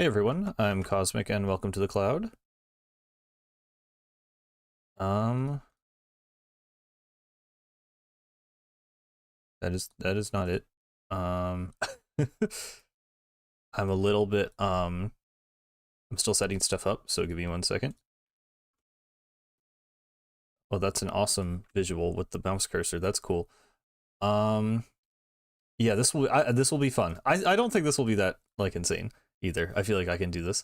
Hey everyone, I'm Cosmic and welcome to the cloud. Um that is not it. Um I'm a little bit I'm still setting stuff up, so give me 1 second. Oh, that's an awesome visual with the mouse cursor. That's cool. Um yeah, this will be fun. I don't think this will be that like insane either. I feel like I can do this.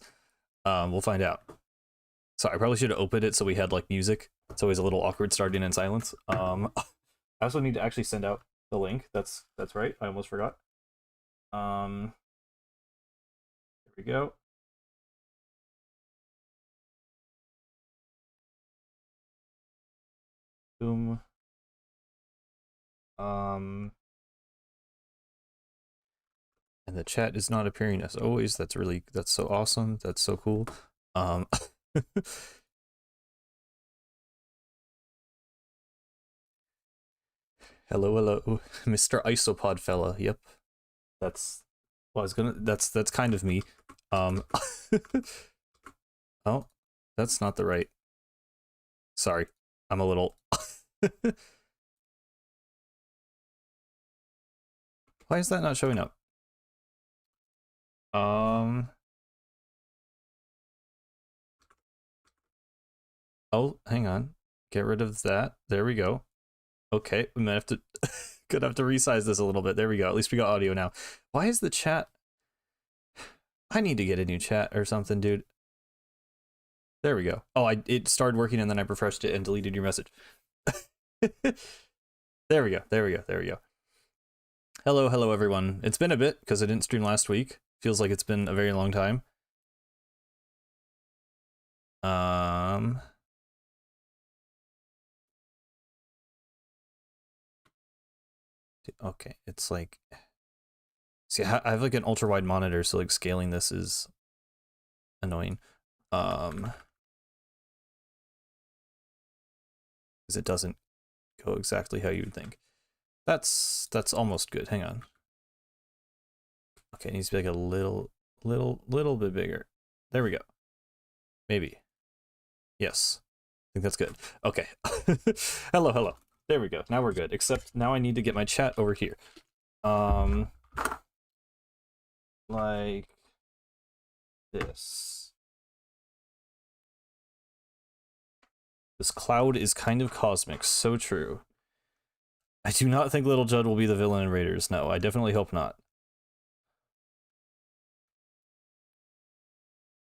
We'll find out. So I probably should have opened it so we had like music. It's always a little awkward starting in silence. I also need to actually send out the link. That's right. I almost forgot. There we go. Boom. And the chat is not appearing as always. That's so awesome. That's so cool. Um hello, Mr. Isopod fella. Yep. That's well, I was gonna that's kind of me. Um Oh, that's not the right. Sorry. I'm a little Why is that not showing up? Um Oh, hang on. Get rid of that. There we go. Okay, we might have to gonna have to resize this a little bit. There we go. At least we got audio now. Why is the chat? I need to get a new chat or something, dude. There we go. Oh, it started working and then I refreshed it and deleted your message. There we go. There we go. There we go. Hello everyone. It's been a bit because I didn't stream last week. Feels like it's been a very long time. Okay, it's like, see, I have like an ultra wide monitor, so like scaling this is annoying. Because it doesn't go exactly how you'd think. That's almost good. Hang on. Okay, it needs to be like a little bit bigger. There we go. Maybe. Yes. I think that's good. Okay. Hello. There we go. Now we're good. Except now I need to get my chat over here. Like this. This cloud is kind of cosmic. So true. I do not think Little Judd will be the villain in Raiders. No, I definitely hope not.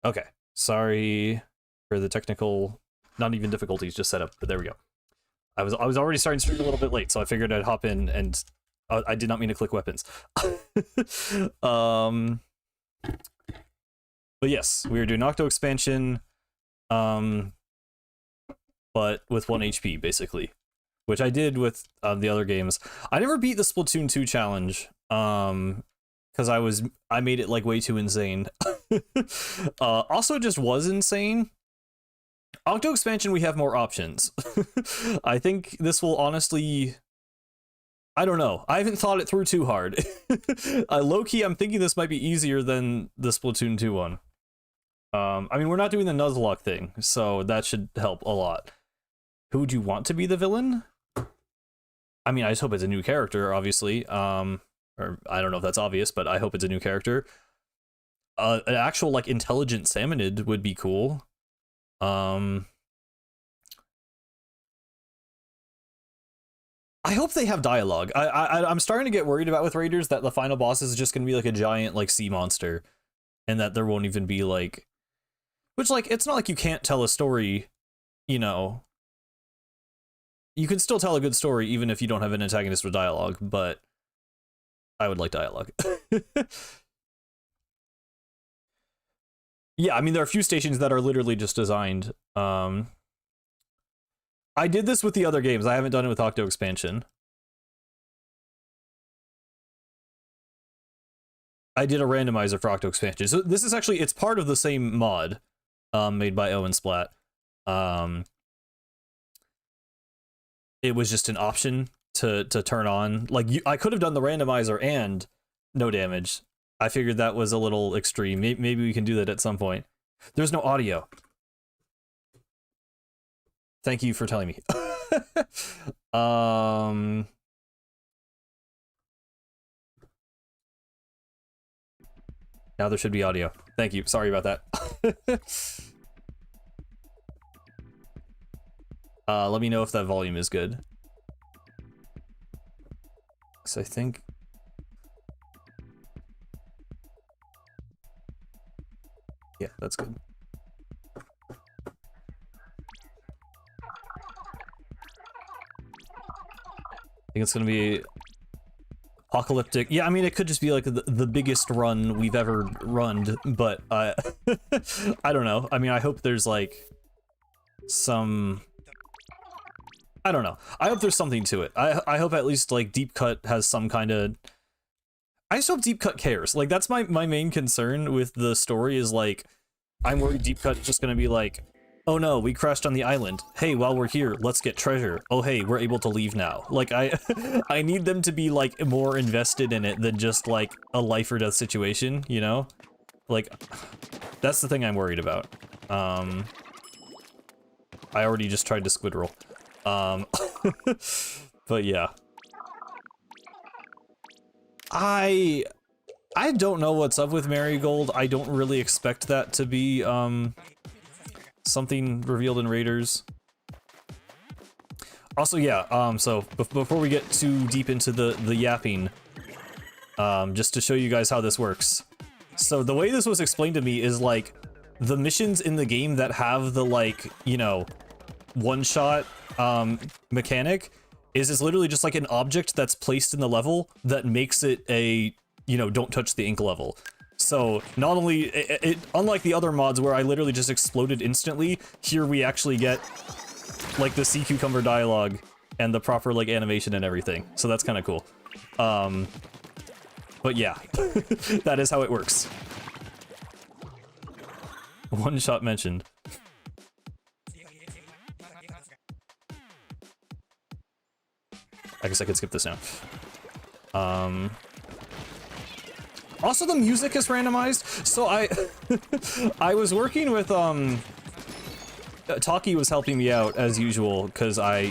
Okay. Sorry for the technical, not even difficulties, just set up, but there we go. I was already starting to stream a little bit late, so I figured I'd hop in, and I did not mean to click weapons. But yes, we are doing Octo Expansion, but with 1 HP, basically. Which I did with the other games. I never beat the Splatoon 2 challenge, because I made it like way too insane. Also just was insane. Octo Expansion, we have more options. I think this will honestly, I don't know. I haven't thought it through too hard. Low-key, I'm thinking this might be easier than the Splatoon 2 one. I mean, we're not doing the Nuzlocke thing, so that should help a lot. Who would you want to be the villain? I mean, I just hope it's a new character, obviously. Or I don't know if that's obvious, but I hope it's a new character. An actual, like, intelligent salmonid would be cool. I hope they have dialogue. I'm starting to get worried about with Raiders that the final boss is just gonna be like a giant like sea monster, and that there won't even be like, which like it's not like you can't tell a story, you know. You can still tell a good story even if you don't have an antagonist with dialogue, but I would like dialogue. Yeah, I mean there are a few stations that are literally just designed. I did this with the other games. I haven't done it with Octo Expansion. I did a randomizer for Octo Expansion. So this is actually, it's part of the same mod made by Owen Splat. It was just an option to turn on. Like, I could have done the randomizer and no damage. I figured that was a little extreme. Maybe we can do that at some point. There's no audio. Thank you for telling me. Now there should be audio. Thank you. Sorry about that. Let me know if that volume is good. So I think... Yeah, that's good. I think it's gonna be apocalyptic. Yeah, I mean, it could just be like the biggest run we've ever run, but I don't know. I mean, I hope there's like some... I don't know. I hope there's something to it. I hope at least like Deep Cut has some kind of... I just hope Deep Cut cares. Like, that's my main concern with the story is like, I'm worried Deep Cut is just gonna be like, oh no, we crashed on the island. Hey, while we're here, let's get treasure. Oh hey, we're able to leave now. Like, I need them to be like more invested in it than just like a life or death situation, you know? Like, that's the thing I'm worried about. I already just tried to squid roll. But yeah. I don't know what's up with Marigold. I don't really expect that to be, something revealed in Raiders. Also, yeah, so before we get too deep into the yapping, just to show you guys how this works. So the way this was explained to me is like, the missions in the game that have the like, you know, one-shot mechanic is literally just like an object that's placed in the level that makes it a, you know, don't touch the ink level. So not only it unlike the other mods where I literally just exploded instantly, here we actually get like the sea cucumber dialogue and the proper like animation and everything. So that's kind of cool. But yeah, that is how it works. One shot mentioned. I guess I could skip this now. Also, the music is randomized. So I was working with Taki was helping me out as usual because I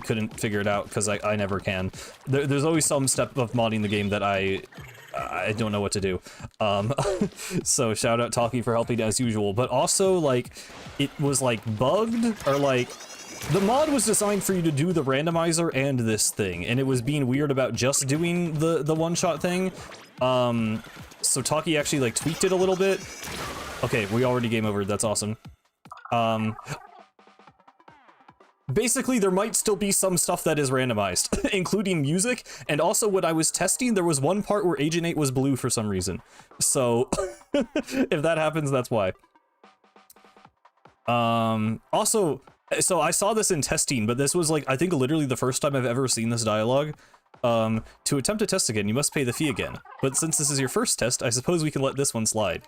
couldn't figure it out because I never can. There's always some step of modding the game that I don't know what to do. So shout out Taki for helping as usual. But also like it was like bugged or like. The mod was designed for you to do the randomizer and this thing, and it was being weird about just doing the one-shot thing. So Taki actually like tweaked it a little bit. Okay, we already game over. That's awesome. Basically, there might still be some stuff that is randomized, including music, and also when I was testing, there was one part where Agent 8 was blue for some reason. So, if that happens, that's why. Also... So I saw this in testing, but this was like, I think literally the first time I've ever seen this dialogue. To attempt to test again, you must pay the fee again. But since this is your first test, I suppose we can let this one slide.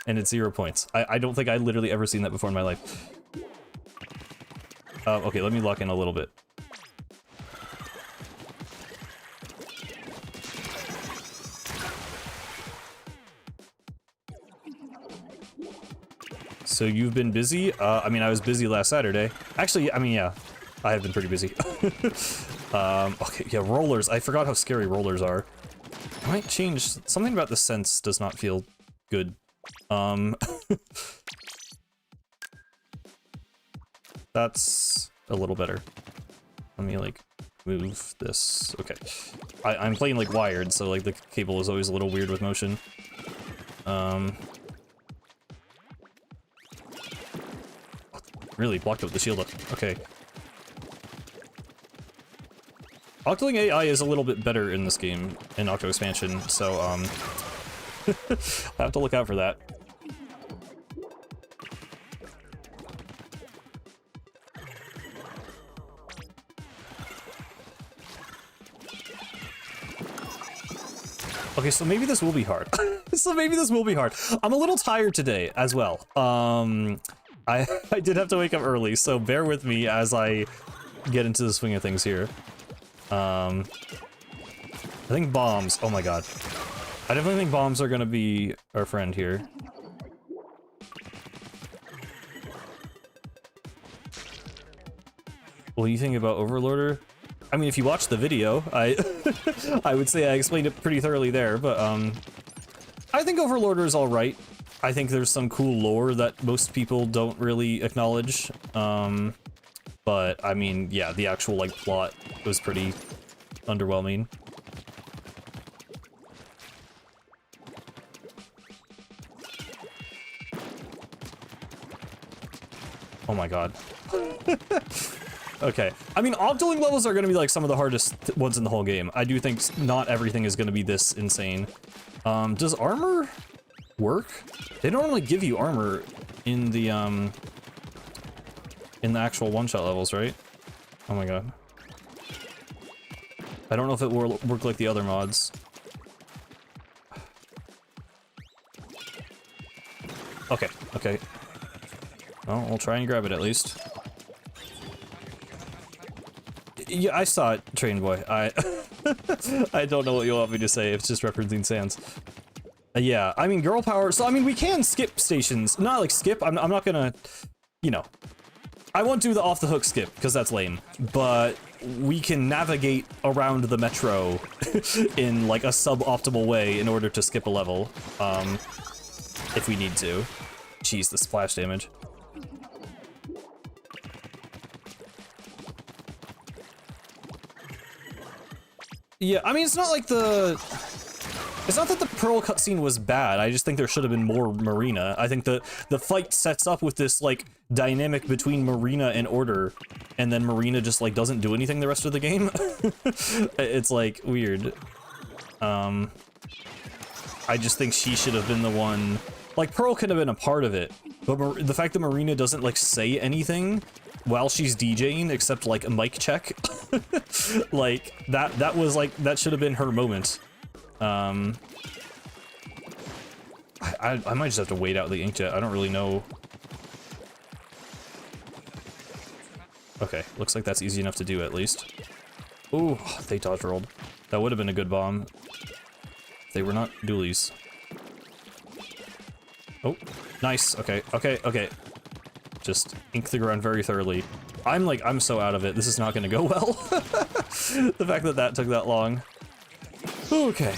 And it's 0 points. I don't think I'd literally ever seen that before in my life. Okay, let me lock in a little bit. So you've been busy? I mean, I was busy last Saturday. Actually, I mean, yeah, I have been pretty busy. Okay, yeah, rollers. I forgot how scary rollers are. I might change. Something about the sense does not feel good. That's a little better. Let me, like, move this. Okay. I'm playing, like, wired, so, like, the cable is always a little weird with motion. Really blocked out the shield up. Okay. Octoling AI is a little bit better in this game, in Octo Expansion, so, I'll have to look out for that. Okay, so maybe this will be hard. I'm a little tired today, as well. I did have to wake up early, so bear with me as I get into the swing of things here. I think bombs. Oh my god. I definitely think bombs are gonna be our friend here. What do you think about Overlorder? I mean, if you watch the video, I I would say I explained it pretty thoroughly there, but I think Overlorder is alright. I think there's some cool lore that most people don't really acknowledge. But I mean, yeah, the actual like plot was pretty underwhelming. Oh my god. Okay. I mean, octoling levels are going to be like some of the hardest ones in the whole game. I do think not everything is going to be this insane. Does armor work? They don't really give you armor in the actual one-shot levels, right? Oh my god. I don't know if it will work like the other mods. Okay, okay. Well, we'll try and grab it at least. Yeah, I saw it, Train Boy. I I don't know what you want me to say. It's just referencing Sans. Yeah, I mean, girl power. So I mean, we can skip stations. Not like skip. I'm not gonna, you know, I won't do the off the hook skip because that's lame. But we can navigate around the metro in like a suboptimal way in order to skip a level, if we need to. Jeez, the splash damage. Yeah, I mean, it's not like it's not that the Pearl cutscene was bad, I just think there should have been more Marina. I think the fight sets up with this, like, dynamic between Marina and Order, and then Marina just, like, doesn't do anything the rest of the game. It's, like, weird. I just think she should have been the one... Like, Pearl could have been a part of it, but the fact that Marina doesn't, like, say anything while she's DJing, except, like, a mic check, like, that was, like, that should have been her moment. I might just have to wait out the inkjet. I don't really know. Okay, looks like that's easy enough to do, at least. Ooh, they dodge rolled. That would have been a good bomb. They were not dualies. Oh, nice. Okay, okay, okay. Just ink the ground very thoroughly. I'm so out of it. This is not gonna go well. The fact that that took that long. Okay.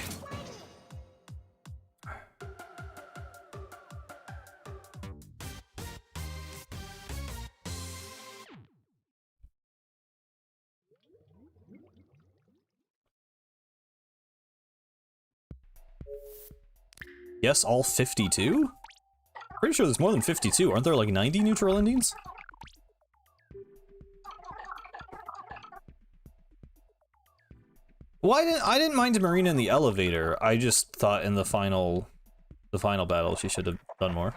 Yes, all 52? Pretty sure there's more than 52. Aren't there like 90 neutral endings? Well, I didn't mind Marina in the elevator. I just thought in the final battle she should have done more.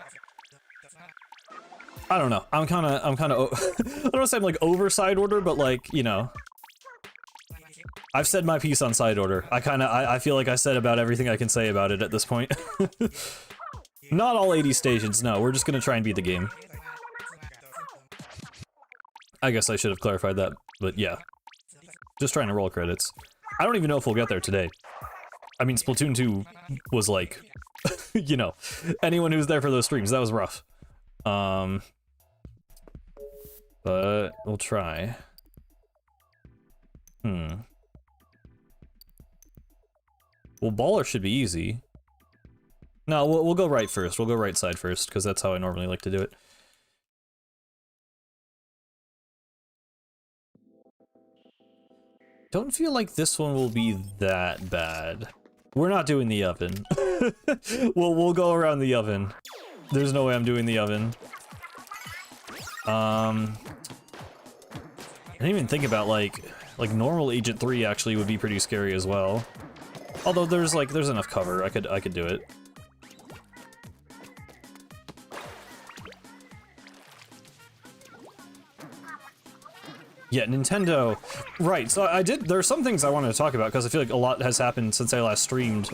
I don't know. I'm kind of I don't want to say I'm like over side order, but like, you know, I've said my piece on side order. I feel like I said about everything I can say about it at this point. Not all 80 stations, no. We're just gonna try and beat the game. I guess I should have clarified that, but yeah. Just trying to roll credits. I don't even know if we'll get there today. I mean, Splatoon 2 was like, you know, anyone who's there for those streams, that was rough. But we'll try. Well, Baller should be easy. No, we'll go right first. We'll go right side first, because that's how I normally like to do it. Don't feel like this one will be that bad. We're not doing the oven. We'll go around the oven. There's no way I'm doing the oven. I didn't even think about like normal Agent 3 actually would be pretty scary as well. Although there's enough cover. I could do it. Yeah, Nintendo. Right, so there are some things I wanted to talk about because I feel like a lot has happened since I last streamed.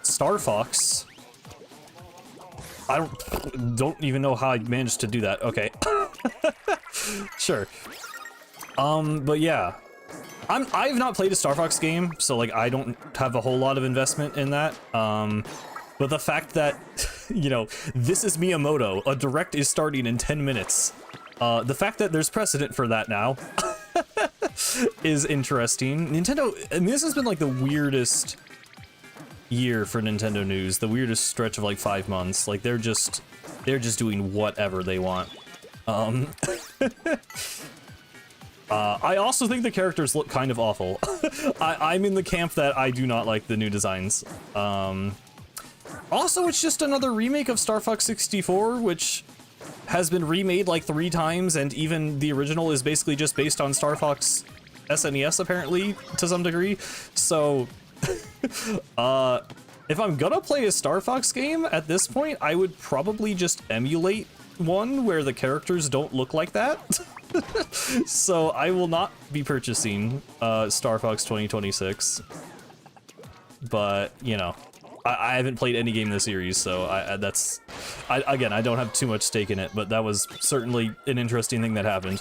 Star Fox. I don't even know how I managed to do that. Okay. Sure. But yeah. I've not played a Star Fox game, so like I don't have a whole lot of investment in that. But the fact that, you know, this is Miyamoto, a direct is starting in 10 minutes. The fact that there's precedent for that now is interesting. Nintendo, I mean, this has been like the weirdest year for Nintendo news, the weirdest stretch of like 5 months. Like they're just doing whatever they want. I also think the characters look kind of awful. I'm in the camp that I do not like the new designs. Also, it's just another remake of Star Fox 64, which has been remade like 3 times, and even the original is basically just based on Star Fox SNES, apparently, to some degree. So, if I'm gonna play a Star Fox game at this point, I would probably just emulate one where the characters don't look like that. So I will not be purchasing Star Fox 2026. But, you know, I haven't played any game in the series, so again, I don't have too much stake in it, but that was certainly an interesting thing that happened.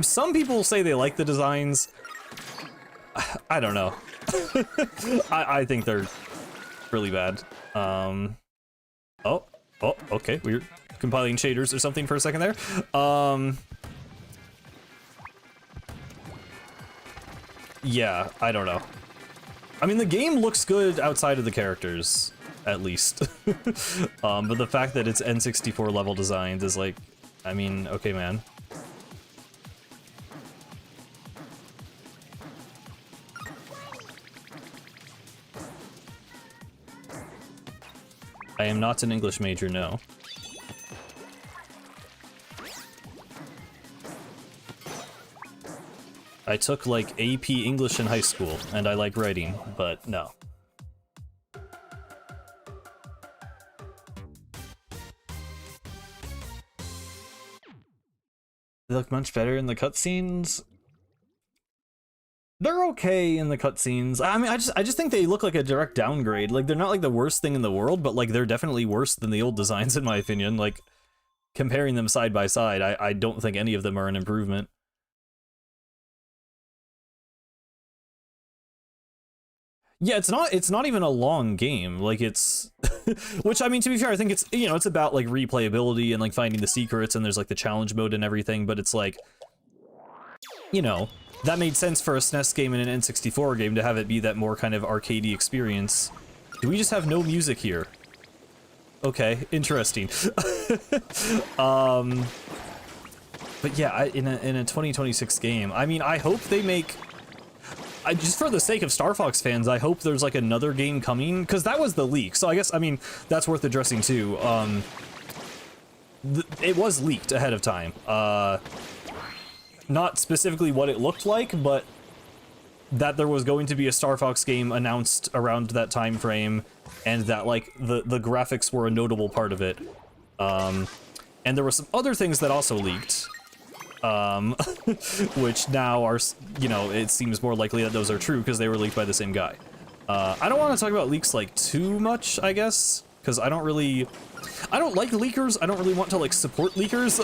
Some people say they like the designs. I don't know. I think they're really bad. Oh, okay, we're compiling shaders or something for a second there. Yeah, I don't know. I mean, the game looks good outside of the characters, at least. But the fact that it's N64 level designed is like, I mean, okay, man. I am not an English major, no. I took, like, AP English in high school, and I like writing, but no. They look much better in the cutscenes. They're okay in the cutscenes. I mean, I just think they look like a direct downgrade. Like, they're not like the worst thing in the world, but like they're definitely worse than the old designs in my opinion. Like, comparing them side by side, I don't think any of them are an improvement. Yeah, it's not even a long game. Like it's which I mean, to be fair, I think it's, you know, it's about like replayability and like finding the secrets, and there's like the challenge mode and everything, but it's like, you know, that made sense for a SNES game and an N64 game to have it be that more kind of arcadey experience. Do we just have no music here? Okay, interesting. But yeah, in a 2026 game, I mean, I hope they make, just for the sake of Star Fox fans, I hope there's like another game coming, because that was the leak. So I guess, I mean, that's worth addressing too. It was leaked ahead of time. Not specifically what it looked like, but that there was going to be a Star Fox game announced around that time frame, and that like the graphics were a notable part of it. And there were some other things that also leaked, which now are, you know, it seems more likely that those are true because they were leaked by the same guy. I don't want to talk about leaks like too much, I guess, because I don't like leakers. I don't really want to like support leakers.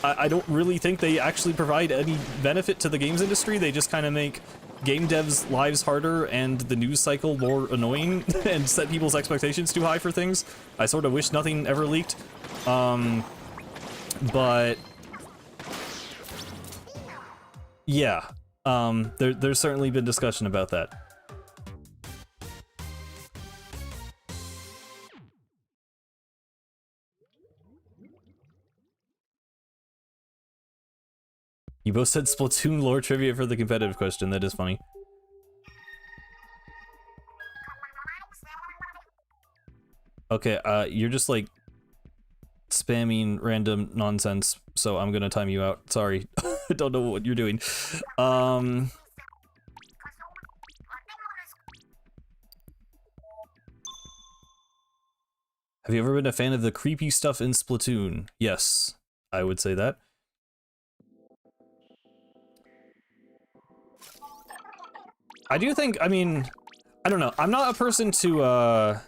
I don't really think they actually provide any benefit to the games industry. They just kind of make game devs' lives harder and the news cycle more annoying and set people's expectations too high for things. I sort of wish nothing ever leaked. But yeah, there's certainly been discussion about that. You both said Splatoon lore trivia for the competitive question. That is funny. Okay, you're just like spamming random nonsense, so I'm gonna time you out. Sorry. I don't know what you're doing. Have you ever been a fan of the creepy stuff in Splatoon? Yes, I would say that. I do think, I mean, I don't know. I'm not a person to,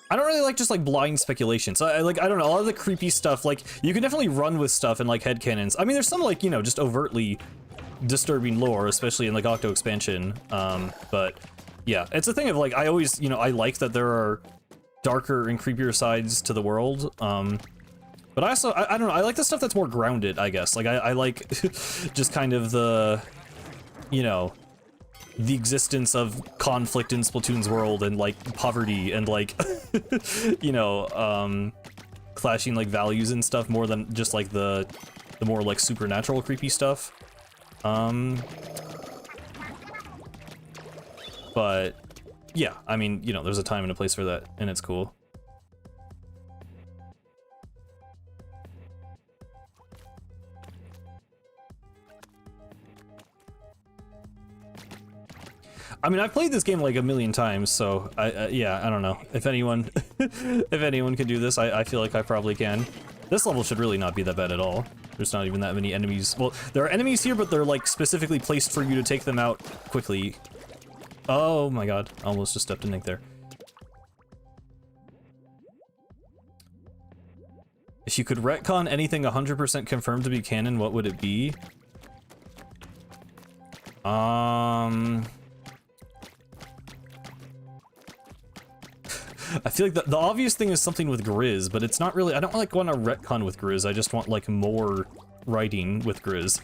I don't really like just like blind speculation. So I don't know, a lot of the creepy stuff, like you can definitely run with stuff in like headcanons. I mean, there's some like, you know, just overtly disturbing lore, especially in like Octo Expansion. But yeah, it's a thing of like, I always, you know, I like that there are darker and creepier sides to the world. But I also, I don't know, I like the stuff that's more grounded, I guess. Like I like just kind of the, you know, the existence of conflict in Splatoon's world and like poverty and like, you know, clashing like values and stuff more than just like the more like supernatural creepy stuff. But yeah, I mean, you know, there's a time and a place for that, and it's cool. I mean, I've played this game like a million times, so yeah, I don't know. If anyone, if anyone can do this, I feel like I probably can. This level should really not be that bad at all. There's not even that many enemies. Well, there are enemies here, but they're like specifically placed for you to take them out quickly. Oh my god, I almost just stepped in Nick there. If you could retcon anything 100% confirmed to be canon, what would it be? I feel like the obvious thing is something with Grizz, but it's not really. I don't like want to retcon with Grizz. I just want like more writing with Grizz.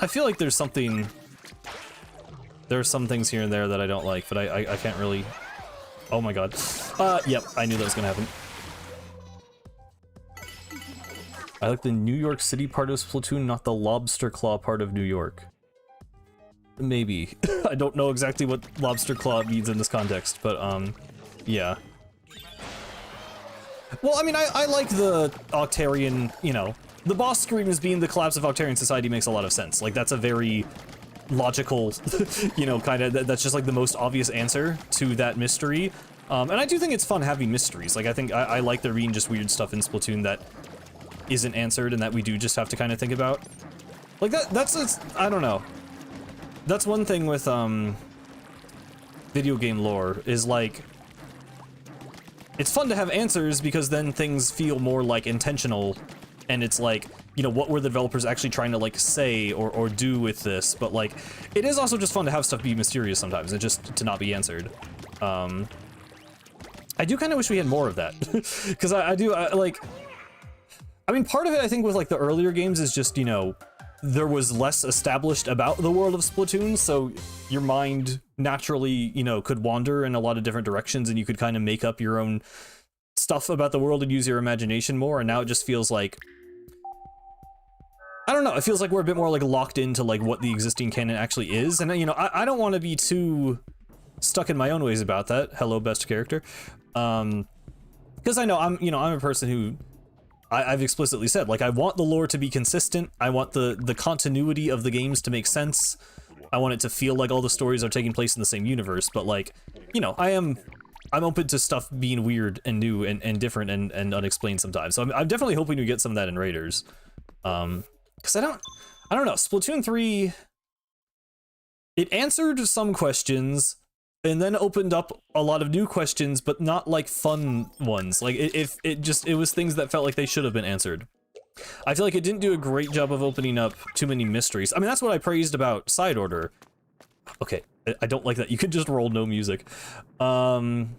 I feel like there's something. There are some things here and there that I don't like, but I can't really. Oh my god. Yep, I knew that was gonna happen. I like the New York City part of Splatoon, not the Lobster Claw part of New York. Maybe. I don't know exactly what Lobster Claw means in this context, but yeah. Well, I mean, I like the Octarian, you know, the boss scream as being the collapse of Octarian society makes a lot of sense. Like, that's a very logical, you know, kind of, that's just like the most obvious answer to that mystery. And I do think it's fun having mysteries. Like, I think I like there being just weird stuff in Splatoon that isn't answered and that we do just have to kind of think about. Like, that's I don't know. That's one thing with, video game lore, is like, it's fun to have answers because then things feel more like intentional, and it's like, you know, what were the developers actually trying to like say or do with this? But like, it is also just fun to have stuff be mysterious sometimes and just to not be answered. I do kind of wish we had more of that, because I mean, part of it I think with like the earlier games is just, you know, there was less established about the world of Splatoon, so your mind naturally, you know, could wander in a lot of different directions, and you could kind of make up your own stuff about the world and use your imagination more, and now it just feels like, I don't know, it feels like we're a bit more like locked into like what the existing canon actually is, and you know, I don't want to be too stuck in my own ways about that. Hello, best character. Because I know I'm a person who, I've explicitly said, like, I want the lore to be consistent. I want the continuity of the games to make sense. I want it to feel like all the stories are taking place in the same universe, but like, you know, I'm open to stuff being weird and new and different and unexplained sometimes. So I'm definitely hoping to get some of that in Raiders. Because I don't know, Splatoon 3, it answered some questions and then opened up a lot of new questions, but not like fun ones. Like it was things that felt like they should have been answered. I feel like it didn't do a great job of opening up too many mysteries. I mean, that's what I praised about Side Order. Okay, I don't like that. You could just roll no music. You're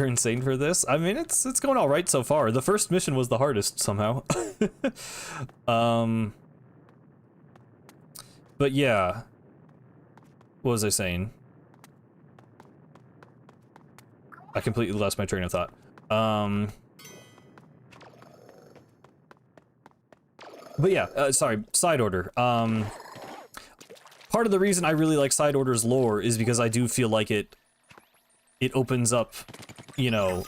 insane for this? I mean, it's going all right so far. The first mission was the hardest somehow. But yeah. What was I saying? I completely lost my train of thought. But yeah, sorry, Side Order. Part of the reason I really like Side Order's lore is because I do feel like it opens up, you know,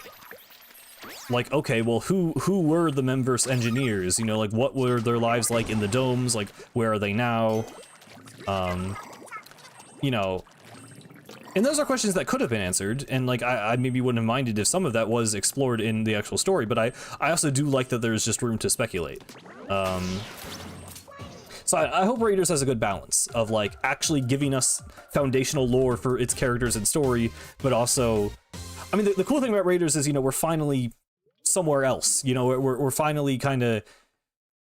like, okay, well, who were the Memverse engineers? You know, like, what were their lives like in the domes? Like, where are they now? You know, and those are questions that could have been answered, and like I maybe wouldn't have minded if some of that was explored in the actual story, but I also do like that there's just room to speculate. So I hope Raiders has a good balance of like actually giving us foundational lore for its characters and story, but also, I mean, the cool thing about Raiders is, you know, we're finally somewhere else. You know, we're finally kind of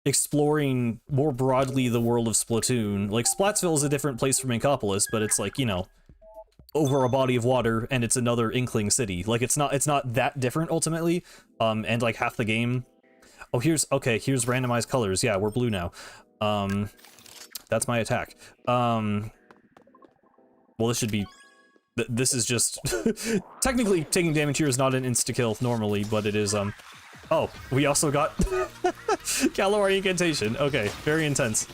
exploring more broadly the world of Splatoon. Like, Splatsville is a different place from Inkopolis, but it's like, you know, over a body of water, and it's another Inkling city. Like, it's not that different ultimately. And like half the game. Oh, here's randomized colors. Yeah, we're blue now. That's my attack. Well, this should be. This is just technically taking damage here is not an insta kill normally, but it is. Oh, we also got Calamari Incantation. Okay, very intense.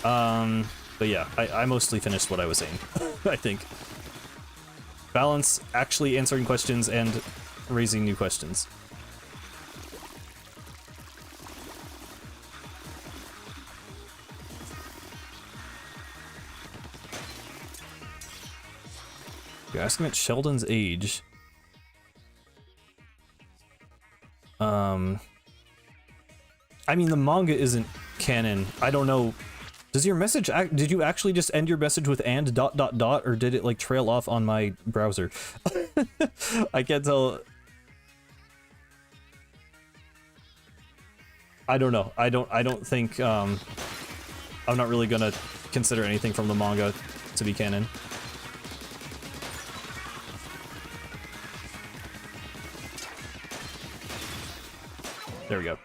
But yeah, I mostly finished what I was saying. I think. Balance, actually answering questions and raising new questions. You're asking about Sheldon's age. I mean, the manga isn't canon. I don't know. Does your message did you actually just end your message with and ... or did it like trail off on my browser? I can't tell. I don't know. I don't think I'm not really gonna consider anything from the manga to be canon. There we go.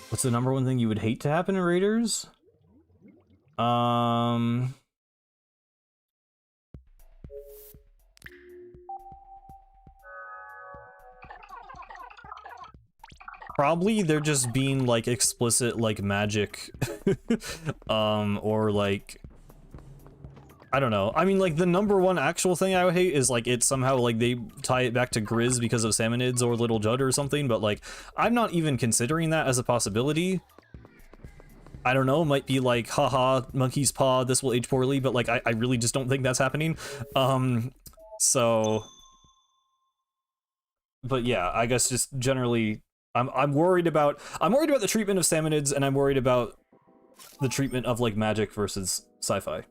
What's the number one thing you would hate to happen in Raiders? Probably they're just being like explicit like magic or like I don't know. I mean, like, the number one actual thing I would hate is, like, it's somehow, like, they tie it back to Grizz because of Salmonids or Little Judd or something, but, like, I'm not even considering that as a possibility. I don't know, might be like, haha, monkey's paw, this will age poorly, but, like, I really just don't think that's happening. So... But yeah, I guess just generally, I'm worried about the treatment of Salmonids, and I'm worried about the treatment of, like, magic versus sci-fi.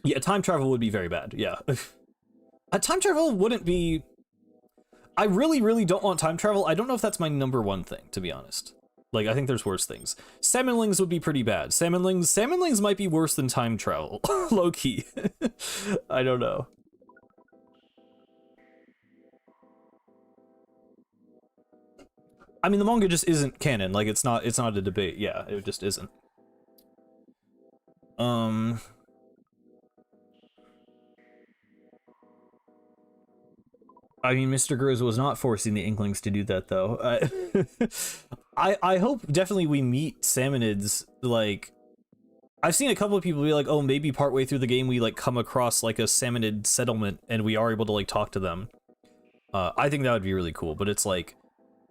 Yeah, time travel would be very bad, yeah. Time travel wouldn't be... I really, really don't want time travel. I don't know if that's my number one thing, to be honest. Like, I think there's worse things. Salmonlings would be pretty bad. Salmonlings might be worse than time travel. Low-key. I don't know. I mean, the manga just isn't canon. Like, it's not a debate. Yeah, it just isn't. I mean, Mr. Grizz was not forcing the Inklings to do that, though. I hope definitely we meet Salmonids, like... I've seen a couple of people be like, oh, maybe partway through the game we, like, come across, like, a Salmonid settlement and we are able to, like, talk to them. I think that would be really cool, but it's like,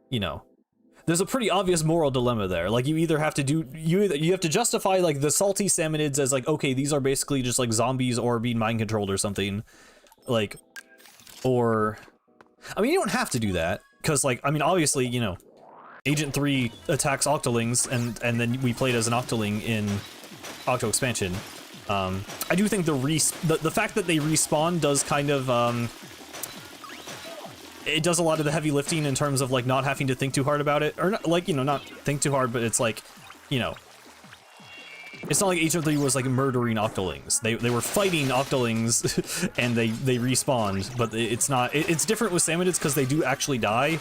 you know... There's a pretty obvious moral dilemma there. Like, you either have to do... You have to justify, like, the salty Salmonids as, like, okay, these are basically just, like, zombies or being mind-controlled or something. Like... Or... I mean, you don't have to do that, because, like, I mean, obviously, you know, Agent 3 attacks Octolings, and then we played as an Octoling in Octo Expansion. I do think the fact that they respawn does kind of, it does a lot of the heavy lifting in terms of, like, not having to think too hard about it, or, not, like, you know, not think too hard, but it's like, you know, it's not like Agent 3 was, like, murdering Octolings. They were fighting Octolings, and they respawned, but it's not... It's different with Salmonids because they do actually die,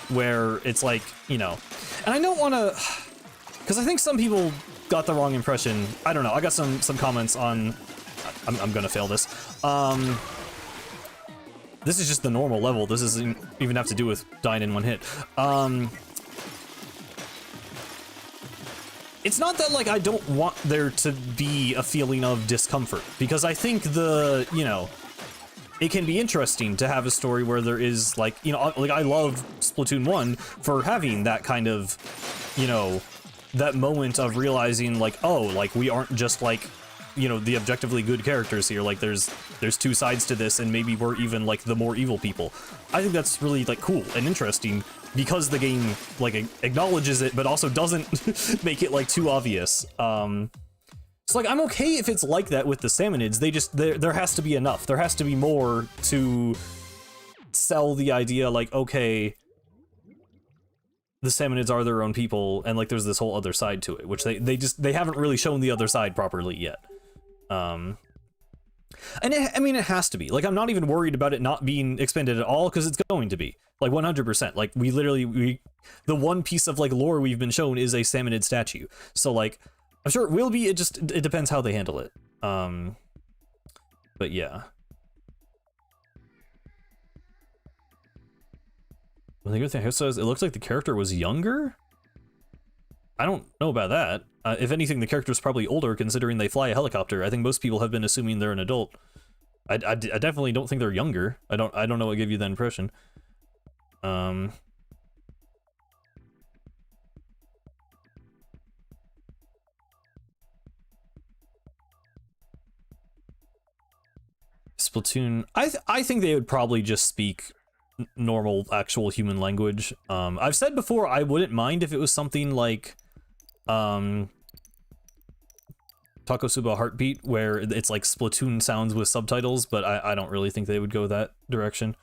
where it's like, you know... And I don't want to... Because I think some people got the wrong impression. I don't know, I got some comments on... I'm gonna fail this. This is just the normal level. This doesn't even have to do with dying in one hit. It's not that, like, I don't want there to be a feeling of discomfort, because I think you know, it can be interesting to have a story where there is, like, you know, like, I love Splatoon 1 for having that kind of, you know, that moment of realizing, like, oh, like, we aren't just, like, you know, the objectively good characters here. Like, there's two sides to this, and maybe we're even, like, the more evil people. I think that's really, like, cool and interesting, because the game, like, acknowledges it, but also doesn't make it, like, too obvious. So, like, I'm okay if it's like that with the Samanids. They just, there has to be enough. There has to be more to sell the idea, like, okay, the Samanids are their own people, and, like, there's this whole other side to it, which they haven't really shown the other side properly yet. And I mean, it has to be. Like, I'm not even worried about it not being expanded at all, because it's going to be. Like, 100%. Like, the one piece of, like, lore we've been shown is a Samanid statue. So, like, I'm sure it will be, it depends how they handle it. But yeah. When they go through the house, it looks like the character was younger? I don't know about that. If anything, the character's probably older, considering they fly a helicopter. I think most people have been assuming they're an adult. I definitely don't think they're younger. I don't know what gave you that impression. Splatoon. I think they would probably just speak normal, actual human language. I've said before I wouldn't mind if it was something like Takosuba Heartbeat, where it's like Splatoon sounds with subtitles, but I don't really think they would go that direction.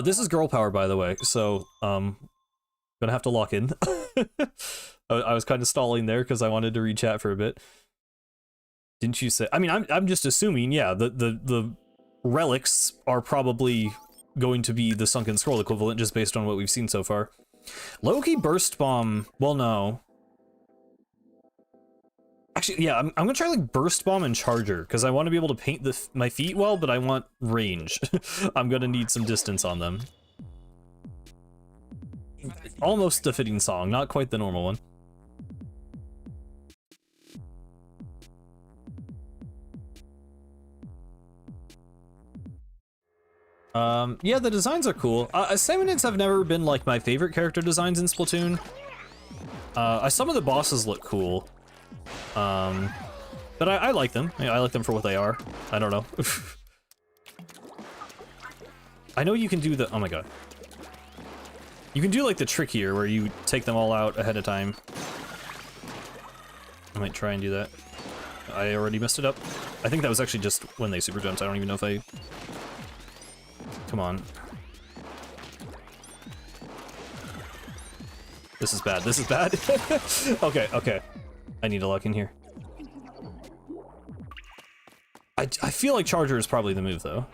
This is girl power, by the way, so gonna have to lock in. I was kind of stalling there because I wanted to read chat for a bit. Didn't you say? I mean, I'm just assuming, yeah, the relics are probably going to be the Sunken Scroll equivalent, just based on what we've seen so far. Low-key Burst Bomb. Well, no. Actually, yeah, I'm gonna try like Burst Bomb and Charger, because I want to be able to paint my feet well, but I want range. I'm gonna need some distance on them. Almost a fitting song, not quite the normal one. Yeah, the designs are cool. Samanids have never been, like, my favorite character designs in Splatoon. Some of the bosses look cool. But I like them. I like them for what they are. I don't know. I know you can do the... Oh my god. You can do, like, the trick here, where you take them all out ahead of time. I might try and do that. I already messed it up. I think that was actually just when they super jumped. I don't even know if I... Come on. This is bad. This is bad. Okay, okay. I need to lock in here. I feel like Charger is probably the move, though.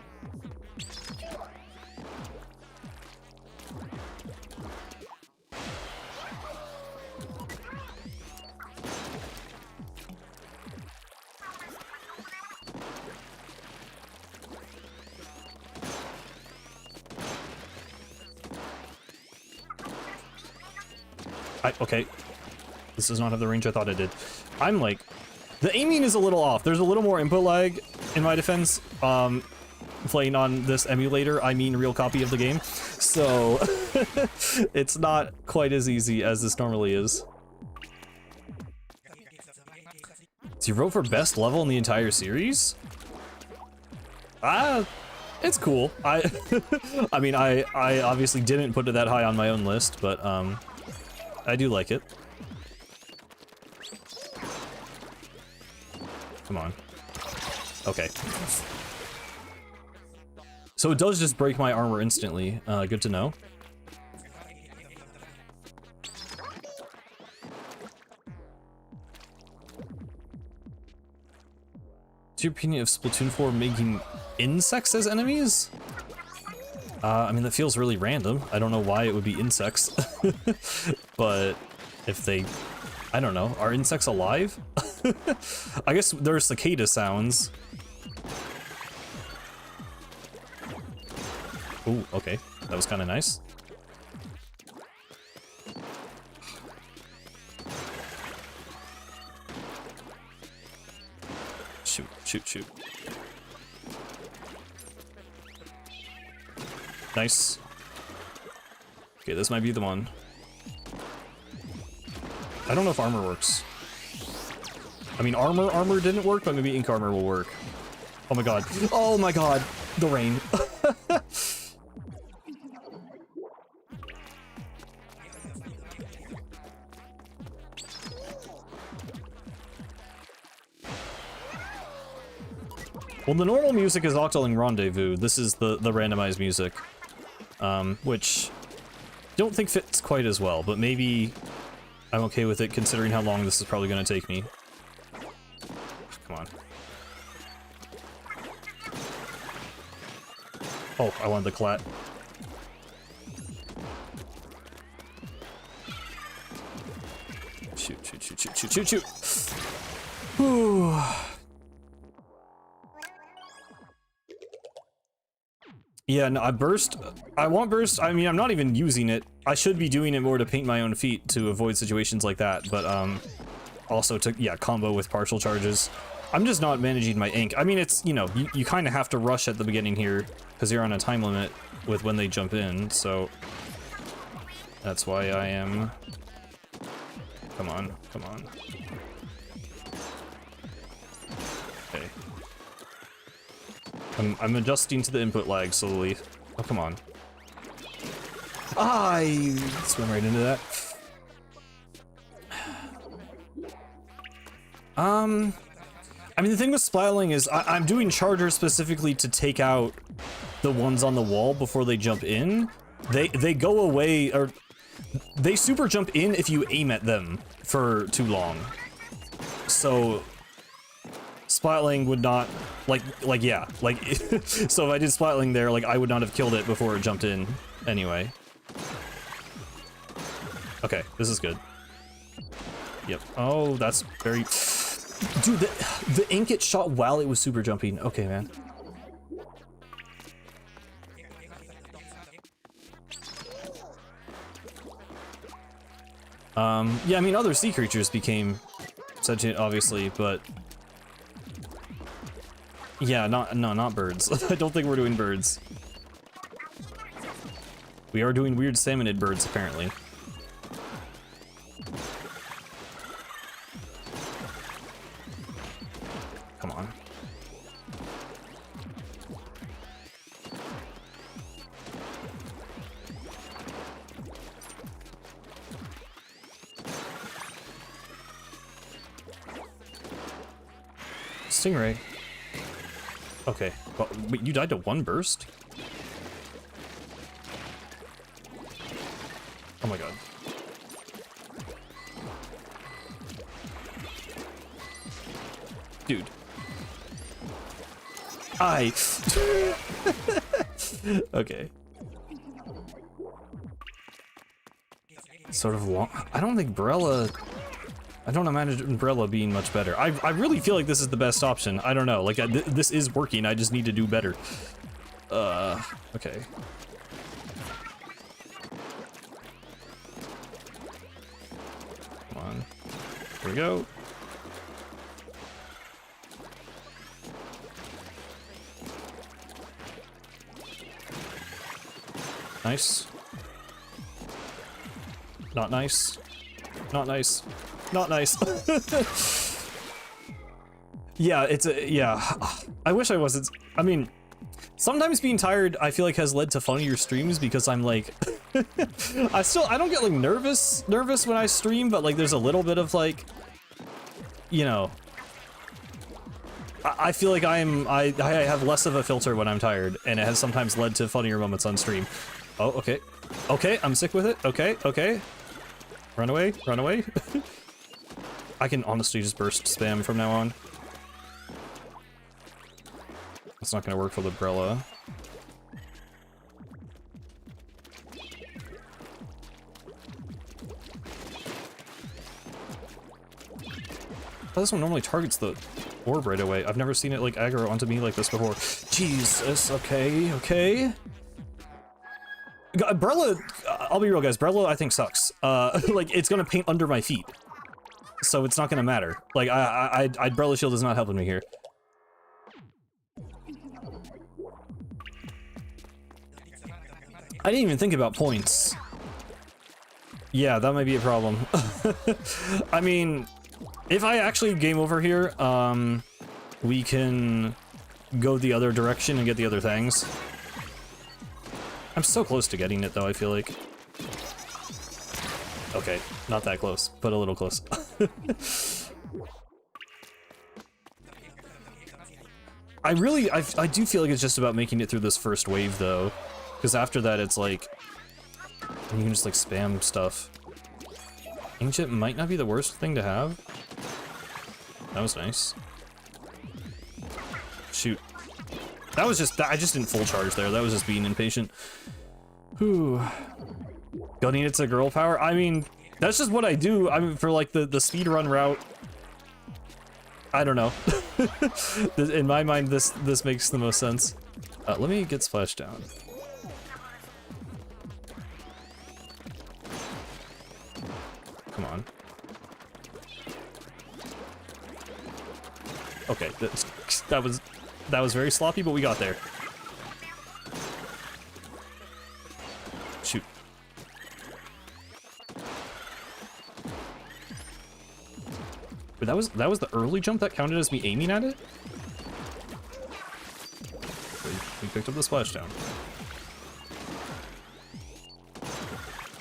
Okay. This does not have the range I thought it did. I'm like... The aiming is a little off. There's a little more input lag, in my defense. Playing on this emulator, I mean real copy of the game. So... it's not quite as easy as this normally is. So you wrote for best level in the entire series? It's cool. I mean, I obviously didn't put it that high on my own list, but, I do like it. Come on. Okay. So it does just break my armor instantly. Good to know. What's your opinion of Splatoon 4 making insects as enemies? I mean, that feels really random. I don't know why it would be insects. But if they... I don't know. Are insects alive? I guess there are cicada sounds. Ooh, okay. That was kind of nice. Shoot, shoot, shoot. Nice. Okay, this might be the one. I don't know if armor works. I mean, armor didn't work, but maybe ink armor will work. Oh my god. Oh my god. The rain. Well, the normal music is Octoling Rendezvous. This is the randomized music. Which don't think fits quite as well, but maybe I'm okay with it considering how long this is probably going to take me. Come on. Oh, I wanted the clat. Shoot, shoot, shoot, shoot, shoot, shoot, shoot. Whew. Yeah, no, I want burst. I mean, I'm not even using it. I should be doing it more to paint my own feet to avoid situations like that, but also to, yeah, combo with partial charges. I'm just not managing my ink. I mean, it's, you know, you kind of have to rush at the beginning here because you're on a time limit with when they jump in, so that's why I am... Come on, come on. Okay. I'm adjusting to the input lag slowly. Oh, come on. I swim right into that. I mean, the thing with splattling is I'm doing charger specifically to take out the ones on the wall before they jump in. They go away, or they super jump in if you aim at them for too long. So splatling would not, yeah, like, so if I did splatling there, like, I would not have killed it before it jumped in anyway. Okay, this is good. Yep. Oh, that's very... Dude, the ink it shot while it was super jumping. Okay, man. Yeah, I mean, other sea creatures became sentient, obviously, but... Yeah, not birds. I don't think we're doing birds. We are doing weird salmonid birds, apparently. Come on. Stingray. Okay, well, wait, you died to one burst? Oh my god. Dude. Okay. Sort of long. I don't think Brella... I don't imagine Umbrella being much better. I really feel like this is the best option. I don't know. Like, this is working. I just need to do better. Okay. Come on. Here we go. Nice. Not nice. Not nice. Not nice. Yeah, yeah. I wish I wasn't. I mean, sometimes being tired, I feel like has led to funnier streams because I'm like, I don't get like nervous when I stream, but like there's a little bit of like, you know, I feel like I have less of a filter when I'm tired, and it has sometimes led to funnier moments on stream. Oh, okay. Okay, I'm sick with it. Okay, okay. Run away, run away. I can honestly just burst spam from now on. It's not gonna work for the Brella. Oh, this one normally targets the orb right away. I've never seen it like aggro onto me like this before. Jesus, okay, okay. Brella, I'll be real guys, Brella I think sucks. Like, it's gonna paint under my feet. So it's not gonna matter. Like, Brella Shield is not helping me here. I didn't even think about points. Yeah, that might be a problem. I mean, if I actually game over here, we can go the other direction and get the other things. I'm so close to getting it, though, I feel like. Okay, not that close, but a little close. I do feel like it's just about making it through this first wave, though. Because after that, it's like... you can just, like, spam stuff. Ancient might not be the worst thing to have. That was nice. Shoot. That was just... I just didn't full charge there. That was just being impatient. Whew. Gunning it's a girl power? I mean, that's just what I do. I mean, for, like, the speedrun route... I don't know. In my mind, this makes the most sense. Let me get Splash down. Come on. Okay, that was very sloppy, but we got there. Shoot. But that was the early jump that counted as me aiming at it? We picked up the splashdown.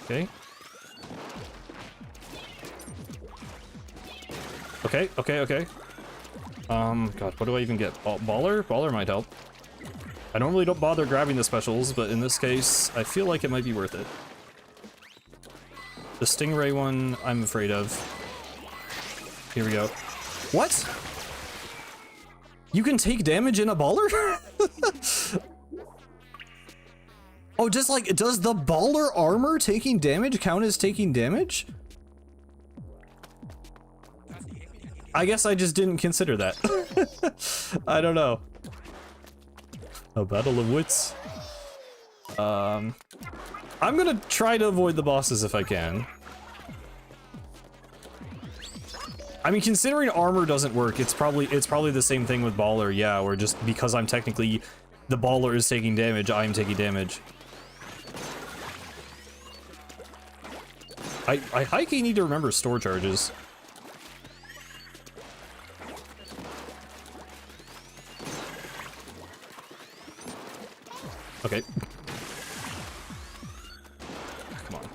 Okay. Okay. God, what do I even get? Baller? Baller might help. I normally don't bother grabbing the specials, but in this case, I feel like it might be worth it. The Stingray one, I'm afraid of. Here we go. What? You can take damage in a baller? Oh, just like, does the baller armor taking damage count as taking damage? I guess I just didn't consider that. I don't know. A battle of wits. I'm gonna try to avoid the bosses if I can. I mean, considering armor doesn't work, it's probably the same thing with baller, yeah, where just because I'm technically the baller is taking damage, I'm taking damage. I high-key need to remember store charges. Okay. Come on.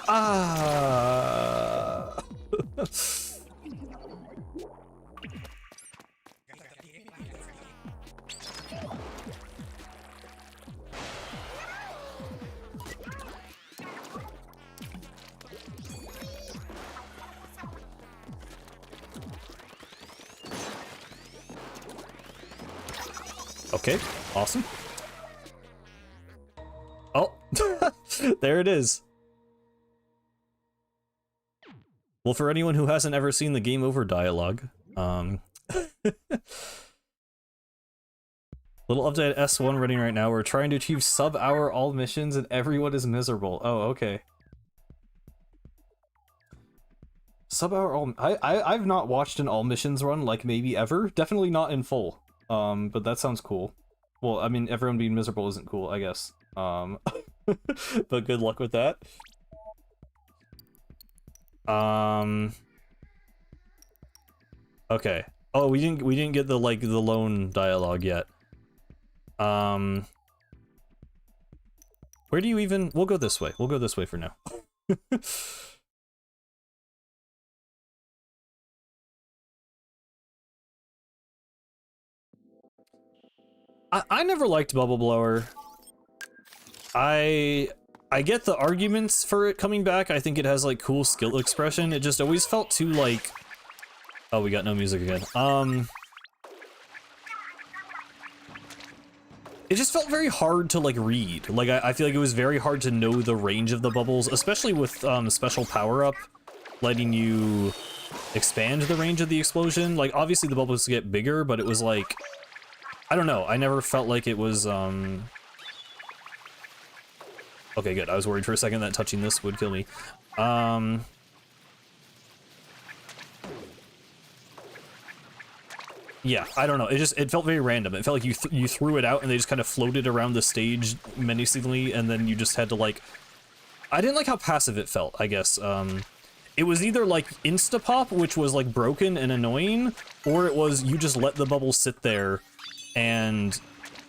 Ah. Okay, awesome. Oh, there it is. Well, for anyone who hasn't ever seen the game over dialogue, little update S1 running right now. We're trying to achieve sub-hour all missions and everyone is miserable. Oh, okay. Sub-hour all... I've not watched an all missions run, like, maybe ever. Definitely not in full. But that sounds cool. Well, I mean, everyone being miserable isn't cool, I guess. But good luck with that. Okay. Oh, we didn't get the lone dialogue yet. Where do you even... We'll go this way. We'll go this way for now. I never liked Bubble Blower. I get the arguments for it coming back. I think it has like cool skill expression. It just always felt too like... Oh, we got no music again. It just felt very hard to like read. Like I feel like it was very hard to know the range of the bubbles, especially with special power-up letting you expand the range of the explosion. Like obviously the bubbles get bigger, but it was like... I don't know, I never felt like it was, Okay, good. I was worried for a second that touching this would kill me. Yeah, I don't know. It felt very random. It felt like you threw it out and they just kind of floated around the stage menacingly, and then you just had to, like, I didn't like how passive it felt, I guess. It was either like insta-pop, which was like broken and annoying, or it was you just let the bubble sit there and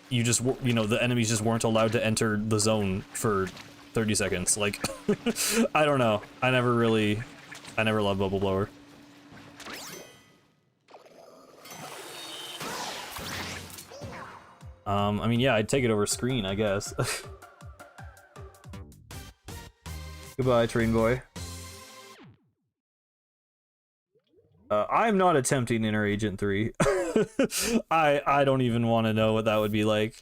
you just, you know, the enemies just weren't allowed to enter the zone for 30 seconds. Like, I don't know. I never loved Bubble Blower. I mean, yeah, I'd take it over screen, I guess. Goodbye, train boy. I'm not attempting Inner Agent 3. I don't even want to know what that would be like.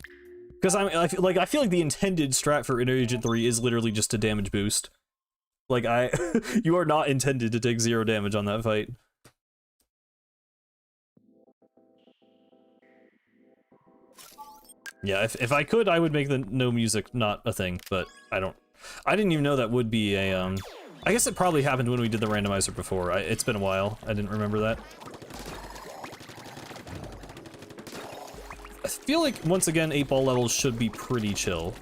Because I feel like the intended strat for Inner Agent 3 is literally just a damage boost. Like, you are not intended to take 0 damage on that fight. Yeah, if I could, I would make the no music not a thing, but I didn't even know that would be a, I guess it probably happened when we did the randomizer before. It's been a while. I didn't remember that. I feel like, once again, 8-ball levels should be pretty chill.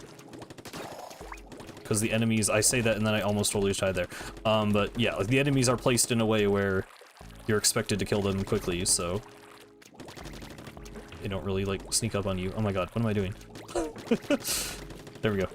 Because the enemies, I say that and then I almost totally died there. But yeah, like the enemies are placed in a way where you're expected to kill them quickly, so they don't really, like, sneak up on you. Oh my god, what am I doing? There we go.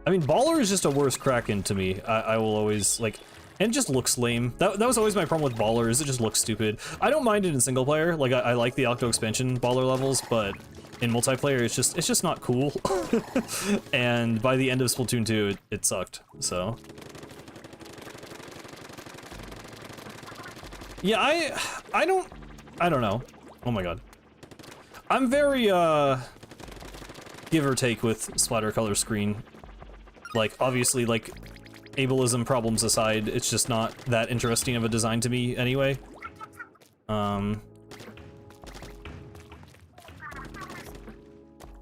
I mean, Baller is just a worse Kraken to me. I will always, like, and it just looks lame. That was always my problem with Baller, is it just looks stupid. I don't mind it in single player, like, I like the Octo Expansion Baller levels, but in multiplayer, it's just not cool. And by the end of Splatoon 2, it sucked, so. Yeah, I don't know. Oh my god. I'm very, give or take with splatter color screen. Like, obviously, like, ableism problems aside, it's just not that interesting of a design to me anyway.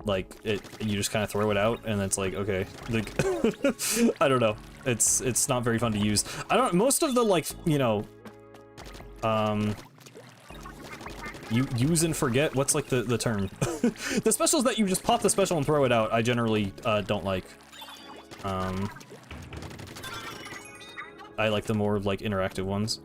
Like, you just kind of throw it out, and it's like, okay, like, I don't know. It's not very fun to use. Most of the, like, you know, you use and forget, what's, like, the term? The specials that you just pop the special and throw it out, I generally, don't like. I like the more, like, interactive ones.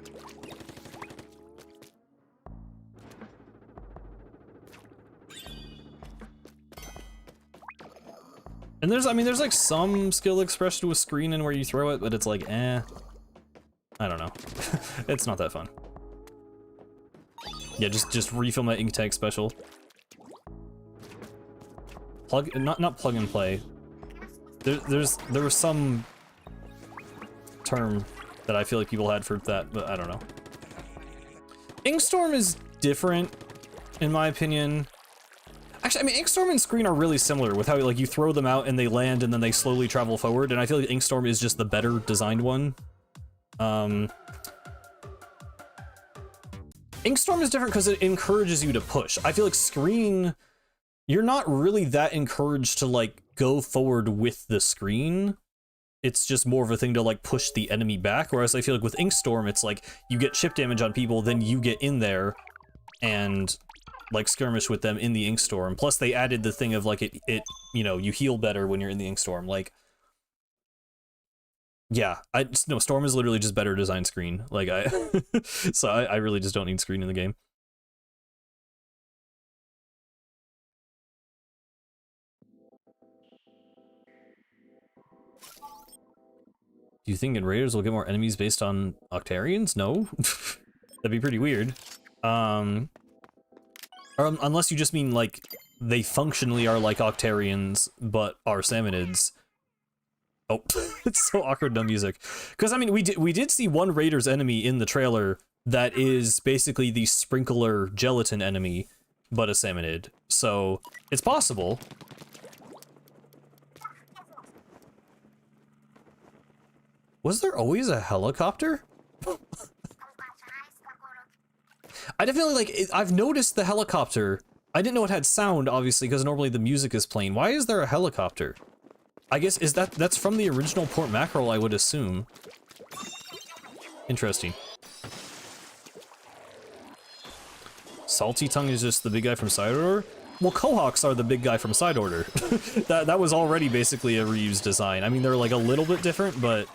And there's like some skill expressed to a screen and where you throw it, but it's like, eh. I don't know. It's not that fun. Yeah, just refilm that ink tag special. Not plug and play. There was some term that I feel like people had for that, but I don't know. Inkstorm is different, in my opinion. Actually, I mean, Inkstorm and Screen are really similar with how, like, you throw them out and they land and then they slowly travel forward, and I feel like Inkstorm is just the better designed one. Inkstorm is different because it encourages you to push. I feel like Screen, you're not really that encouraged to, like, go forward with the screen. It's just more of a thing to, like, push the enemy back, whereas I feel like with Inkstorm, it's like, you get chip damage on people, then you get in there and, like, skirmish with them in the Inkstorm. Plus, they added the thing of, like, it you know, you heal better when you're in the Inkstorm. Like, yeah, no, Storm is literally just better designed Screen. Like, so I really just don't need Screen in the game. Do you think in Raiders we'll get more enemies based on Octarians? No. That'd be pretty weird. Unless you just mean, like, they functionally are like Octarians, but are Salmonids. Oh, it's so awkward, no music. Because, I mean, we did see one Raiders enemy in the trailer that is basically the Sprinkler Gelatin enemy, but a Salmonid. So, it's possible. Was there always a helicopter? I definitely, like, I've noticed the helicopter. I didn't know it had sound, obviously, because normally the music is playing. Why is there a helicopter? I guess, that's from the original Port Mackerel, I would assume. Interesting. Salty Tongue is just the big guy from Side Order? Well, Cohawks are the big guy from Side Order. that was already basically a reused design. I mean, they're like a little bit different, but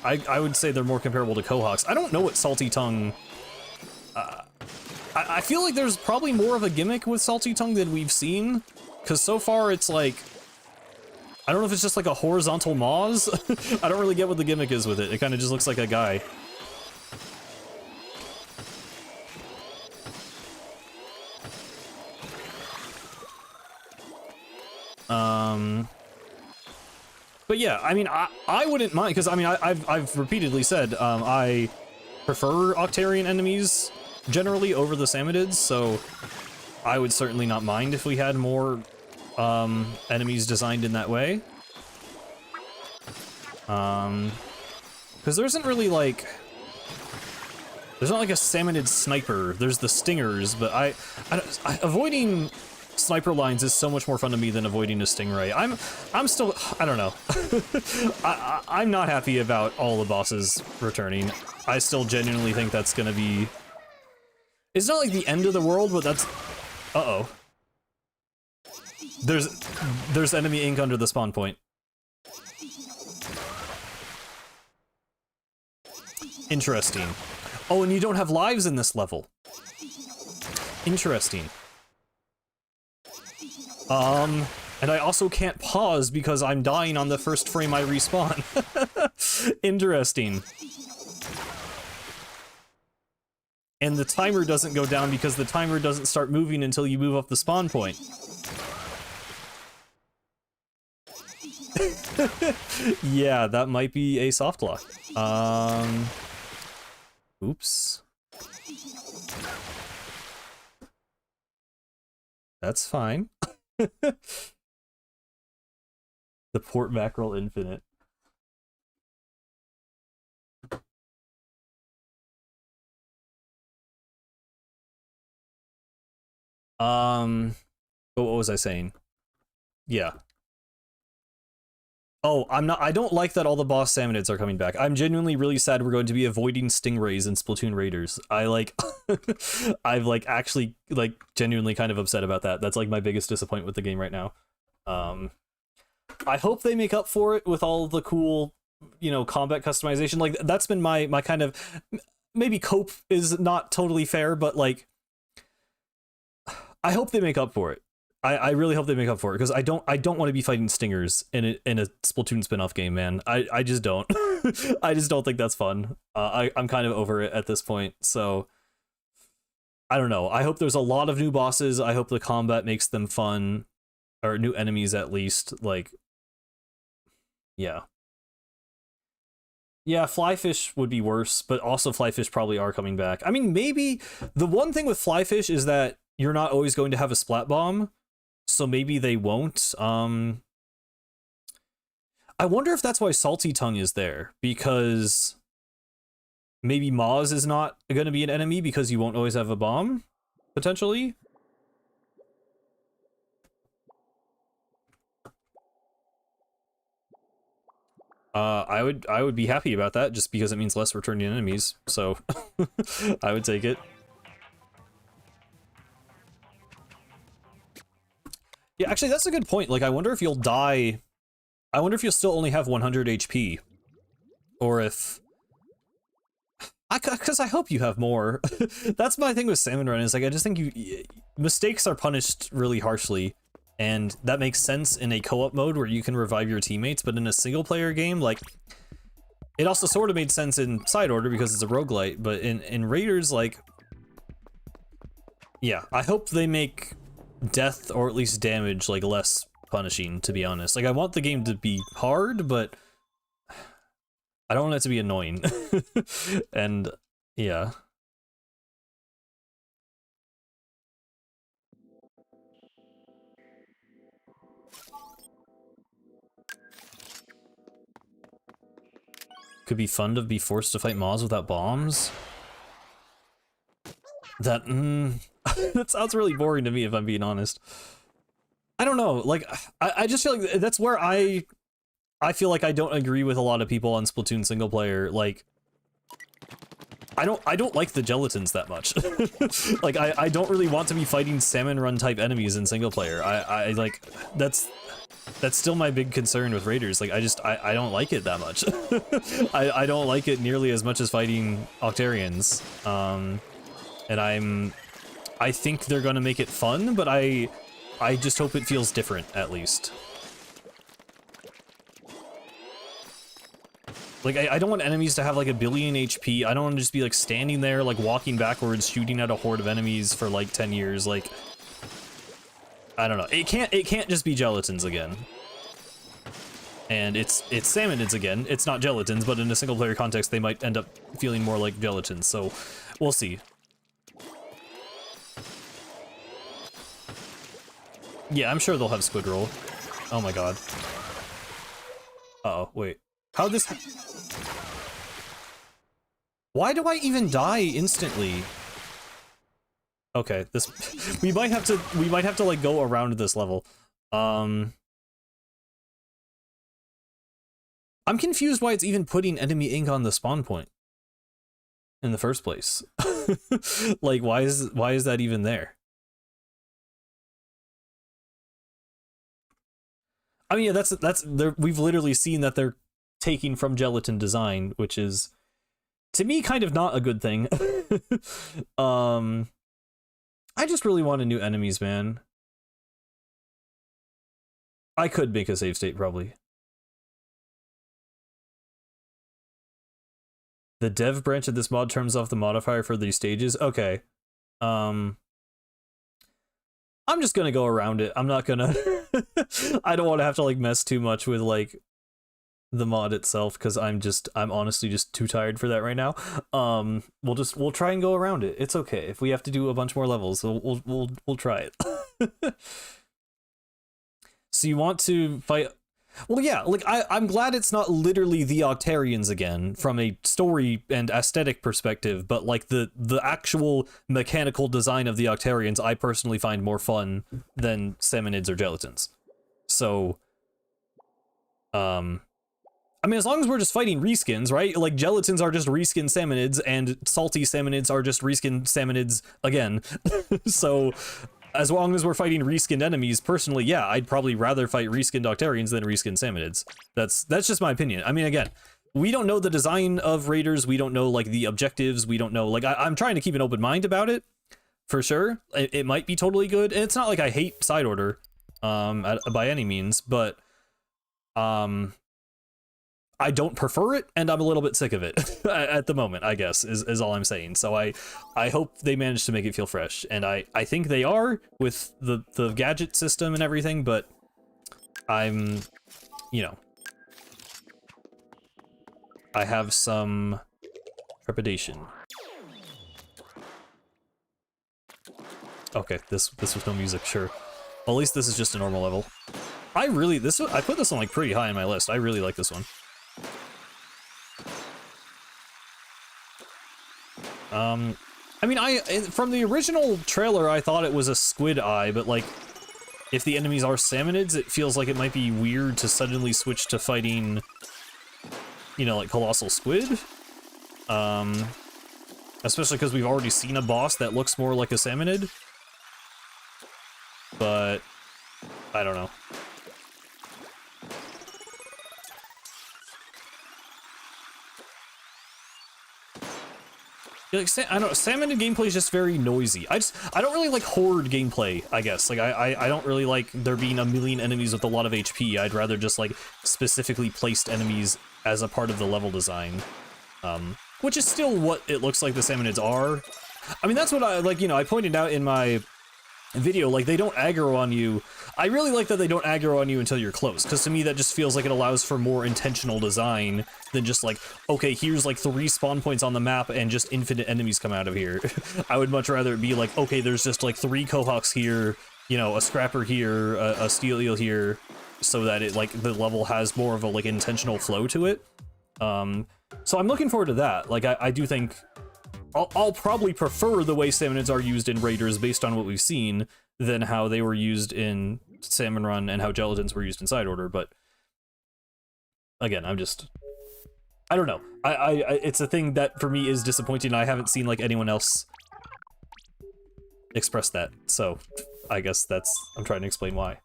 I would say they're more comparable to Cohawks. I don't know what Salty Tongue... I feel like there's probably more of a gimmick with Salty Tongue than we've seen, because so far it's like... I don't know if it's just like a horizontal Moz. I don't really get what the gimmick is with it. It kind of just looks like a guy. But yeah, I mean, I wouldn't mind, because I mean, I've repeatedly said I prefer Octarian enemies generally over the Samadids, so I would certainly not mind if we had more enemies designed in that way. Because there isn't really like... There's not like a Samonid sniper. There's the stingers, but avoiding sniper lines is so much more fun to me than avoiding a stingray. I'm still, I don't know. I'm not happy about all the bosses returning. I still genuinely think that's gonna be... It's not like the end of the world, but that's... Uh-oh. There's enemy ink under the spawn point. Interesting. Oh, and you don't have lives in this level. Interesting. And I also can't pause because I'm dying on the first frame I respawn. Interesting. And the timer doesn't go down because the timer doesn't start moving until you move up the spawn point. Yeah, that might be a soft lock. Oops. That's fine. The port mackerel infinite. What was I saying? Yeah. Oh, I don't like that all the boss Samonids are coming back. I'm genuinely really sad we're going to be avoiding stingrays in Splatoon Raiders. I've like actually like genuinely kind of upset about that. That's like my biggest disappointment with the game right now. I hope they make up for it with all the cool, you know, combat customization. Like that's been my kind of, maybe cope is not totally fair, but like I hope they make up for it. I really hope they make up for it, because I don't want to be fighting stingers in a Splatoon spin-off game, man. I just don't. I just don't think that's fun. I'm kind of over it at this point, so I don't know. I hope there's a lot of new bosses. I hope the combat makes them fun, or new enemies at least. Like, yeah. Yeah, Flyfish would be worse, but also Flyfish probably are coming back. I mean, maybe the one thing with Flyfish is that you're not always going to have a splat bomb. So maybe they won't. I wonder if that's why Salty Tongue is there, because maybe Moz is not going to be an enemy because you won't always have a bomb, potentially. I would be happy about that, just because it means less returning enemies. So I would take it. Yeah, actually, that's a good point. Like, I wonder if you'll die... I wonder if you'll still only have 100 HP. Or if... Because I hope you have more. That's my thing with Salmon Run, is like, I just think mistakes are punished really harshly. And that makes sense in a co-op mode where you can revive your teammates, but in a single-player game, like... It also sort of made sense in Side Order because it's a roguelite, but in Raiders, like... Yeah, I hope they make death, or at least damage, like less punishing, to be honest. Like, I want the game to be hard, but I don't want it to be annoying. And yeah. Could be fun to be forced to fight Moz without bombs. That that sounds really boring to me, if I'm being honest. I don't know, like, I just feel like that's where I feel like I don't agree with a lot of people on Splatoon single player. Like, I don't like the gelatins that much. Like I don't really want to be fighting salmon run type enemies in single player. I like that's still my big concern with raiders. Like I don't like it that much. I don't like it nearly as much as fighting Octarians. And I think they're gonna make it fun, but I just hope it feels different at least. Like, I don't want enemies to have, like, 1 billion HP. I don't want to just be, like, standing there, like, walking backwards, shooting at a horde of enemies for, like, 10 years. Like, I don't know. It can't just be gelatins again. And it's salmonids again. It's not gelatins, but in a single-player context, they might end up feeling more like gelatins. So, we'll see. Yeah, I'm sure they'll have squid roll. Oh my god. Uh-oh, wait. How'd this... Why do I even die instantly? Okay, this... we might have to, like, go around this level. I'm confused why it's even putting enemy ink on the spawn point in the first place. Like, why is that even there? I mean, yeah, we've literally seen that they're taking from gelatin design, which is, to me, kind of not a good thing. I just really want a new enemies, man. I could make a save state, probably. The dev branch of this mod turns off the modifier for these stages? Okay. I'm just gonna go around it. I'm not gonna... I don't want to have to, like, mess too much with, like, the mod itself, because I'm honestly just too tired for that right now. We'll try and go around it. It's okay. If we have to do a bunch more levels, we'll try it. So you want to fight... Well, yeah, like, I'm glad it's not literally the Octarians again, from a story and aesthetic perspective, but, like, the actual mechanical design of the Octarians I personally find more fun than salmonids or gelatins. So, I mean, as long as we're just fighting reskins, right? Like, gelatins are just reskin salmonids, and salty salmonids are just reskin salmonids again. So... as long as we're fighting reskinned enemies, personally, yeah, I'd probably rather fight reskinned Octarians than reskinned salmonids. That's just my opinion. I mean, again, we don't know the design of raiders, we don't know, like, the objectives, we don't know, like, I'm trying to keep an open mind about it, for sure. It might be totally good, and it's not like I hate Side Order, by any means, but, I don't prefer it, and I'm a little bit sick of it at the moment, I guess, is all I'm saying. So I hope they manage to make it feel fresh, and I think they are with the gadget system and everything, but I'm, you know, I have some trepidation. Okay, this was no music, sure. Well, at least this is just a normal level. I put this one, like, pretty high on my list. I really like this one. I mean, from the original trailer, I thought it was a squid eye, but, like, if the enemies are salmonids, it feels like it might be weird to suddenly switch to fighting, you know, like, colossal squid. Especially because we've already seen a boss that looks more like a salmonid. But, I don't know. Like, I don't know, salmonid gameplay is just very noisy. I don't really like horde gameplay, I guess. Like, I don't really like there being a million enemies with a lot of HP. I'd rather just, like, specifically placed enemies as a part of the level design. Which is still what it looks like the salmonids are. I mean, that's what I pointed out in my video, like, they don't aggro on you. I really like that they don't aggro on you until you're close, because to me that just feels like it allows for more intentional design than just like, okay, here's like 3 spawn points on the map and just infinite enemies come out of here. I would much rather it be like, okay, there's just like 3 Quahawks here, you know, a Scrapper here, a Steel Eel here, so that it, like, the level has more of a, like, intentional flow to it. So I'm looking forward to that. Like, I do think I'll probably prefer the way salmonids are used in raiders based on what we've seen than how they were used in Salmon Run and how gelatins were used in Side Order, but again, I'm I don't know. It's a thing that for me is disappointing. I haven't seen like anyone else express that, so I guess I'm trying to explain why.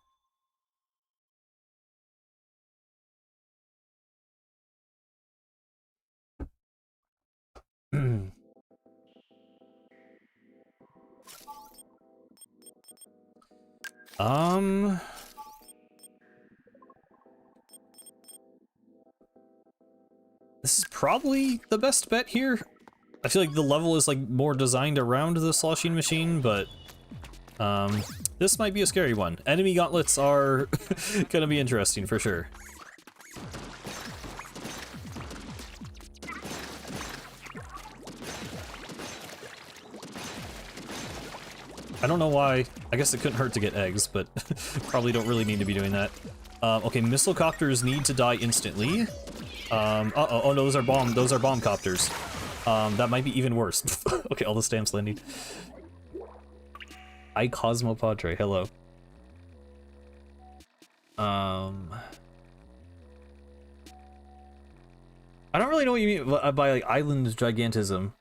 This is probably the best bet here. I feel like the level is like more designed around the sloshing machine, but this might be a scary one. Enemy gauntlets are gonna be interesting for sure. I don't know why. I guess it couldn't hurt to get eggs, but probably don't really need to be doing that. Okay, missile copters need to die instantly. Uh-oh, oh no, those are bomb copters. That might be even worse. Okay, all the stamps landing. I Cosmo Padre, hello. I don't really know what you mean by like island gigantism.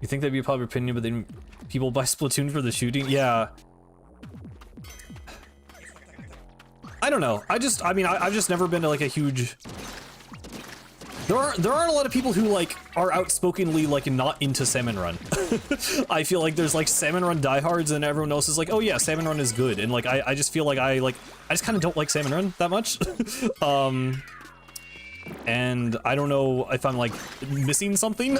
You think that'd be a popular opinion, but then people buy Splatoon for the shooting? Yeah. I don't know. I mean, I've just never been to like a huge... There aren't a lot of people who like are outspokenly like not into Salmon Run. I feel like there's like Salmon Run diehards and everyone else is like, oh yeah, Salmon Run is good. And like, I just feel like I just kind of don't like Salmon Run that much. And I don't know if I'm like missing something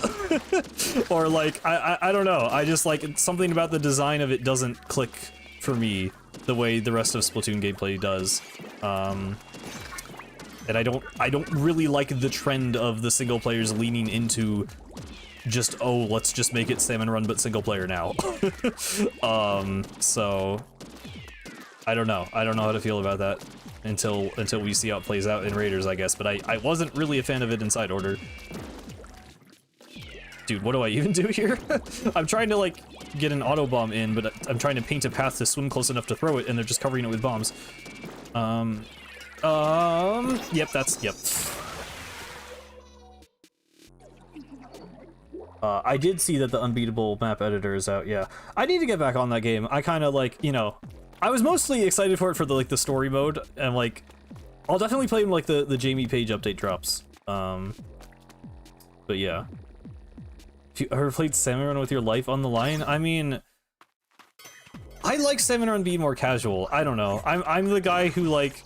or like, I don't know. I just like something about the design of it doesn't click for me the way the rest of Splatoon gameplay does. And I don't really like the trend of the single players leaning into just, oh, let's just make it Salmon Run but single player now. So I don't know. I don't know how to feel about that until we see how it plays out in Raiders, I guess. But I wasn't really a fan of it in Side Order. Dude, what do I even do here? I'm trying to like get an auto bomb in, but I'm trying to paint a path to swim close enough to throw it, and they're just covering it with bombs. Yep, yep. I did see that the Unbeatable map editor is out, yeah. I need to get back on that game. I kind of like, you know, I was mostly excited for it for the like the story mode, and like, I'll definitely play when like the Jamie Page update drops. But yeah. If you ever played Salmon Run with your life on the line, I mean, I like Salmon Run being more casual. I don't know. I'm the guy who like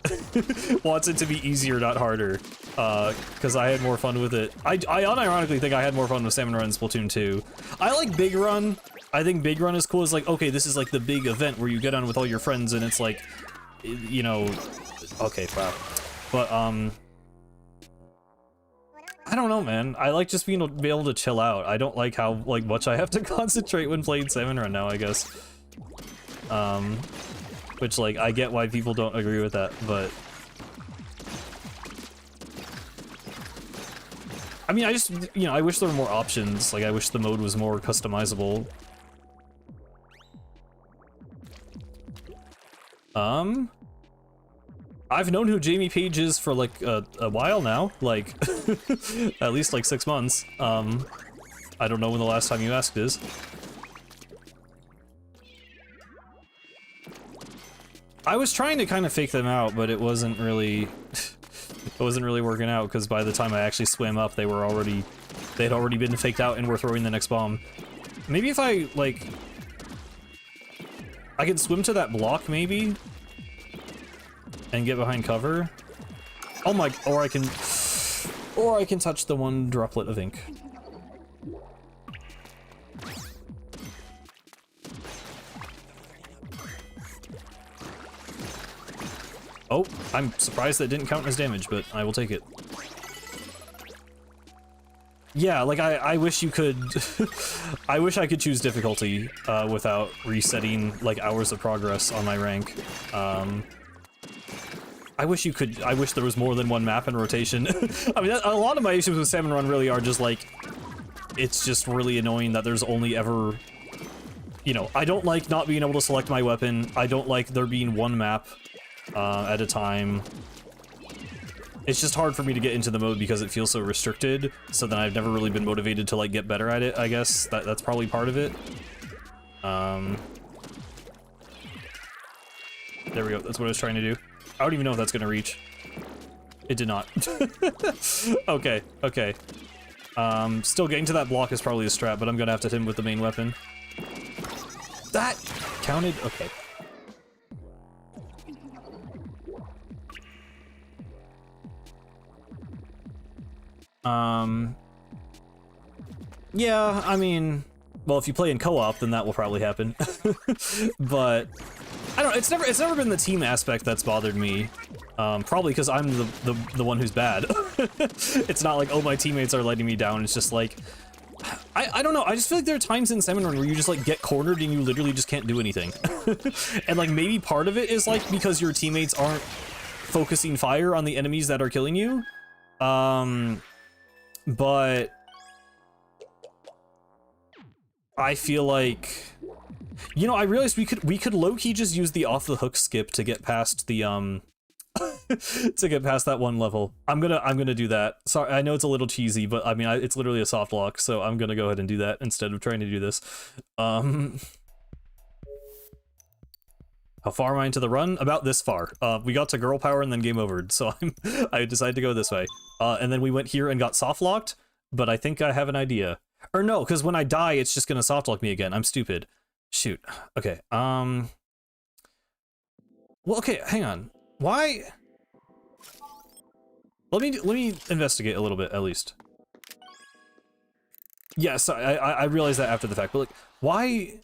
wants it to be easier, not harder. Because I had more fun with it. I unironically think I had more fun with Salmon Run in Splatoon 2. I like Big Run. I think Big Run is cool. It's like, okay, this is like the big event where you get on with all your friends and it's like, you know, okay, wow. But I don't know, man. I like just being able to chill out. I don't like how like much I have to concentrate when playing Salmon Run now, I guess. Which like I get why people don't agree with that, but I mean, I just, you know, I wish there were more options. Like I wish the mode was more customizable. I've known who Jamie Page is for like a while now, like at least like 6 months. I don't know when the last time you asked is. I was trying to kind of fake them out, but it wasn't really working out because by the time I actually swam up, they'd already been faked out and were throwing the next bomb. Maybe if I like, I could swim to that block maybe and get behind cover. Oh my, or I can touch the one droplet of ink. Oh, I'm surprised that didn't count as damage, but I will take it. Yeah, like I wish you could I wish I could choose difficulty without resetting like hours of progress on my rank. I wish there was more than one map in rotation. I mean, a lot of my issues with Salmon Run really are just like, it's just really annoying that there's only ever, you know, I don't like not being able to select my weapon. I don't like there being one map at a time. It's just hard for me to get into the mode because it feels so restricted, so then I've never really been motivated to, like, get better at it, I guess. That's probably part of it. There we go, that's what I was trying to do. I don't even know if that's gonna reach. It did not. Okay, okay. Still getting to that block is probably a strat, but I'm gonna have to hit him with the main weapon. That counted? Okay. Yeah, I mean, well, if you play in co-op, then that will probably happen. But I don't know, it's never been the team aspect that's bothered me. Probably because I'm the one who's bad. It's not like, oh, my teammates are letting me down. It's just like, I don't know. I just feel like there are times in Salmon Run where you just like get cornered and you literally just can't do anything. And like maybe part of it is like because your teammates aren't focusing fire on the enemies that are killing you. But I feel like, you know, I realized we could low-key just use the off-the-hook skip to get past the to get past that one level. I'm gonna do that. Sorry, I know it's a little cheesy, but I mean it's literally a soft lock, so I'm gonna go ahead and do that instead of trying to do this. How far am I into the run? About this far. We got to girl power and then game over, so I decided to go this way. And then we went here and got soft locked, but I think I have an idea. Or no, because when I die, it's just gonna soft lock me again. I'm stupid. Shoot. Okay. Well, okay. Hang on. Why? Let me investigate a little bit at least. Yes, I realized that after the fact, but like, why?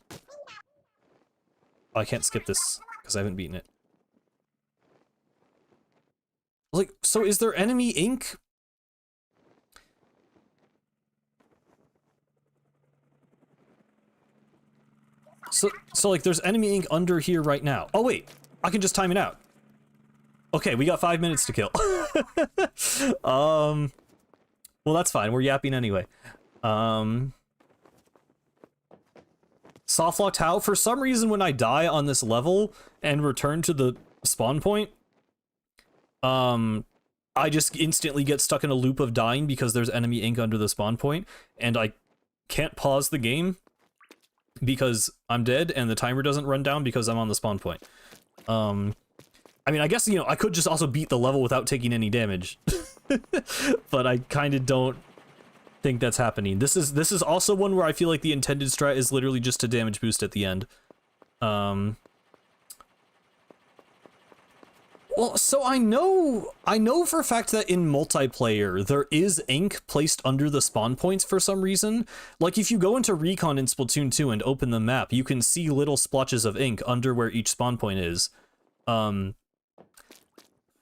Oh, I can't skip this because I haven't beaten it. Like, so is there enemy ink? So like there's enemy ink under here right now. Oh wait, I can just time it out. Okay, we got 5 minutes to kill. Well, that's fine. We're yapping anyway. Soft locked how? For some reason, when I die on this level and return to the spawn point, I just instantly get stuck in a loop of dying because there's enemy ink under the spawn point, and I can't pause the game because I'm dead, and the timer doesn't run down because I'm on the spawn point. I mean, I guess, you know, I could just also beat the level without taking any damage. But I kind of don't think that's happening. This is also one where I feel like the intended strat is literally just to damage boost at the end. Well, so I know for a fact that in multiplayer, there is ink placed under the spawn points for some reason. Like, if you go into Recon in Splatoon 2 and open the map, you can see little splotches of ink under where each spawn point is.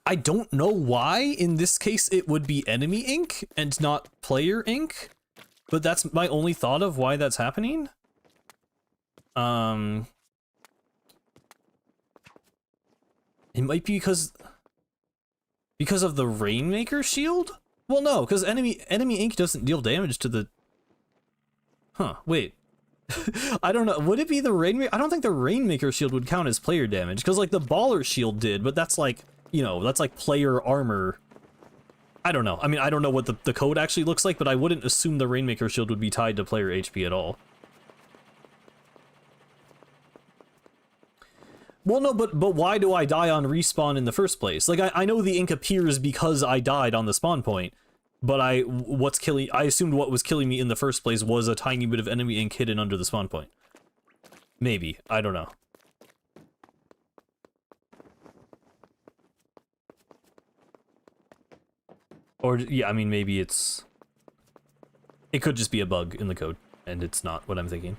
I don't know why, in this case, it would be enemy ink and not player ink, but that's my only thought of why that's happening. It might be because of the Rainmaker shield? Well, no, because enemy ink doesn't deal damage to the... Huh, wait. I don't know. Would it be the Rainmaker? I don't think the Rainmaker shield would count as player damage, because, like, the Baller shield did, but that's, like, you know, that's, like, player armor. I don't know. I mean, I don't know what the code actually looks like, but I wouldn't assume the Rainmaker shield would be tied to player HP at all. Well, no, but why do I die on respawn in the first place? Like, I know the ink appears because I died on the spawn point, but I assumed what was killing me in the first place was a tiny bit of enemy ink hidden under the spawn point. Maybe. I don't know. Or, yeah, I mean, maybe it could just be a bug in the code, and it's not what I'm thinking.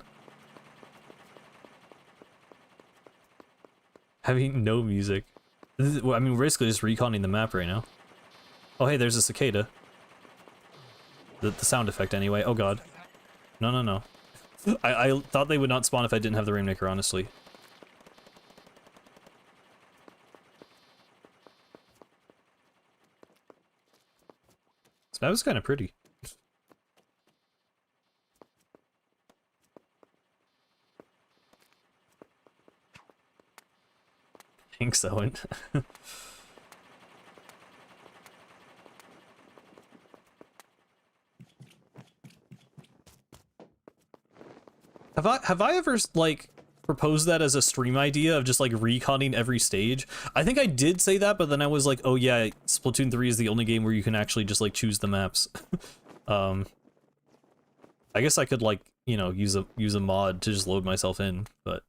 Having no music. I mean, we're basically just reconning the map right now. Oh, hey, there's a cicada. The sound effect, anyway. Oh, God. No, no, no. I thought they would not spawn if I didn't have the Rainmaker, honestly. That was kind of pretty. I think so. Have I ever like proposed that as a stream idea of just like reconning every stage? I think I did say that, but then I was like, oh yeah, Splatoon 3 is the only game where you can actually just like choose the maps. I guess I could like, you know, use a mod to just load myself in, but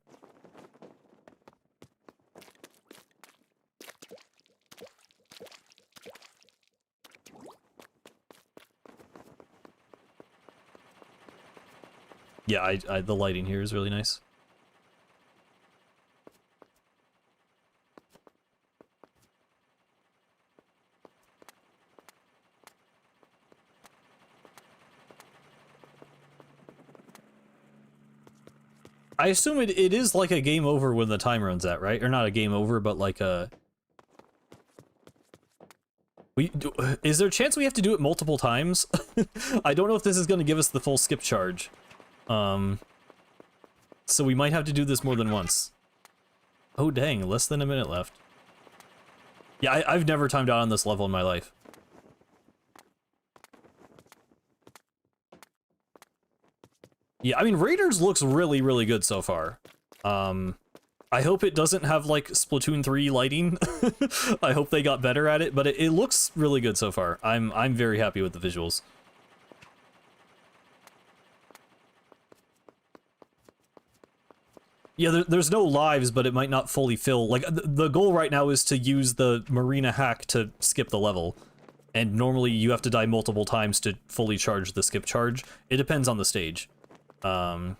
yeah, the lighting here is really nice. I assume it is like a game over when the time runs out, right? Or not a game over, but like a... Is there a chance we have to do it multiple times? I don't know if this is going to give us the full skip charge. So we might have to do this more than once. Oh dang, less than a minute left. Yeah, I've never timed out on this level in my life. Yeah, I mean, Raiders looks really, really good so far. I hope it doesn't have, like, Splatoon 3 lighting. I hope they got better at it, but it looks really good so far. I'm very happy with the visuals. Yeah, there's no lives, but it might not fully fill. Like, the goal right now is to use the Marina hack to skip the level. And normally you have to die multiple times to fully charge the skip charge. It depends on the stage. We're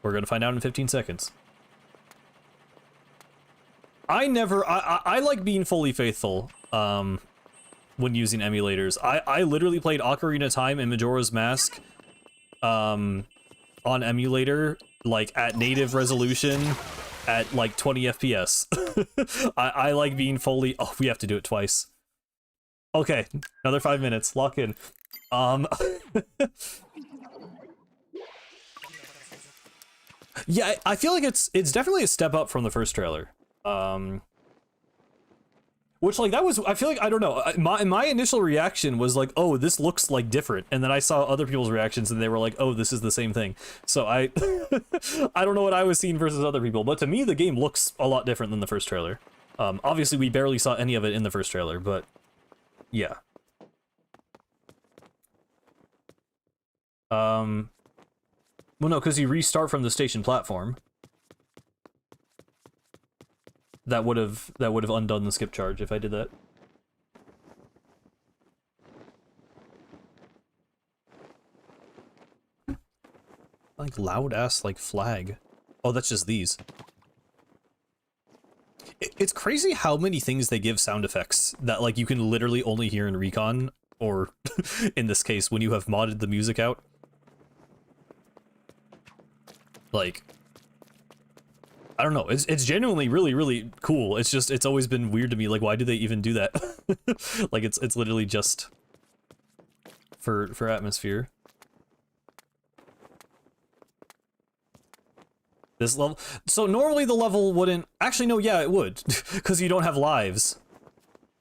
gonna find out in 15 seconds. I like being fully faithful, when using emulators. I literally played Ocarina of Time and Majora's Mask, on emulator, like, at native resolution, at, like, 20 FPS. I like being fully... Oh, we have to do it twice. Okay, another 5 minutes, lock in. Yeah, I feel like it's definitely a step up from the first trailer. Which, like, that was, I feel like, I don't know, my initial reaction was like, oh, this looks, like, different, and then I saw other people's reactions, and they were like, oh, this is the same thing. So I don't know what I was seeing versus other people, but to me, the game looks a lot different than the first trailer. Obviously, we barely saw any of it in the first trailer, but, yeah. Well, no, because you restart from the station platform. That would have undone the skip charge if I did that. Like loud ass like flag. Oh, that's just these. It's crazy how many things they give sound effects that like you can literally only hear in Recon, or in this case when you have modded the music out. Like, I don't know, it's genuinely really, really cool. It's just, it's always been weird to me, like, why do they even do that? Like, it's literally just for atmosphere. This level, so normally the level wouldn't, actually no, yeah, it would, because you don't have lives.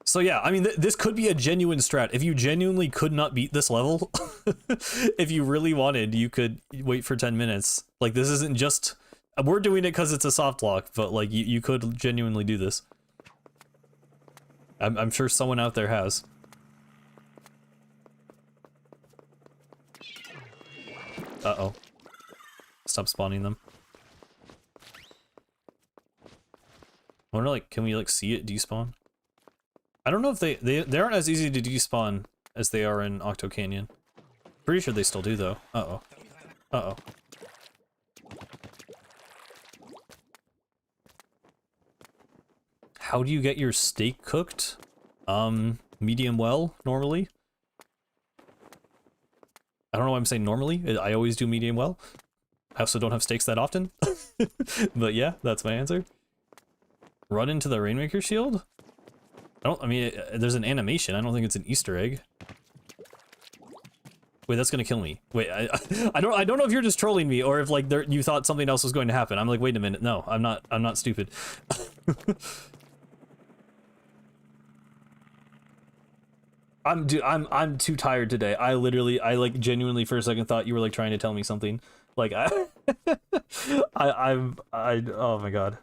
So yeah, I mean, this could be a genuine strat. If you genuinely could not beat this level, if you really wanted, you could wait for 10 minutes. Like, this isn't just... We're doing it because it's a soft lock, but, like, you could genuinely do this. I'm sure someone out there has. Uh-oh. Stop spawning them. I wonder, like, can we, like, see it despawn? I don't know if they aren't as easy to despawn as they are in Octo Canyon. Pretty sure they still do, though. Uh-oh. Uh-oh. How do you get your steak cooked? Medium well, normally. I don't know why I'm saying normally. I always do medium well. I also don't have steaks that often. But yeah, that's my answer. Run into the Rainmaker shield? I mean, there's an animation. I don't think it's an Easter egg. Wait, that's gonna kill me. Wait, I don't know if you're just trolling me or if like you thought something else was going to happen. I'm like, wait a minute. No, I'm not stupid. I'm too tired today. I like genuinely for a second thought you were like trying to tell me something. Like oh my god.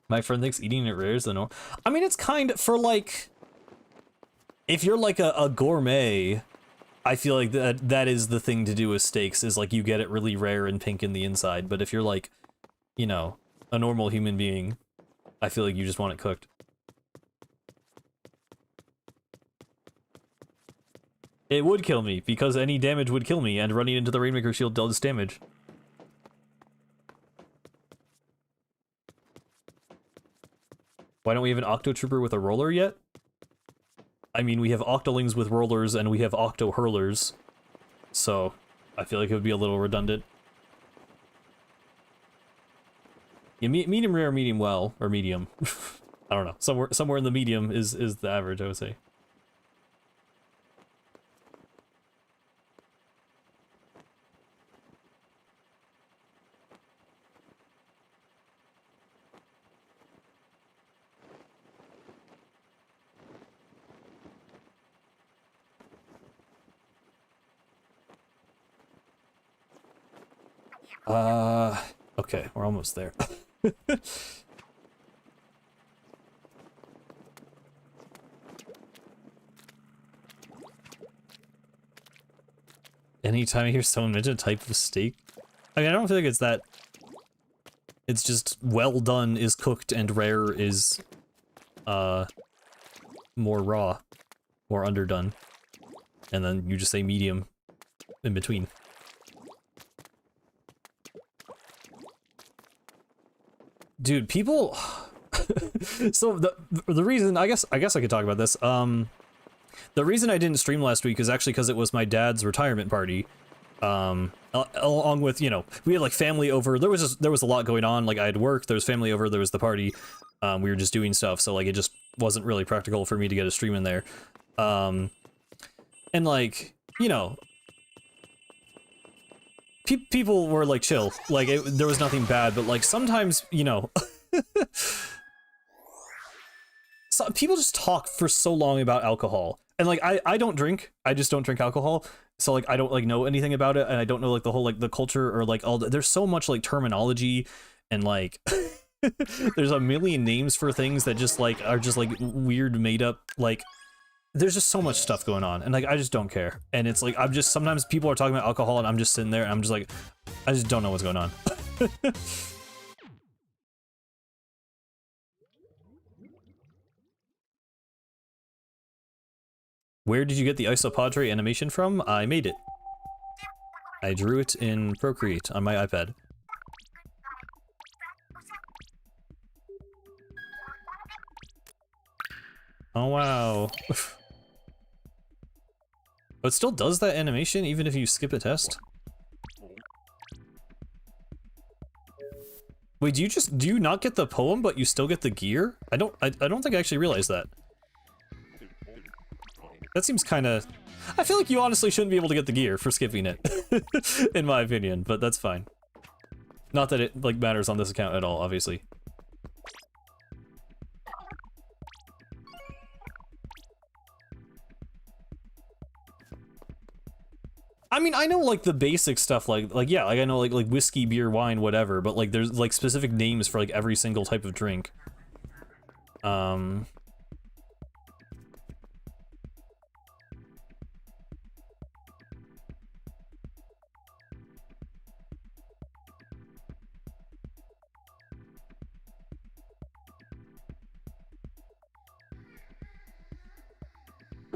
My friend thinks eating it rare is the norm. I mean, it's kind of for like, if you're like a gourmet, I feel like that is the thing to do with steaks, is like you get it really rare and pink in the inside. But if you're like, you know, a normal human being, I feel like you just want it cooked. It would kill me, because any damage would kill me, and running into the Rainmaker shield does damage. Why don't we have an Octo Trooper with a roller yet? I mean, we have Octolings with rollers, and we have Octo Hurlers, so I feel like it would be a little redundant. Yeah, medium rare, medium well, or medium. I don't know. Somewhere in the medium is the average, I would say. Okay, we're almost there. Anytime I hear someone mention a type of steak, I mean, I don't feel like it's that. It's just well done is cooked and rare is, more raw, more underdone. And then you just say medium in between. Dude, people. So the reason, I guess I could talk about this. The reason I didn't stream last week is actually because it was my dad's retirement party. Along with, you know, we had like family over. There was a lot going on. Like I had work, there was family over, there was the party. We were just doing stuff, so like it just wasn't really practical for me to get a stream in there. And like, you know, people were like chill, like there was nothing bad, but like sometimes, you know, so people just talk for so long about alcohol, and like I don't drink, I just don't drink alcohol, so like I don't like know anything about it, and I don't know like the whole like the culture or like all there's so much like terminology and like there's a million names for things that just like are just like weird made up, like there's just so much stuff going on, and like I just don't care. And it's like I'm just, sometimes people are talking about alcohol and I'm just sitting there and I'm just like, I just don't know what's going on. Where did you get the Isopadre animation from? I made it. I drew it in Procreate on my iPad. Oh wow. But it still does that animation even if you skip a test? Wait, do you not get the poem but you still get the gear? I don't think I actually realized that. That seems kinda... I feel like you honestly shouldn't be able to get the gear for skipping it. In my opinion, but that's fine. Not that it like matters on this account at all, obviously. I mean, I know like the basic stuff, like yeah, like I know like whiskey, beer, wine, whatever, but like there's like specific names for like every single type of drink.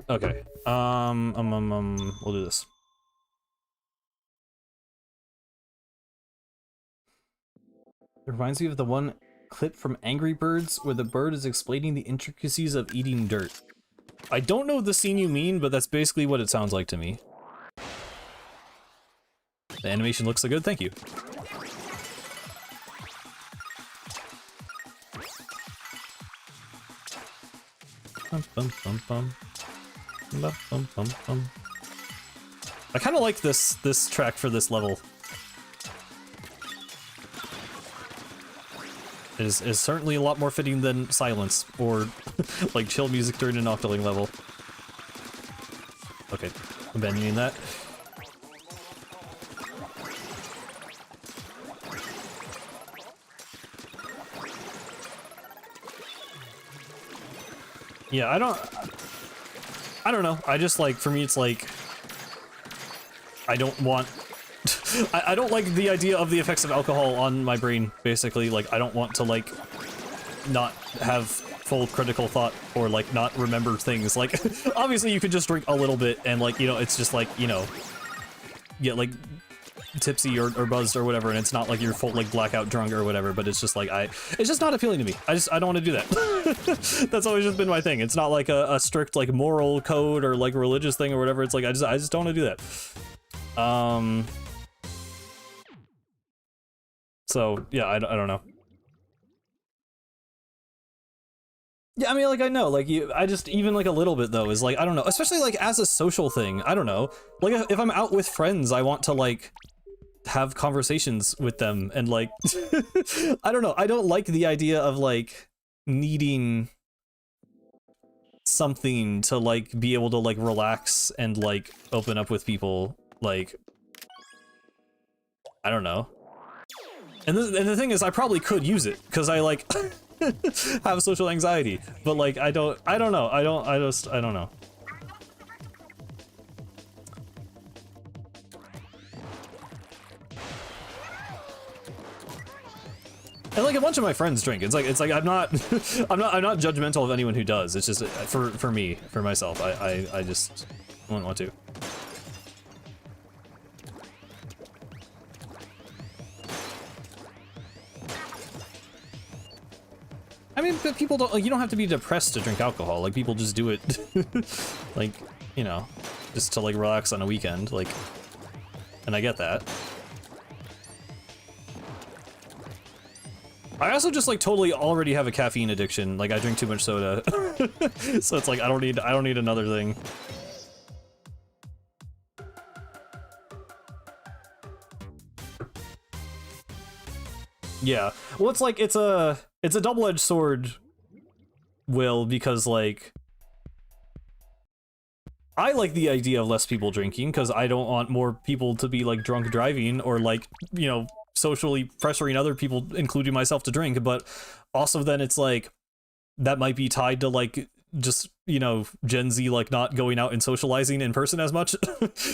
Okay. We'll do this. It reminds me of the one clip from Angry Birds where the bird is explaining the intricacies of eating dirt. I don't know the scene you mean, but that's basically what it sounds like to me. The animation looks so good, thank you. Bum, bum, bum, bum. Bum, bum, bum, bum. I kind of like this track for this level. It is certainly a lot more fitting than silence or like chill music during an Octoling level. Okay, abandoning that. Yeah, I don't know. I just like, for me, it's like, I don't want, I don't like the idea of the effects of alcohol on my brain, basically. Like, I don't want to, like, not have full critical thought or, like, not remember things. Like, obviously you could just drink a little bit and, like, you know, it's just like, you know, get, like, tipsy or buzzed or whatever, and it's not like you're full, like, blackout drunk or whatever, but it's just like, it's just not appealing to me. I don't want to do that. That's always just been my thing. It's not like a strict, like, moral code or, like, religious thing or whatever. It's like, I just don't want to do that. So, yeah, I don't know. Yeah, I mean, like, I know, like, I just, even, like, a little bit, though, is, like, I don't know, especially, like, as a social thing, I don't know. Like, if I'm out with friends, I want to, like, have conversations with them, and, like, I don't know, I don't like the idea of, like, needing something to, like, be able to, like, relax and, like, open up with people, like, I don't know. And the thing is, I probably could use it, because I, like, have social anxiety, but, like, I don't know, I don't know. And, like, a bunch of my friends drink. It's like I'm not I'm not judgmental of anyone who does. It's just for me, for myself, I just wouldn't want to. I mean, but people don't, like, you don't have to be depressed to drink alcohol. Like, people just do it, like, you know, just to, like, relax on a weekend, like, and I get that. I also just, like, totally already have a caffeine addiction. Like, I drink too much soda. So it's like, I don't need another thing. Yeah. Well, it's like, it's a double-edged sword, Will, because, like, I like the idea of less people drinking, because I don't want more people to be, like, drunk driving, or, like, you know, socially pressuring other people, including myself, to drink, but also then it's like, that might be tied to, like, just, you know, Gen Z, like, not going out and socializing in person as much.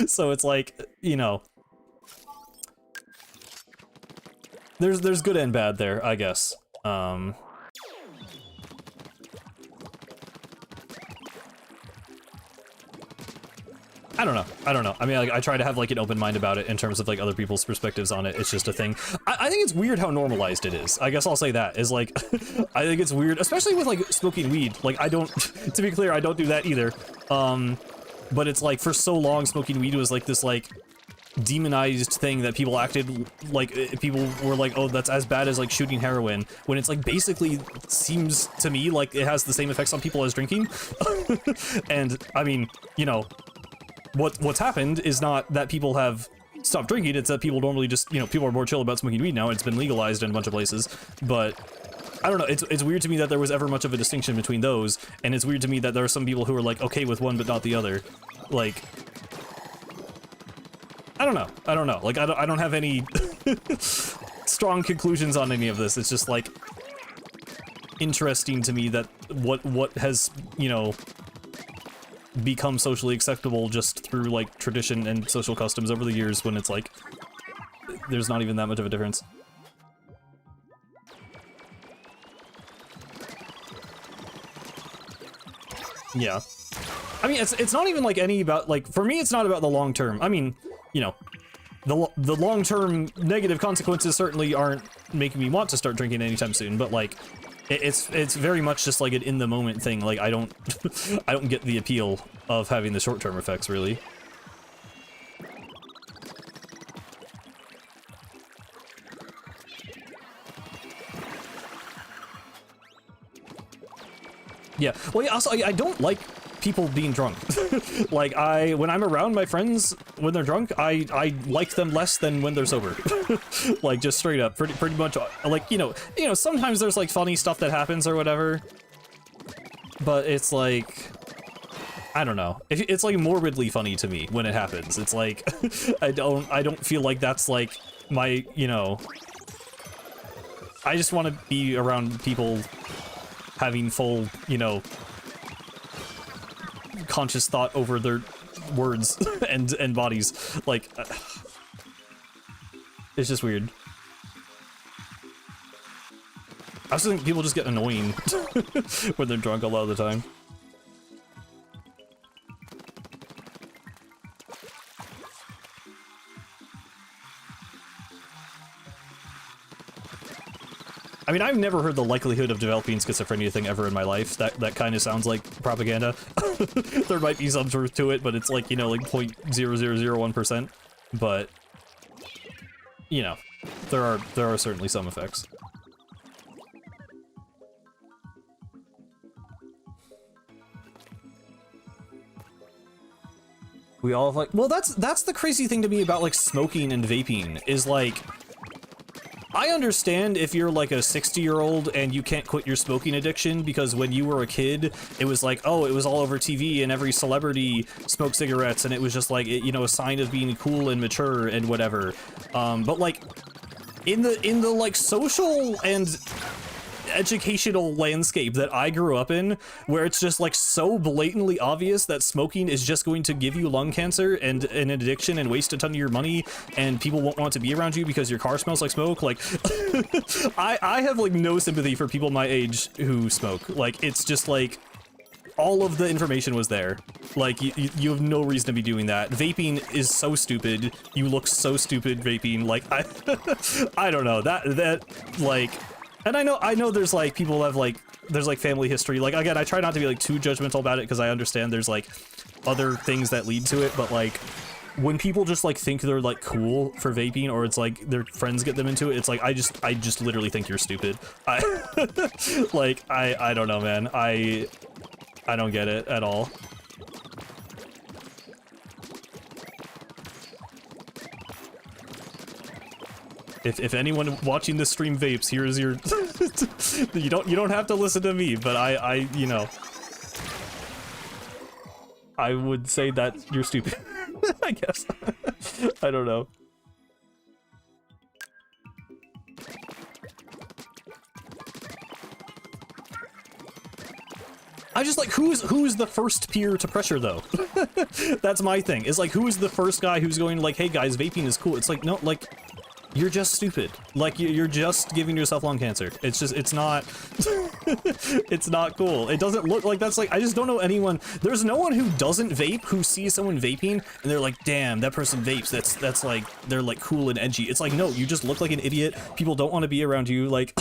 So it's like, you know, there's good and bad there, I guess. I don't know. I mean, like, I try to have, like, an open mind about it in terms of, like, other people's perspectives on it. It's just a thing. I think it's weird how normalized it is. I guess I'll say that, is, like, I think it's weird, especially with, like, smoking weed. Like, I don't, to be clear, I don't do that either. But it's, like, for so long, smoking weed was, like, this, like, demonized thing that people acted like, people were like, oh, that's as bad as, like, shooting heroin, when it's, like, basically seems to me like it has the same effects on people as drinking. And, I mean, you know, what's happened is not that people have stopped drinking, it's that people normally just, you know, people are more chill about smoking weed now, and it's been legalized in a bunch of places. But I don't know, it's weird to me that there was ever much of a distinction between those, and it's weird to me that there are some people who are, like, okay with one but not the other. Like, I don't know. Like, I don't have any strong conclusions on any of this. It's just, like, interesting to me that what has, you know, become socially acceptable just through, like, tradition and social customs over the years, when it's like, there's not even that much of a difference. Yeah. I mean, it's not even, like, any about, like, for me, it's not about the long term. I mean, you know, the long-term negative consequences certainly aren't making me want to start drinking anytime soon, but, like, it's very much just, like, an in-the-moment thing. Like, I don't I don't get the appeal of having the short-term effects, really. Yeah, well, yeah, also, I don't like people being drunk. Like, when I'm around my friends when they're drunk, I like them less than when they're sober. Like, just straight up, pretty much, like, you know, sometimes there's, like, funny stuff that happens or whatever, but it's like, I don't know, it's, like, morbidly funny to me when it happens. It's like, I don't feel like that's, like, my, you know, I just want to be around people having full, you know, conscious thought over their words and bodies. Like, it's just weird. I also think people just get annoying when they're drunk a lot of the time. I mean, I've never heard the likelihood of developing schizophrenia thing ever in my life. That kind of sounds like propaganda. There might be some truth to it, but it's like, you know, like 0.0001%. But, you know, there are certainly some effects. We all have, like, well, that's the crazy thing to me about, like, smoking and vaping, is, like, I understand if you're, like, a 60-year-old and you can't quit your smoking addiction because when you were a kid, it was like, oh, it was all over TV and every celebrity smoked cigarettes and it was just, like, you know, a sign of being cool and mature and whatever. But, like, in the, like, social and educational landscape that I grew up in, where it's just like so blatantly obvious that smoking is just going to give you lung cancer and an addiction and waste a ton of your money, and people won't want to be around you because your car smells like smoke, like I have like no sympathy for people my age who smoke. Like, it's just like all of the information was there. Like, you have no reason to be doing that. Vaping is so stupid. You look so stupid vaping. Like, I don't know, that like. And I know there's like people have like, there's like family history. Like, again, I try not to be like too judgmental about it because I understand there's like other things that lead to it, but like when people just like think they're like cool for vaping, or it's like their friends get them into it, it's like I just literally think you're stupid. Like I don't know, man. I don't get it at all. If anyone watching this stream vapes, here's your you don't have to listen to me, but I you know, I would say that you're stupid. I guess. I don't know. I just like, who's the first peer to pressure though? That's my thing. Is like, who's the first guy who's going like, hey guys, vaping is cool. It's like, no, like, you're just stupid. Like, you're just giving yourself lung cancer. It's just, it's not, it's not cool. It doesn't look like that's like, I just don't know anyone, there's no one who doesn't vape who sees someone vaping and they're like, damn, that person vapes. That's like, they're like cool and edgy. It's like, no, you just look like an idiot. People don't want to be around you. Like,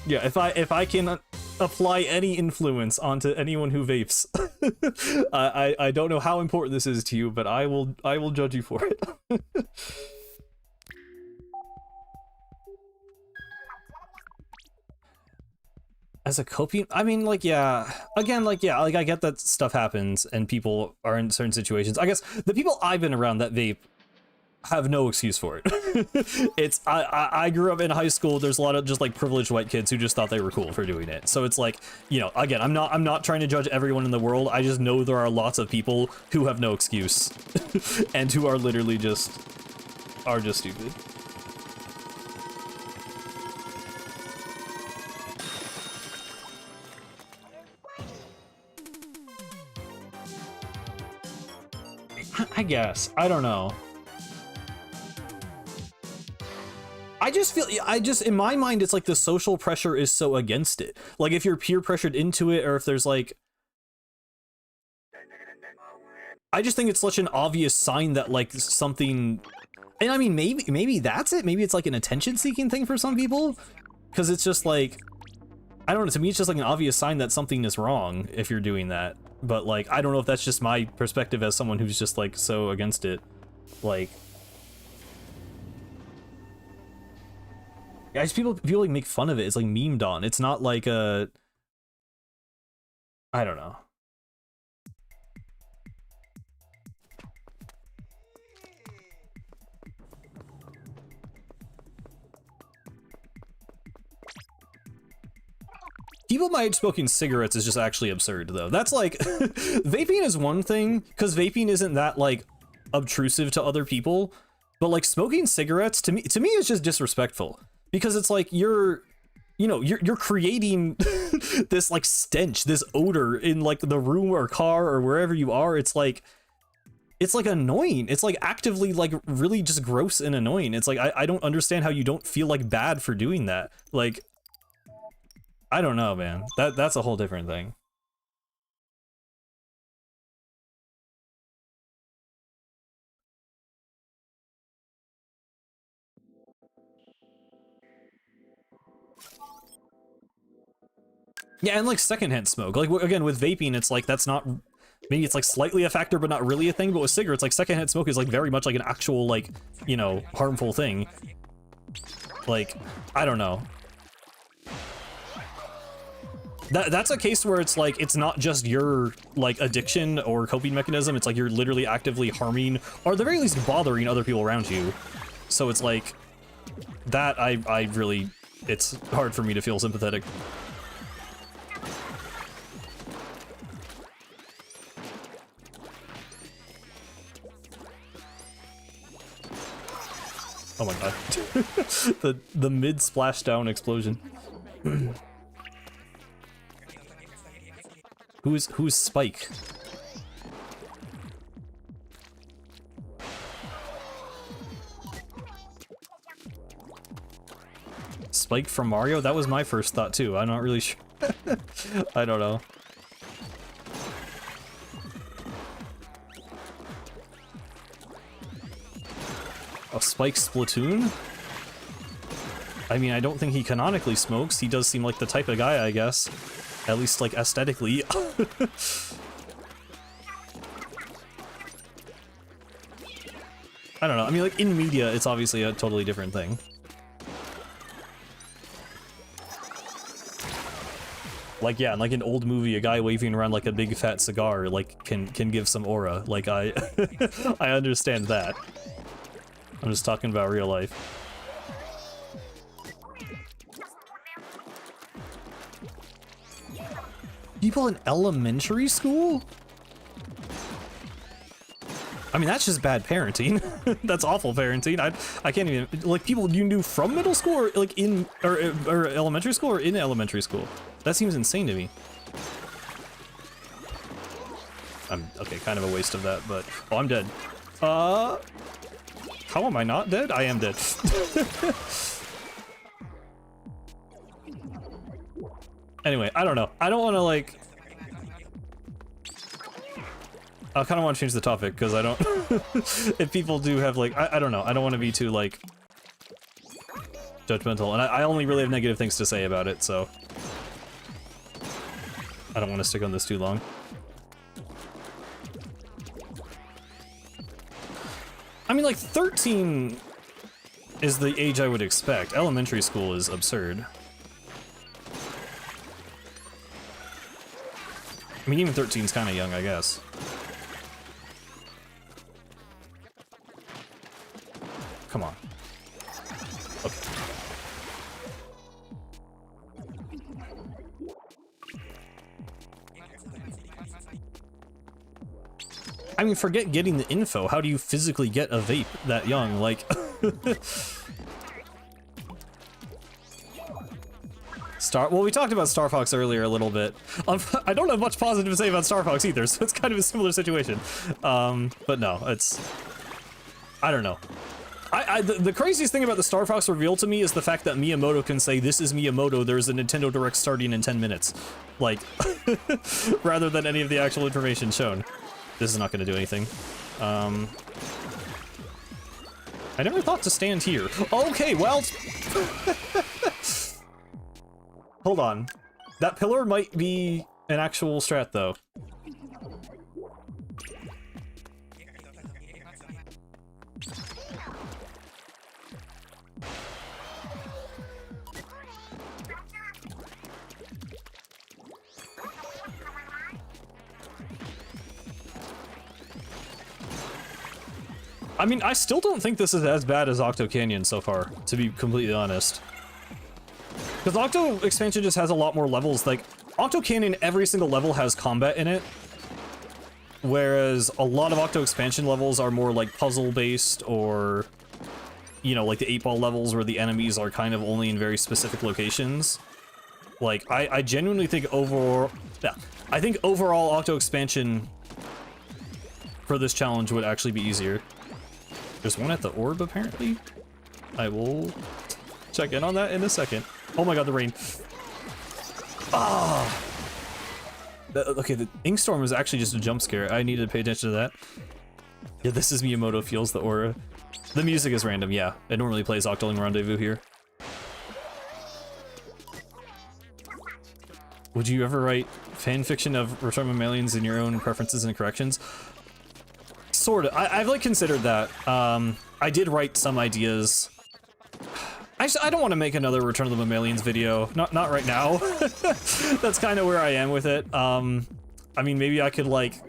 yeah, if I can apply any influence onto anyone who vapes, I don't know how important this is to you, but I will judge you for it. As a coping, I mean, like, yeah, again, like, yeah, like I get that stuff happens and people are in certain situations. I guess the people I've been around that vape have no excuse for it. It's I grew up in high school. There's a lot of just like privileged white kids who just thought they were cool for doing it. So it's like, you know, again, I'm not trying to judge everyone in the world. I just know there are lots of people who have no excuse and who are literally just stupid. I guess, I don't know. I just, in my mind, it's like the social pressure is so against it. Like, if you're peer pressured into it, or if there's like, I just think it's such an obvious sign that like something, and I mean, maybe that's it. Maybe it's like an attention seeking thing for some people. Cause it's just like, I don't know, to me, it's just like an obvious sign that something is wrong if you're doing that. But like, I don't know if that's just my perspective as someone who's just like so against it. Like, guys, people like make fun of it. It's like memed on. It's not like a, I don't know. People my age smoking cigarettes is just actually absurd, though. That's like, vaping is one thing, because vaping isn't that like obtrusive to other people, but like smoking cigarettes to me is just disrespectful, because it's like you're you know, you're creating this like stench, this odor in like the room or car or wherever you are. It's like annoying. It's like actively like really just gross and annoying. It's like I don't understand how you don't feel like bad for doing that. Like, I don't know, man. That's a whole different thing. Yeah, and like secondhand smoke. Like again with vaping, it's like that's not, maybe it's like slightly a factor but not really a thing, but with cigarettes, like secondhand smoke is like very much like an actual like, you know, harmful thing. Like, I don't know. That's a case where it's like, it's not just your like addiction or coping mechanism, it's like you're literally actively harming, or at the very least bothering other people around you. So it's like, that I really, it's hard for me to feel sympathetic. Oh my god. the mid splashdown explosion. Who's Spike? Spike from Mario? That was my first thought too. I'm not really sure. I don't know. Oh, Spike Splatoon? I mean, I don't think he canonically smokes. He does seem like the type of guy, I guess. At least, like, aesthetically. I don't know. I mean, like, in media, it's obviously a totally different thing. Like, yeah, in like an old movie, a guy waving around like a big fat cigar, like, can give some aura. Like, I I understand that. I'm just talking about real life. People in elementary school? I mean, that's just bad parenting. That's awful parenting. I can't even, like, people you knew from middle school or like in, or elementary school or in elementary school. That seems insane to me. Okay, kind of a waste of that, but, oh, I'm dead. How am I not dead? I am dead. Anyway, I don't know. I don't want to, like... I kind of want to change the topic, because I don't... if people do have, like... I don't know. I don't want to be too, like... judgmental, and I only really have negative things to say about it, so... I don't want to stick on this too long. I mean, like, 13 is the age I would expect. Elementary school is absurd. I mean, even 13's kind of young, I guess. Come on. Okay. I mean, forget getting the info. How do you physically get a vape that young? Like... Well, we talked about Star Fox earlier a little bit. I don't have much positive to say about Star Fox either, so it's kind of a similar situation. But no, it's... I don't know. The craziest thing about the Star Fox reveal to me is the fact that Miyamoto can say, "This is Miyamoto, there's a Nintendo Direct starting in 10 minutes. Like, rather than any of the actual information shown. This is not going to do anything. I never thought to stand here. Okay, well... Hold on. That pillar might be an actual strat, though. I mean, I still don't think this is as bad as Octo Canyon so far, to be completely honest. Because Octo Expansion just has a lot more levels. Like, Octo Canyon, every single level has combat in it. Whereas a lot of Octo Expansion levels are more like puzzle-based or you know, like the 8-ball levels where the enemies are kind of only in very specific locations. Like, I genuinely think I think overall Octo Expansion for this challenge would actually be easier. There's one at the orb, apparently. I will check in on that in a second. Oh my god, the rain. Ah! Okay, the Inkstorm was actually just a jump scare. I needed to pay attention to that. Yeah, this is Miyamoto Feels the Aura. The music is random, yeah. It normally plays Octoling Rendezvous here. Would you ever write fanfiction of Return of Mammalians in your own preferences and corrections? Sort of. I've like considered that. I did write some ideas. I don't want to make another Return of the Mammalians video. Not right now. That's kind of where I am with it. I mean, maybe I could like,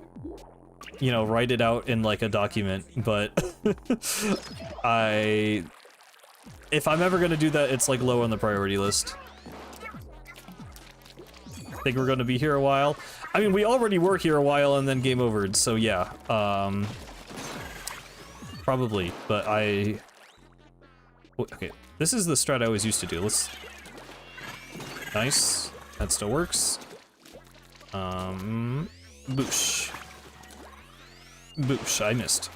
you know, write it out in like a document, but if I'm ever gonna do that, it's like low on the priority list. Think we're gonna be here a while. I mean, we already were here a while and then game overed, so yeah. Probably, but okay. This is the strat I always used to do. Let's... Nice. That still works. Boosh. Boosh, I missed.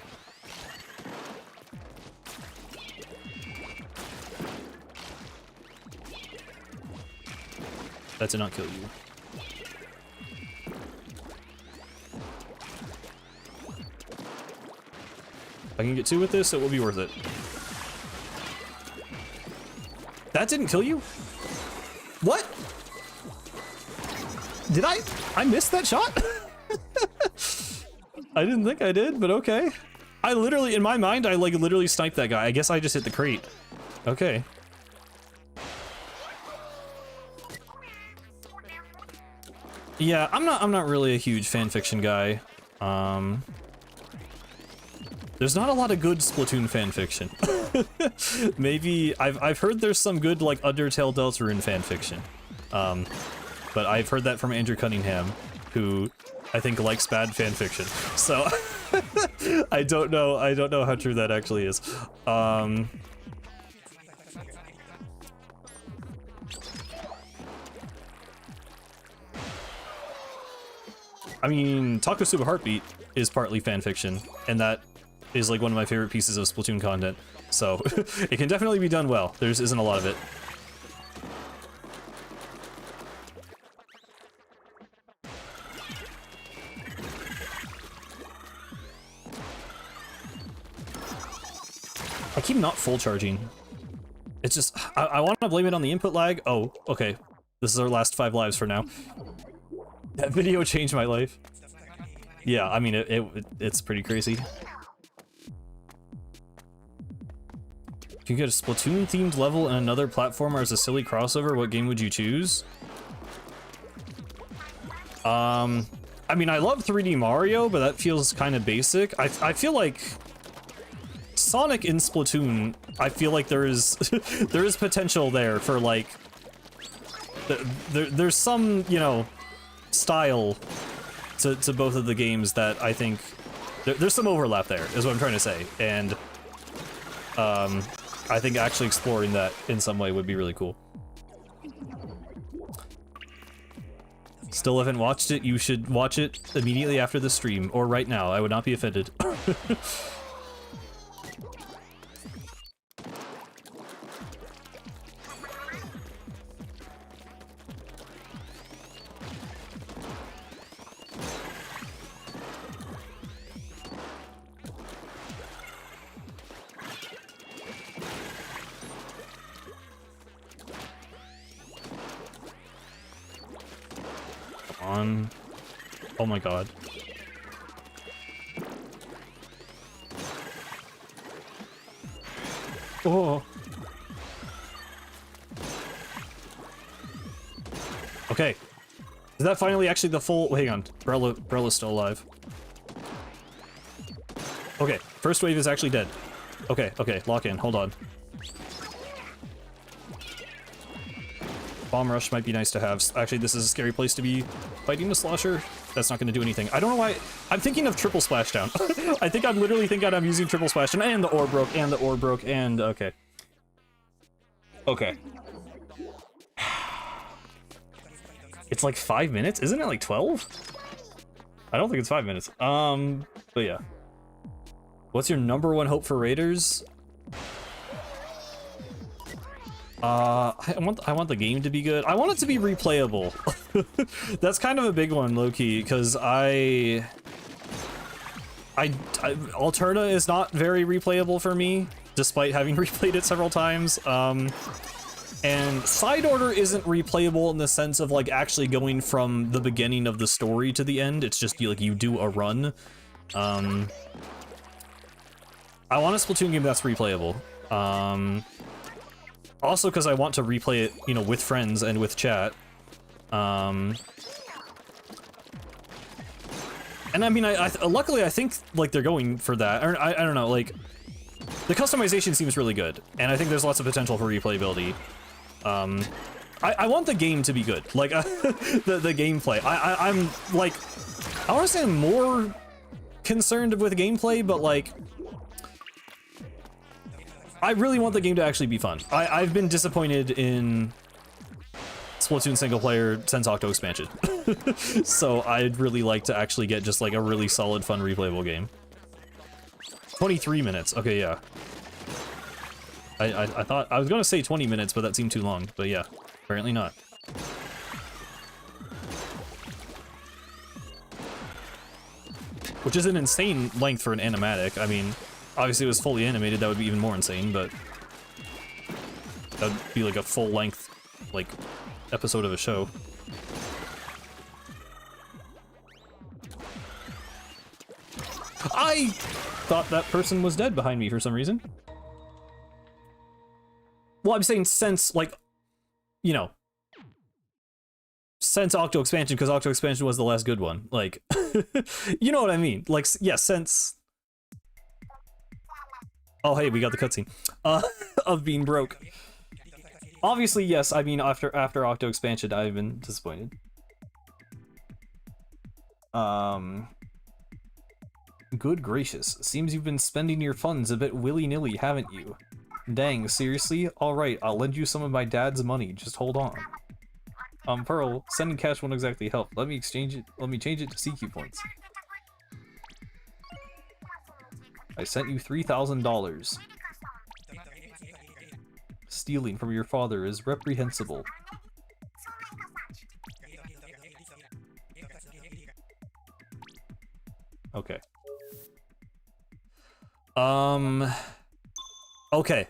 That did not kill you. If I can get 2 with this, it will be worth it. That didn't kill you? What? Did I missed that shot? I didn't think I did, but okay. I literally, in my mind, I like literally sniped that guy. I guess I just hit the crate. Okay. Yeah, I'm not really a huge fanfiction guy. There's not a lot of good Splatoon fanfiction. Maybe I've heard there's some good like Undertale Deltarune fanfiction. But I've heard that from Andrew Cunningham, who I think likes bad fanfiction. So I don't know how true that actually is. I mean, Takosuba Heartbeat is partly fanfiction, and that is like one of my favorite pieces of Splatoon content. So it can definitely be done well. There isn't a lot of it. I keep not full charging. It's just, I want to blame it on the input lag. Oh, okay. This is our last 5 lives for now. That video changed my life. Yeah, I mean, it's pretty crazy. If you get a Splatoon-themed level and another platformer as a silly crossover, what game would you choose? I mean, I love 3D Mario, but that feels kind of basic. I feel like Sonic in Splatoon, I feel like there is there is potential there for like there's some, you know, style to both of the games that I think there's some overlap there, is what I'm trying to say, and I think actually exploring that in some way would be really cool. Still haven't watched it? You should watch it immediately after the stream, or right now. I would not be offended. On. Oh my god. Oh. Okay. Is that finally actually the full... Hang on. Brella's still alive. Okay. First wave is actually dead. Okay, okay. Lock in. Hold on. Bomb rush might be nice to have. Actually, this is a scary place to be fighting the slosher. That's not going to do anything. I don't know why. I'm thinking of triple splashdown. I think I'm literally thinking I'm using triple splashdown, and the ore broke, and the ore broke, and okay. Okay. It's like 5 minutes? Isn't it like 12? I don't think it's 5 minutes. But yeah. What's your #1 hope for Raiders? I want the game to be good. I want it to be replayable. That's kind of a big one, low-key, because Alterna is not very replayable for me, despite having replayed it several times. And Side Order isn't replayable in the sense of like actually going from the beginning of the story to the end. It's just like you do a run. I want a Splatoon game that's replayable. Also because I want to replay it, you know, with friends and with chat. And I mean, luckily I think like they're going for that. Or I don't know, like the customization seems really good, and I think there's lots of potential for replayability. I want the game to be good, like the gameplay. I'm like, I want to say I'm more concerned with gameplay, but like, I really want the game to actually be fun. I've been disappointed in Splatoon single player since Octo Expansion, so I'd really like to actually get just like a really solid, fun, replayable game. 23 minutes. Okay, yeah. I thought I was gonna say 20 minutes, but that seemed too long. But yeah, apparently not. Which is an insane length for an animatic. I mean, obviously it was fully animated, that would be even more insane, but that would be like a full length, like, episode of a show. I thought that person was dead behind me for some reason. Well, I'm saying since, like, you know, since Octo Expansion, because Octo Expansion was the last good one. Like, you know what I mean? Like, yeah, since... Oh, hey, we got the cutscene. Of being broke. Obviously, yes, I mean, after Octo Expansion, I've been disappointed. Good gracious. Seems you've been spending your funds a bit willy-nilly, haven't you? Dang, seriously? Alright, I'll lend you some of my dad's money, just hold on. Pearl, sending cash won't exactly help. Let me change it to CQ points. I sent you $3,000. Stealing from your father is reprehensible. Okay. Okay.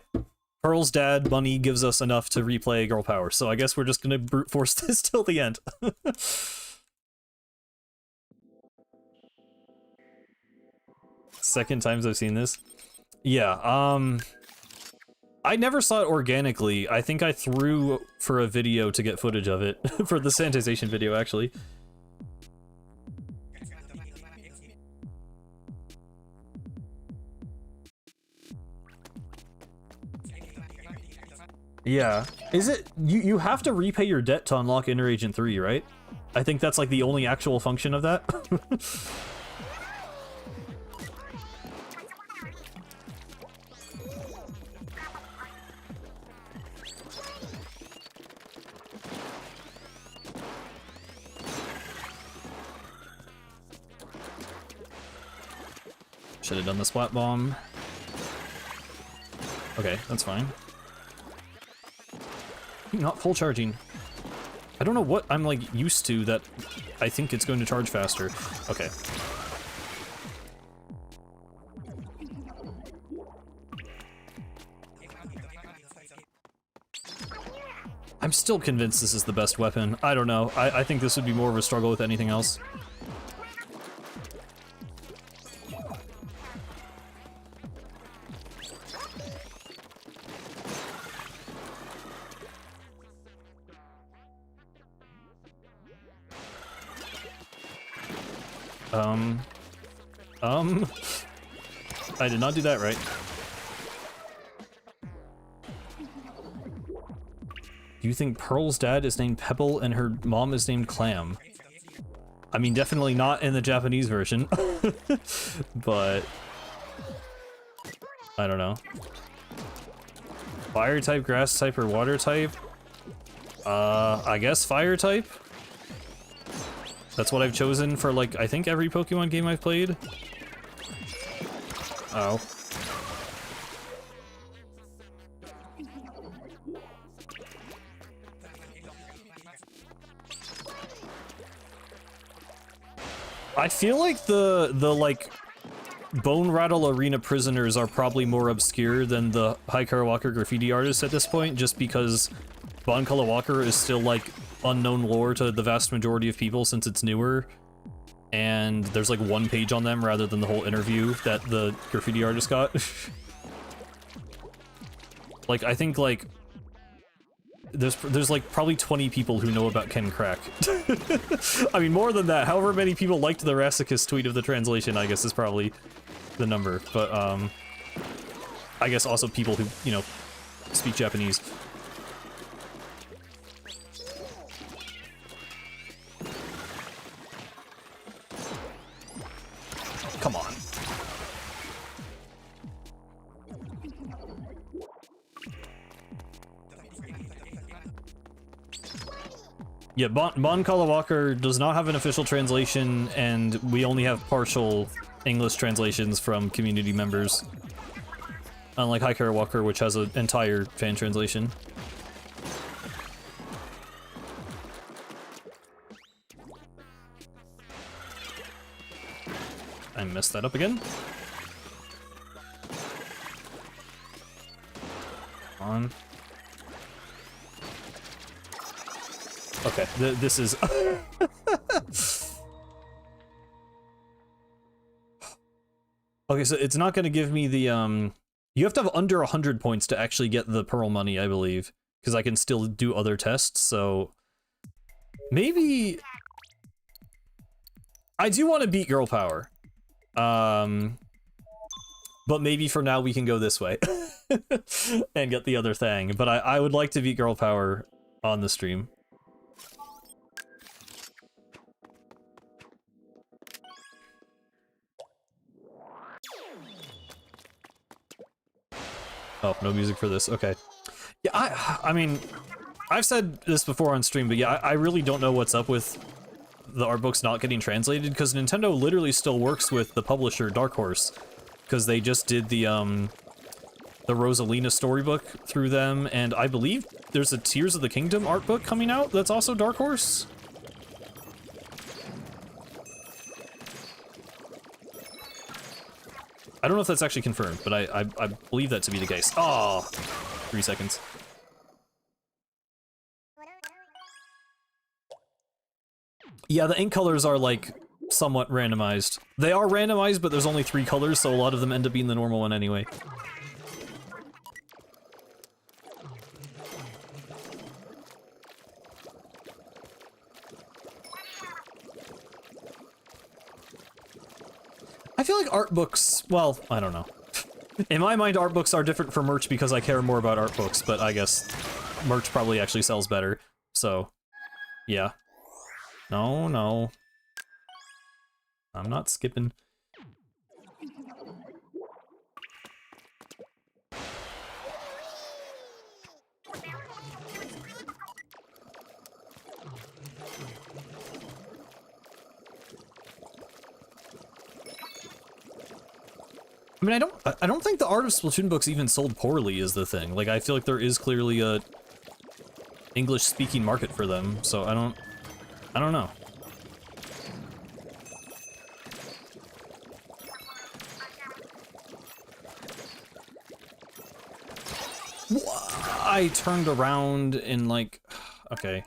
Pearl's dad money gives us enough to replay Girl Power, so I guess we're just gonna brute force this till the end. Second times I've seen this. Yeah, I never saw it organically. I think I threw for a video to get footage of it. For the sanitization video, actually. Yeah. Is it... You have to repay your debt to unlock Inner Agent 3, right? I think that's like the only actual function of that. Should have done the splat bomb. Okay, that's fine. Not full charging. I don't know what I'm like used to that I think it's going to charge faster. Okay. I'm still convinced this is the best weapon. I don't know. I think this would be more of a struggle with anything else. I did not do that right. Do you think Pearl's dad is named Pebble and her mom is named Clam? I mean, definitely not in the Japanese version, but I don't know. Fire type, grass type, or water type? I guess fire type? That's what I've chosen for, like, I think every Pokemon game I've played. Oh. I feel like the like Bone Rattle Arena prisoners are probably more obscure than the Hikaru Walker graffiti artists at this point, just because Bon Walker is still like unknown lore to the vast majority of people since it's newer, and there's like one page on them rather than the whole interview that the graffiti artist got. Like, I think like there's like probably 20 people who know about Ken Crack. I mean, more than that. However many people liked the Rassicus tweet of the translation, I guess, is probably the number. But I guess also people who, you know, speak Japanese. Come on. Yeah, Bon Walker does not have an official translation, and we only have partial English translations from community members. Unlike Hikaru Walker, which has an entire fan translation. I messed that up again. Come on. Okay, this is... Okay, so it's not going to give me the, You have to have under 100 points to actually get the Pearl money, I believe. Because I can still do other tests, so... Maybe... I do want to beat Girl Power. But maybe for now we can go this way. And get the other thing. But I would like to beat Girl Power on the stream. Oh, no music for this. Okay. Yeah, I mean, I've said this before on stream, but yeah, I really don't know what's up with the art books not getting translated, because Nintendo literally still works with the publisher Dark Horse, because they just did the Rosalina storybook through them, and I believe there's a Tears of the Kingdom art book coming out that's also Dark Horse. I don't know if that's actually confirmed, but I believe that to be the case. Oh, 3 seconds. Yeah, the ink colors are, like, somewhat randomized. They are randomized, but there's only 3 colors, so a lot of them end up being the normal one anyway. I feel like art books, well, I don't know. In my mind, art books are different from merch because I care more about art books, but I guess merch probably actually sells better, so, yeah. No, no. I'm not skipping. I mean, I don't think the Art of Splatoon books even sold poorly is the thing. Like, I feel like there is clearly a English-speaking market for them, so I don't know. I turned around in, like... Okay.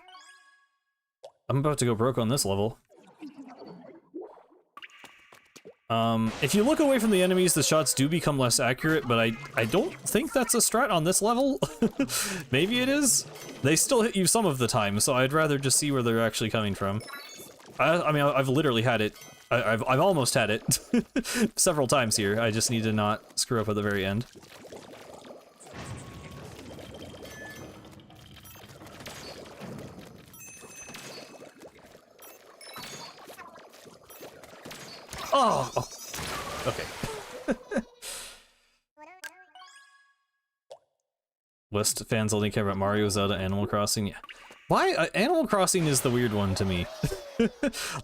I'm about to go broke on this level. If you look away from the enemies, the shots do become less accurate, but I don't think that's a strat on this level. Maybe it is? They still hit you some of the time, so I'd rather just see where they're actually coming from. I mean, I've literally had it. I've almost had it several times here. I just need to not screw up at the very end. Oh, oh. Okay. West fans only care about Mario, Zelda, Animal Crossing. Yeah. Why? Animal Crossing is the weird one to me.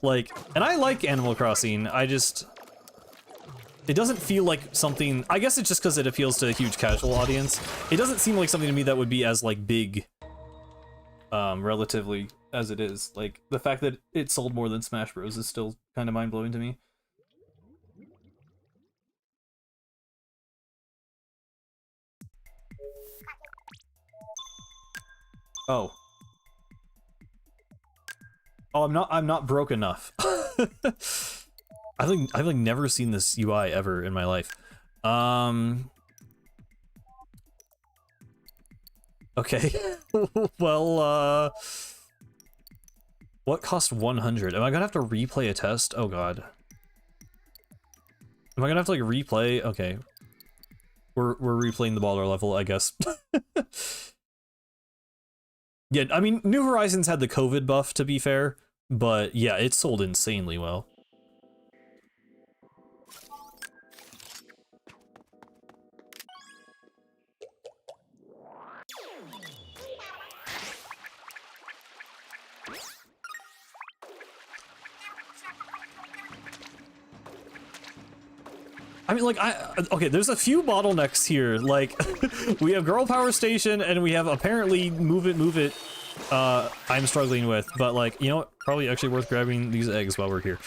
Like, and I like Animal Crossing, I just... It doesn't feel like something... I guess it's just because it appeals to a huge casual audience. It doesn't seem like something to me that would be as, like, big, relatively, as it is. Like, the fact that it sold more than Smash Bros. Is still kind of mind-blowing to me. Oh. Oh, I'm not broke enough. I've like never seen this UI ever in my life. Okay. Well, what cost 100? Am I gonna have to replay a test? Oh god. Am I gonna have to like replay? Okay. We're replaying the baller level, I guess. Yeah, I mean, New Horizons had the COVID buff, to be fair, but yeah, it sold insanely well. I mean, like, okay, there's a few bottlenecks here. Like, we have Girl Power Station, and we have apparently Move It, I'm struggling with. But, like, you know what? Probably actually worth grabbing these eggs while we're here.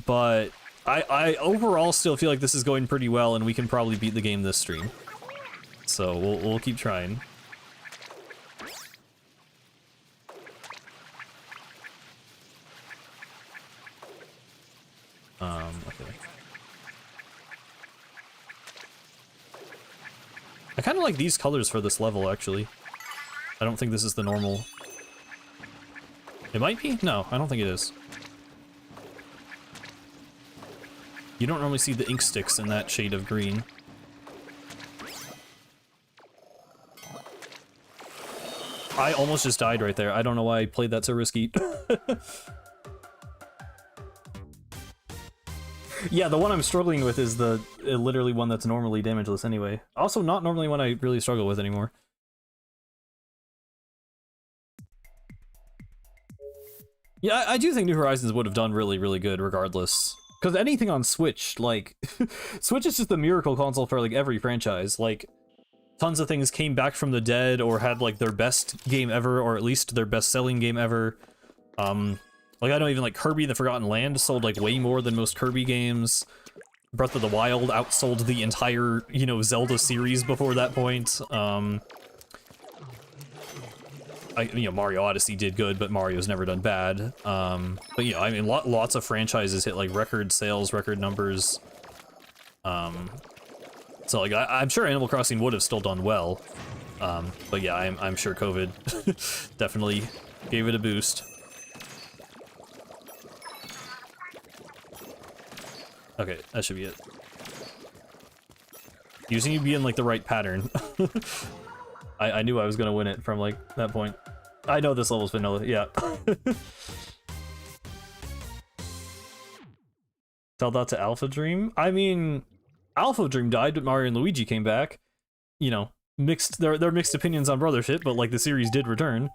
But I overall still feel like this is going pretty well, and we can probably beat the game this stream. So, we'll keep trying. Okay. I kind of like these colors for this level, actually. I don't think this is the normal... It might be? No, I don't think it is. You don't normally see the ink sticks in that shade of green. I almost just died right there. I don't know why I played that so risky. Yeah, the one I'm struggling with is the literally one that's normally damageless anyway. Also, not normally one I really struggle with anymore. Yeah, I do think New Horizons would have done really, really good regardless. Because anything on Switch, like... Switch is just the miracle console for, like, every franchise. Like, tons of things came back from the dead or had, like, their best game ever, or at least their best-selling game ever. Like, I know even, like, Kirby the Forgotten Land sold, like, way more than most Kirby games. Breath of the Wild outsold the entire, you know, Zelda series before that point. You know, Mario Odyssey did good, but Mario's never done bad. But, you know, I mean, lots of franchises hit, like, record sales, record numbers. So, like, I'm sure Animal Crossing would have still done well. But, yeah, I'm sure COVID definitely gave it a boost. Okay, that should be it. You just need to be in, like, the right pattern. I knew I was gonna win it from, like, that point. I know this level's vanilla, yeah. Tell that to Alpha Dream? I mean, Alpha Dream died, but Mario and Luigi came back. You know, mixed, there are mixed opinions on Brothership, but, like, the series did return.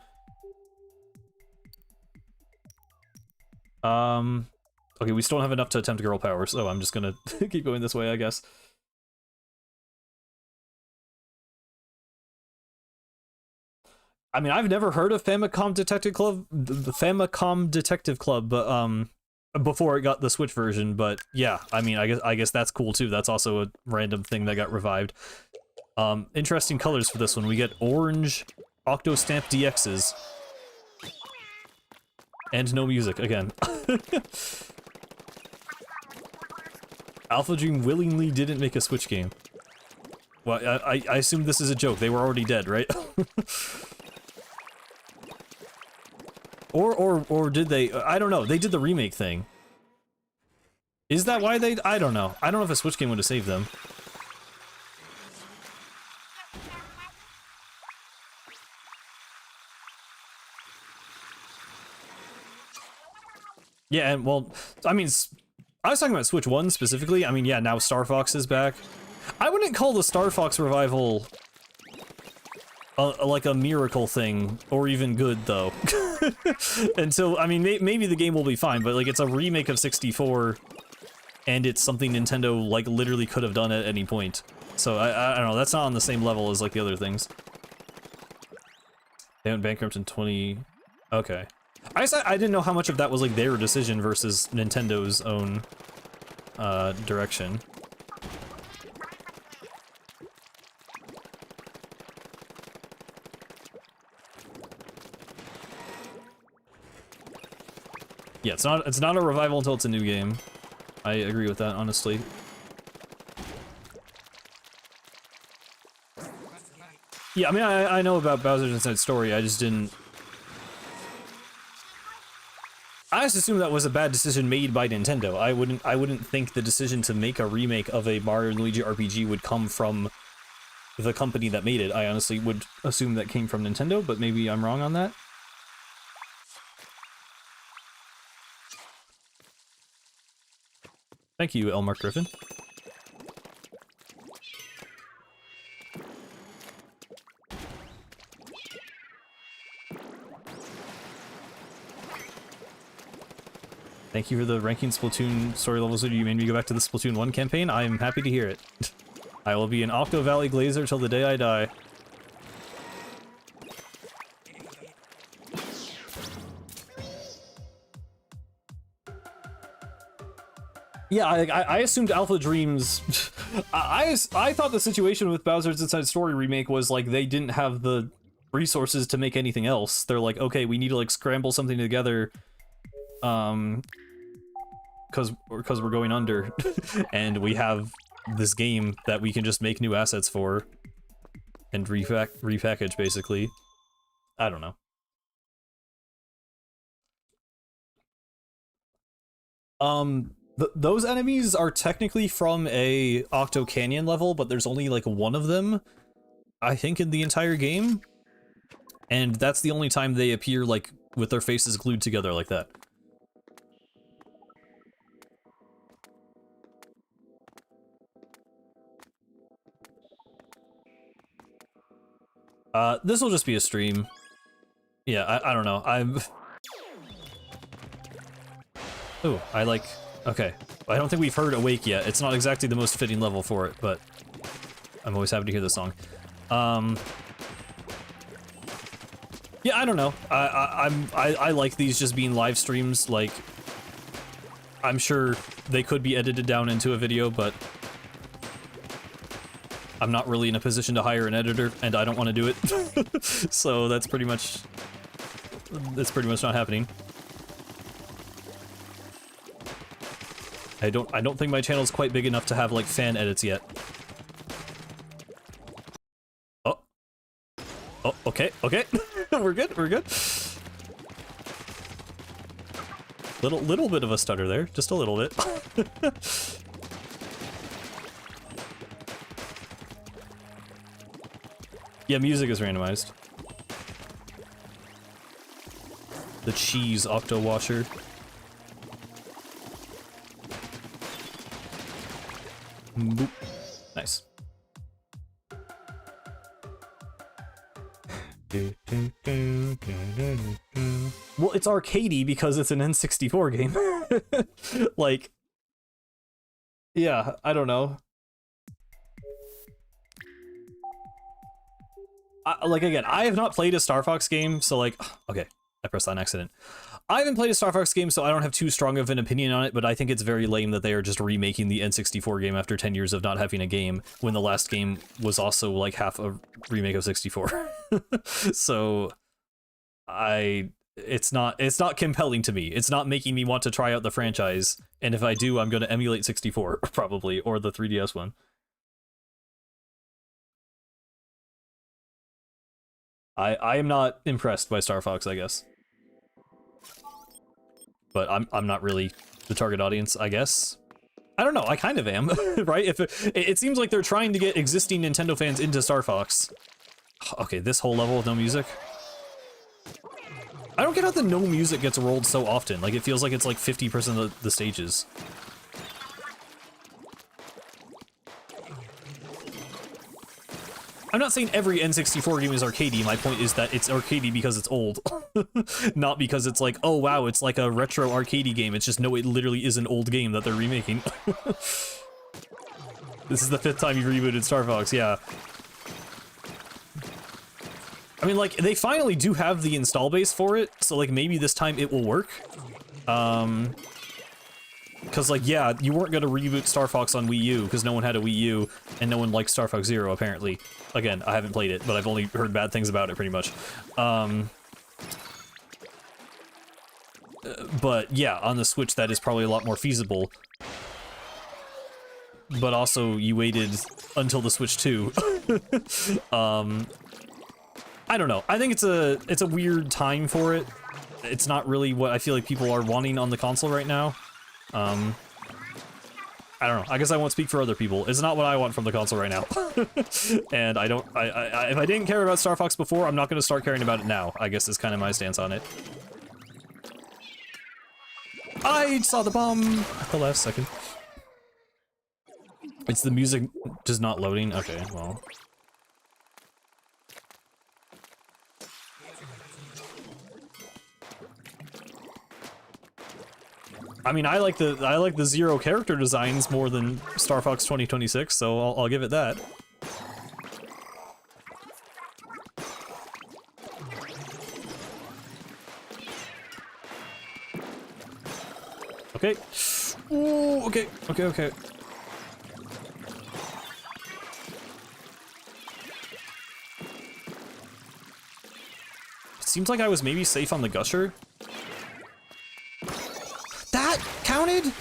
Okay, we still don't have enough to attempt Girl Power, so I'm just gonna keep going this way, I guess. I mean, I've never heard of Famicom Detective Club, the Famicom Detective Club, but before it got the Switch version. But yeah, I mean, I guess that's cool too. That's also a random thing that got revived. Interesting colors for this one. We get orange Octo Stamp DXs, and no music again. Alpha Dream willingly didn't make a Switch game. Well, I assume this is a joke. They were already dead, right? Or did they? I don't know. They did the remake thing. Is that why they? I don't know. I don't know if a Switch game would have saved them. Yeah, and well, I mean, I was talking about Switch 1 specifically. I mean, yeah, now Star Fox is back. I wouldn't call the Star Fox revival like a miracle thing, or even good, though. And so, I mean, maybe the game will be fine, but, like, it's a remake of 64, and it's something Nintendo, like, literally could have done at any point. So, I don't know, that's not on the same level as, like, the other things. They went bankrupt in 20... Okay. I didn't know how much of that was, like, their decision versus Nintendo's own, direction. Yeah, it's not a revival until it's a new game. I agree with that, honestly. Yeah, I mean, I know about Bowser's Inside Story, I just didn't... I just assumed that was a bad decision made by Nintendo. I wouldn't think the decision to make a remake of a Mario and Luigi RPG would come from the company that made it. I honestly would assume that came from Nintendo, but maybe I'm wrong on that. Thank you, Elmark Griffin. Thank you for the ranking Splatoon story levels. You made me go back to the Splatoon 1 campaign. I am happy to hear it. I will be an Octo Valley Glazer till the day I die. Yeah, I assumed Alpha Dreams... I thought the situation with Bowser's Inside Story remake was, like, they didn't have the resources to make anything else. They're like, okay, we need to, like, scramble something together, because we're going under, and we have this game that we can just make new assets for, and repackage, basically. I don't know. Those enemies are technically from a Octo Canyon level, but there's only like one of them, I think, in the entire game. And that's the only time they appear, like, with their faces glued together like that. This will just be a stream. Yeah, I don't know. Ooh, I like... Okay. I don't think we've heard Awake yet. It's not exactly the most fitting level for it, but I'm always happy to hear the song. Yeah, I don't know. I like these just being live streams. Like, I'm sure they could be edited down into a video, but I'm not really in a position to hire an editor, and I don't want to do it. So that's pretty much not happening. I don't think my channel's quite big enough to have, like, fan edits yet. Oh. Oh, okay, okay. We're good, we're good. Little bit of a stutter there, just a little bit. Yeah, music is randomized. The cheese octo washer. Boop. Nice. Well, it's arcadey because it's an N64 game. Like, yeah, I don't know. Like, again, I have not played a Star Fox game, so, like, okay, I pressed that on accident. I haven't played a Star Fox game, so I don't have too strong of an opinion on it, but I think it's very lame that they are just remaking the N64 game after 10 years of not having a game, when the last game was also, like, half a remake of 64. So, it's not compelling to me. It's not making me want to try out the franchise, and if I do, I'm going to emulate 64, probably, or the 3DS one. I am not impressed by Star Fox, I guess. But I'm not really the target audience, I guess. I don't know, I kind of am, right? If it seems like they're trying to get existing Nintendo fans into Star Fox. Okay, this whole level with no music. I don't get how the no music gets rolled so often. Like, it feels like it's like 50% of the stages. I'm not saying every N64 game is arcadey. My point is that it's arcadey because it's old. Not because it's like, oh wow, it's like a retro arcadey game. It's just, no, it literally is an old game that they're remaking. This is the 5th time you've rebooted Star Fox, yeah. I mean, like, they finally do have the install base for it, so, like, maybe this time it will work. Because, like, yeah, you weren't going to reboot Star Fox on Wii U, because no one had a Wii U, and no one liked Star Fox Zero, apparently. Again, I haven't played it, but I've only heard bad things about it, pretty much. But, yeah, on the Switch, that is probably a lot more feasible. But also, you waited until the Switch 2. I don't know. I think it's a weird time for it. It's not really what I feel like people are wanting on the console right now. I don't know. I guess I won't speak for other people. It's not what I want from the console right now. And I don't. If I didn't care about Star Fox before, I'm not going to start caring about it now. I guess is kind of my stance on it. I saw the bomb at the last second. It's the music just not loading. Okay, well. I mean, I like the Zero character designs more than Star Fox 2026, so I'll give it that. Okay. Ooh, okay. It seems like I was maybe safe on the Gusher. That counted?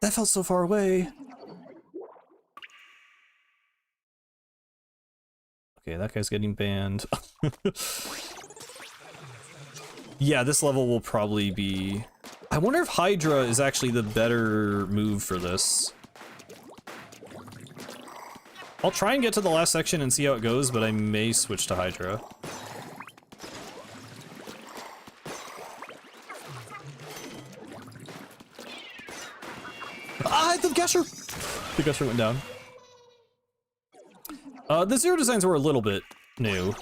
That felt so far away. Okay, that guy's getting banned. Yeah, this level will probably be... I wonder if Hydra is actually the better move for this. I'll try and get to the last section and see how it goes, but I may switch to Hydra. Ah, the Gusher! The Gusher went down. The Zero designs were a little bit new.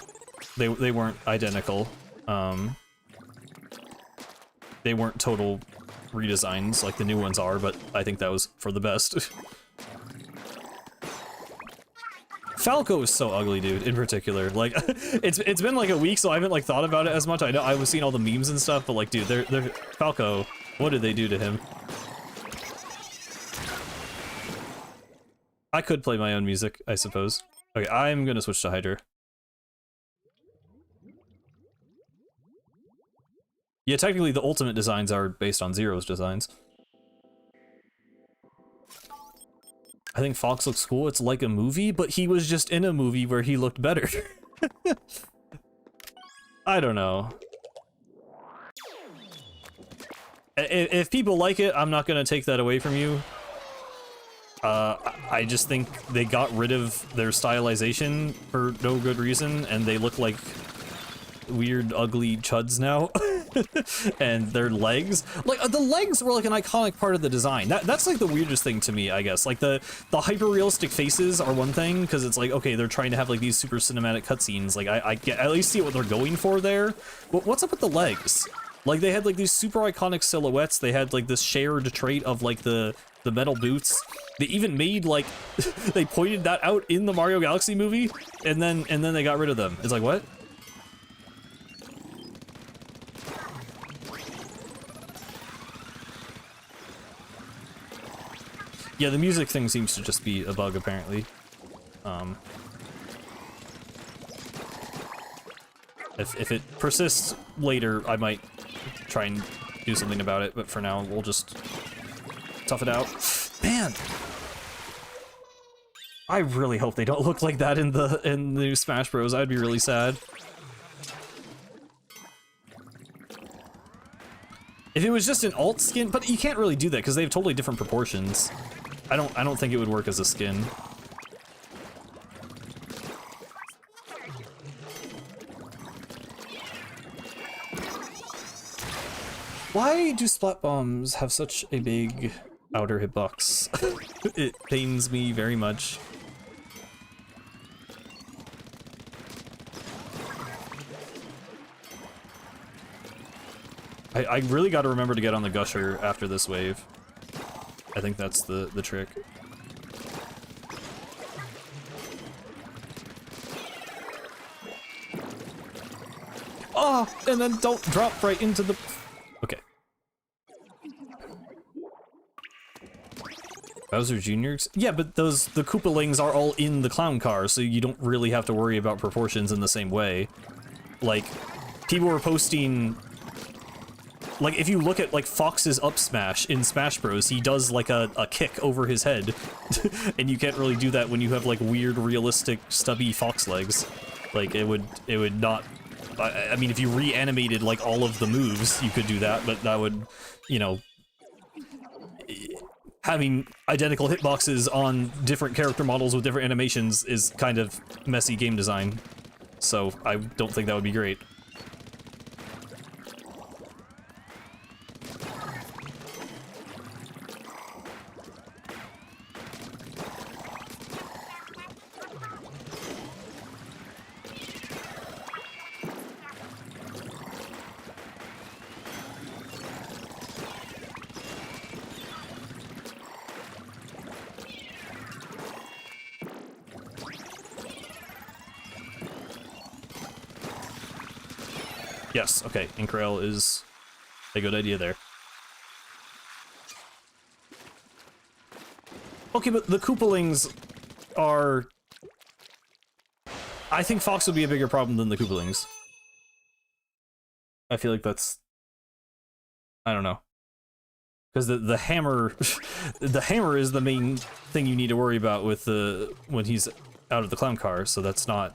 They weren't identical. They weren't total redesigns like the new ones are, but I think that was for the best. Falco is so ugly, dude, in particular. Like, it's been like a week, so I haven't like thought about it as much. I know I was seeing all the memes and stuff, but like, dude, they're Falco, what did they do to him? I could play my own music, I suppose. Okay, I'm gonna switch to Hydra. Yeah, technically the ultimate designs are based on Zero's designs. I think Fox looks cool. It's like a movie, but he was just in a movie where he looked better. I don't know. If people like it, I'm not gonna take that away from you. I just think they got rid of their stylization for no good reason, and they look like weird, ugly chuds now. And their legs, like the legs were like an iconic part of the design. That's like the weirdest thing to me, I guess. Like the hyper-realistic faces are one thing, because it's like, okay, they're trying to have like these super cinematic cutscenes. Like I get, at least see what they're going for there. But what's up with the legs? Like they had like these super iconic silhouettes. They had like this shared trait of like the metal boots. They even made like they pointed that out in the Mario Galaxy movie, and then they got rid of them. It's like, what? Yeah, the music thing seems to just be a bug, apparently. If it persists later, I might try and do something about it, but for now, we'll just tough it out. Man! I really hope they don't look like that in the new Smash Bros. I'd be really sad. If it was just an alt skin, but you can't really do that because they have totally different proportions. I don't think it would work as a skin. Why do splat bombs have such a big outer hitbox? It pains me very much. I really got to remember to get on the Gusher after this wave. I think that's the trick. Oh, and then don't drop right into the... Okay. Bowser Jr.'s? Yeah, but the Koopalings are all in the clown car, so you don't really have to worry about proportions in the same way. Like, people were posting... Like, if you look at, like, Fox's up smash in Smash Bros, he does, like, a kick over his head. And you can't really do that when you have, like, weird, realistic, stubby Fox legs. Like, it would not... I mean, if you reanimated, like, all of the moves, you could do that, but that would, you know... Having identical hitboxes on different character models with different animations is kind of messy game design. So, I don't think that would be great. Yes, okay, Inkrail is a good idea there. Okay, but the Koopalings are... I think Fox would be a bigger problem than the Koopalings. I feel like that's... I don't know. Because the hammer... the hammer is the main thing you need to worry about with the... when he's out of the clown car, so that's not...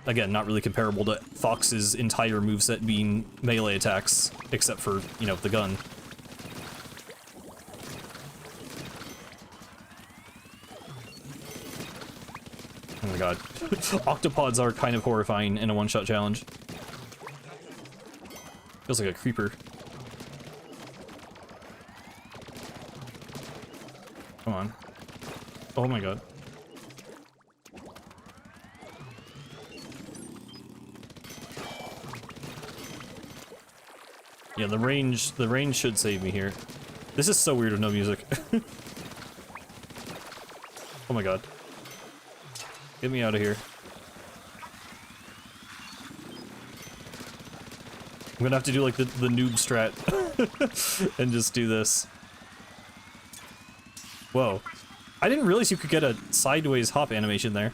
Again, not really comparable to Fox's entire moveset being melee attacks, except for, you know, the gun. Oh my god. Octopods are kind of horrifying in a one-shot challenge. Feels like a creeper. Come on. Oh my god. Yeah, the range should save me here. This is so weird with no music. Oh my god. Get me out of here. I'm gonna have to do like the noob strat and just do this. Whoa. I didn't realize you could get a sideways hop animation there.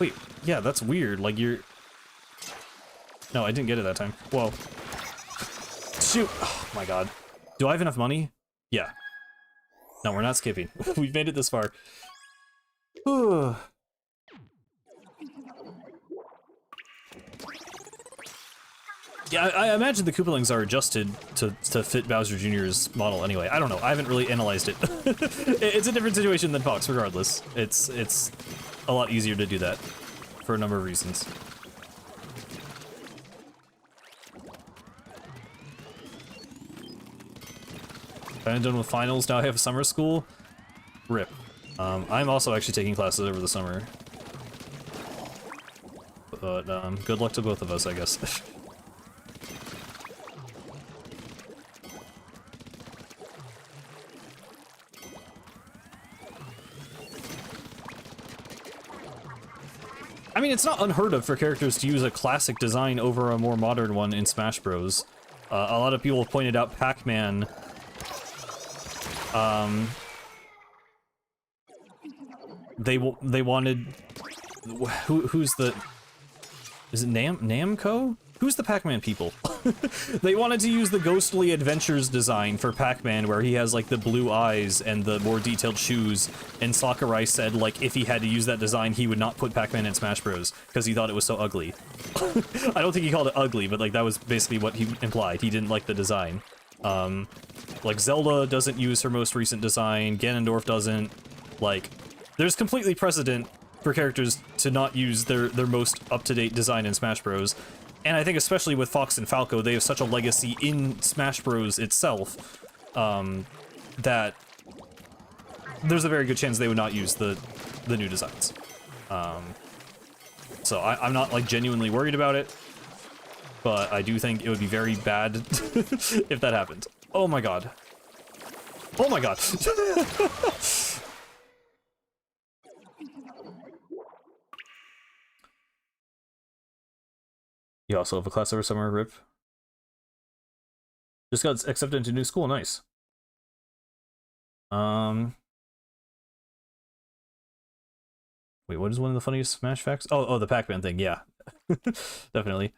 Wait, yeah, that's weird. Like you're... No, I didn't get it that time. Whoa. Shoot! Oh my god. Do I have enough money? Yeah. No, we're not skipping. We've made it this far. Yeah, I imagine the Koopalings are adjusted to fit Bowser Jr.'s model anyway. I don't know. I haven't really analyzed it. It's a different situation than Fox, regardless. It's a lot easier to do that for a number of reasons. I'm done with finals, now I have summer school. RIP. I'm also actually taking classes over the summer. But, good luck to both of us, I guess. I mean, it's not unheard of for characters to use a classic design over a more modern one in Smash Bros. A lot of people have pointed out Pac-Man. They wanted... Who's the... Is it Namco? Who's the Pac-Man people? They wanted to use the Ghostly Adventures design for Pac-Man, where he has, like, the blue eyes and the more detailed shoes, and Sakurai said, like, if he had to use that design, he would not put Pac-Man in Smash Bros, because he thought it was so ugly. I don't think he called it ugly, but, like, that was basically what he implied. He didn't like the design. Like, Zelda doesn't use her most recent design, Ganondorf doesn't. Like, there's completely precedent for characters to not use their most up-to-date design in Smash Bros. And I think especially with Fox and Falco, they have such a legacy in Smash Bros. Itself, that there's a very good chance they would not use the new designs. So I'm not like genuinely worried about it, but I do think it would be very bad if that happened. Oh my god. Oh my god. You also have a class over summer, Rip. Just got accepted into new school, nice. Wait, what is one of the funniest Smash facts? Oh, the Pac-Man thing, yeah. Definitely.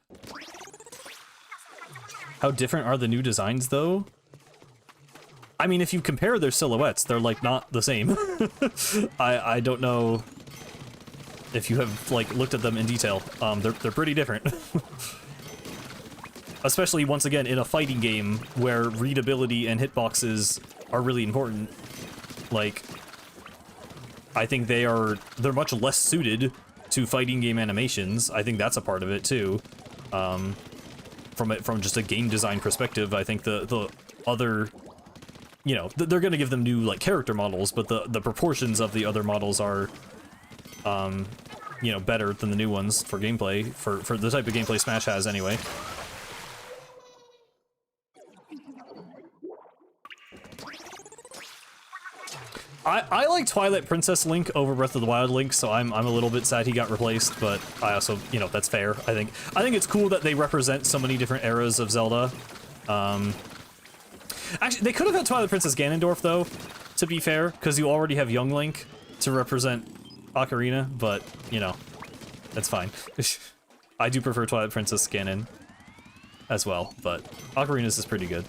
How different are the new designs, though? I mean, if you compare their silhouettes, they're, like, not the same. I don't know if you have, like, looked at them in detail. They're pretty different. Especially, once again, in a fighting game where readability and hitboxes are really important. Like, I think they're much less suited to fighting game animations. I think that's a part of it, too. From just a game design perspective, I think the other... You know, they're gonna give them new, like, character models, but the proportions of the other models are, you know, better than the new ones for gameplay, for the type of gameplay Smash has, anyway. I like Twilight Princess Link over Breath of the Wild Link, so I'm a little bit sad he got replaced, but I also, you know, that's fair, I think. I think it's cool that they represent so many different eras of Zelda. Actually, they could have had Twilight Princess Ganondorf, though, to be fair, because you already have Young Link to represent Ocarina, but, you know, that's fine. I do prefer Twilight Princess Ganon as well, but Ocarina's is pretty good.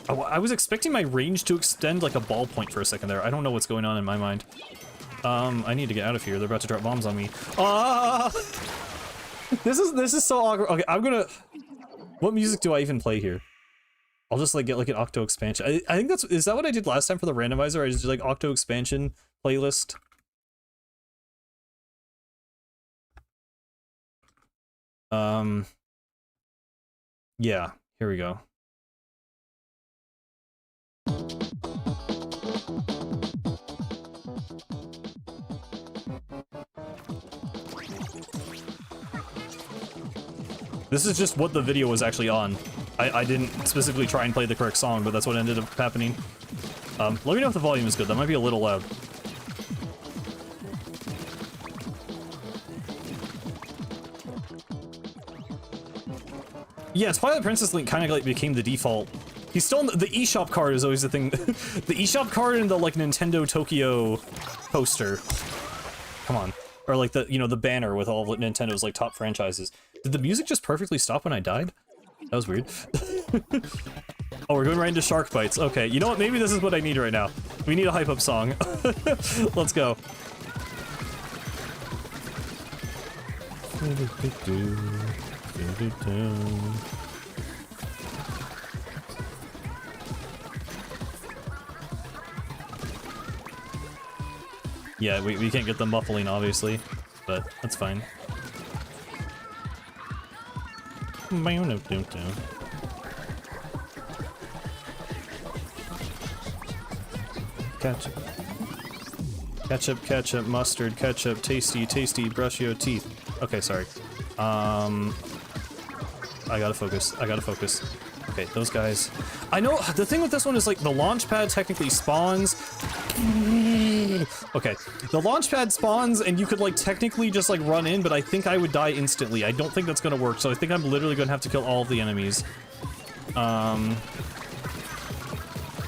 I was expecting my range to extend like a ballpoint for a second there. I don't know what's going on in my mind. I need to get out of here. They're about to drop bombs on me. Ah! This is so awkward. Okay, I'm gonna... What music do I even play here? I'll just like get like an Octo Expansion. I think that's... Is that what I did last time for the randomizer? I just did like Octo Expansion playlist. Yeah, here we go. This is just what the video was actually on. I didn't specifically try and play the correct song, but that's what ended up happening. Let me know if the volume is good. That might be a little loud. Yeah, Twilight Princess Link kind of like became the default. He's still the eShop card is always the thing. The eShop card and the like Nintendo Tokyo poster. Come on. Or like the, you know, the banner with all of Nintendo's like top franchises. Did the music just perfectly stop when I died? That was weird. Oh, we're going right into Shark Bites. Okay, you know what? Maybe this is what I need right now. We need a hype up song. Let's go. Yeah, we can't get the muffling, obviously, but that's fine. Ketchup. Ketchup, ketchup, mustard, ketchup, tasty, tasty, brush your teeth. Okay, sorry. I gotta focus. I gotta focus. Okay, those guys. I know, the thing with this one is, like, the launch pad technically spawns. Okay, the launch pad spawns, and you could, like, technically just, like, run in, but I think I would die instantly. I don't think that's gonna work, so I think I'm literally gonna have to kill all of the enemies.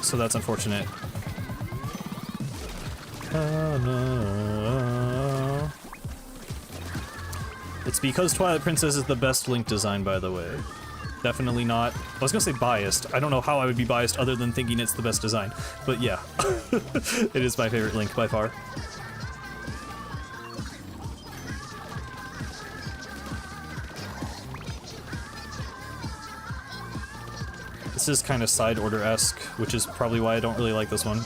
So that's unfortunate. Oh, no. It's because Twilight Princess is the best Link design, by the way. Definitely not. I was gonna say biased. I don't know how I would be biased other than thinking it's the best design. But yeah, it is my favorite Link by far. This is kind of side order-esque, which is probably why I don't really like this one.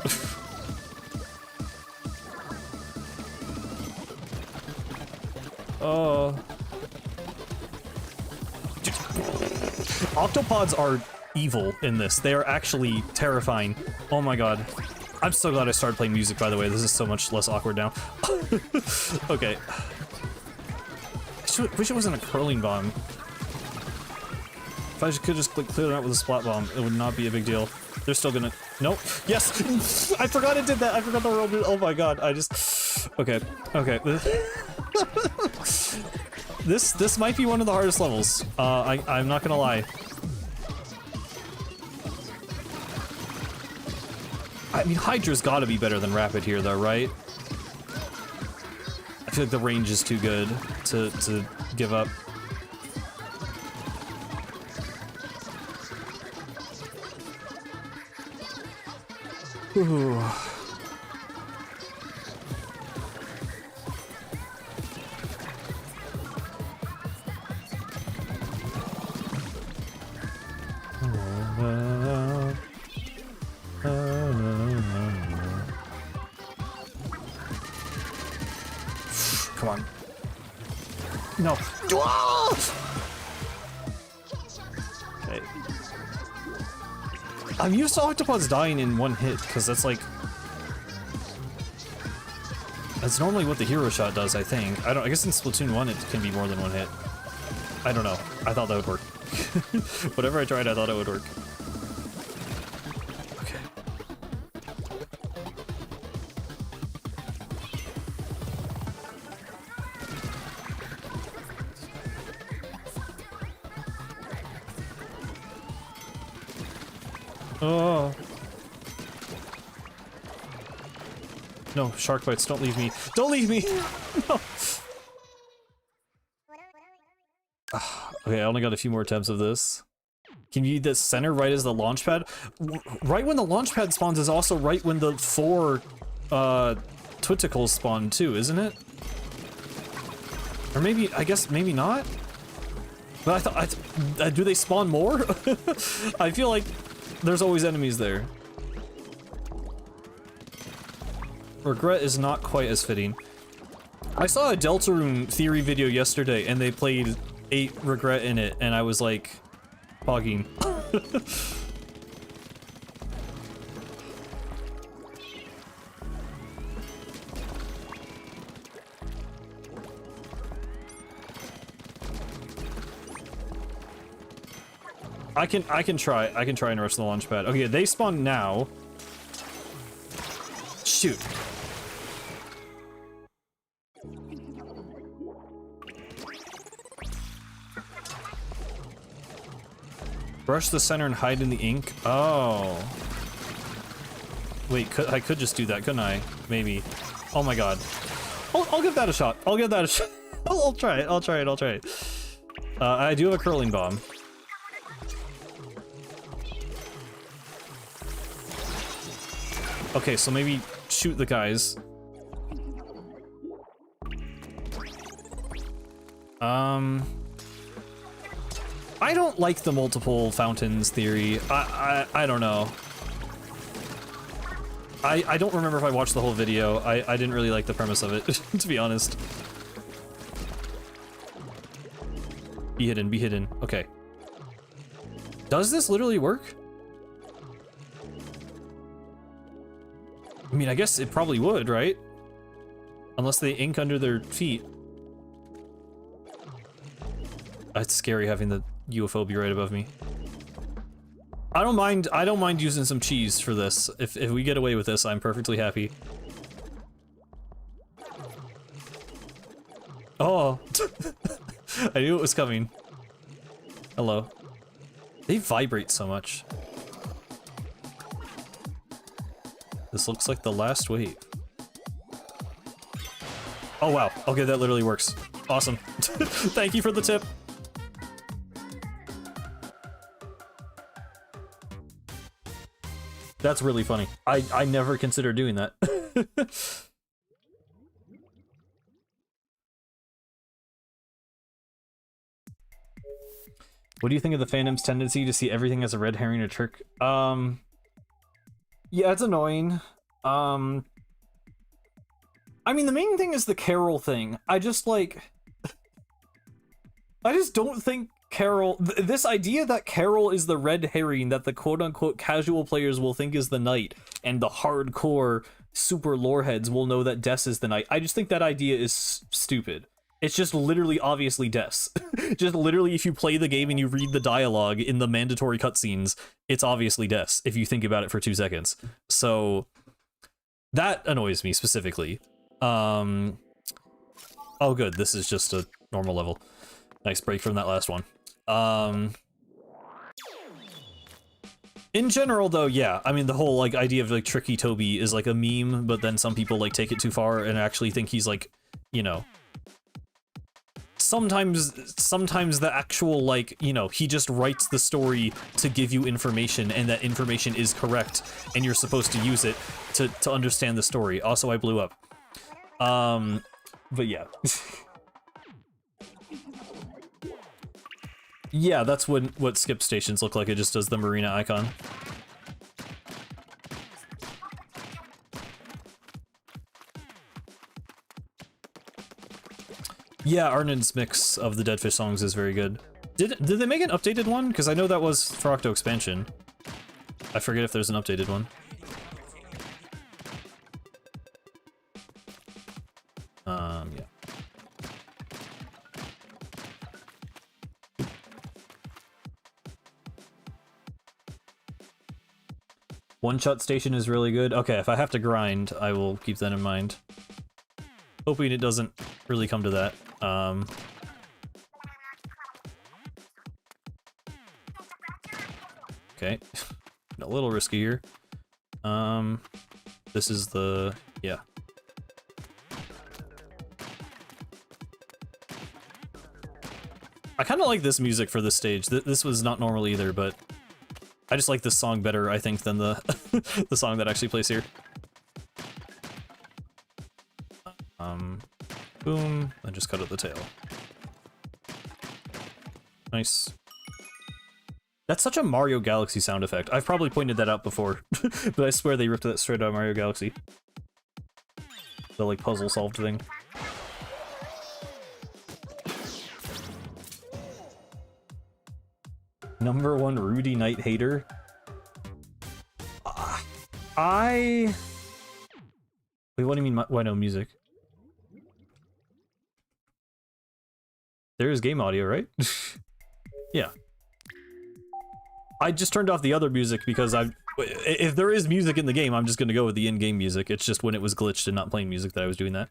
Oh. Octopods are evil in this. They are actually terrifying. Oh my god. I'm so glad I started playing music, by the way. This is so much less awkward now. Okay. I wish it wasn't a curling bomb. If I could just clear it out with a splat bomb, it would not be a big deal. They're still gonna... Nope. Yes! I forgot it did that. I forgot the roll. Oh my god. I just... Okay. Okay. This might be one of the hardest levels. I'm not gonna lie. I mean, Hydra's gotta be better than Rapid here, though, right? I feel like the range is too good to give up. Ooh. Come on. No. Okay. I'm used to octopods dying in one hit, because that's like... That's normally what the hero shot does, I think. I guess in Splatoon 1 it can be more than one hit. I don't know. I thought that would work. Whatever I tried, I thought it would work. Okay. Oh. No, shark bites, don't leave me. Don't leave me! No. Okay, I only got a few more attempts of this. Can you eat the center right as the launch pad? Right when the launch pad spawns is also right when the 4 Twiticles spawn too, isn't it? Or maybe, I guess maybe not? But I thought, do they spawn more? I feel like there's always enemies there. Regret is not quite as fitting. I saw a Deltarune theory video yesterday and they played 8 Regret in it and I was like, fogging. I can try and rush the launch pad. Okay, they spawn now. Shoot. Brush the center and hide in the ink. Oh. Wait, I could just do that, couldn't I? Maybe. Oh my god. I'll give that a shot. I'll give that a shot. I'll try it. I'll try it. I'll try it. I do have a curling bomb. Okay, so maybe shoot the guys. I don't like the multiple fountains theory. I don't know. I don't remember if I watched the whole video. I didn't really like the premise of it, to be honest. Be hidden, be hidden. Okay. Does this literally work? I mean, I guess it probably would, right? Unless they ink under their feet. It's scary having the UFO be right above me. I don't mind using some cheese for this. If we get away with this, I'm perfectly happy. Oh. I knew it was coming. Hello. They vibrate so much. This looks like the last wave. Oh wow, okay, that literally works. Awesome. Thank you for the tip. That's really funny. I never considered doing that. What do you think of the fandom's tendency to see everything as a red herring or trick? Yeah, it's annoying. I mean, the main thing is the Carol thing. I just like... I just don't think Carol... this idea that Carol is the red herring that the quote-unquote casual players will think is the knight, and the hardcore super lore heads will know that Des is the knight. I just think that idea is stupid. It's just literally obviously Des. Just literally, if you play the game and you read the dialogue in the mandatory cutscenes, it's obviously Des, if you think about it for 2 seconds. So, that annoys me specifically. Oh good, this is just a normal level. Nice break from that last one. In general, though, yeah, I mean, the whole, like, idea of, like, Tricky Toby is, like, a meme, but then some people, like, take it too far and actually think he's, like, you know... Sometimes the actual, like, you know, he just writes the story to give you information, and that information is correct, and you're supposed to use it to understand the story. Also, I blew up. But yeah. Yeah, that's what skip stations look like. It just does the marina icon. Yeah, Arnon's mix of the Deadfish songs is very good. Did they make an updated one? Because I know that was for Octo Expansion. I forget if there's an updated one. Yeah. One-shot station is really good. Okay, if I have to grind, I will keep that in mind. Hoping it doesn't really come to that. Okay, a little risky here. This is the... yeah. I kind of like this music for this stage. This was not normal either, but I just like this song better, I think, than the the song that actually plays here. Boom, and just cut at the tail. Nice. That's such a Mario Galaxy sound effect. I've probably pointed that out before, but I swear they ripped that straight out of Mario Galaxy. The, like, puzzle solved thing. #1 Rudy Knight hater? Wait, what do you mean, why no music? There is game audio, right? Yeah. I just turned off the other music because if there is music in the game, I'm just gonna go with the in-game music. It's just when it was glitched and not playing music that I was doing that.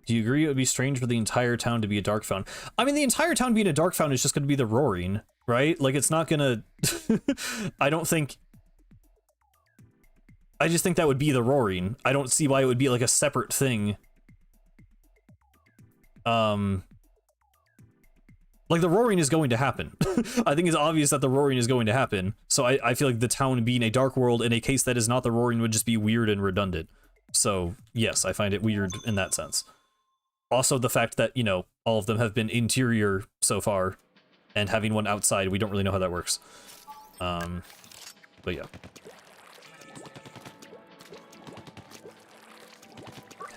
Do you agree it would be strange for the entire town to be a dark fountain? I mean, the entire town being a dark fountain is just gonna be the roaring, right? Like, it's not gonna... I don't think... I just think that would be the roaring. I don't see why it would be, like, a separate thing. Like, the roaring is going to happen. I think it's obvious that the roaring is going to happen, so I feel like the town being a dark world in a case that is not the roaring would just be weird and redundant. So, yes, I find it weird in that sense. Also, the fact that, you know, all of them have been interior so far, and having one outside, we don't really know how that works. But yeah.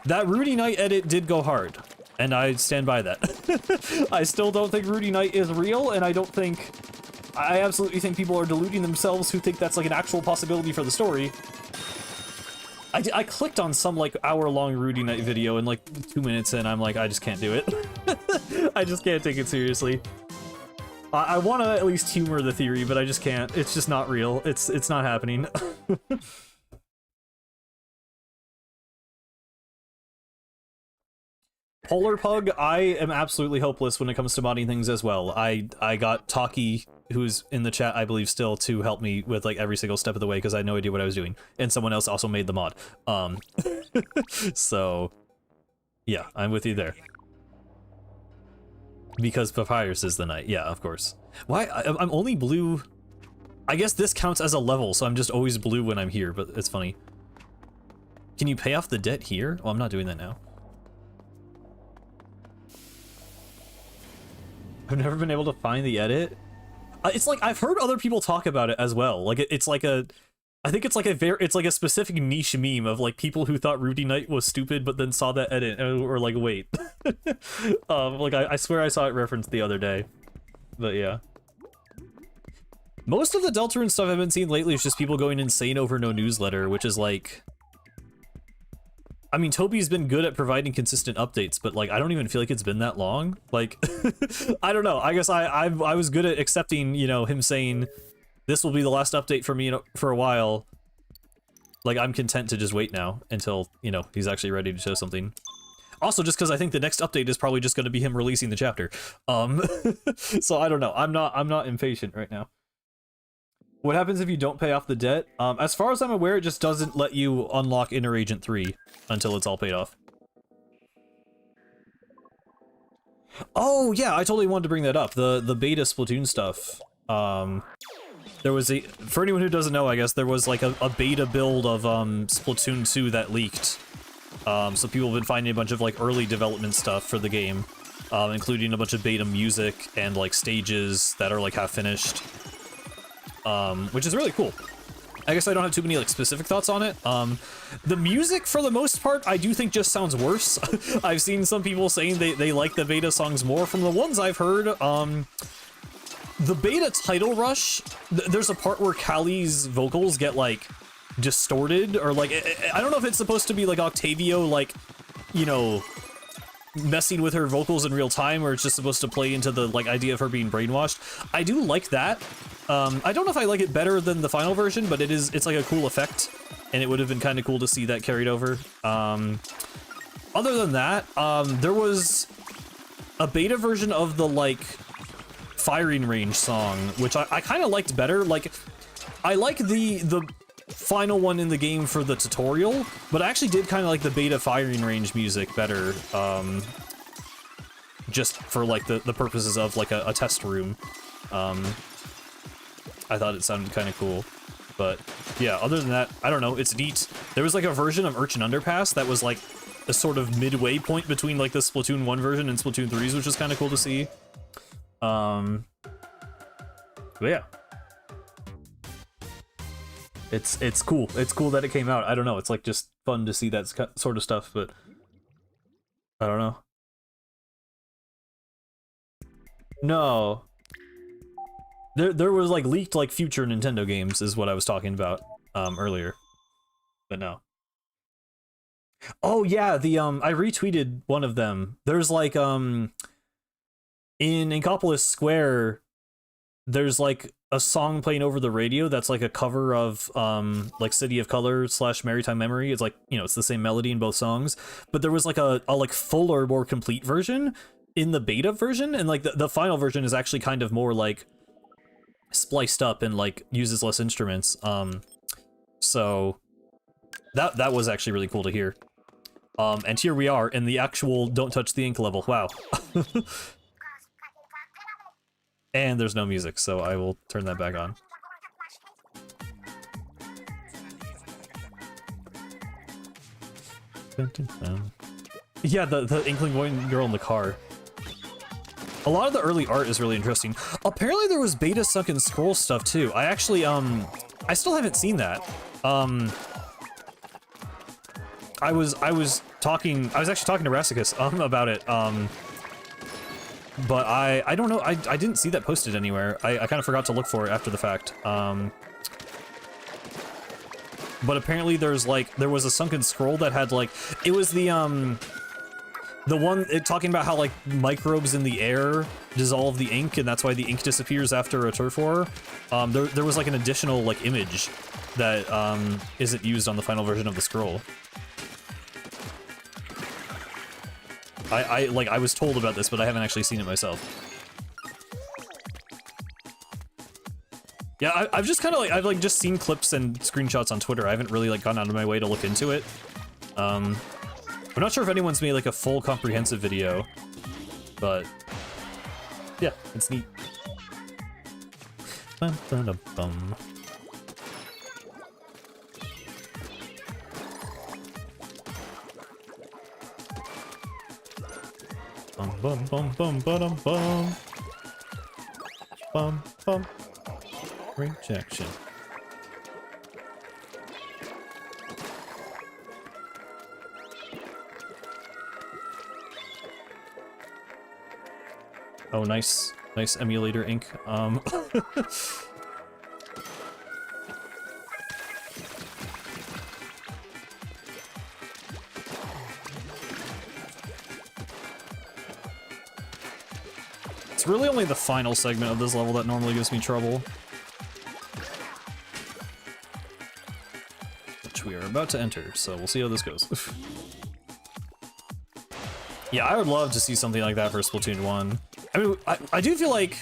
That Rudy Knight edit did go hard, and I stand by that. I still don't think Rudy Knight is real, and I absolutely think people are deluding themselves who think that's, like, an actual possibility for the story. I clicked on some, like, hour-long Rudy Knight video, and, like, 2 minutes in, I'm like, I just can't do it. I just can't take it seriously. I want to at least humor the theory, but I just can't. It's just not real. It's not happening. Polar Pug, I am absolutely hopeless when it comes to modding things as well. I got Taki, who's in the chat, I believe, still, to help me with, like, every single step of the way, because I had no idea what I was doing. And someone else also made the mod. So, yeah, I'm with you there. Because Papyrus is the knight, yeah, of course. Why? I'm only blue... I guess this counts as a level, so I'm just always blue when I'm here, but it's funny. Can you pay off the debt here? Oh, I'm not doing that now. I've never been able to find the edit. It's like I've heard other people talk about it as well. Like it's like a, I think it's like a specific niche meme of like people who thought Rudy Knight was stupid, but then saw that edit and were like, wait. Like I swear I saw it referenced the other day, but yeah. Most of the Deltarune stuff I've been seeing lately is just people going insane over no newsletter, which is like, I mean, Toby's been good at providing consistent updates, but like, I don't even feel like it's been that long. Like, I don't know. I guess I was good at accepting, you know, him saying this will be the last update for me for a while. Like, I'm content to just wait now until, you know, he's actually ready to show something. Also, just because I think the next update is probably just going to be him releasing the chapter. So I don't know. I'm not impatient right now. What happens if you don't pay off the debt? As far as I'm aware, it just doesn't let you unlock Inner Agent 3 until it's all paid off. Oh, yeah, I totally wanted to bring that up. The beta Splatoon stuff. There was for anyone who doesn't know, I guess, there was like a beta build of Splatoon 2 that leaked. So people have been finding a bunch of like early development stuff for the game, including a bunch of beta music and like stages that are like half finished. Which is really cool. I guess I don't have too many like specific thoughts on it. The music for the most part, I do think just sounds worse. I've seen some people saying they like the beta songs more. From the ones I've heard, the beta title rush, there's a part where Callie's vocals get like distorted, or like, I don't know if it's supposed to be like Octavio, like, you know, messing with her vocals in real time, or it's just supposed to play into the like idea of her being brainwashed. I do like that. I don't know if I like it better than the final version, but it's like a cool effect, and it would have been kind of cool to see that carried over. Other than that, there was a beta version of the like firing range song, which I kind of liked better. Like, I like the final one in the game for the tutorial, but I actually did kind of like the beta firing range music better, just for like the purposes of like a test room. I thought it sounded kind of cool, but yeah, other than that, I don't know, it's neat. There was like a version of Urchin Underpass that was like a sort of midway point between like the Splatoon 1 version and Splatoon 3's, which is kind of cool to see. But yeah. It's cool. It's cool that it came out. I don't know, it's like just fun to see that sort of stuff, but I don't know. No. There was like leaked like future Nintendo games is what I was talking about earlier. But no. Oh yeah, the I retweeted one of them. There's like in Inkopolis Square, there's like a song playing over the radio that's like a cover of like City of Color / Maritime Memory. It's like, you know, it's the same melody in both songs, but there was like a like fuller, more complete version in the beta version, and like the final version is actually kind of more like spliced up and like uses less instruments. So that was actually really cool to hear. And here we are in the actual Don't Touch the Ink level. Wow. And there's no music, so I will turn that back on. Dun, dun, dun. Yeah, the Inkling Boy girl in the car. A lot of the early art is really interesting. Apparently there was beta sunken scroll stuff too. I actually, I still haven't seen that. I was actually talking to Rassicus, about it, but I don't know, I didn't see that posted anywhere. I kind of forgot to look for it after the fact. But apparently there was a sunken scroll that had like, it was the one talking about how like microbes in the air dissolve the ink, and that's why the ink disappears after a turf war. There was like an additional like image that isn't used on the final version of the scroll. I was told about this, but I haven't actually seen it myself. Yeah, I've just kind of like, I've like just seen clips and screenshots on Twitter. I haven't really like gone out of my way to look into it. I'm not sure if anyone's made like a full comprehensive video, but yeah, it's neat. Bum, bum, bum, bum. Bum bum bum bum bum bum. bum, bum. Rejection. Oh, nice. Nice emulator ink. It's really only the final segment of this level that normally gives me trouble. Which we are about to enter, so we'll see how this goes. Yeah, I would love to see something like that for Splatoon 1. I mean, I do feel like...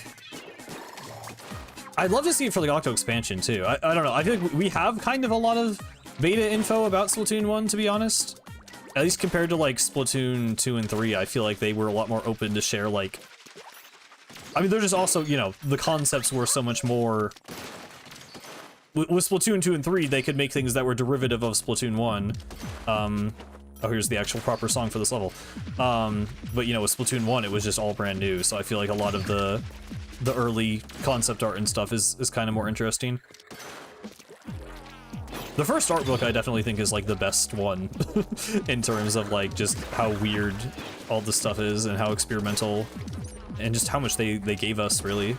I'd love to see it for the Octo Expansion, too. I don't know, I feel like we have kind of a lot of beta info about Splatoon 1, to be honest. At least compared to, like, Splatoon 2 and 3, I feel like they were a lot more open to share, like... I mean, they're just also, you know, the concepts were so much more... With Splatoon 2 and 3, they could make things that were derivative of Splatoon 1. Oh, here's the actual proper song for this level. But, you know, with Splatoon 1, it was just all brand new, so I feel like a lot of the early concept art and stuff is kind of more interesting. The first art book I definitely think is, like, the best one in terms of, like, just how weird all the stuff is and how experimental and just how much they gave us, really.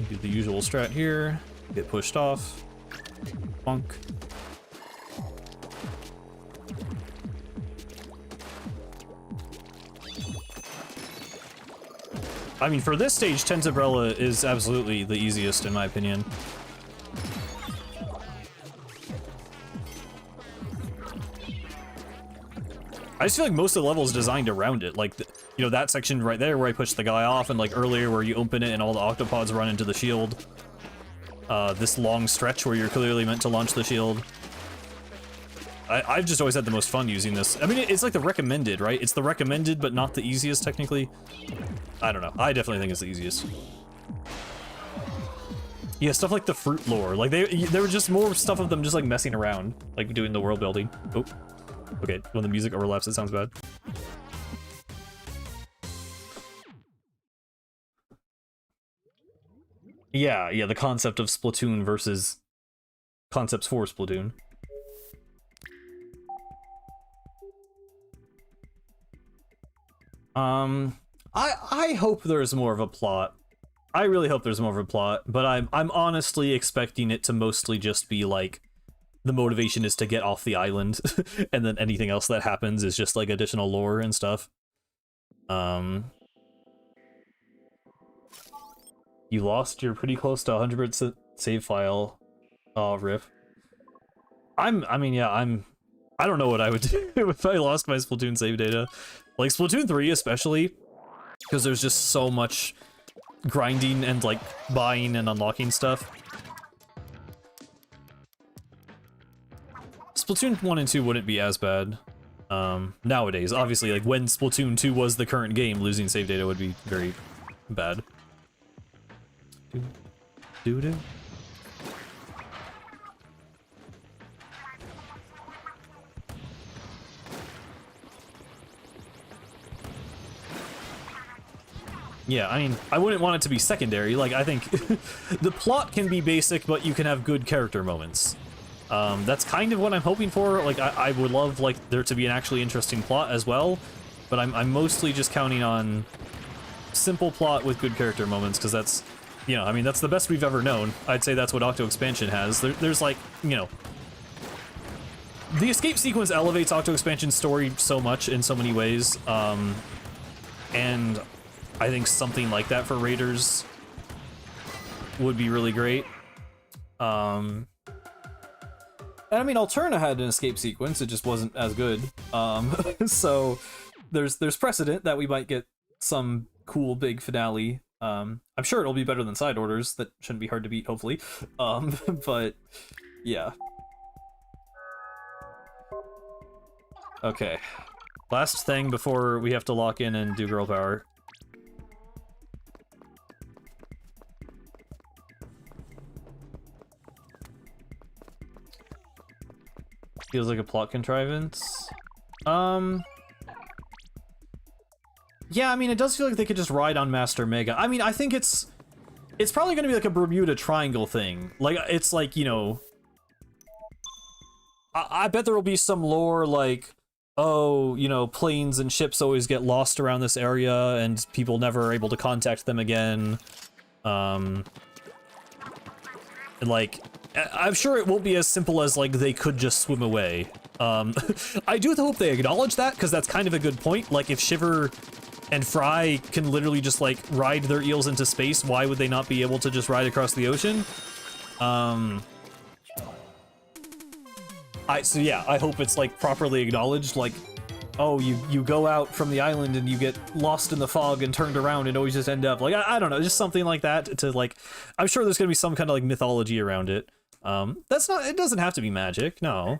Do the usual strat here, get pushed off, bonk. I mean, for this stage, Tensabrella is absolutely the easiest, in my opinion. I just feel like most of the level is designed around it. Like, you know, that section right there where I push the guy off, and like earlier where you open it and all the octopods run into the shield. This long stretch where you're clearly meant to launch the shield. I've just always had the most fun using this. I mean, it's like the recommended, right? It's the recommended, but not the easiest, technically. I don't know. I definitely think it's the easiest. Yeah, stuff like the fruit lore. Like, there were just more stuff of them just, like, messing around. Like, doing the world building. Oh. Okay, when the music overlaps, it sounds bad. Yeah, the concept of Splatoon versus concepts for Splatoon. I hope there's more of a plot. I really hope there's more of a plot, but I'm honestly expecting it to mostly just be like the motivation is to get off the island, and then anything else that happens is just like additional lore and stuff. You lost your pretty close to 100% save file. Oh, rip. I don't know what I would do if I lost my Splatoon save data. Like, Splatoon 3 especially, because there's just so much grinding and, like, buying and unlocking stuff. Splatoon 1 and 2 wouldn't be as bad nowadays. Obviously, like, when Splatoon 2 was the current game, losing save data would be very bad. Do-do. Yeah, I mean, I wouldn't want it to be secondary. Like, I think the plot can be basic, but you can have good character moments. That's kind of what I'm hoping for. Like, I would love, like, there to be an actually interesting plot as well, but I'm mostly just counting on simple plot with good character moments, because that's, you know, I mean, that's the best we've ever known. I'd say that's what Octo Expansion has. There's like, you know, the escape sequence elevates Octo Expansion's story so much in so many ways, and I think something like that for Raiders would be really great. And I mean, Alterna had an escape sequence, it just wasn't as good. So there's precedent that we might get some cool big finale. I'm sure it'll be better than Side Orders. That shouldn't be hard to beat, hopefully. But yeah. Okay. Last thing before we have to lock in and do girl power. Feels like a plot contrivance. Yeah, I mean, it does feel like they could just ride on Master Mega. I mean, I think it's probably gonna be like a Bermuda Triangle thing. Like, it's like, you know, I bet there will be some lore like, oh, you know, planes and ships always get lost around this area and people never are able to contact them again. And like, I'm sure it won't be as simple as like they could just swim away. I do hope they acknowledge that, because that's kind of a good point. Like, if Shiver and Fry can literally just like ride their eels into space, why would they not be able to just ride across the ocean? So yeah, I hope it's like properly acknowledged, like, oh, you go out from the island and you get lost in the fog and turned around and always just end up like, I don't know, just something like that to like, I'm sure there's gonna be some kind of like mythology around it. That's not, it doesn't have to be magic, no.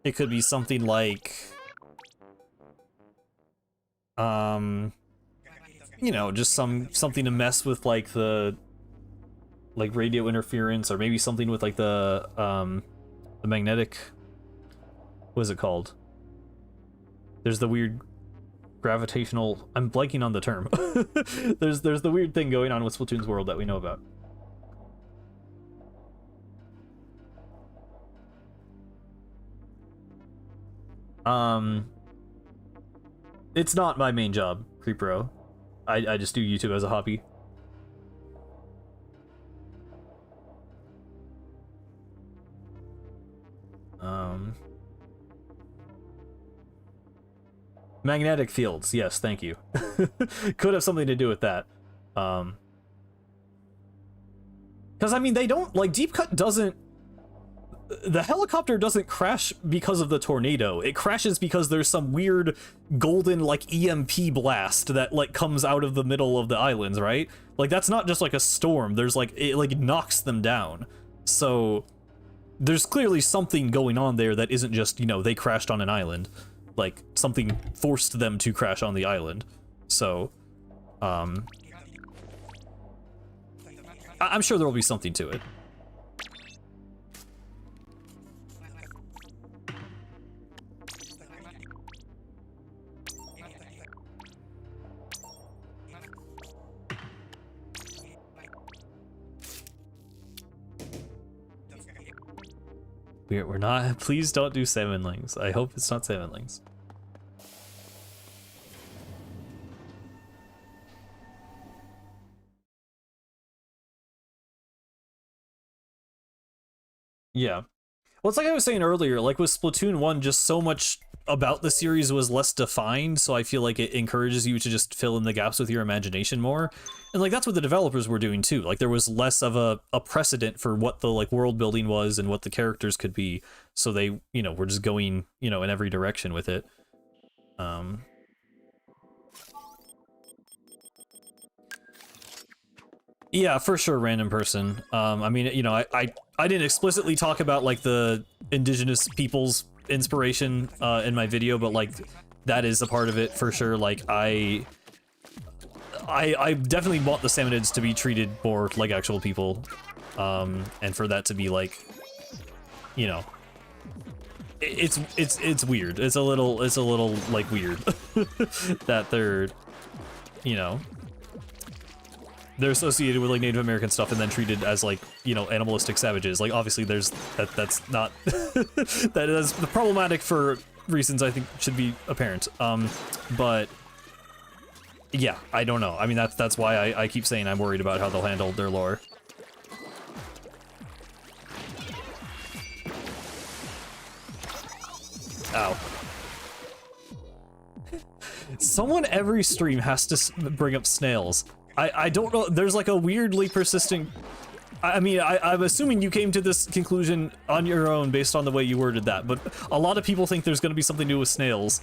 It could be something like, you know, just something to mess with like the like radio interference, or maybe something with like the magnetic, what is it called? There's the weird gravitational, I'm blanking on the term. there's the weird thing going on with Splatoon's world that we know about. It's not my main job, Creepro. I just do YouTube as a hobby. Magnetic fields, yes, thank you. Could have something to do with that. Because, I mean, they don't, like, Deep Cut doesn't... The helicopter doesn't crash because of the tornado. It crashes because there's some weird golden, like, EMP blast that, like, comes out of the middle of the islands, right? Like, that's not just, like, a storm. There's, like, it, like, knocks them down. So, there's clearly something going on there that isn't just, you know, they crashed on an island. Like, something forced them to crash on the island. So, I'm sure there will be something to it. We're not, please don't do salmonlings. I hope it's not salmonlings. Yeah. Well, it's like I was saying earlier, like with Splatoon 1, just so much about the series was less defined, so I feel like it encourages you to just fill in the gaps with your imagination more. And like that's what the developers were doing too. Like there was less of a precedent for what the like world building was and what the characters could be. So they, you know, were just going, you know, in every direction with it. Yeah, for sure, random person. I mean, you know, I didn't explicitly talk about like the indigenous people's inspiration in my video, but like that is a part of it for sure. Like I definitely want the Samanids to be treated more like actual people, and for that to be like, you know, it's weird. It's a little like weird that they're, you know, they're associated with like Native American stuff and then treated as like, you know, animalistic savages. Like obviously there's that's not that is problematic for reasons I think should be apparent. But yeah, I don't know. I mean that's why I keep saying I'm worried about how they'll handle their lore. Ow. Someone every stream has to bring up snails. I don't know, there's like a weirdly persistent... I mean, I'm assuming you came to this conclusion on your own based on the way you worded that, but a lot of people think there's gonna be something to do with snails.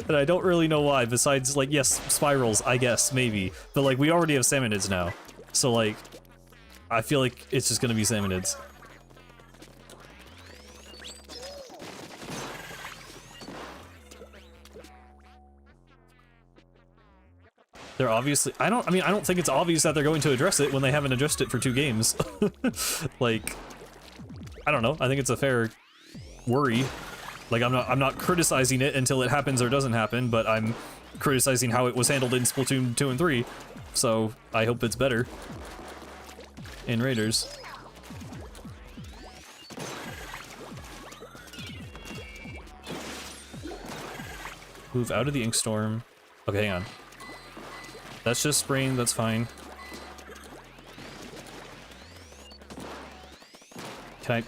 And I don't really know why, besides, like, yes, spirals, I guess, maybe. But, like, we already have salmonids now. So, like, I feel like it's just gonna be salmonids. They're obviously, I don't think it's obvious that they're going to address it when they haven't addressed it for 2 games. Like, I don't know. I think it's a fair worry. Like, I'm not criticizing it until it happens or doesn't happen, but I'm criticizing how it was handled in Splatoon 2 and 3. So I hope it's better in Raiders. Move out of the ink storm. Okay, hang on. That's just spraying, that's fine. Can I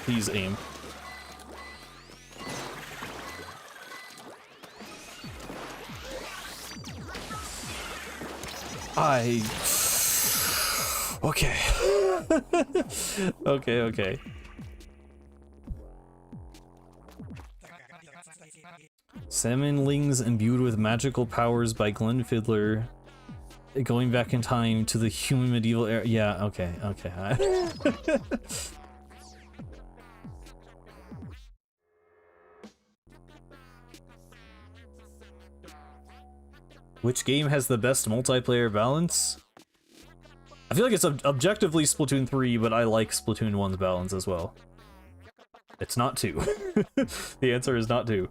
please aim? Okay. Okay. Salmonlings imbued with magical powers by Glenn Fiddler. Going back in time to the human medieval era. Yeah, okay. Which game has the best multiplayer balance? I feel like it's objectively Splatoon 3, but I like Splatoon 1's balance as well. It's not 2. The answer is not 2.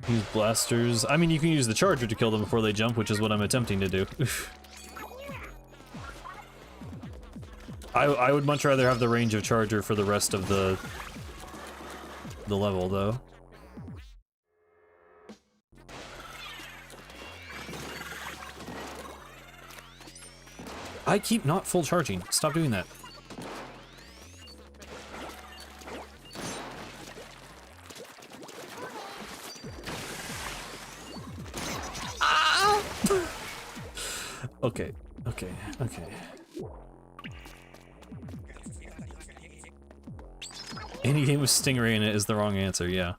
Use blasters. I mean, you can use the charger to kill them before they jump, which is what I'm attempting to do. I would much rather have the range of charger for the rest of the level, though. I keep not full charging. Stop doing that. Ah! Okay. Any game with Stingray in it is the wrong answer, yeah.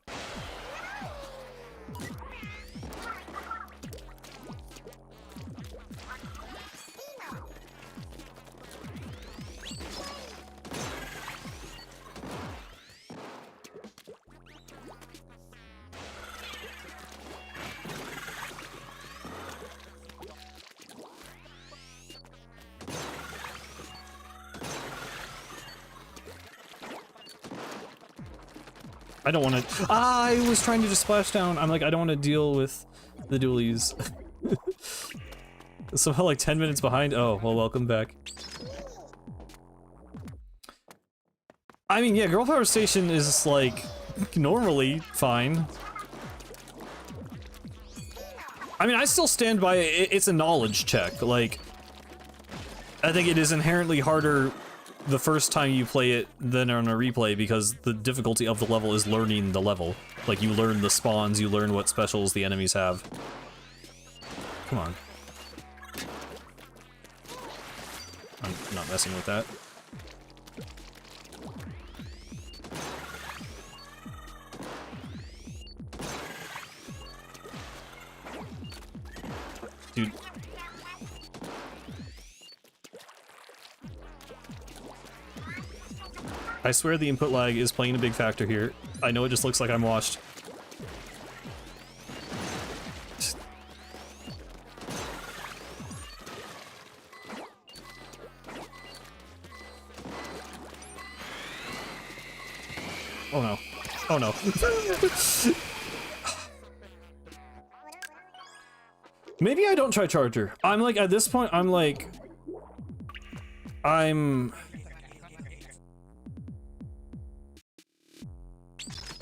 I don't want to. I was trying to just splash down. I'm like, I don't want to deal with the dualies. Somehow, like 10 minutes behind. Oh, well, welcome back. I mean, yeah, Girl Power Station is like normally fine. I mean, I still stand by it. It's a knowledge check. Like, I think it is inherently harder the first time you play it than on a replay because the difficulty of the level is learning the level. Like, you learn the spawns, you learn what specials the enemies have. Come on. I'm not messing with that. Dude. I swear the input lag is playing a big factor here. I know it just looks like I'm washed. Oh no. Oh no. Maybe I don't try charger. I'm like, at this point, I'm like...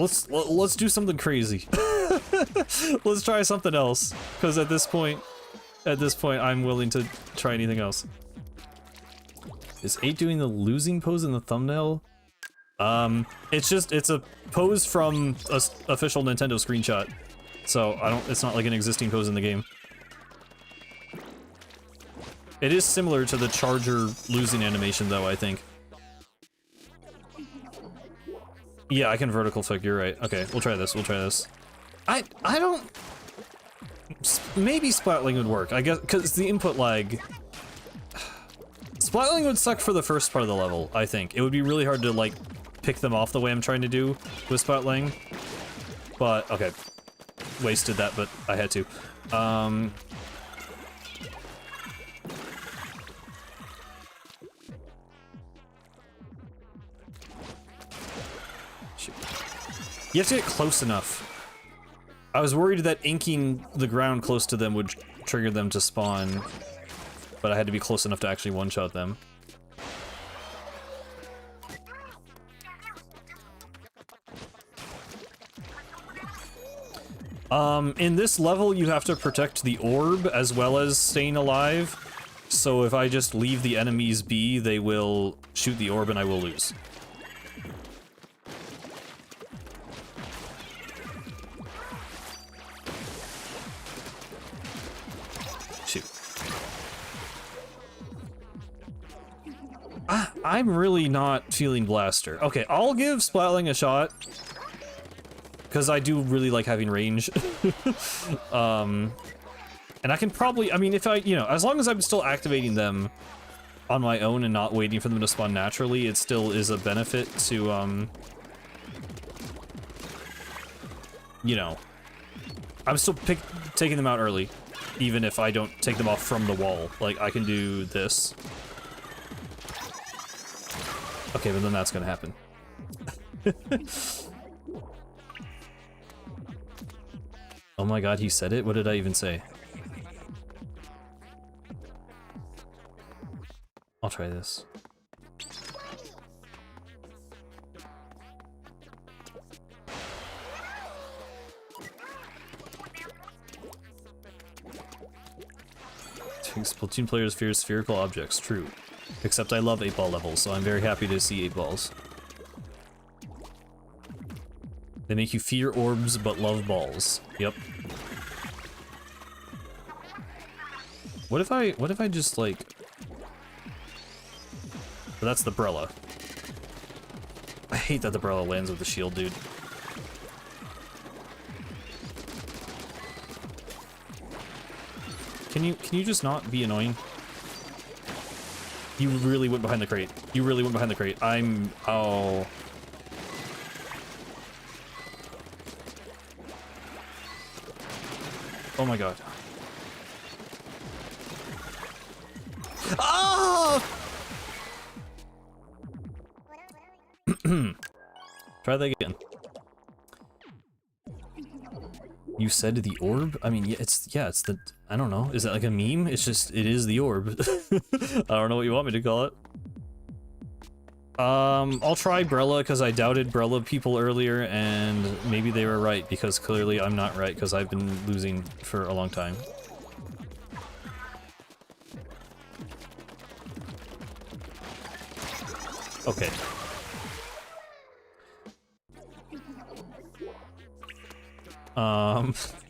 Let's do something crazy. Let's try something else. Because at this point, I'm willing to try anything else. Is 8 doing the losing pose in the thumbnail? It's a pose from a official Nintendo screenshot. So it's not like an existing pose in the game. It is similar to the charger losing animation though, I think. Yeah, I can vertical flick, you're right. Okay, we'll try this, I don't... Maybe Splatling would work, I guess, because the input lag... Splatling would suck for the first part of the level, I think. It would be really hard to, like, pick them off the way I'm trying to do with Splatling. But, okay. wasted that, but I had to. Shoot. You have to get close enough. I was worried that inking the ground close to them would trigger them to spawn, but I had to be close enough to actually one-shot them. In this level, you have to protect the orb as well as staying alive. So if I just leave the enemies be, they will shoot the orb and I will lose. Shoot. I'm really not feeling Blaster. Okay, I'll give Splatling a shot. Because I do really like having range. And I can probably, I mean, if I, you know, as long as I'm still activating them on my own and not waiting for them to spawn naturally, it still is a benefit to, you know, I'm still taking them out early, even if I don't take them off from the wall. Like, I can do this. Okay, but then that's gonna happen. Oh my god, he said it? What did I even say? I'll try this. Splatoon players fear spherical objects. True. Except I love 8-ball levels, so I'm very happy to see 8 balls. They make you fear orbs, but love balls. Yep. What if I just, like... But that's the Brella. I hate that the Brella lands with the shield, dude. Can you just not be annoying? You really went behind the crate. You really went behind the crate. Oh... Oh my god. Ah! Try that again. You said the orb? I mean, yeah, it's the, I don't know. Is that like a meme? It's just, it is the orb. I don't know what you want me to call it. I'll try Brella because I doubted Brella people earlier and maybe they were right because clearly I'm not right because I've been losing for a long time. Okay.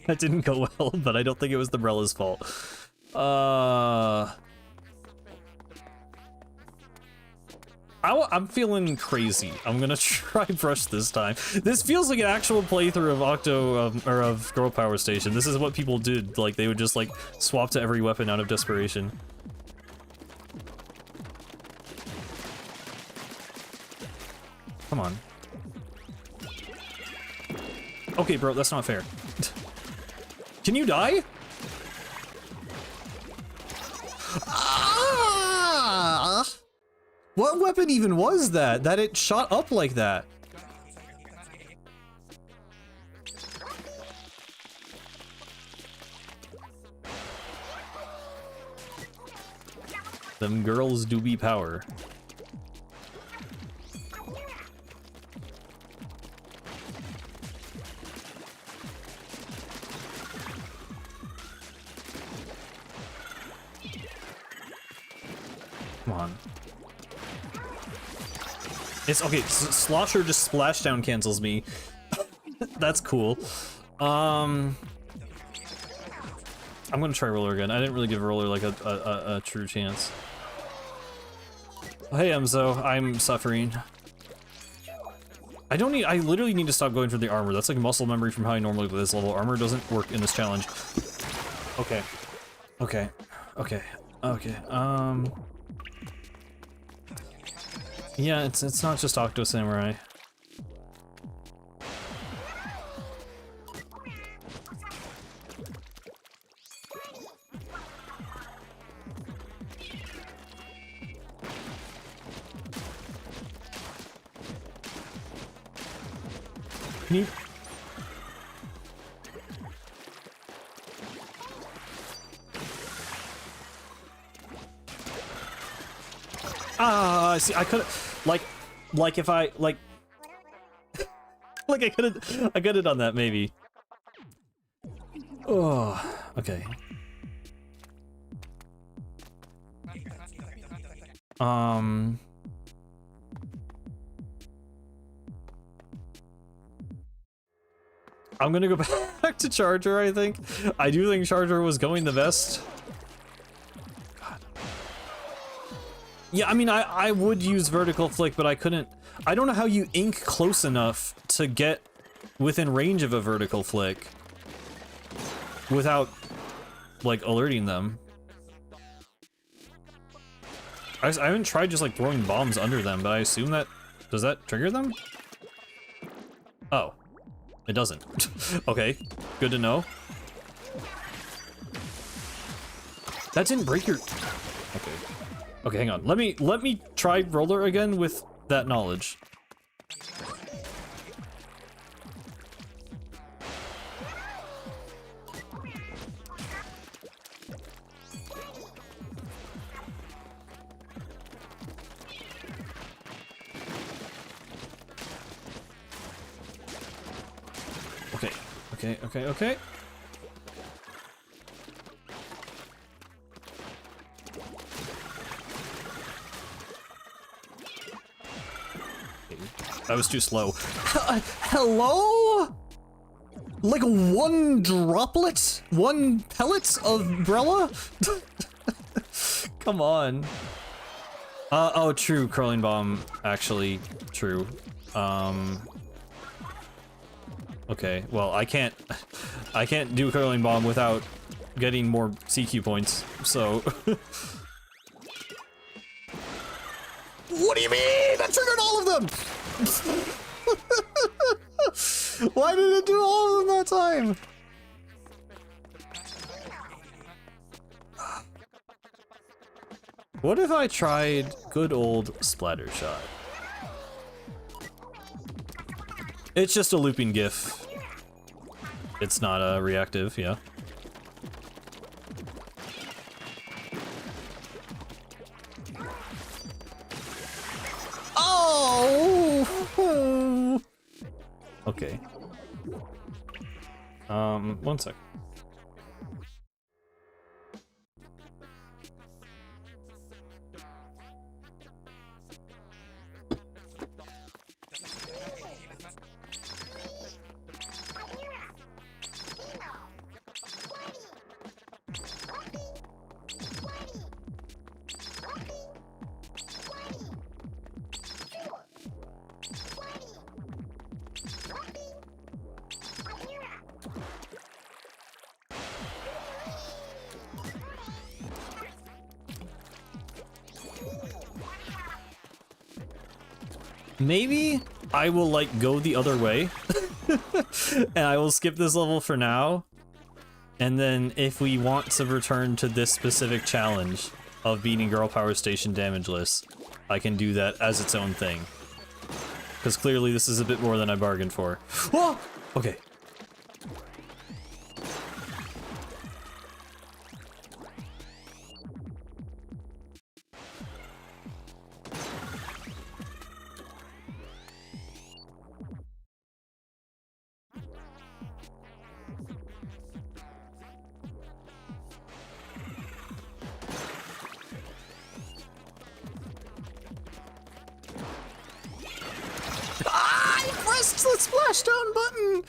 That didn't go well, but I don't think it was the Brella's fault. I'm feeling crazy. I'm gonna try brush this time. This feels like an actual playthrough of Octo, or of Girl Power Station. This is what people did. Like, they would just, like, swap to every weapon out of desperation. Come on. Okay, bro, that's not fair. Can you die? Ah! What weapon even was that? That it shot up like that? Them girls do be power. Come on. It's okay, Slosher just splashdown cancels me. That's cool. I'm gonna try Roller again. I didn't really give Roller like a true chance. Oh, hey Emzo, I'm suffering. I literally need to stop going for the armor. That's like muscle memory from how I normally play this level. Armor doesn't work in this challenge. Okay. Okay. Okay. Okay. Yeah, it's not just Octo Samurai. Can you... Ah, see, I could like if I like I could have done that maybe. Oh, okay. I'm gonna go back to Charger, I think. I do think Charger was going the best. God. Yeah, I mean, I would use Vertical Flick, but I couldn't. I don't know how you ink close enough to get within range of a Vertical Flick without, like, alerting them. I haven't tried just, like, throwing bombs under them, but I assume that... Does that trigger them? Oh. It doesn't. Okay, good to know. That didn't break your... Okay. Okay, hang on. Let me try roller again with that knowledge. Okay. That was too slow. Hello? Like one droplet? One pellet of umbrella? Come on. Oh, true. Curling bomb. Actually, true. Okay, well, I can't do curling bomb without getting more CQ points, so... What do you mean? That triggered all of them! Why did it do all of them that time? What if I tried good old splatter shot? It's just a looping GIF. It's not reactive, yeah. Oh! Okay. One sec. Maybe I will, like, go the other way, and I will skip this level for now, and then if we want to return to this specific challenge of beating Girl Power Station damageless, I can do that as its own thing. Because clearly this is a bit more than I bargained for. Oh! Okay. Press the splashdown button.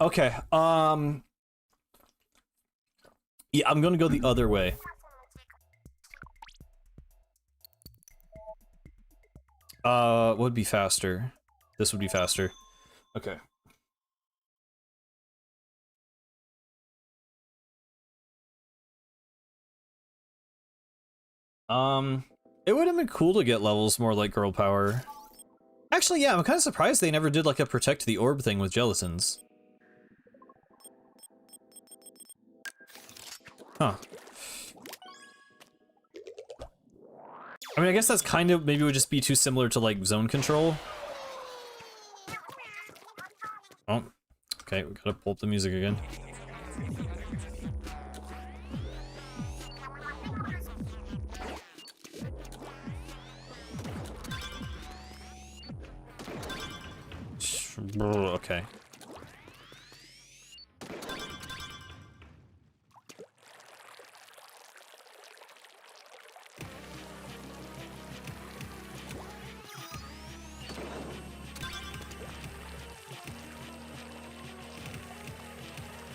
Okay. Yeah, I'm gonna go the other way. Would be faster. This would be faster. Okay. It would have been cool to get levels more like Girl Power. Actually, yeah, I'm kind of surprised they never did like a protect the orb thing with Jellicents. Huh. I mean, I guess that's kind of, maybe it would just be too similar to, like, zone control. Oh, okay, we gotta pull up the music again. Okay.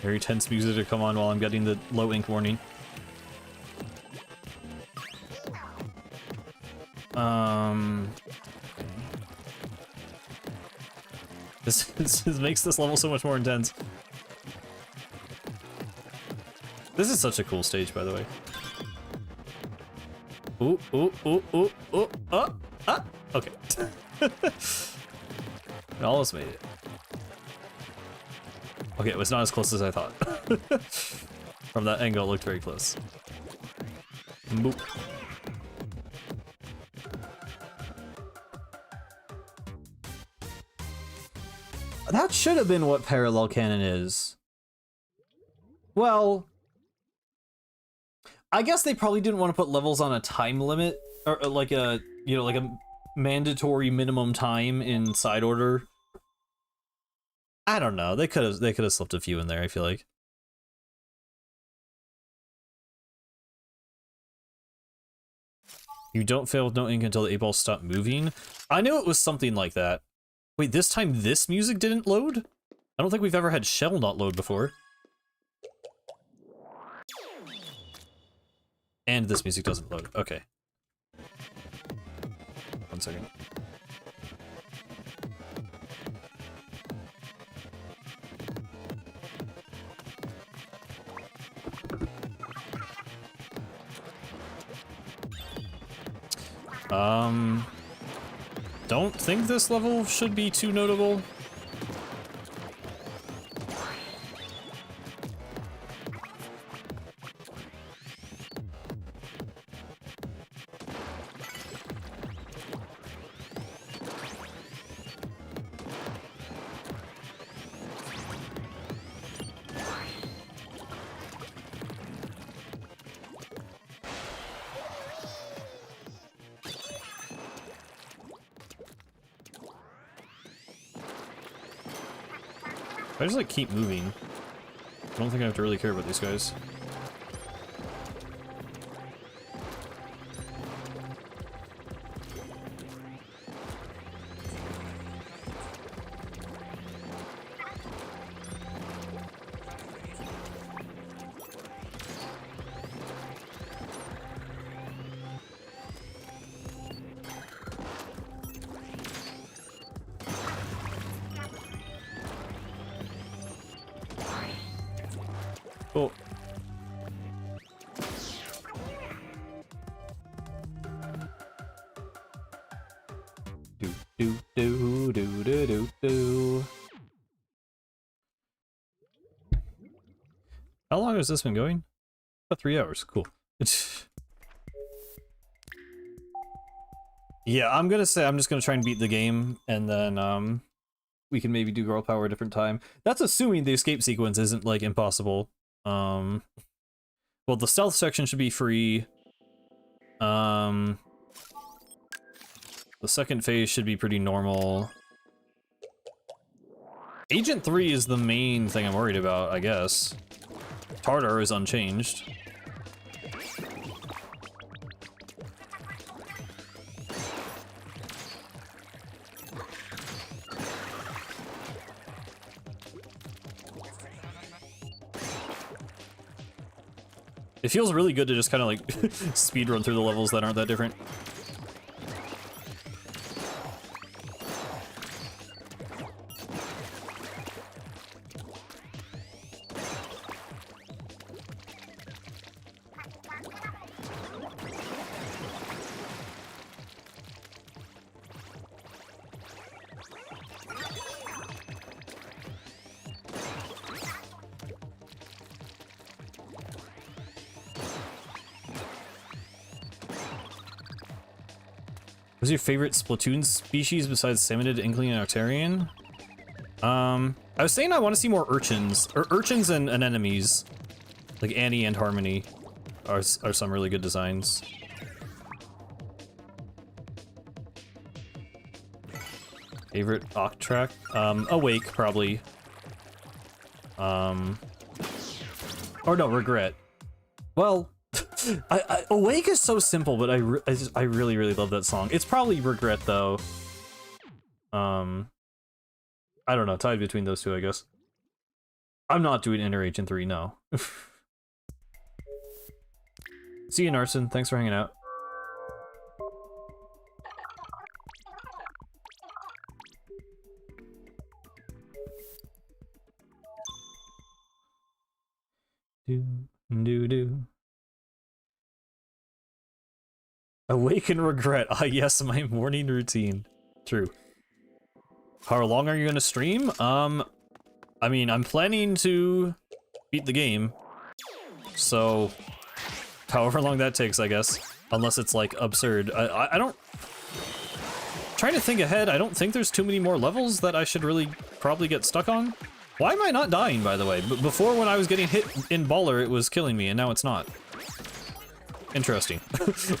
Very tense music to come on while I'm getting the low ink warning. This makes this level so much more intense. This is such a cool stage, by the way. Ooh, ooh, ooh, ooh, ooh, okay. I almost made it. Okay, it was not as close as I thought. From that angle, it looked very close. Boop. That should have been what parallel canon is. Well, I guess they probably didn't want to put levels on a time limit, or like a, you know, like a mandatory minimum time in side order. I don't know. They could have slipped a few in there, I feel like. You don't fail with no ink until the 8 balls stop moving. I knew it was something like that. Wait, this time this music didn't load? I don't think we've ever had Shell not load before. And this music doesn't load. Okay. 1 second. Don't think this level should be too notable. I just like keep moving. I don't think I have to really care about these guys. Oh. Do do do do do do do. How long has this been going? About 3 hours. Cool. Yeah, I'm gonna say I'm just gonna try and beat the game, and then we can maybe do girl power a different time. That's assuming the escape sequence isn't like impossible. Well, the stealth section should be free. The second phase should be pretty normal. Agent 3 is the main thing I'm worried about, I guess. Tartar is unchanged. It feels really good to just kind of like speed run through the levels that aren't that different. What's your favorite Splatoon species besides Salmonid, Inkling, and Octarian? I was saying I want to see more urchins, or urchins and anemones, like Annie and Harmony, are some really good designs. Favorite Octrack? Awake probably. Or no, Regret. Well, Awake is so simple, but I really love that song. It's probably Regret though. I don't know, tied between those two, I guess. I'm not doing Inner Agent 3, no. See you, Narson. Thanks for hanging out. Do. Awaken Regret. Ah, yes, my morning routine. True. How long are you gonna stream? I mean, I'm planning to beat the game, so however long that takes, I guess. Unless it's like absurd. I don't. Trying to think ahead. I don't think there's too many more levels that I should really probably get stuck on. Why am I not dying, by the way? Before, when I was getting hit in Baller, it was killing me, and now it's not. Interesting.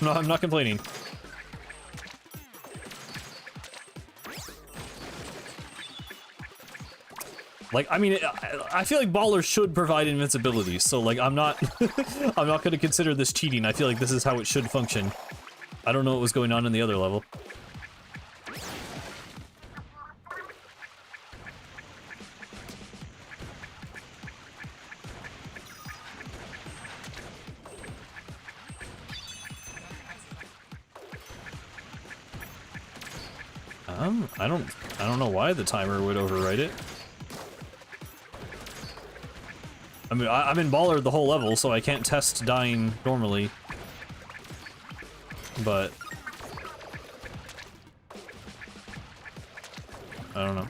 No, I'm not complaining. Like, I mean, I feel like Baller should provide invincibility, so like, I'm not I'm not gonna consider this cheating. I feel like this is how it should function. I don't know what was going on in the other level. I don't know why the timer would overwrite it. I mean, I'm in Baller the whole level, so I can't test dying normally. But I don't know.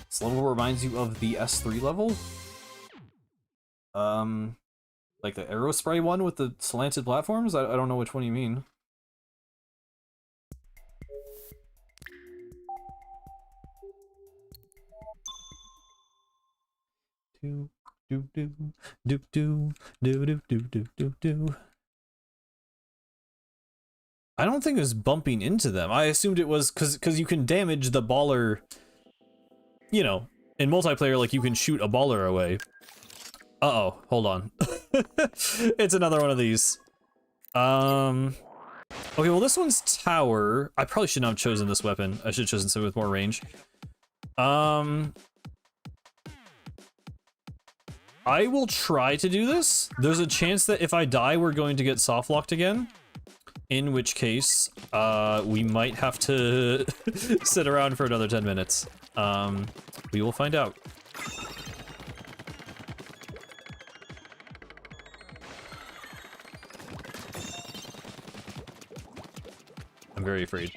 This level reminds you of the S3 level? Like the Aerospray one with the slanted platforms? I don't know which one you mean. I don't think it was bumping into them. I assumed it was because you can damage the Baller, you know, in multiplayer, like you can shoot a Baller away. Uh-oh, hold on. It's another one of these. Okay, well this one's Tower. I probably should not have chosen this weapon. I should have chosen something with more range. I will try to do this. There's a chance that if I die, we're going to get soft locked again. In which case, we might have to sit around for another 10 minutes. We will find out. I'm very afraid.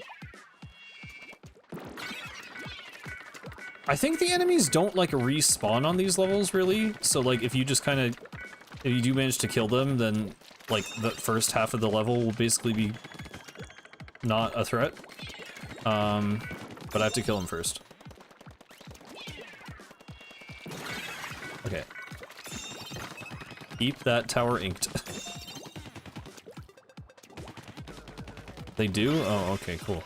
I think the enemies don't like respawn on these levels really, so like if you just kind of, if you do manage to kill them, then like the first half of the level will basically be not a threat. But I have to kill him first. Okay. Keep that tower inked. They do? Oh, okay, cool.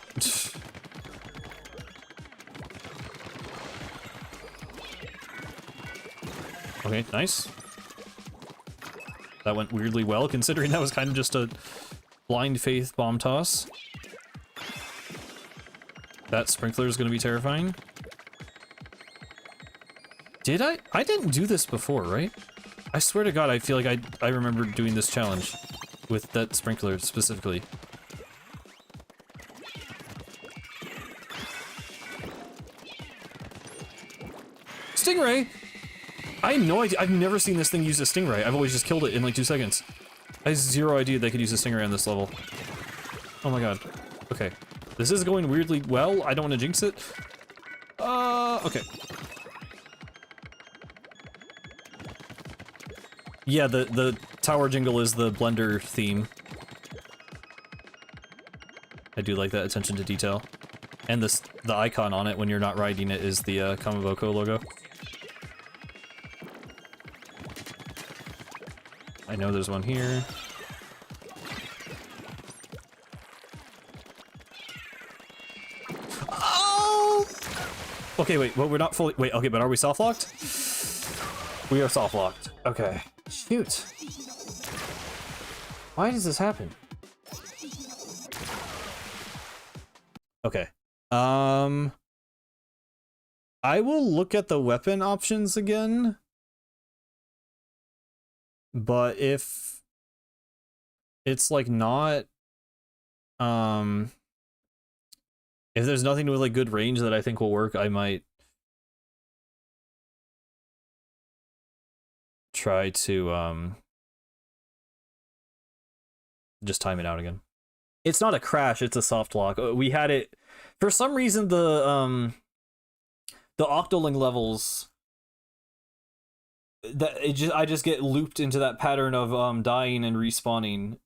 Okay, nice. That went weirdly well, considering that was kind of just a blind faith bomb toss. That sprinkler is going to be terrifying. Did I? I didn't do this before, right? I swear to God, I feel like I remember doing this challenge with that sprinkler specifically. Stingray! I had no idea. I've never seen this thing use a Stingray. I've always just killed it in like 2 seconds. I have zero idea they could use a Stingray on this level. Oh my God. Okay. This is going weirdly well. I don't want to jinx it. Okay. Yeah, the tower jingle is the Blender theme. I do like that attention to detail. And the icon on it when you're not riding it is the Kamaboko logo. I know there's one here. Oh! Okay, wait, well, we're not fully- wait, okay, but are we soft-locked? We are soft-locked. Okay. Shoot. Why does this happen? Okay. I will look at the weapon options again. But if it's like not if there's nothing with like good range that I think will work, I might try to just time it out again. It's not a crash, it's a soft lock. We had it for some reason. The Octoling levels, that I just get looped into that pattern of dying and respawning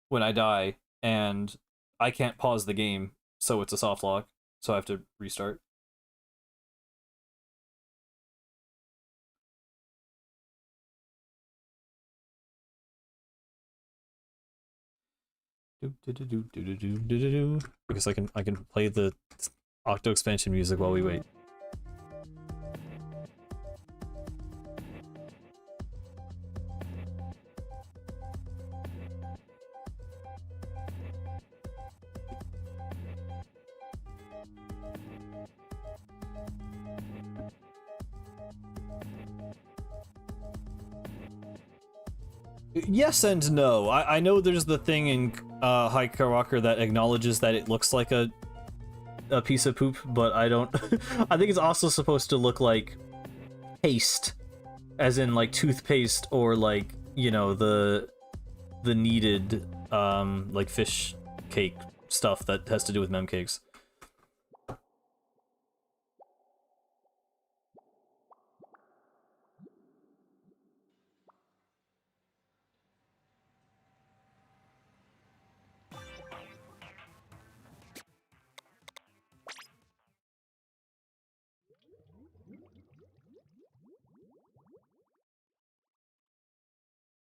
when I die, and I can't pause the game, so it's a soft lock, so I have to restart. Because I can play the Octo Expansion music while we wait. Yes and no. I know there's the thing in High Karawaker that acknowledges that it looks like a piece of poop, but I don't. I think it's also supposed to look like paste, as in like toothpaste, or like, you know, the kneaded like fish cake stuff that has to do with mem cakes.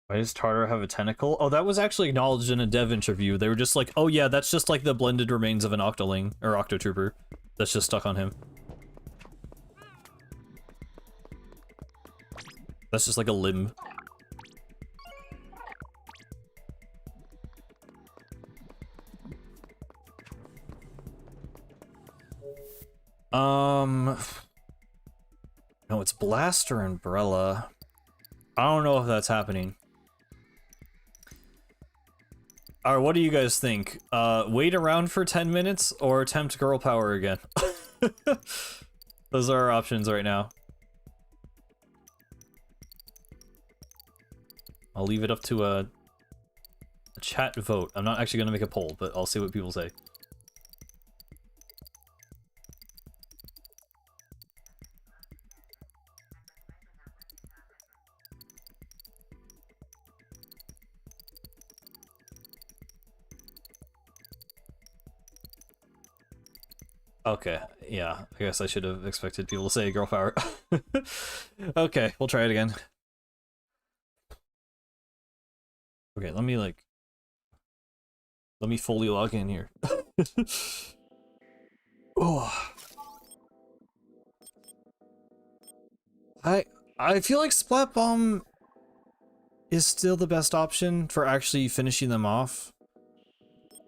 Why does Tartar have a tentacle? Oh, that was actually acknowledged in a dev interview. They were just like, oh yeah, that's just like the blended remains of an Octoling, or Octotrooper. That's just stuck on him. That's just like a limb. No, it's Blaster Umbrella. I don't know if that's happening. Alright, what do you guys think? Wait around for 10 minutes or attempt girl power again? Those are our options right now. I'll leave it up to a chat vote. I'm not actually gonna make a poll, but I'll see what people say. Okay, yeah, I guess I should have expected people to say girl power. Okay, we'll try it again. Okay, let me fully log in here. Oh. I feel like Splat Bomb is still the best option for actually finishing them off.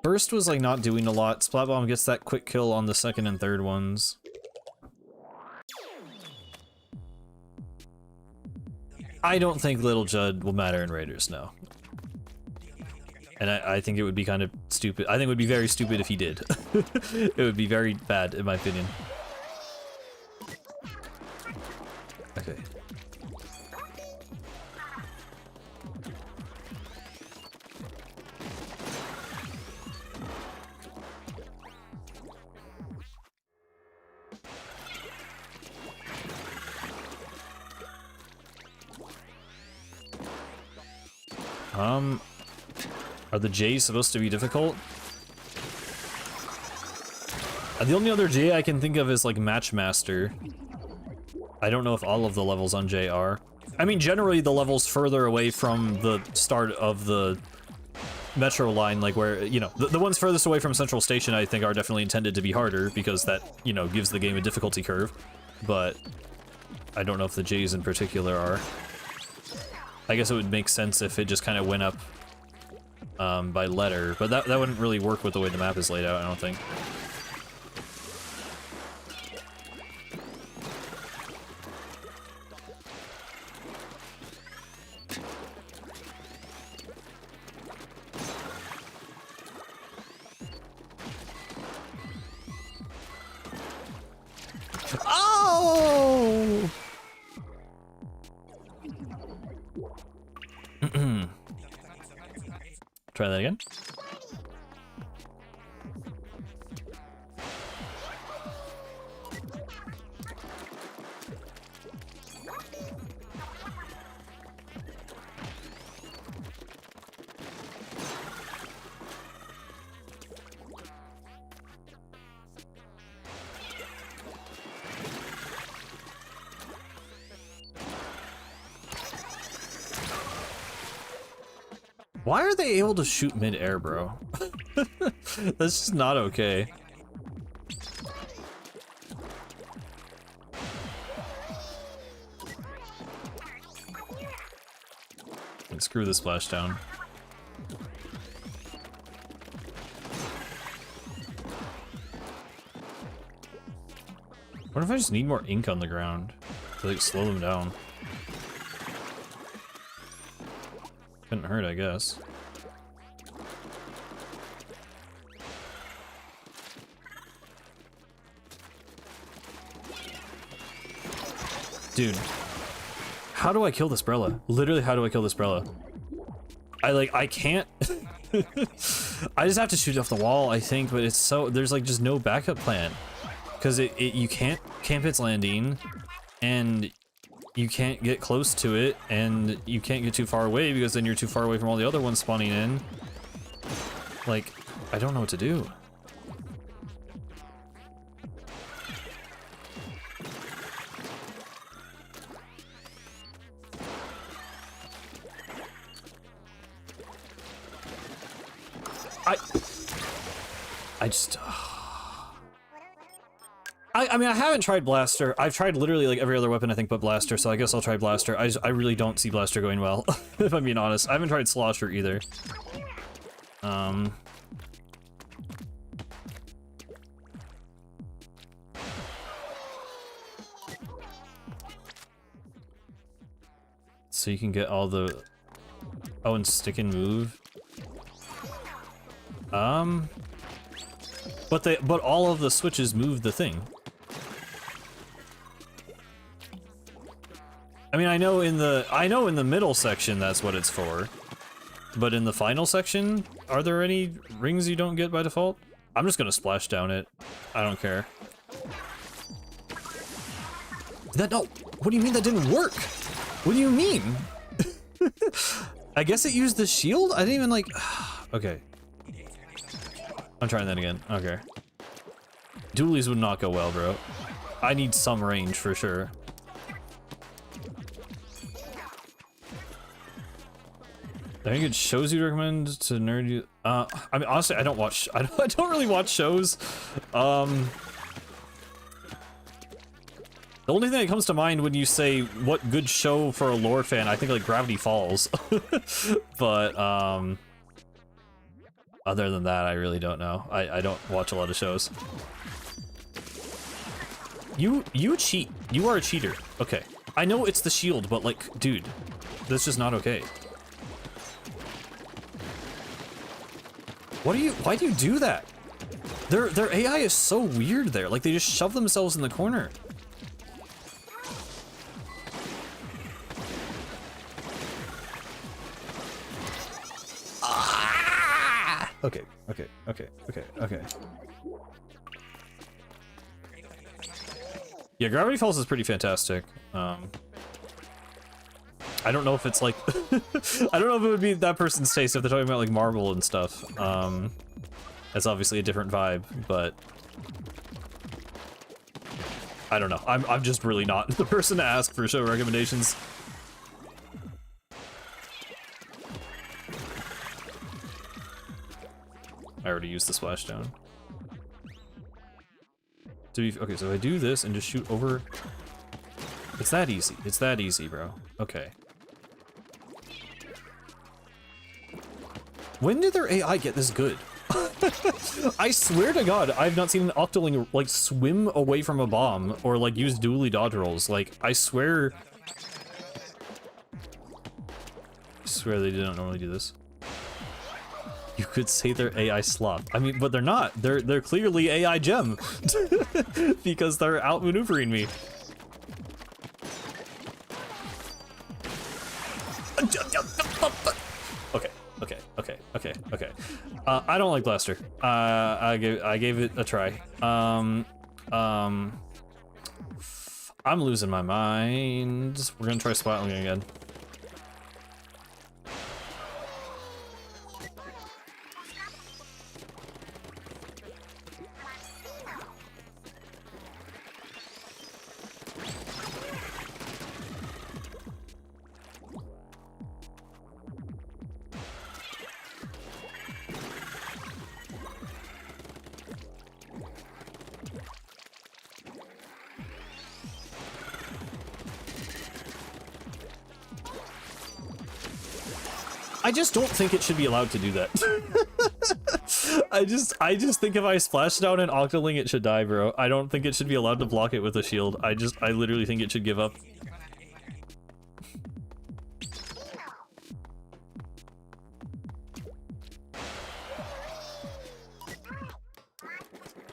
Burst was like not doing a lot. Splat Bomb gets that quick kill on the second and third ones. I don't think Little Judd will matter in Raiders, no. And I think it would be kind of stupid. I think it would be very stupid if he did. It would be very bad, in my opinion. Okay. Are the J's supposed to be difficult? The only other J I can think of is like Matchmaster. I don't know if all of the levels on J are. I mean, generally the levels further away from the start of the metro line, like where, you know, the ones furthest away from Central Station, I think are definitely intended to be harder because that, you know, gives the game a difficulty curve. But I don't know if the J's in particular are. I guess it would make sense if it just kind of went up by letter, but that wouldn't really work with the way the map is laid out, I don't think. Oh! Try that again. Why are they able to shoot mid-air, bro? That's just not okay. And screw the splashdown. What if I just need more ink on the ground to like slow them down? Couldn't hurt, I guess. Dude, how do I kill this Brella? Literally, how do I kill this Brella? I can't. I just have to shoot off the wall, I think, but it's so, there's like just no backup plan. Because you can't camp its landing, and you can't get close to it, and you can't get too far away because then you're too far away from all the other ones spawning in. Like, I don't know what to do. I just... I mean, I haven't tried Blaster. I've tried literally like every other weapon, I think, but Blaster, so I guess I'll try Blaster. I really don't see Blaster going well, if I'm being honest. I haven't tried Slosher either. So you can get all the... Oh, and stick and move. But all of the switches move the thing. I mean, I know in the middle section that's what it's for. But in the final section, are there any rings you don't get by default? I'm just gonna splash down it. I don't care. No, what do you mean that didn't work? What do you mean? I guess it used the shield? I didn't even like, okay. I'm trying that again, okay. Dualies would not go well, bro. I need some range for sure. I think it shows you to recommend to nerd you. I mean, honestly, I don't watch. I don't really watch shows. The only thing that comes to mind when you say what good show for a lore fan, I think like Gravity Falls. But other than that, I really don't know. I don't watch a lot of shows. You cheat. You are a cheater. Okay. I know it's the shield, but like, dude, that's just not okay. Why do you do that? Their AI is so weird there. Like, they just shove themselves in the corner. Ah! Okay. Yeah, Gravity Falls is pretty fantastic. I don't know if it's like I don't know if it would be that person's taste if they're talking about like marble and stuff. That's obviously a different vibe, but I don't know. I'm just really not the person to ask for show recommendations. I already used the splashdown. Okay, so if I do this and just shoot over, it's that easy. It's that easy, bro. Okay. When did their AI get this good? I swear to God, I've not seen an Octoling like swim away from a bomb or like use dually dodge rolls. Like, I swear they didn't normally do this. You could say they're AI slop. I mean, but they're not. They're clearly AI gem because they're outmaneuvering me. Okay. I don't like Blaster. I gave it a try. I'm losing my mind. We're gonna try Splatling again. I just don't think it should be allowed to do that. I just think if I splash down an Octoling, it should die, bro. I don't think it should be allowed to block it with a shield. I literally think it should give up.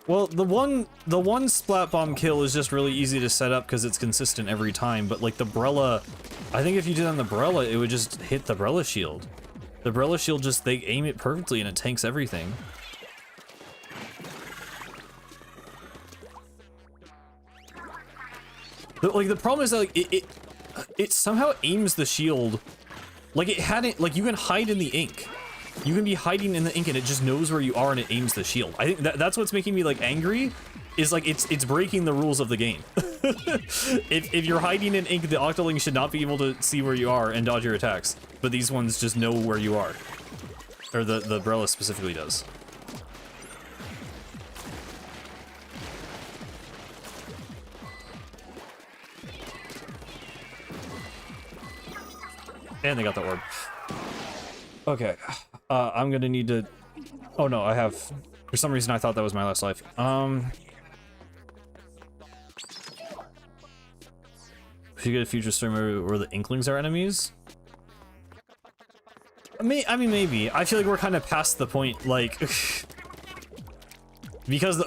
Well, the one splat bomb kill is just really easy to set up because it's consistent every time, but like the Brella, I think if you did on the Brella, it would just hit the Brella shield. The Brella shield just, they aim it perfectly and it tanks everything. Like the problem is that like it somehow aims the shield like it hadn't, like you can hide in the ink. You can be hiding in the ink and it just knows where you are and it aims the shield. I think that's what's making me like angry, is like it's breaking the rules of the game. If you're hiding in ink, the Octoling should not be able to see where you are and dodge your attacks. But these ones just know where you are. Or the Brella specifically does. And they got the orb. Okay. I'm gonna need to... Oh no, I have... For some reason I thought that was my last life. If you get a future story where the Inklings are enemies? I mean, maybe. I feel like we're kind of past the point, like... because,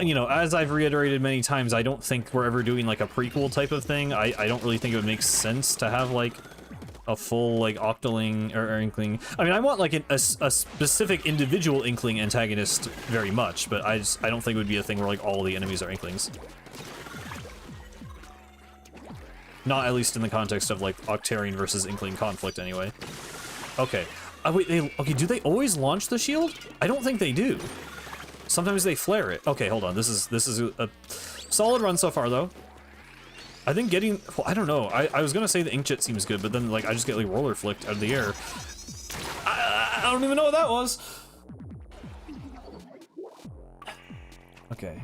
you know, as I've reiterated many times, I don't think we're ever doing, like, a prequel type of thing. I don't really think it would make sense to have, like, a full, like, Octoling or Inkling. I mean, I want, like, a specific individual Inkling antagonist very much, but I don't think it would be a thing where, like, all the enemies are Inklings. Not at least in the context of, like, Octarian versus Inkling conflict, anyway. Okay. Wait, okay, do they always launch the shield? I don't think they do. Sometimes they flare it. Okay, hold on. This is a solid run so far, though. I think getting... Well, I don't know. I was gonna say the Inkjet seems good, but then, like, I just get, like, roller flicked out of the air. I don't even know what that was! Okay.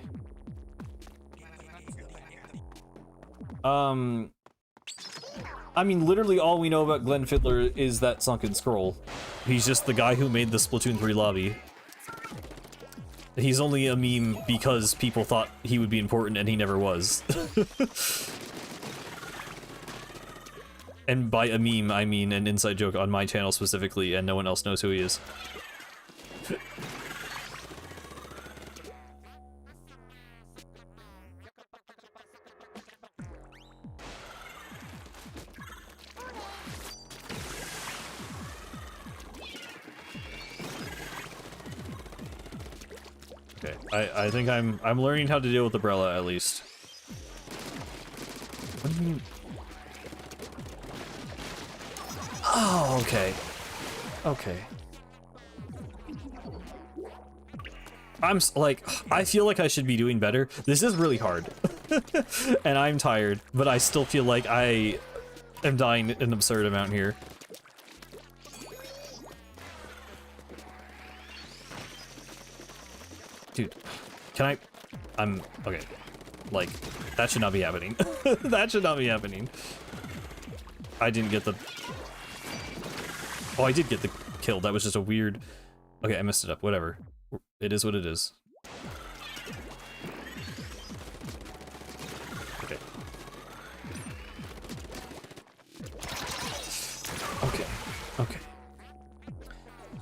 I mean, literally all we know about Glenn Fiddler is that sunken scroll. He's just the guy who made the Splatoon 3 lobby. He's only a meme because people thought he would be important and he never was. And by a meme, I mean an inside joke on my channel specifically, and no one else knows who he is. Okay, I think I'm learning how to deal with the Brella at least. What do you mean? Oh, okay. Okay. Like, I feel like I should be doing better. This is really hard. And I'm tired, but I still feel like I am dying an absurd amount here. Dude, I'm okay. Like, that should not be happening. That should not be happening. I didn't get the... Oh, I did get the kill. That was just a weird... Okay, I messed it up. Whatever. It is what it is. Okay. Okay. Okay.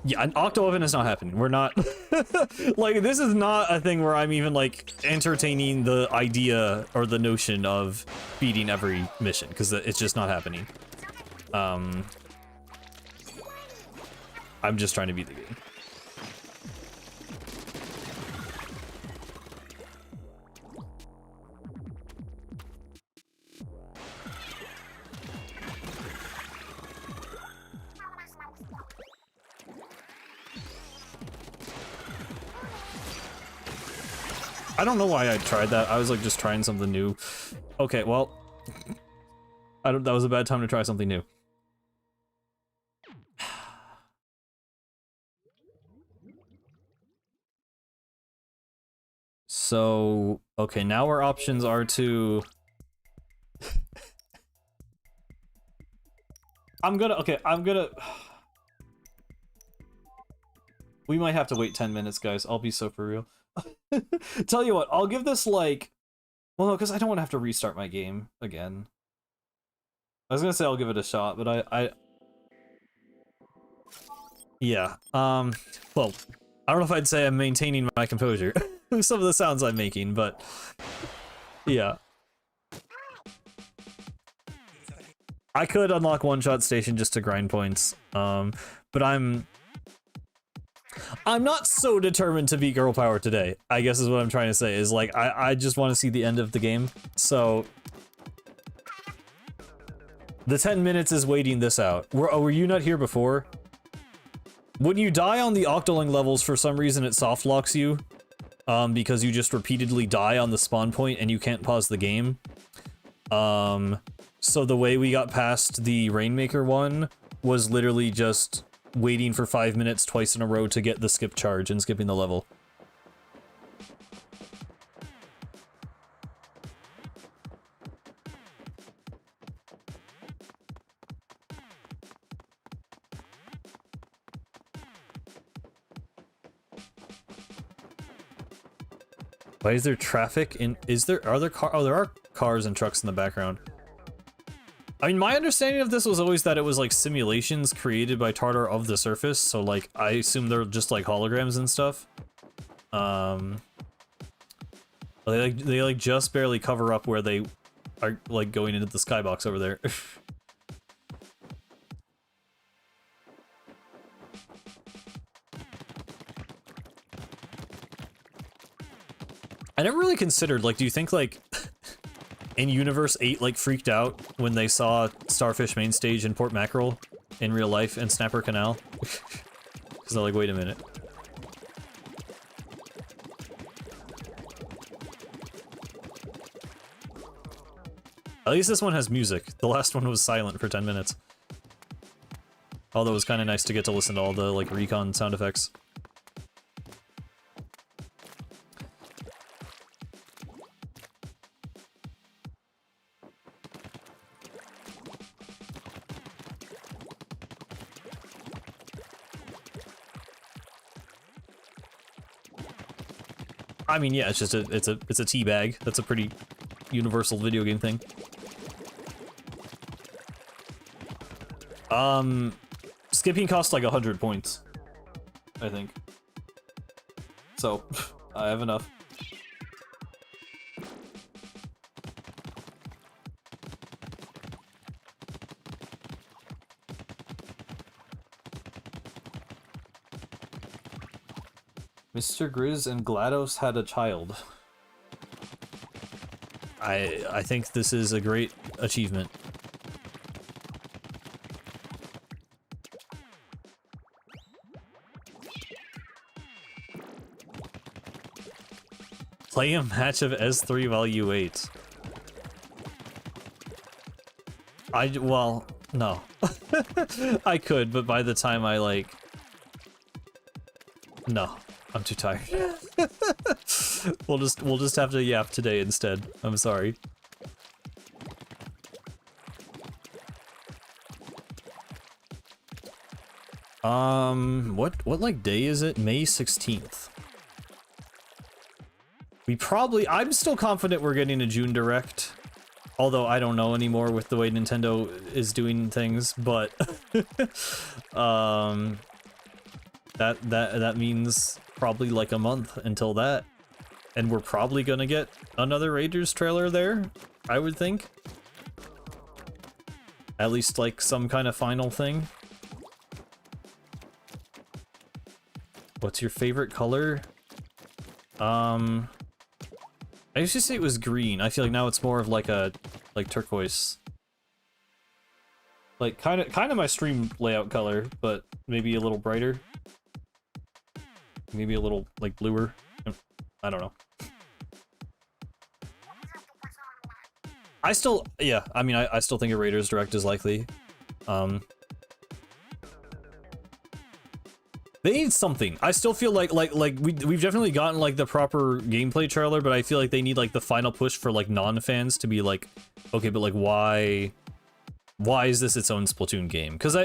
Yeah, an Octo Oven is not happening. We're not... like, this is not a thing where I'm even, like, entertaining the idea or the notion of beating every mission, because it's just not happening. I'm just trying to beat the game. I don't know why I tried that. I was like just trying something new. Okay, well, that was a bad time to try something new. So, okay, now our options are to... I'm gonna... We might have to wait 10 minutes, guys. I'll be so for real. Tell you what, I'll give this like... Well, no, because I don't want to have to restart my game again. I was gonna say I'll give it a shot, but I... Yeah, well, I don't know if I'd say I'm maintaining my composure. Some of the sounds I'm making, but... Yeah. I could unlock one-shot station just to grind points, but I'm not so determined to beat Girl Power today, I guess is what I'm trying to say, is like, I just want to see the end of the game, so... The 10 minutes is waiting this out. Were you not here before? When you die on the Octoling levels, for some reason it soft locks you, because you just repeatedly die on the spawn point and you can't pause the game. So the way we got past the Rainmaker one was literally just waiting for 5 minutes twice in a row to get the skip charge and skipping the level. Why is there traffic in... are there cars and trucks in the background. I mean, my understanding of this was always that it was like simulations created by Tartar of the surface, so like, I assume they're just like holograms and stuff. They like just barely cover up where they are like going into the skybox over there. I never really considered, like, do you think, like, in Universe 8, like, freaked out when they saw Starfish main stage in Port Mackerel in real life and Snapper Canal? Because they're like, wait a minute. At least this one has music. The last one was silent for 10 minutes. Although it was kind of nice to get to listen to all the, like, recon sound effects. I mean, yeah, it's just it's a tea bag. That's a pretty universal video game thing. Skipping costs like 100 points, I think. So, I have enough. Mr. Grizz and GLaDOS had a child. I think this is a great achievement. Play a match of S3 while you wait. Well, no. I could, but by the time I like... No, I'm too tired. We'll just have to yap today instead. I'm sorry. What like day is it? May 16th. I'm still confident we're getting a June Direct. Although I don't know anymore with the way Nintendo is doing things, but that means probably like a month until that. And we're probably gonna get another Raiders trailer there, I would think. At least like some kind of final thing. What's your favorite color? I used to say it was green. I feel like now it's more of like a turquoise. Like kind of my stream layout color, but maybe a little brighter. Maybe a little like bluer. I don't know. I still think a Raiders Direct is likely. They need something. I still feel like we've definitely gotten like the proper gameplay trailer, but I feel like they need like the final push for like non-fans to be like, okay, but like why is this its own Splatoon game? Because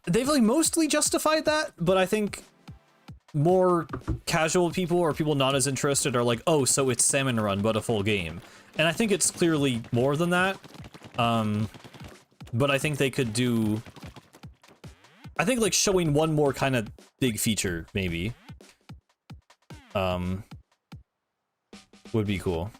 they've like mostly justified that, but I think more casual people or people not as interested are like, oh, so it's Salmon Run but a full game. And I think it's clearly more than that. But I think they could do, I think like showing one more kind of big feature maybe would be cool.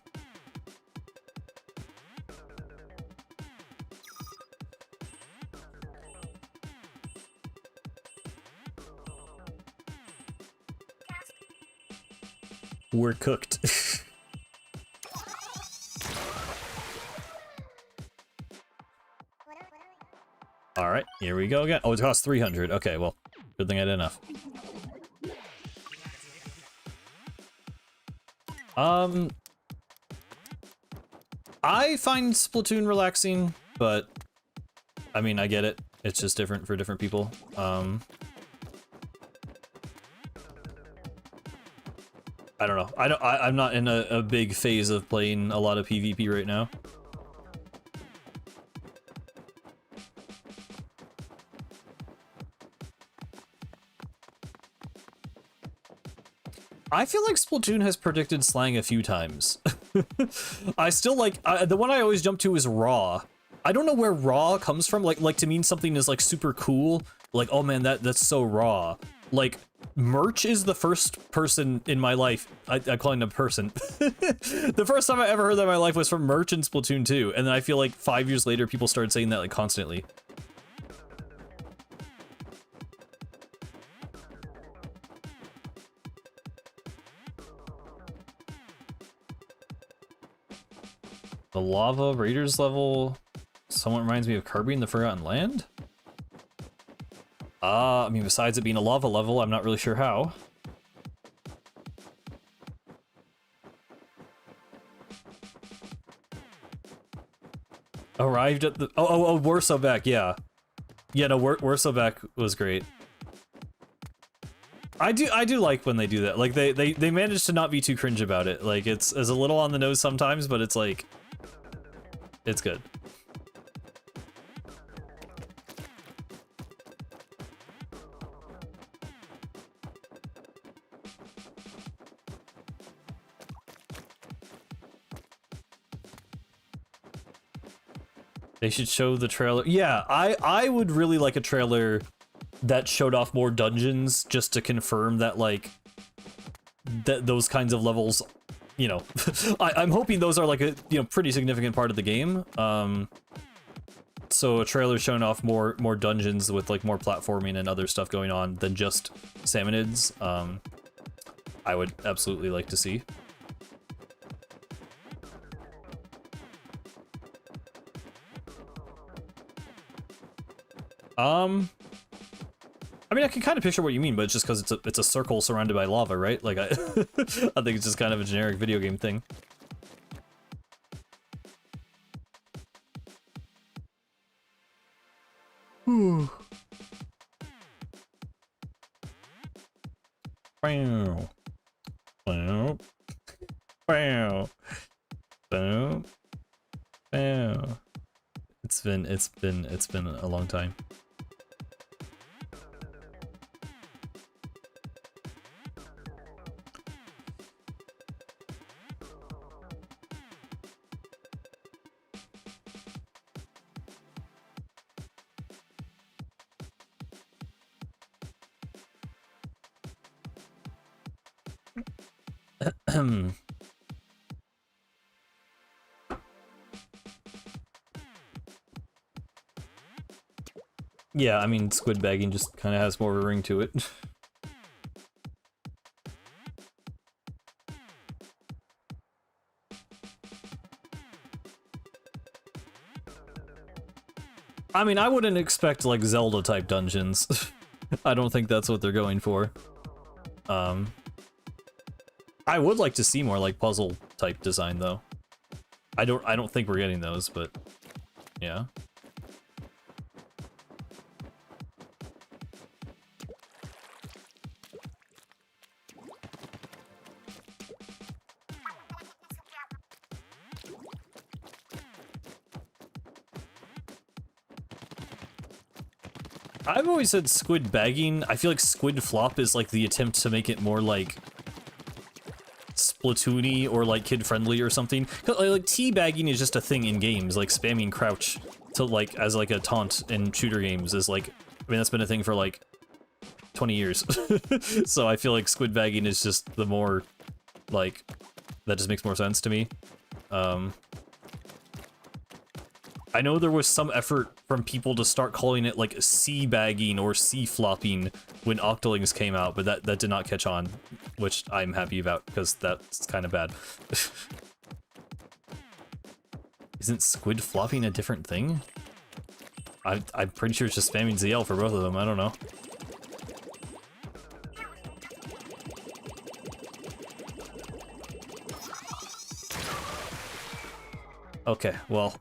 We're cooked. All right, here we go again. Oh, it costs 300. Okay, well, good thing I did enough. I find Splatoon relaxing, but I mean, I get it. It's just different for different people. I don't know. I'm not in a big phase of playing a lot of PvP right now. I feel like Splatoon has predicted slang a few times. I still like the one I always jump to is raw. I don't know where raw comes from. Like to mean something is like super cool. Like, oh man, that's so raw. Like Merch is the first person in my life. I call him a person. The first time I ever heard that in my life was from Merch in Splatoon 2, and then I feel like 5 years later people started saying that like constantly. The lava raiders level somewhat reminds me of Kirby in the Forgotten Land. I mean, besides it being a lava level, I'm not really sure how. Arrived at the Warsaw back, yeah. Yeah, no, Warsaw back was great. I do like when they do that. Like they manage to not be too cringe about it. Like it's a little on the nose sometimes, but it's like it's good. They should show the trailer. Yeah, I would really like a trailer that showed off more dungeons just to confirm that like those kinds of levels, you know, I'm hoping those are like a pretty significant part of the game. So a trailer showing off more dungeons with like more platforming and other stuff going on than just salmonids. I would absolutely like to see. I mean, I can kind of picture what you mean, but it's just because it's a circle surrounded by lava, right? Like, I think it's just kind of a generic video game thing. Whew. Wow. Wow. Wow. Wow. Wow. It's been a long time. Yeah, I mean, squid bagging just kind of has more of a ring to it. I mean, I wouldn't expect, like, Zelda-type dungeons. I don't think that's what they're going for. I would like to see more, like, puzzle-type design, though. I don't think we're getting those, but... yeah. I've always said squid bagging. I feel like squid flop is like the attempt to make it more like Splatoon-y or like kid-friendly or something. Like teabagging is just a thing in games, like spamming crouch to like as like a taunt in shooter games is like, I mean that's been a thing for like 20 years. So I feel like squid bagging is just the more like, that just makes more sense to me. I know there was some effort from people to start calling it like sea bagging or sea flopping when Octolings came out, but that did not catch on, which I'm happy about because that's kind of bad. Isn't squid flopping a different thing? I'm pretty sure it's just spamming ZL for both of them, I don't know. Okay, well,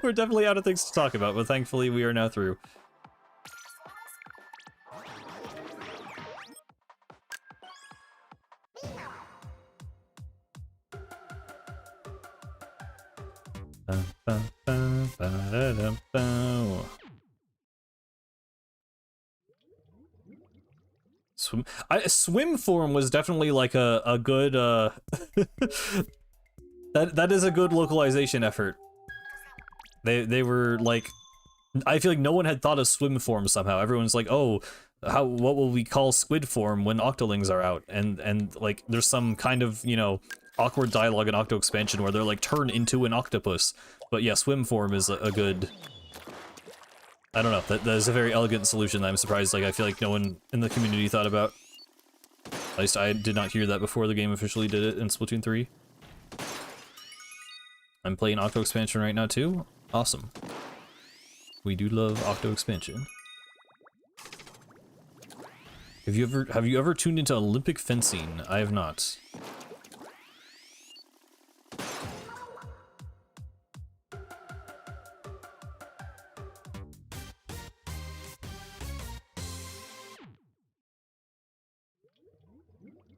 we're definitely out of things to talk about, but thankfully we are now through. Swim form was definitely like a good that is a good localization effort. They were like, I feel like no one had thought of swim form somehow. Everyone's like, oh, what will we call squid form when Octolings are out? And like there's some kind of, you know, awkward dialogue in Octo Expansion where they're like turn into an octopus. But yeah, swim form is a good, I don't know, that is a very elegant solution that I'm surprised, like I feel like no one in the community thought about. At least I did not hear that before the game officially did it in Splatoon 3. I'm playing Octo Expansion right now too. Awesome. We do love Octo Expansion. Have you ever tuned into Olympic fencing? I have not.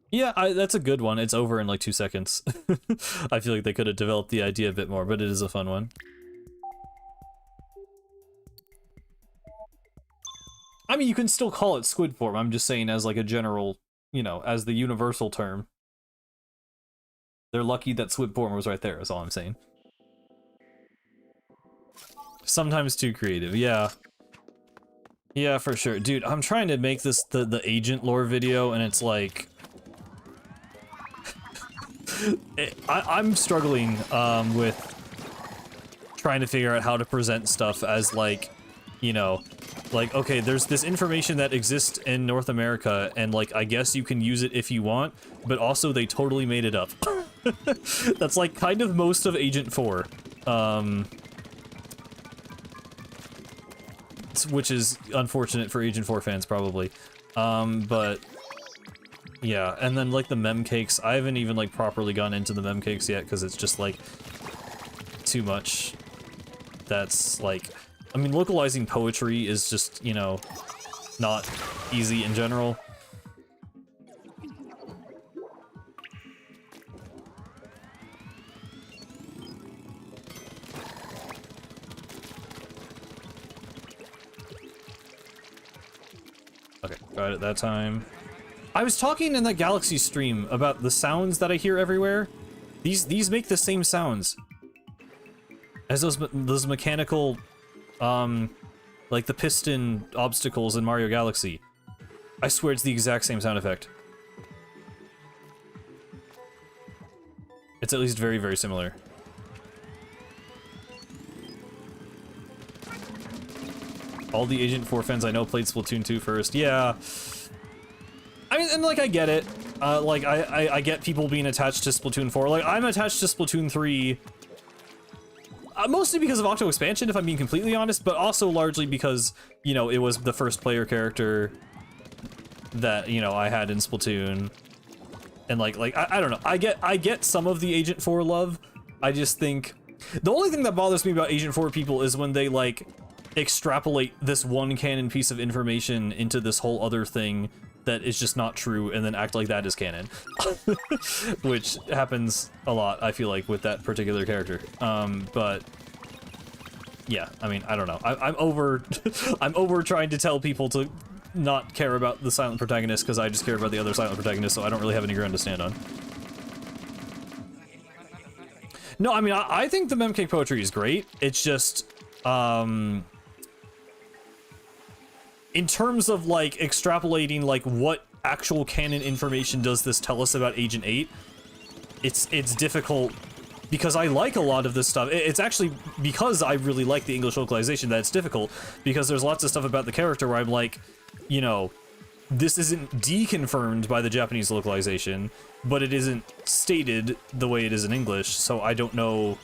Yeah, that's a good one. It's over in like 2 seconds. I feel like they could have developed the idea a bit more, but it is a fun one. I mean, you can still call it squid form. I'm just saying as like a general, you know, as the universal term. They're lucky that squid form was right there, is all I'm saying. Sometimes too creative, yeah. Yeah, for sure. Dude, I'm trying to make this the agent lore video, and it's like... I'm struggling with trying to figure out how to present stuff as like, you know, like, okay, there's this information that exists in North America, and like, I guess you can use it if you want, but also they totally made it up. That's like kind of most of Agent 4. which is unfortunate for Agent 4 fans, probably. But yeah, and then like the mem cakes, I haven't even like properly gone into the mem cakes yet because it's just like too much. That's like, I mean, localizing poetry is just, you know, not easy in general. Okay, got it that time. I was talking in that Galaxy stream about the sounds that I hear everywhere. These make the same sounds as those mechanical, like the piston obstacles in Mario Galaxy. I swear it's the exact same sound effect. It's at least very, very similar. All the Agent 4 fans I know played Splatoon 2 first. Yeah. I mean, and like, I get it. Like, I get people being attached to Splatoon 4. Like, I'm attached to Splatoon 3. Mostly because of Octo Expansion, if I'm being completely honest, but also largely because, you know, it was the first player character that, you know, I had in Splatoon. And like I don't know. I get some of the Agent 4 love. I just think the only thing that bothers me about Agent 4 people is when they like extrapolate this one canon piece of information into this whole other thing that is just not true and then act like that is canon. Which happens a lot, I feel like, with that particular character. But yeah, I mean, I don't know. I'm over I'm over trying to tell people to not care about the silent protagonist because I just care about the other silent protagonist, so I don't really have any ground to stand on. No, I mean, I think the memcake poetry is great. It's just, in terms of, like, extrapolating, like, what actual canon information does this tell us about Agent 8, it's difficult, because I like a lot of this stuff. It's actually because I really like the English localization that it's difficult, because there's lots of stuff about the character where I'm like, you know, this isn't deconfirmed by the Japanese localization, but it isn't stated the way it is in English, so I don't know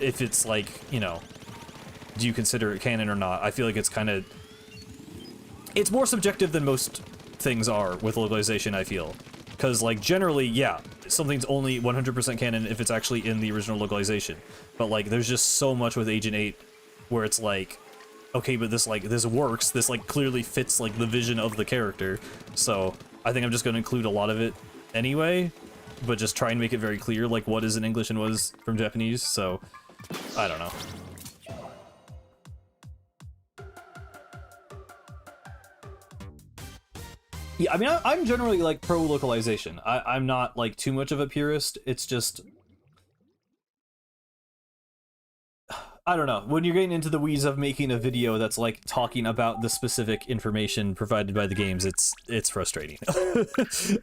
if it's like, you know, do you consider it canon or not? I feel like it's kind of... It's more subjective than most things are with localization, I feel. Because, like, generally, yeah, something's only 100% canon if it's actually in the original localization. But, like, there's just so much with Agent 8 where it's like, okay, but this, like, this works, this, like, clearly fits, like, the vision of the character. So, I think I'm just going to include a lot of it anyway, but just try and make it very clear, like, what is in English and what is from Japanese, so, I don't know. Yeah, I mean, I'm generally, like, pro-localization. I'm not, like, too much of a purist. It's just... I don't know. When you're getting into the weeds of making a video that's, like, talking about the specific information provided by the games, it's frustrating.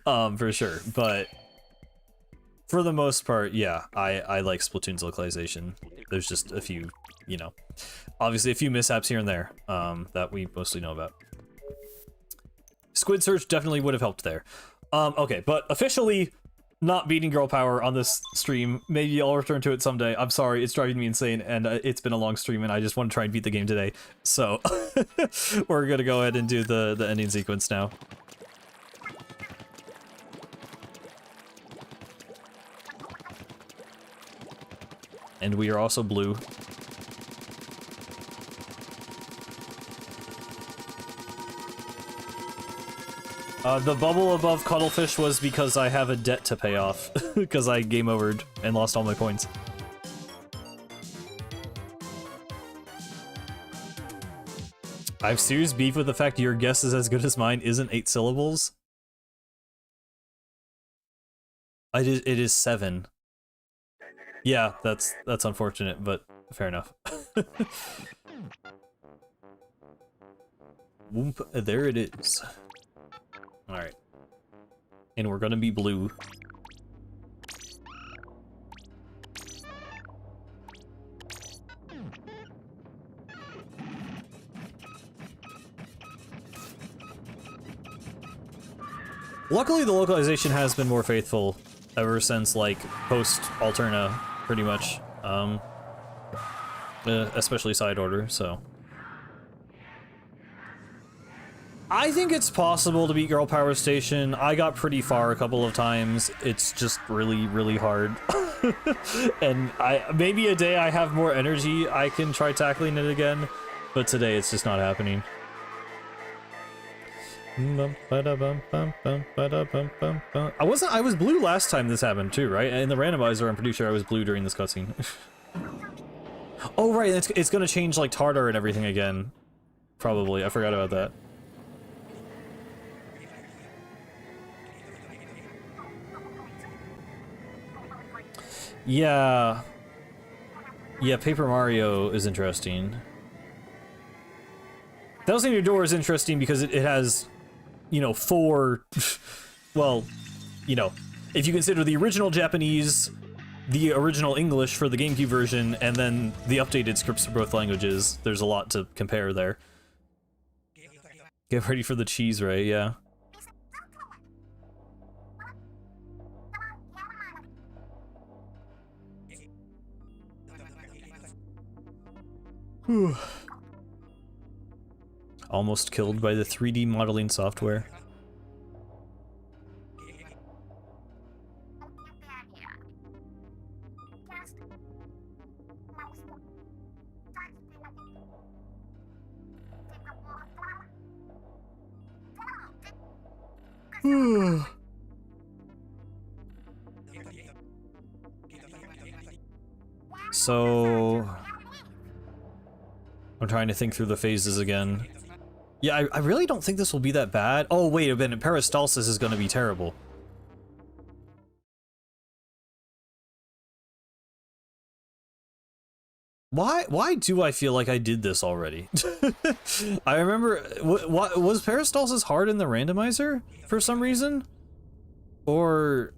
For sure. But for the most part, yeah, I like Splatoon's localization. There's just a few, you know, obviously a few mishaps here and there that we mostly know about. Squid Search definitely would have helped there. Okay, but officially not beating Girl Power on this stream. Maybe I'll return to it someday. I'm sorry, it's driving me insane, and it's been a long stream, and I just want to try and beat the game today. So, we're gonna go ahead and do the ending sequence now. And we are also blue. The bubble above Cuttlefish was because I have a debt to pay off, because I game overed and lost all my points. I have serious beef with the fact your guess is as good as mine isn't 8 syllables. It is 7. Yeah, that's unfortunate, but fair enough. Whoop, there it is. Alright. And we're gonna be blue. Luckily, the localization has been more faithful ever since, like, post-Alterna, pretty much. Especially Side Order, so... I think it's possible to beat Girl Power Station. I got pretty far a couple of times. It's just really, really hard. And maybe a day I have more energy, I can try tackling it again. But today it's just not happening. I was blue last time this happened too, right? In the randomizer, I'm pretty sure I was blue during this cutscene. Oh right, it's gonna change like Tartar and everything again. Probably, I forgot about that. Yeah. Yeah, Paper Mario is interesting. Thousand Year Door is interesting because it has, you know, 4... well, you know, if you consider the original Japanese, the original English for the GameCube version, and then the updated scripts for both languages, there's a lot to compare there. Get ready for the cheese ray, yeah. Whew. Almost killed by the 3D modeling software. So... I'm trying to think through the phases again. Yeah, I really don't think this will be that bad. Oh, wait a minute, Peristalsis is gonna be terrible. Why do I feel like I did this already? I remember, what was Peristalsis hard in the randomizer for some reason? Or...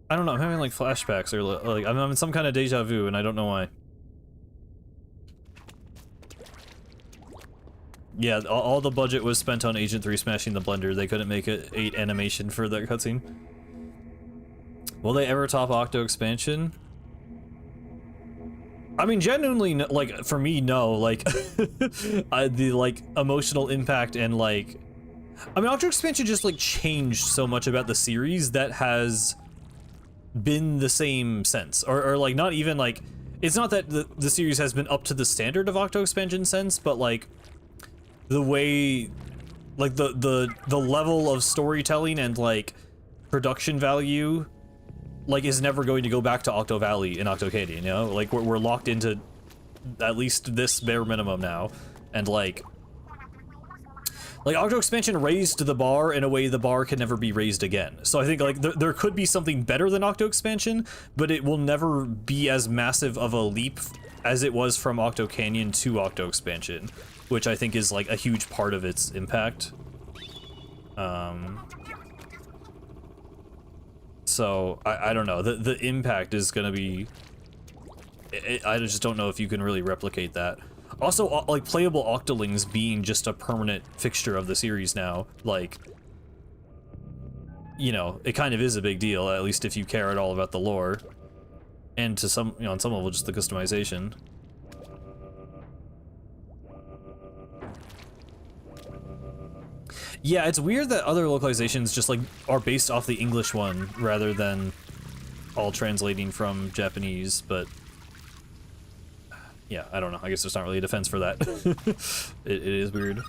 I don't know, I'm having like flashbacks or like, I'm in some kind of deja vu and I don't know why. Yeah, all the budget was spent on Agent 3 smashing the blender. They couldn't make an 8 animation for that cutscene. Will they ever top Octo Expansion? I mean, genuinely, like, for me, no. Like, the, like, emotional impact and, like... I mean, Octo Expansion just, like, changed so much about the series that has been the same since. Or like, not even, like... It's not that the series has been up to the standard of Octo Expansion since, but, like... the way, like, the level of storytelling and, like, production value, like, is never going to go back to Octo Valley and Octo Canyon, you know? Like, we're locked into at least this bare minimum now, and, like, Octo Expansion raised the bar in a way the bar can never be raised again. So I think, like, there could be something better than Octo Expansion, but it will never be as massive of a leap as it was from Octo Canyon to Octo Expansion, which I think is, like, a huge part of its impact. So, I don't know. The impact is gonna be... I just don't know if you can really replicate that. Also, like, playable Octolings being just a permanent fixture of the series now, like... you know, it kind of is a big deal, at least if you care at all about the lore. And to some, you know, on some level, just the customization. Yeah, it's weird that other localizations just, like, are based off the English one rather than all translating from Japanese, but... yeah, I don't know. I guess there's not really a defense for that. It is weird.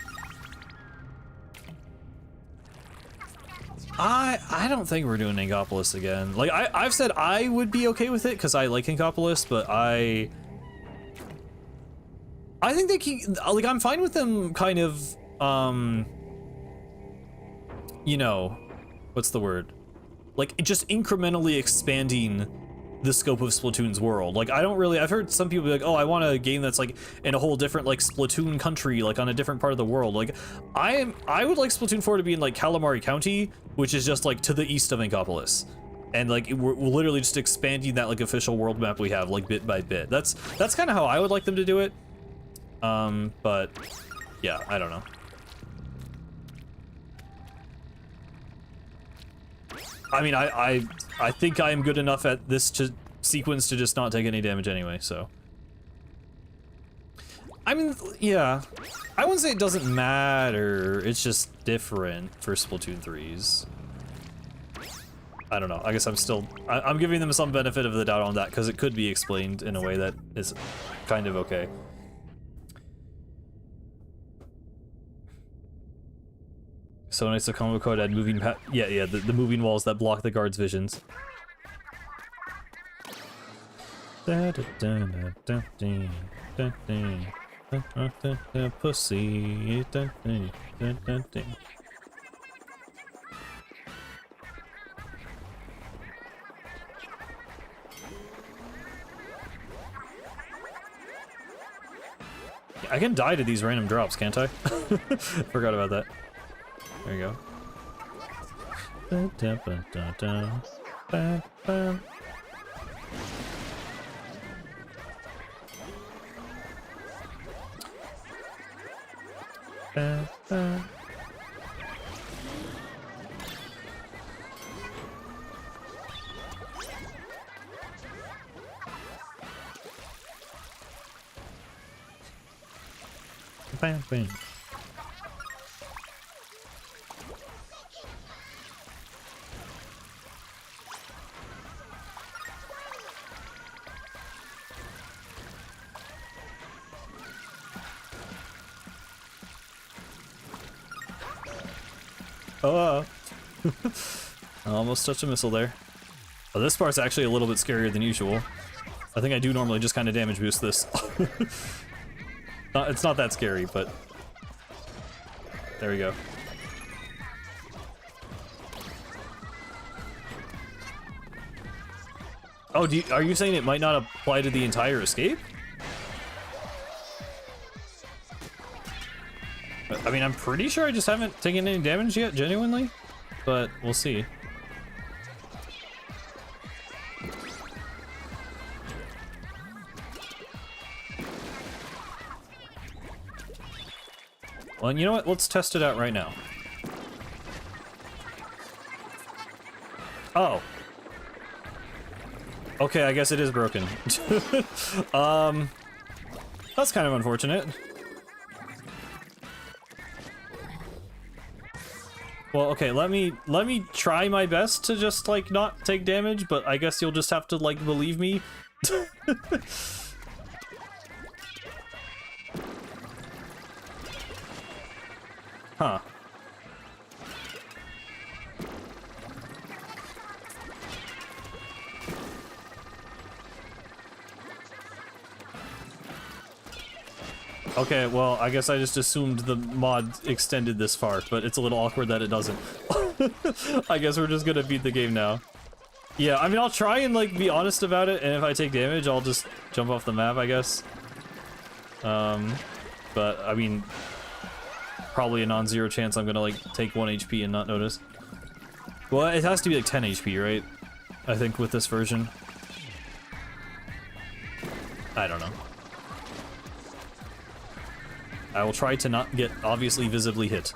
I don't think we're doing Angopolis again. Like, I've said I would be okay with it because I like Angopolis, but I think they keep, like, I'm fine with them kind of, you know, what's the word? Like, just incrementally expanding the scope of Splatoon's world. Like, I don't really, I've heard some people be like, oh, I want a game that's, like, in a whole different, like, Splatoon country, like, on a different part of the world. Like, I would like Splatoon 4 to be in, like, Calamari County, which is just, like, to the east of Angopolis. And, like, we're literally just expanding that, like, official world map we have, like, bit by bit. That's kind of how I would like them to do it. But, yeah, I don't know. I mean, I think I am good enough at this sequence to just not take any damage anyway, so. I mean, yeah. I wouldn't say it doesn't matter, it's just different for Splatoon 3s. I don't know, I guess I'm giving them some benefit of the doubt on that, because it could be explained in a way that is kind of okay. So nice, the combo code had moving the moving walls that block the guard's visions. Pussy. I can die to these random drops, can't I? Forgot about that. There you go. Bam, bam. Oh, I almost touched a missile there. Oh, this part's actually a little bit scarier than usual. I think I do normally just kind of damage boost this. It's not that scary, but there we go. Oh, are you saying it might not apply to the entire escape? I mean, I'm pretty sure I just haven't taken any damage yet, genuinely, but we'll see. Well, you know what? Let's test it out right now. Oh. Okay, I guess it is broken. That's kind of unfortunate. Well, okay, let me try my best to just, like, not take damage, but I guess you'll just have to, like, believe me. Huh. Okay, well, I guess I just assumed the mod extended this far, but it's a little awkward that it doesn't. I guess we're just gonna beat the game now. Yeah, I mean, I'll try and, like, be honest about it, and if I take damage, I'll just jump off the map, I guess. But, I mean, probably a non-zero chance I'm gonna, like, take 1 HP and not notice. Well, it has to be, like, 10 HP, right? I think with this version. I don't know. I will try to not get obviously visibly hit.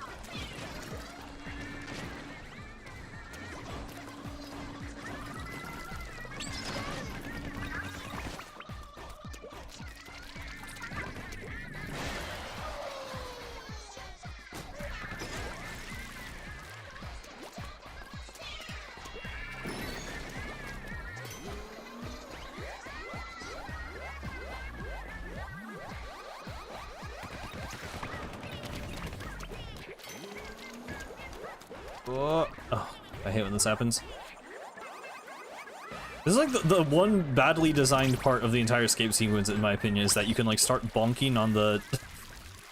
Oh, I hate when this happens. This is like the one badly designed part of the entire escape sequence, in my opinion, is that you can, like, start bonking on the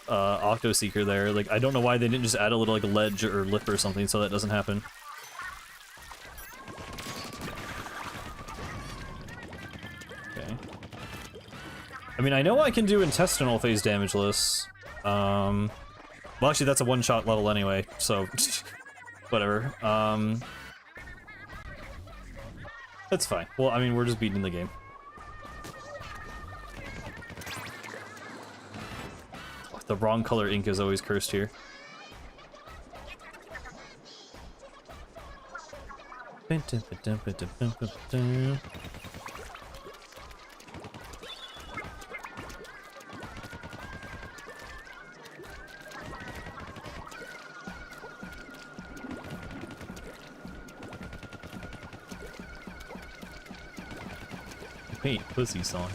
Octo Seeker there. Like, I don't know why they didn't just add a little, like, ledge or lip or something so that doesn't happen. Okay. I mean, I know I can do intestinal phase damageless. Well, actually, that's a one-shot level anyway, so... whatever. That's fine. Well, I mean, we're just beating the game. The wrong color ink is always cursed here. Wait, pussy song.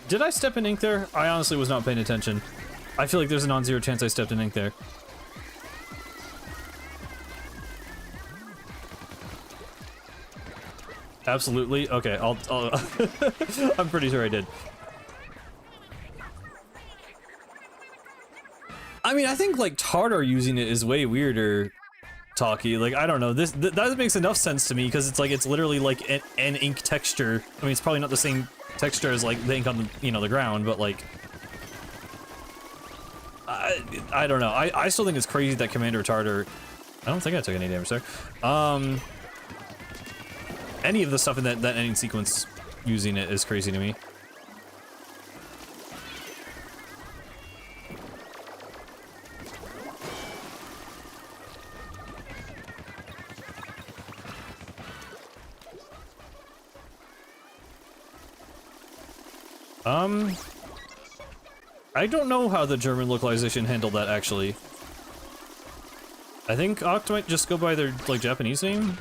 Did I step in ink there? I honestly was not paying attention. I feel like there's a non-zero chance I stepped in ink there. Absolutely. Okay, I'll I'm pretty sure I did. I mean, I think like Tartar using it is way weirder, Talkie. Like, I don't know. That makes enough sense to me because it's like it's literally like an ink texture. I mean, it's probably not the same texture as like the ink on the, you know, the ground, but like I don't know. I still think it's crazy that Commander Tartar. I don't think I took any damage there. Any of the stuff in that ending sequence using it is crazy to me. I don't know how the German localization handled that, actually. I think Oct might just go by their, like, Japanese name.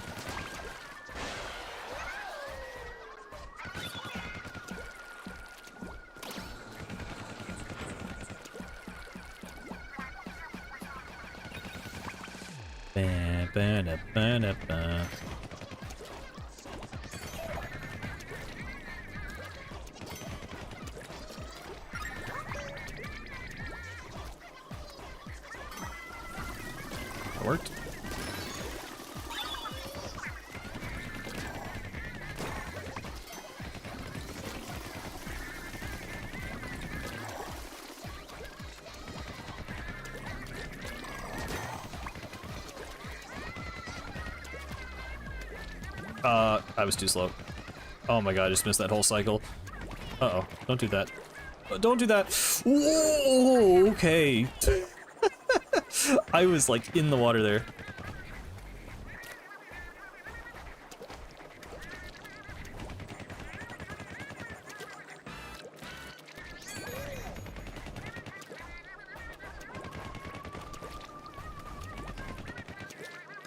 That worked. I was too slow. Oh my god, I just missed that whole cycle. Uh-oh, don't do that. Don't do that! Whoa, okay. I was like in the water there.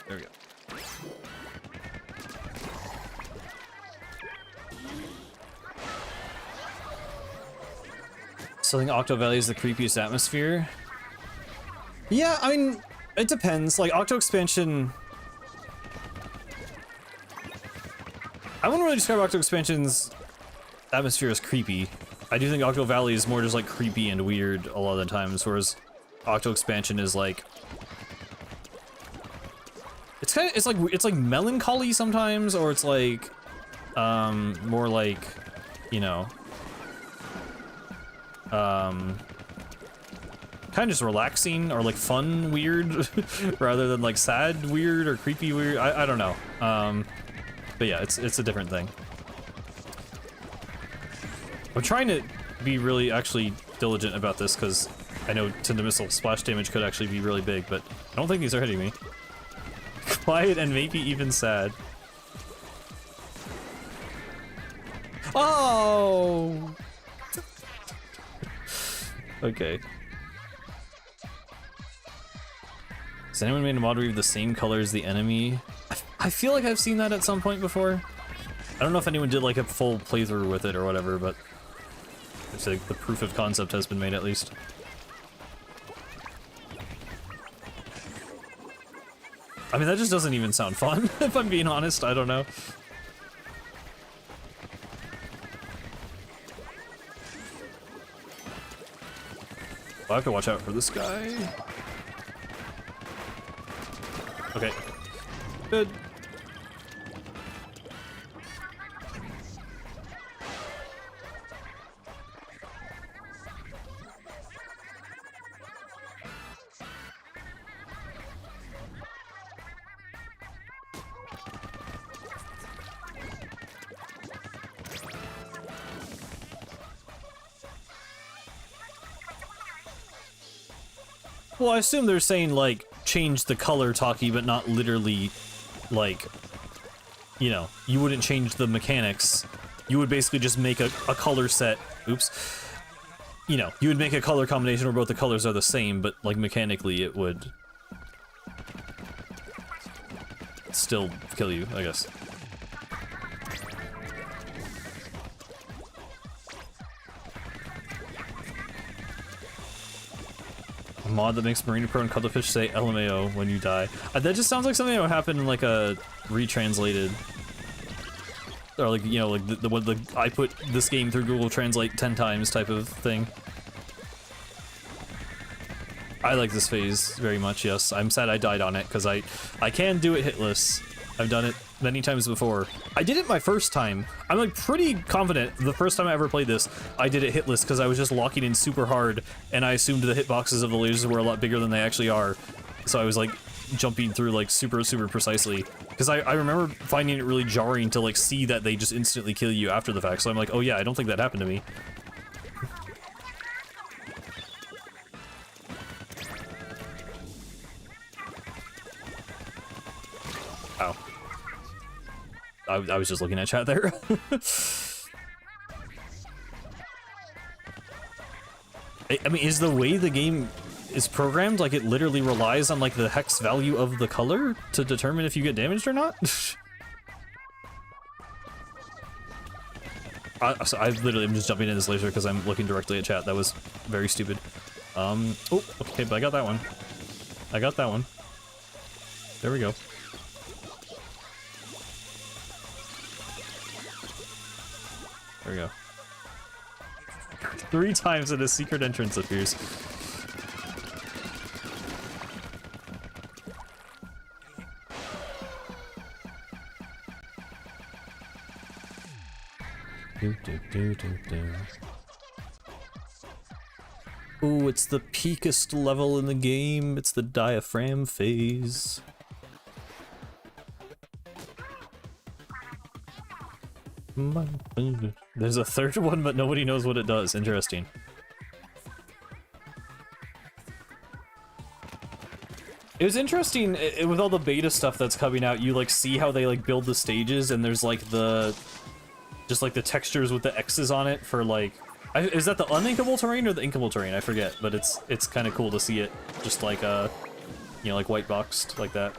There we go. So I think Octo Valley is the creepiest atmosphere. Yeah, I mean, it depends. Like, Octo Expansion... I wouldn't really describe Octo Expansion's atmosphere as creepy. I do think Octo Valley is more just, like, creepy and weird a lot of the times, whereas Octo Expansion is, like... It's kind of, it's like melancholy sometimes, or it's like, more like, you know... kind of just relaxing or like fun weird rather than like sad weird or creepy weird. I don't know. But yeah, it's a different thing. I'm trying to be really actually diligent about this because I know Tinder Missile splash damage could actually be really big, but I don't think these are hitting me. Quiet and maybe even sad. Oh! Okay. Has anyone made a mod with the same color as the enemy? I feel like I've seen that at some point before. I don't know if anyone did like a full playthrough with it or whatever, but it's like the proof of concept has been made at least. I mean, that just doesn't even sound fun, if I'm being honest. I don't know. I have to watch out for this guy. Okay. Good. Well, I assume they're saying, like, change the color talkie, but not literally, like, you know, you wouldn't change the mechanics. You would basically just make a color set. Oops. You know, you would make a color combination where both the colors are the same, but, like, mechanically it would still kill you, I guess. A mod that makes marine prone cuttlefish say LMAO when you die. That just sounds like something that would happen in, like, a retranslated... Or, like, you know, like, the I put this game through Google Translate 10 times type of thing. I like this phase very much, yes. I'm sad I died on it, because I can do it hitless. I've done it many times before. I did it my first time. I'm, like, pretty confident the first time I ever played this, I did it hitless, because I was just locking in super hard, and I assumed the hitboxes of the lasers were a lot bigger than they actually are. So I was, like, jumping through, like, super precisely. Because I remember finding it really jarring to, like, see that they just instantly kill you after the fact, so I'm like, oh yeah, I don't think that happened to me. Ow. I was just looking at chat there. I mean, is the way the game is programmed, like, it literally relies on, like, the hex value of the color to determine if you get damaged or not? So I literally am just jumping in this laser because I'm looking directly at chat. That was very stupid. Oh, okay, but I got that one. I got that one. There we go. There we go. 3 times and a secret entrance appears. Ooh, it's the peakest level in the game. It's the diaphragm phase. There's a third one, but nobody knows what it does. Interesting. It was interesting with all the beta stuff that's coming out. You like see how they like build the stages, and there's like the just like the textures with the X's on it for like. Is that the uninkable terrain or the inkable terrain? I forget, but it's kind of cool to see it just like you know, like white boxed like that.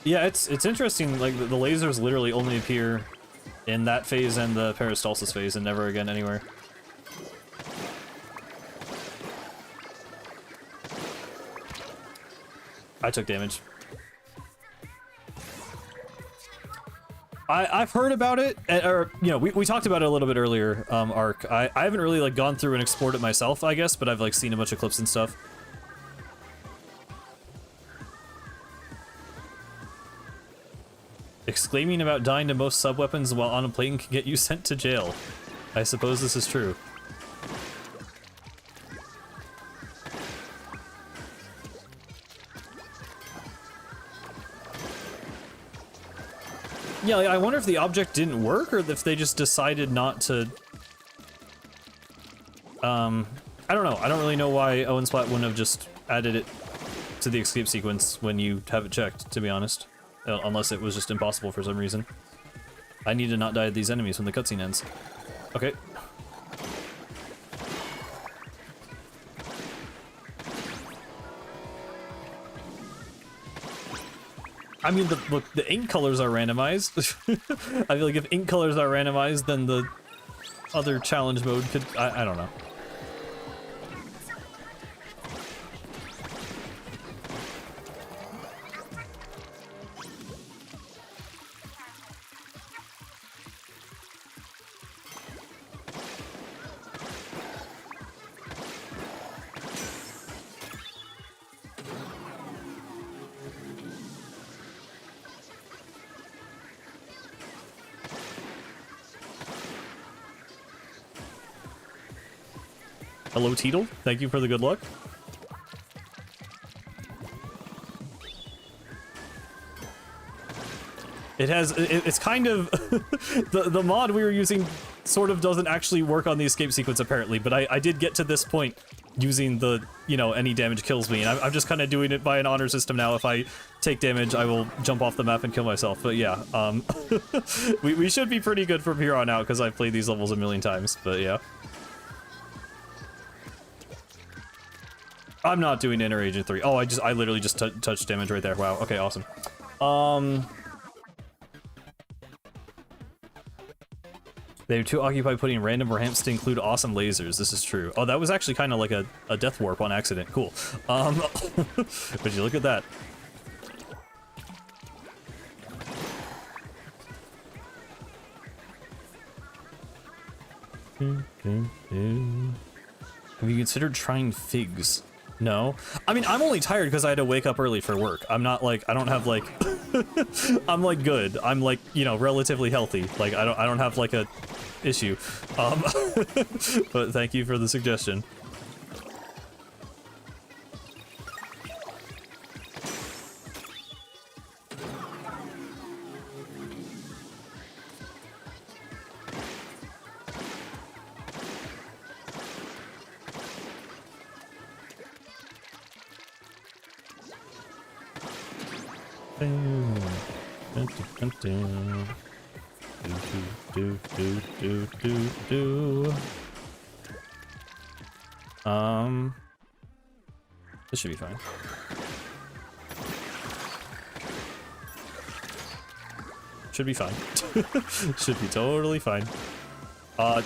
Yeah, it's interesting. Like the lasers literally only appear in that phase and the peristalsis phase, and never again anywhere. I took damage. I've heard about it, or you know, we talked about it a little bit earlier. Arc. I haven't really like gone through and explored it myself, I guess, but I've like seen a bunch of clips and stuff. Exclaiming about dying to most sub-weapons while on a plane can get you sent to jail. I suppose this is true. Yeah, like, I wonder if the object didn't work, or if they just decided not to... I don't know. I don't really know why Owen Splat wouldn't have just added it to the escape sequence when you have it checked, to be honest. Unless it was just impossible for some reason. I need to not die to these enemies when the cutscene ends. Okay. I mean, look, the ink colors are randomized. I feel like if ink colors are randomized, then the other challenge mode could... I don't know. Hello, Teetle. Thank you for the good luck. it's kind of the mod we were using sort of doesn't actually work on the escape sequence apparently, but I did get to this point using the, you know, any damage kills me, and I'm just kind of doing it by an honor system now. If I take damage, I will jump off the map and kill myself. But yeah, we should be pretty good from here on out because I've played these levels a million times. But yeah, I'm not doing Inner Agent 3. Oh, I literally just touched damage right there. Wow. Okay, awesome. They were too occupied putting random ramps to include awesome lasers. This is true. Oh, that was actually kind of like a death warp on accident. Cool. But you look at that. Have you considered trying figs? No. I mean, I'm only tired because I had to wake up early for work. I'm not like, I don't have like, I'm like good. I'm like, you know, relatively healthy. Like, I don't have like a issue. But thank you for the suggestion. This should be fine. Should be fine. Should be totally fine.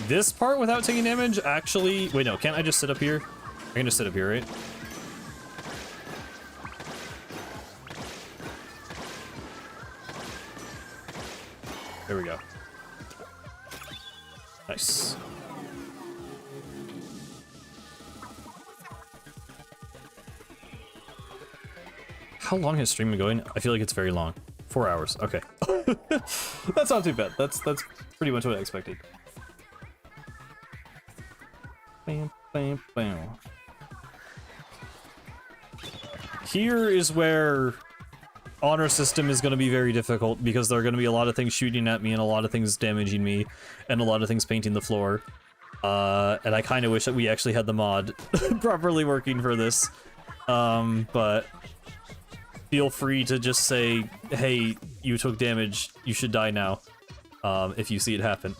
This part without taking damage, actually... Wait, no, can't I just sit up here? I can just sit up here, right? There we go. Nice. How long has stream been going? I feel like it's very long. 4 hours. Okay. That's not too bad. That's pretty much what I expected. Bam, bam, bam. Here is where honor system is going to be very difficult because there are going to be a lot of things shooting at me and a lot of things damaging me and a lot of things painting the floor. And I kind of wish that we actually had the mod properly working for this. But feel free to just say, hey, you took damage, you should die now, if you see it happen.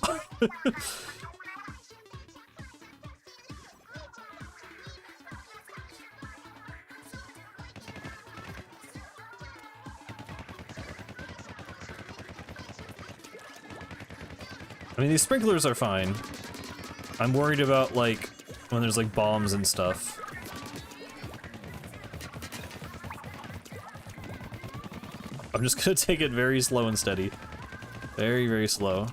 I mean, these sprinklers are fine. I'm worried about, like, when there's, like, bombs and stuff. I'm just gonna take it very slow and steady. Very, very slow.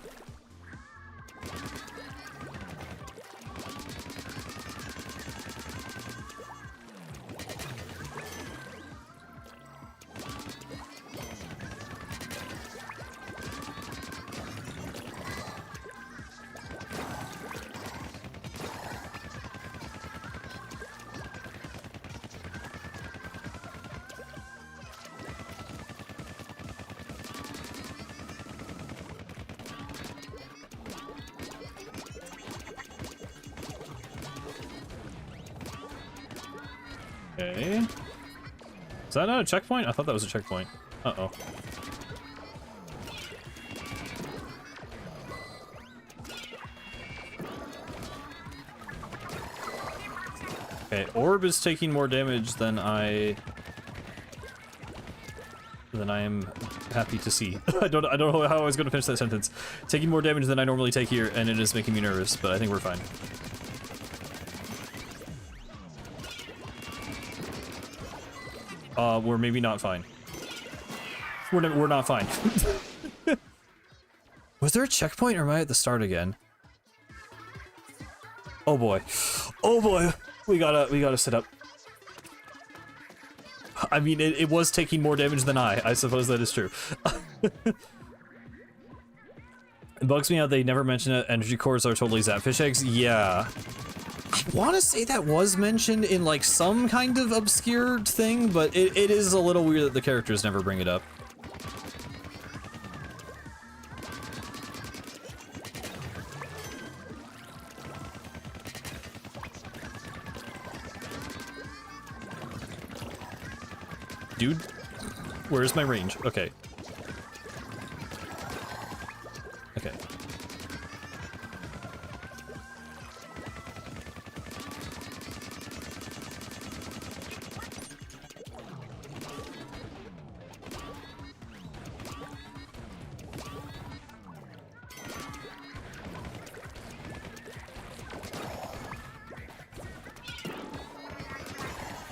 Okay. Is that not a checkpoint? I thought that was a checkpoint. Uh-oh. Okay, orb is taking more damage than I am happy to see. I don't know how I was going to finish that sentence. Taking more damage than I normally take here, and it is making me nervous, but I think we're fine. We're maybe not fine. We're not fine. Was there a checkpoint, or am I at the start again? Oh boy. Oh boy. We gotta sit up. I mean, it was taking more damage than I suppose that is true. It bugs me how they never mention it. Energy cores are totally Zapfish eggs. Yeah. I want to say that was mentioned in like some kind of obscure thing, but it is a little weird that the characters never bring it up. dude. Where's my range? Okay. Okay.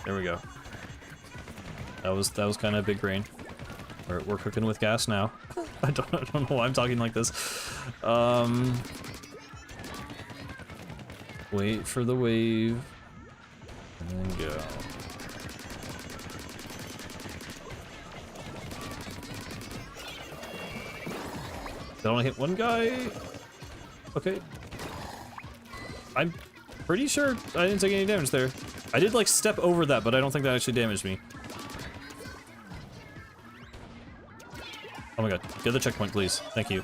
There we go. That was kind of a big brain. We're cooking with gas now. I don't know why I'm talking like this. Wait for the wave. And then go. Did I only hit one guy? Okay. I'm pretty sure I didn't take any damage there. I did like step over that, but I don't think that actually damaged me. Oh my god, get the checkpoint, please. Thank you.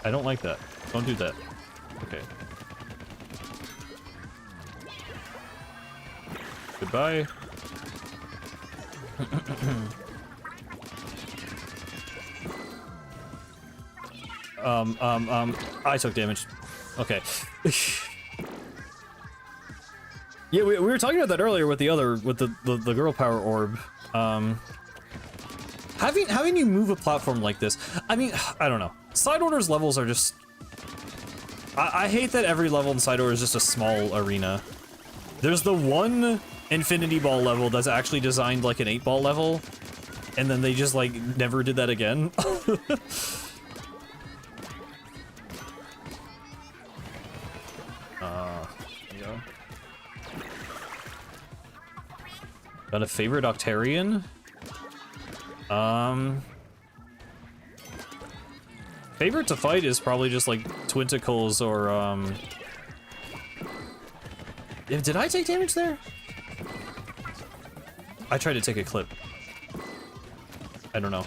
I don't like that. Don't do that. Okay. Goodbye. I took damage. Okay. Yeah, we were talking about that earlier with the girl power orb. Having you move a platform like this, I mean, I don't know. Side Order's levels are just... I hate that every level in Side Order is just a small arena. There's the one Infinity Ball level that's actually designed like an 8-ball level, and then they just like never did that again. Yeah. Got a favorite Octarian? Favorite to fight is probably just like Twinticles or did I take damage there? I tried to take a clip. I don't know.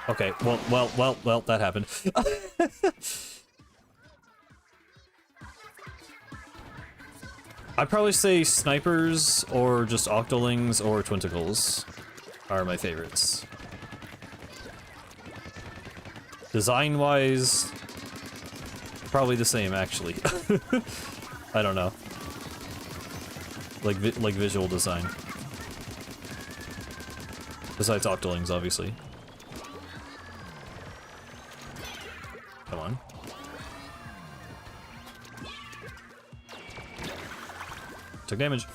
Okay, well, that happened. I'd probably say snipers or just octolings or twinticles are my favorites. Design-wise, probably the same, actually. I don't know. Like visual design. Besides octolings, obviously. Come on. Took damage.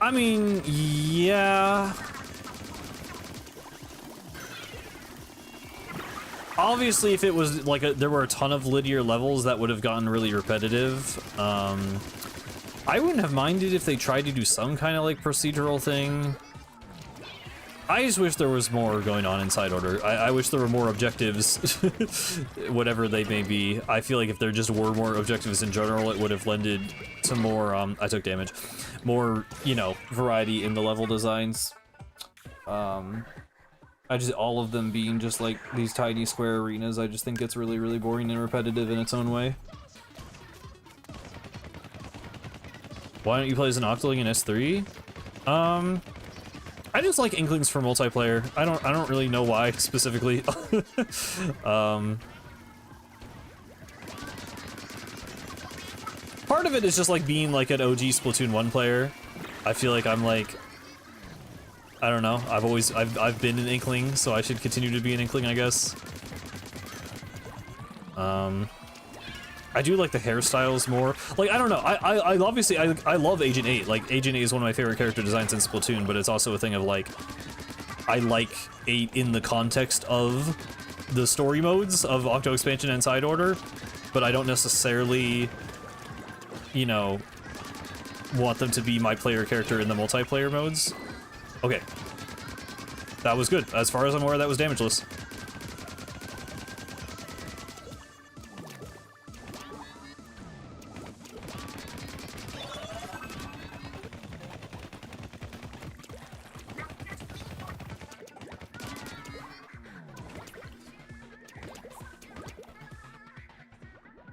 I mean, yeah. Obviously, if it was like there were a ton of linear levels, that would have gotten really repetitive. I wouldn't have minded if they tried to do some kind of like procedural thing. I just wish there was more going on in Side Order. I wish there were more objectives, whatever they may be. I feel like if there just were more objectives in general, it would have lended to more, I took damage, more, you know, variety in the level designs. All of them being just like these tiny square arenas, I just think it's really, really boring and repetitive in its own way. Why don't you play as an Octoling in S3? I just like Inklings for multiplayer. I don't really know why specifically. Part of it is just like being like an OG Splatoon 1 player. I feel like I'm like, I don't know. I've been an Inkling, so I should continue to be an Inkling, I guess. I do like the hairstyles more. Like, I don't know. I obviously I love Agent 8. Like, Agent 8 is one of my favorite character designs in Splatoon, but it's also a thing of like, I like 8 in the context of the story modes of Octo Expansion and Side Order, but I don't necessarily, you know, want them to be my player character in the multiplayer modes. Okay. That was good. As far as I'm aware, that was damageless.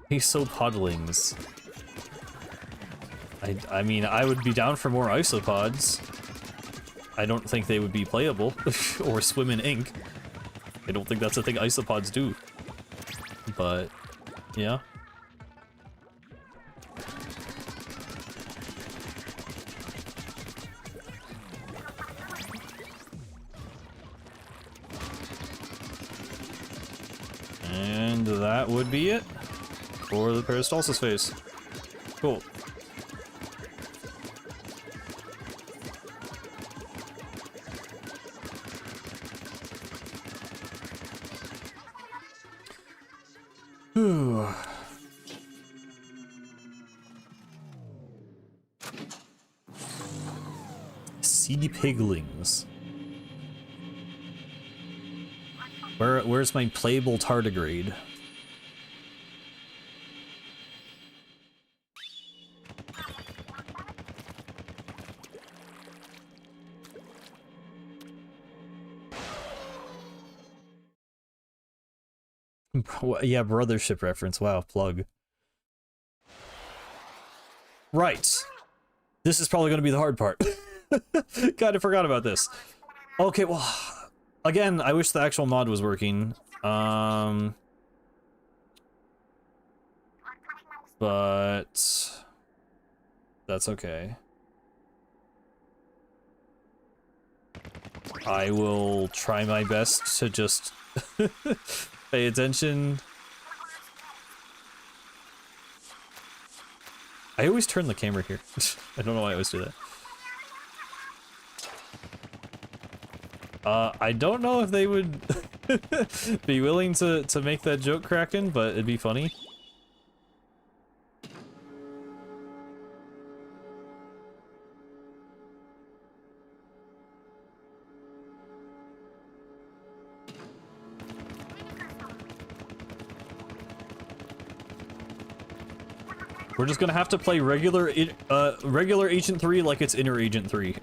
Isopodlings. I mean, I would be down for more isopods. I don't think they would be playable or swim in ink. I don't think that's a thing isopods do. But, yeah. And that would be it for the peristalsis phase. Cool. Sea piglings. Where's my playable tardigrade? Yeah, brothership reference. Wow, plug. Right. This is probably going to be the hard part. Kind of forgot about this. Okay, well, again, I wish the actual mod was working. But that's okay. I will try my best to just pay attention. I always turn the camera here. I don't know why I always do that. I don't know if they would be willing to make that joke, Kraken, but it'd be funny. We're just gonna have to play regular Agent 3 like it's Inner Agent 3.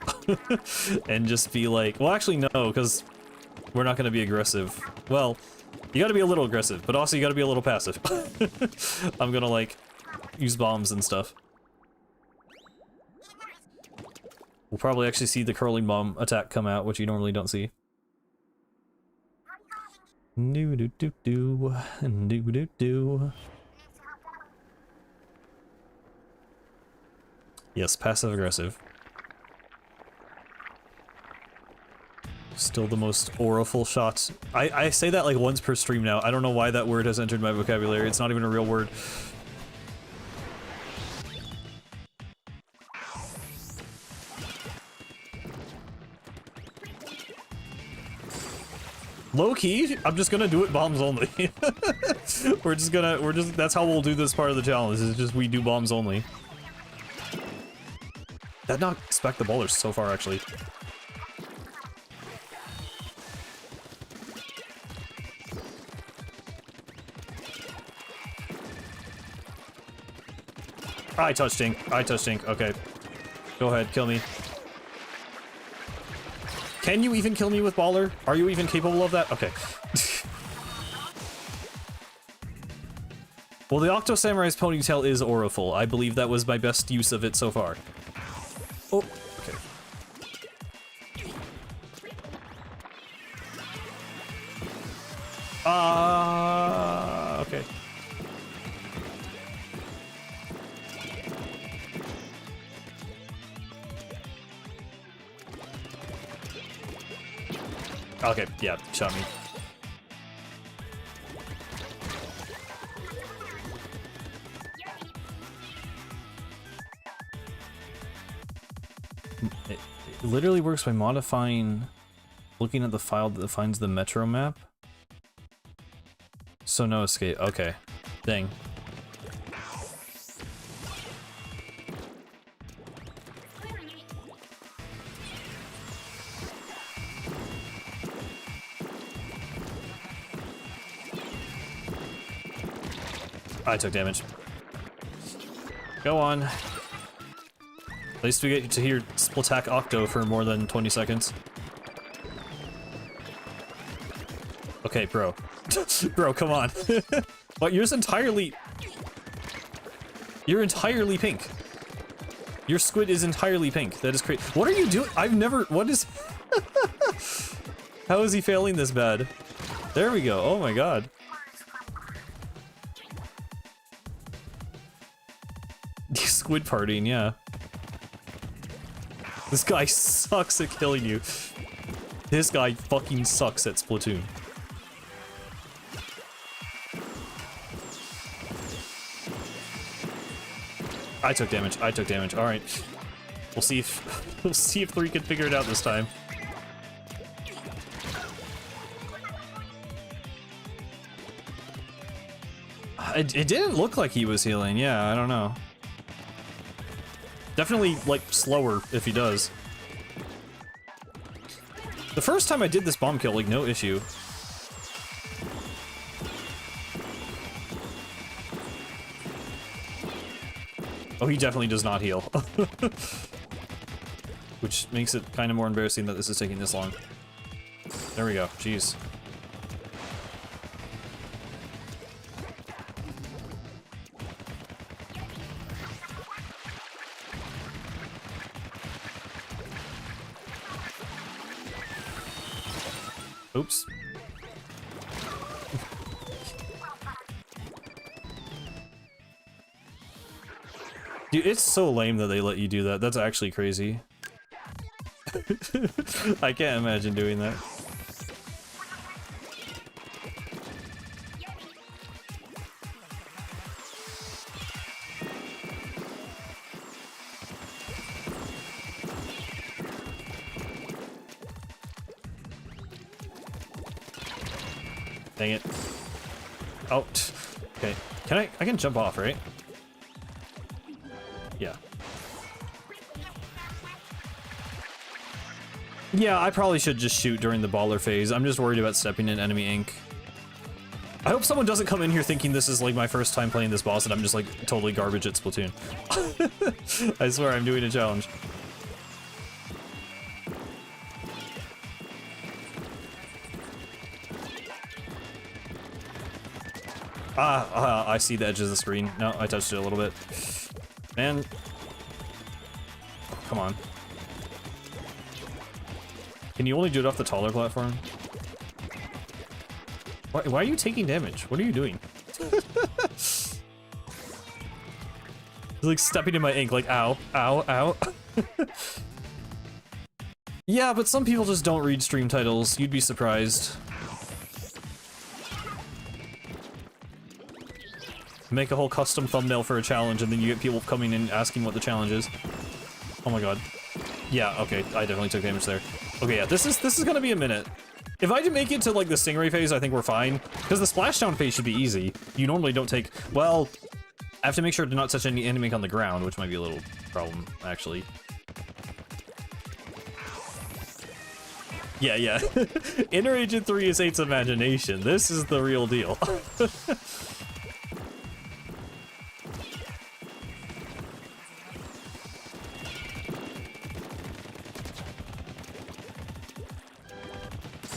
And just be like, well, actually no, because we're not gonna be aggressive. Well, you gotta be a little aggressive, but also you gotta be a little passive. I'm gonna, like, use bombs and stuff. We'll probably actually see the curling bomb attack come out, which you normally don't see. Do-do-do-do. Yes, passive-aggressive. Still the most auriful shot. I say that like once per stream now. I don't know why that word has entered my vocabulary. It's not even a real word. Low key, I'm just gonna do it bombs only. That's how we'll do this part of the challenge, is just we do bombs only. That not expect the ballers so far, actually. I touched ink. I touched ink. Okay. Go ahead, kill me. Can you even kill me with baller? Are you even capable of that? Okay. Well, the Octo Samurai's ponytail is auriful. I believe that was my best use of it so far. Oh, okay. Okay. Okay, yeah, shot me. It literally works by modifying, looking at the file that defines the metro map. So no escape. Okay. Dang. I took damage. Go on. At least we get to hear Splattack Octo for more than 20 seconds. Okay, bro. Bro, come on. What, you're just entirely... You're entirely pink. Your squid is entirely pink. That is crazy. What are you doing? I've never... What is... How is he failing this bad? There we go. Oh my god. Squid partying, yeah. This guy sucks at killing you. This guy fucking sucks at Splatoon. I took damage. I took damage. All right. We'll see if we'll see if 3 can figure it out this time. It didn't look like he was healing. Yeah, I don't know. Definitely, like, slower if he does. The first time I did this bomb kill, like, no issue. Oh, he definitely does not heal. Which makes it kind of more embarrassing that this is taking this long. There we go. Jeez. Oops. Dude, it's so lame that they let you do that. That's actually crazy. I can't imagine doing that. Dang it. Oh, okay. I can jump off, right? Yeah. Yeah, I probably should just shoot during the baller phase. I'm just worried about stepping in enemy ink. I hope someone doesn't come in here thinking this is like my first time playing this boss and I'm just like totally garbage at Splatoon. I swear I'm doing a challenge. I see the edge of the screen. No, I touched it a little bit. Man. Oh, come on. Can you only do it off the taller platform? Why are you taking damage? What are you doing? He's like stepping in my ink, like, ow, ow, ow. Yeah, but some people just don't read stream titles. You'd be surprised. Make a whole custom thumbnail for a challenge, and then you get people coming in asking what the challenge is. Oh my god. Yeah, okay, I definitely took damage there. Okay, yeah, this is gonna be a minute. If I can make it to, like, the Stingray phase, I think we're fine. Because the splashdown phase should be easy. You normally don't take... Well, I have to make sure to not touch any enemy on the ground, which might be a little problem, actually. Yeah, yeah. Inner Agent 3 is 8's imagination. This is the real deal.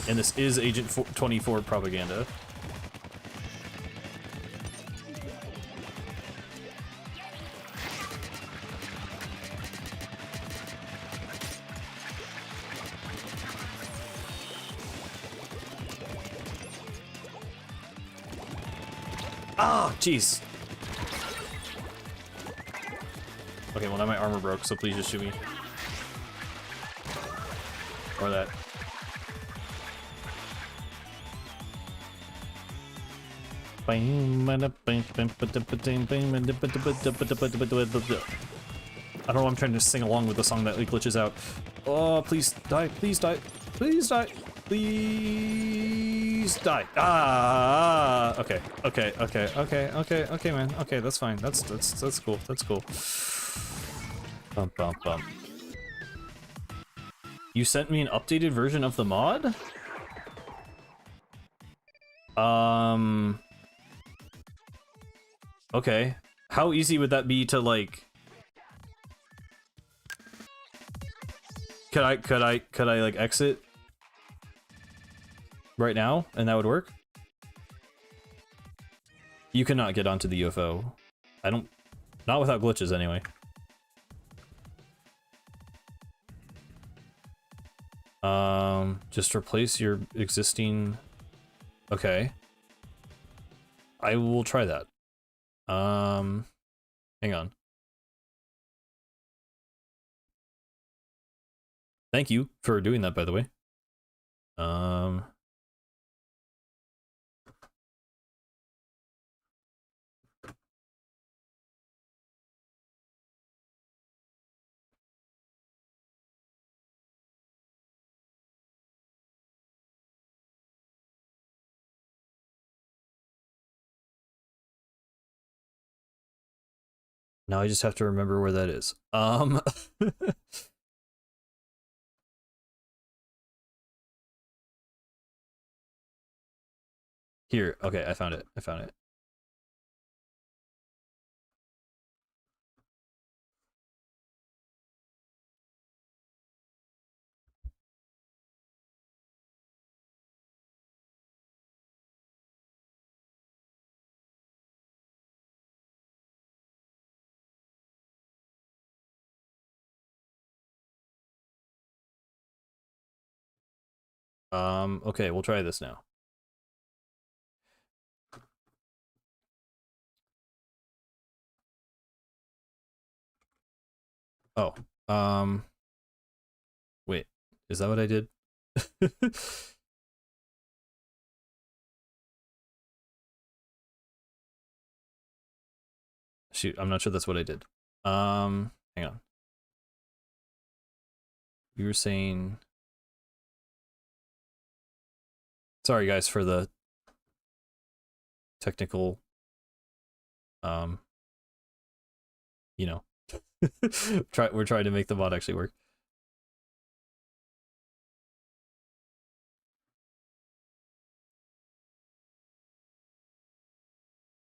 And this is Agent 24 propaganda. Ah, jeez. Okay, well now my armor broke, so please just shoot me. Or that. I don't know why I'm trying to sing along with the song that like glitches out. Oh, please die, please die, please die, please die. Ah, okay, okay, okay, okay, okay, okay, man. Okay, that's fine. That's cool. That's cool. Bum bum bum. You sent me an updated version of the mod? Okay. How easy would that be to, like... Could I, like, exit right now, and that would work? You cannot get onto the UFO. I don't... Not without glitches, anyway. Just replace your existing... Okay. I will try that. Hang on. Thank you for doing that, by the way. Now I just have to remember where that is. Here. Okay, I found it. I found it. Okay, we'll try this now. Oh, wait, is that what I did? Shoot, I'm not sure that's what I did. Hang on. You were saying... Sorry, guys, for the technical, you know, we're trying to make the mod actually work.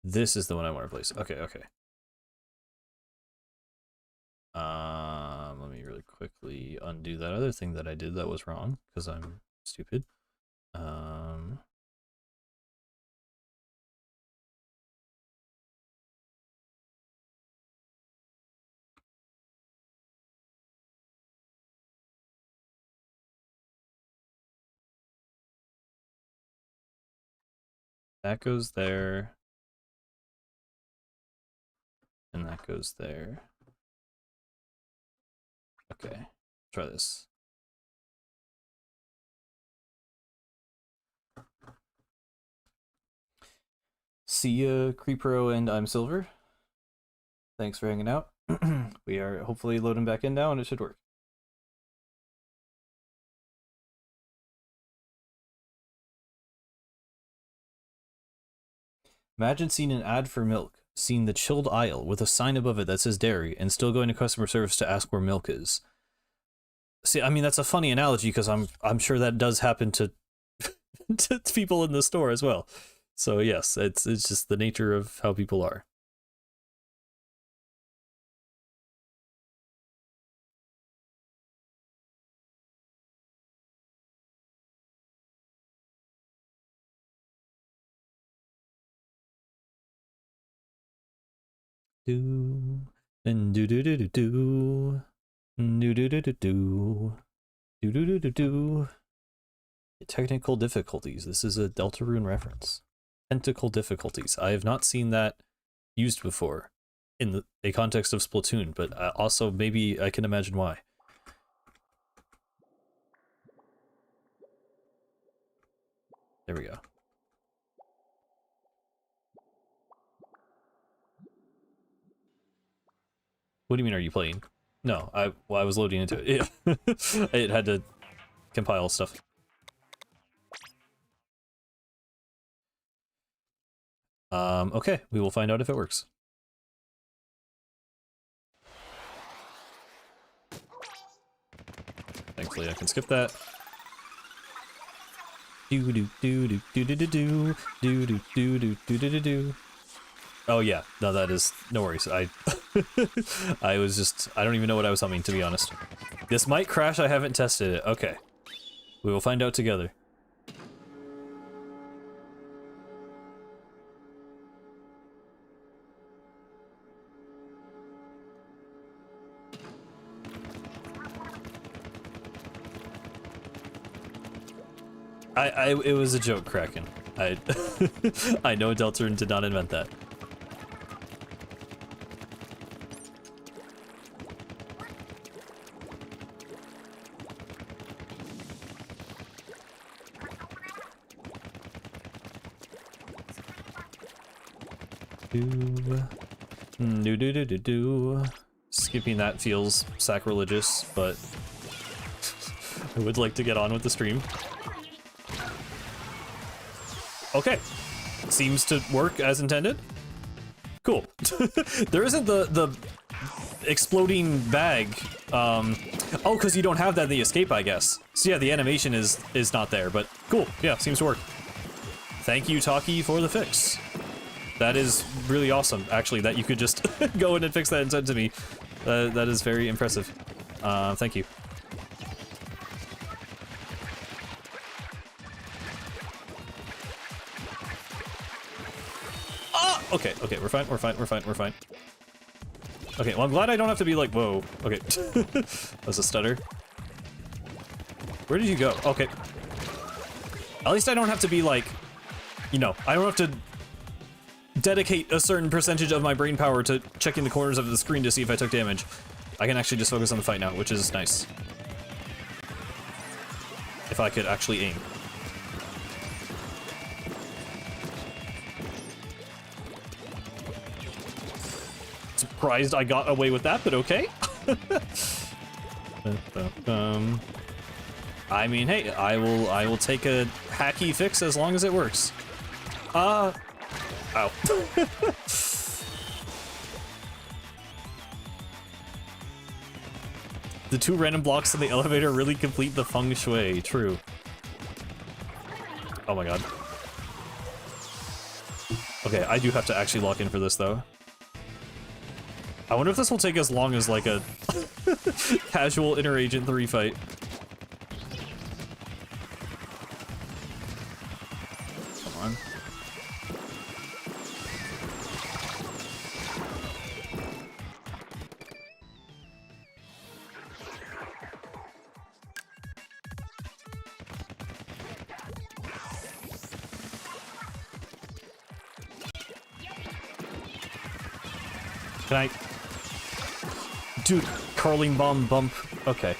This is the one I want to replace. Okay, okay. Let me really quickly undo that other thing that I did that was wrong, because I'm stupid. That goes there. And that goes there. Okay, try this. See ya, Creepro, and I'm Silver. Thanks for hanging out. We are hopefully loading back in now, and it should work. Imagine seeing an ad for milk, seeing the chilled aisle with a sign above it that says dairy, and still going to customer service to ask where milk is. See, I mean, that's a funny analogy because I'm sure that does happen to to people in the store as well. So yes, it's just the nature of how people are. Do and do do do do do do do do do do do do do do. Technical difficulties. This is a Deltarune reference. Tentacle difficulties. I have not seen that used before in a context of Splatoon, but also maybe I can imagine why. There we go. What do you mean, are you playing? No, I was loading into it. It had to compile stuff. Okay, we will find out if it works. Thankfully, I can skip that. Do do do do do do do do do do do do do do do. Oh yeah, no, that is no worries. I I don't even know what I was humming, to be honest. This might crash. I haven't tested it. Okay, we will find out together. It was a joke, Kraken. I know Deltarune did not invent that. Skipping that feels sacrilegious, but I would like to get on with the stream. Okay, seems to work as intended. Cool. There isn't the exploding bag. Oh, because you don't have that in the escape, I guess. So yeah, the animation is not there, but cool. Yeah, seems to work. Thank you, Taki, for the fix. That is really awesome, actually, that you could just go in and fix that and send to me. That is very impressive. Thank you. Ah! Okay, okay, we're fine, we're fine, we're fine, we're fine. Okay, well, I'm glad I don't have to be like, whoa. Okay. That was a stutter. Where did you go? Okay. At least I don't have to be like, you know, I don't have to dedicate a certain percentage of my brain power to checking the corners of the screen to see if I took damage. I can actually just focus on the fight now, which is nice. If I could actually aim. Surprised I got away with that, but okay. I mean, hey, I will take a hacky fix as long as it works. Ow. The two random blocks in the elevator really complete the feng shui. True. Oh my god. Okay, I do have to actually lock in for this though. I wonder if this will take as long as like a casual Interagent 3 fight. Come on. Can I... Dude, curling bomb bump. Okay.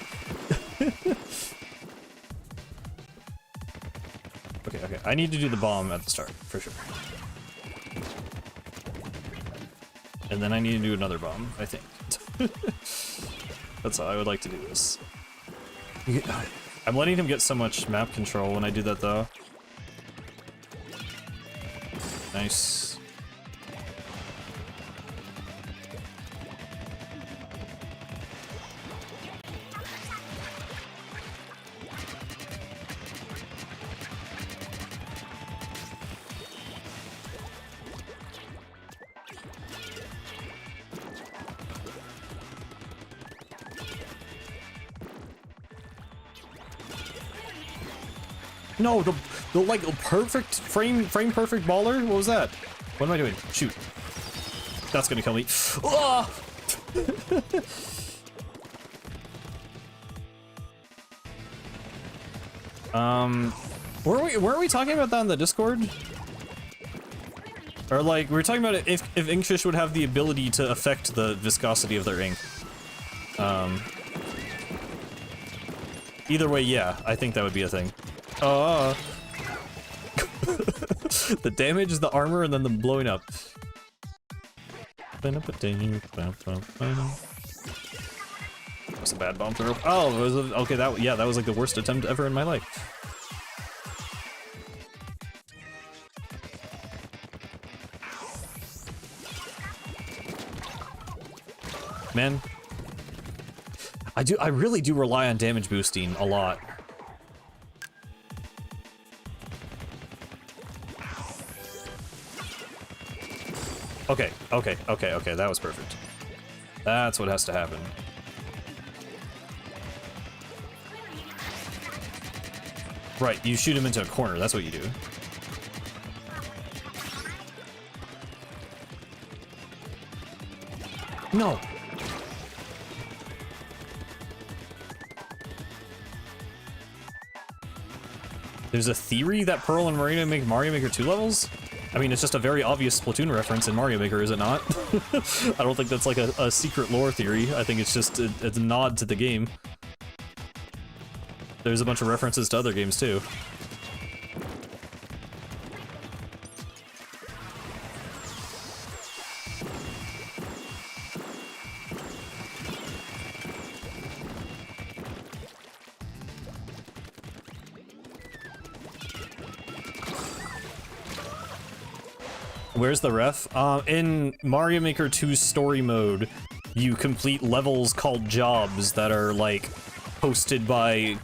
Okay. I need to do the bomb at the start, for sure. And then I need to do another bomb, I think. That's how I would like to do this. I'm letting him get so much map control when I do that, though. Nice. No, the like perfect frame perfect baller. What was that? What am I doing? Shoot. That's gonna kill me. Oh! Were we talking about that in the Discord? Or like we were talking about it if Inkfish would have the ability to affect the viscosity of their ink. Either way, yeah, I think that would be a thing. The damage, the armor, and then the blowing up. That's a bad bomb throw. Oh, it was okay. That was like the worst attempt ever in my life. Man, I really do rely on damage boosting a lot. Okay, okay, okay, okay, that was perfect. That's what has to happen. Right, you shoot him into a corner, that's what you do. No! There's a theory that Pearl and Marina make Mario Maker 2 levels? I mean, it's just a very obvious Splatoon reference in Mario Maker, is it not? I don't think that's like a secret lore theory. I think it's just it's a nod to the game. There's a bunch of references to other games, too. Where's the ref? In Mario Maker 2's story mode, you complete levels called jobs that are, like, posted by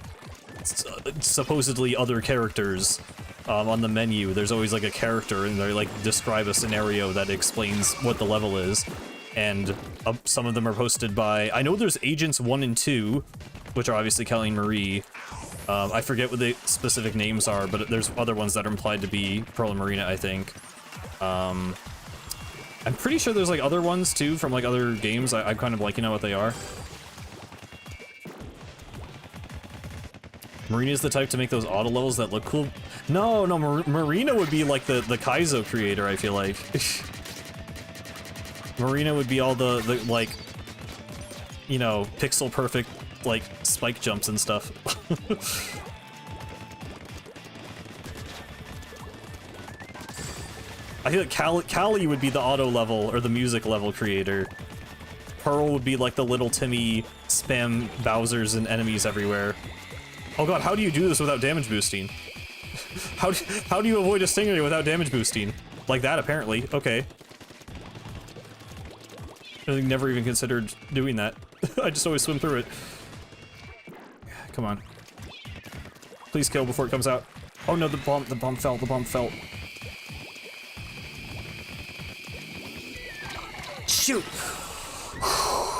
supposedly other characters. On the menu, there's always, like, a character, and they, like, describe a scenario that explains what the level is. And some of them are posted by... I know there's Agents 1 and 2, which are obviously Kelly and Marie. I forget what the specific names are, but there's other ones that are implied to be Pearl and Marina, I think. I'm pretty sure there's like other ones too from like other games. I'm kind of blanking on what they are. Marina's the type to make those auto levels that look cool. No, Marina would be like the Kaizo creator, I feel like. Marina would be all the like, you know, pixel perfect like spike jumps and stuff. I feel like Callie would be the auto level or the music level creator. Pearl would be like the little Timmy spam Bowsers and enemies everywhere. Oh god, how do you do this without damage boosting? How do you avoid a Stingray without damage boosting? Like that, apparently. Okay. I never even considered doing that. I just always swim through it. Come on. Please kill before it comes out. Oh no, the bomb fell. Shoot!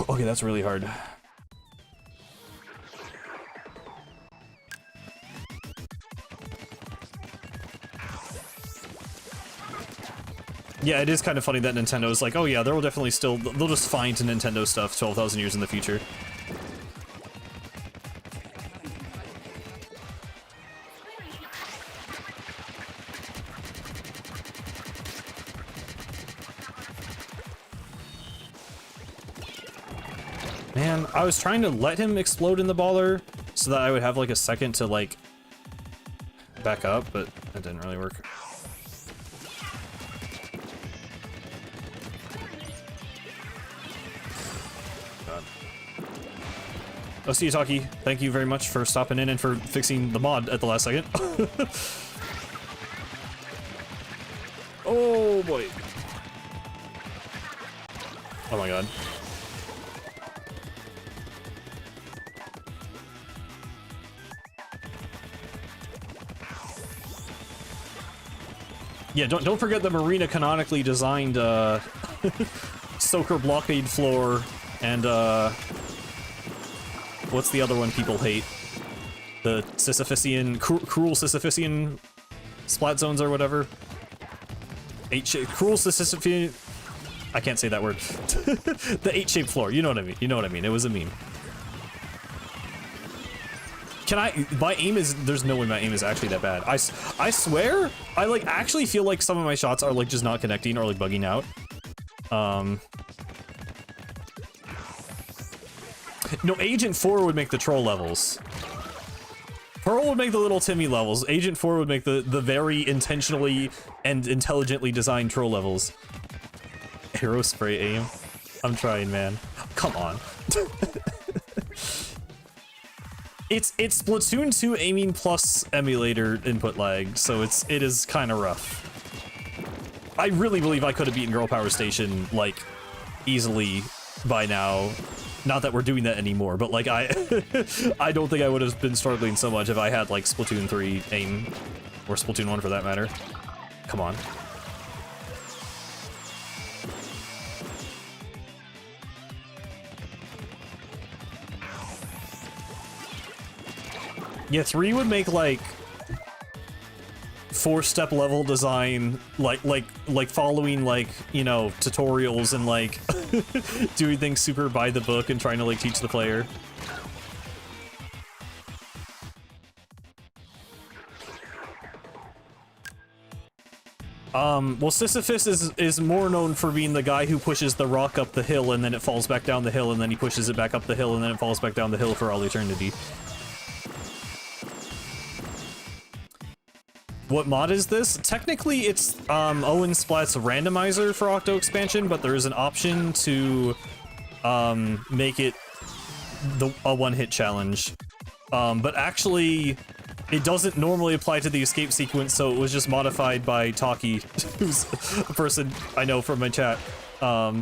Okay, that's really hard. Yeah, it is kind of funny that Nintendo is like, oh yeah, they'll definitely still, they'll just find Nintendo stuff 12,000 years in the future. Man, I was trying to let him explode in the baller so that I would have like a second to like back up, but that didn't really work. God. Oh, see you, Taki. Thank you very much for stopping in and for fixing the mod at the last second. Oh boy. Oh my god. Yeah, don't forget the Marina canonically designed Soaker blockade floor and what's the other one people hate? The Sisyphusian, cruel Sisyphusian splat zones or whatever. Cruel Sisyphusian. I can't say that word. The 8-shaped floor. You know what I mean. You know what I mean. It was a meme. Can I? My aim is. There's no way my aim is actually that bad. I swear, I like actually feel like some of my shots are like just not connecting or like bugging out. No, Agent 4 would make the troll levels. Pearl would make the little Timmy levels. Agent 4 would make the very intentionally and intelligently designed troll levels. Arrow spray aim. I'm trying, man. Come on. It's Splatoon 2 aiming plus emulator input lag, so it is kind of rough. I really believe I could have beaten Girl Power Station like easily by now. Not that we're doing that anymore, but like I don't think I would have been struggling so much if I had like Splatoon 3 aim, or Splatoon 1 for that matter. Come on. Yeah, 3 would make like 4-step level design, like following like, you know, tutorials and like doing things super by the book and trying to like teach the player. Well, Sisyphus is more known for being the guy who pushes the rock up the hill and then it falls back down the hill and then he pushes it back up the hill and then it falls back down the hill for all eternity. What mod is this? Technically, it's Owen Splat's randomizer for Octo Expansion, but there is an option to make it a one-hit challenge. But actually, it doesn't normally apply to the escape sequence, so it was just modified by Taki, who's a person I know from my chat.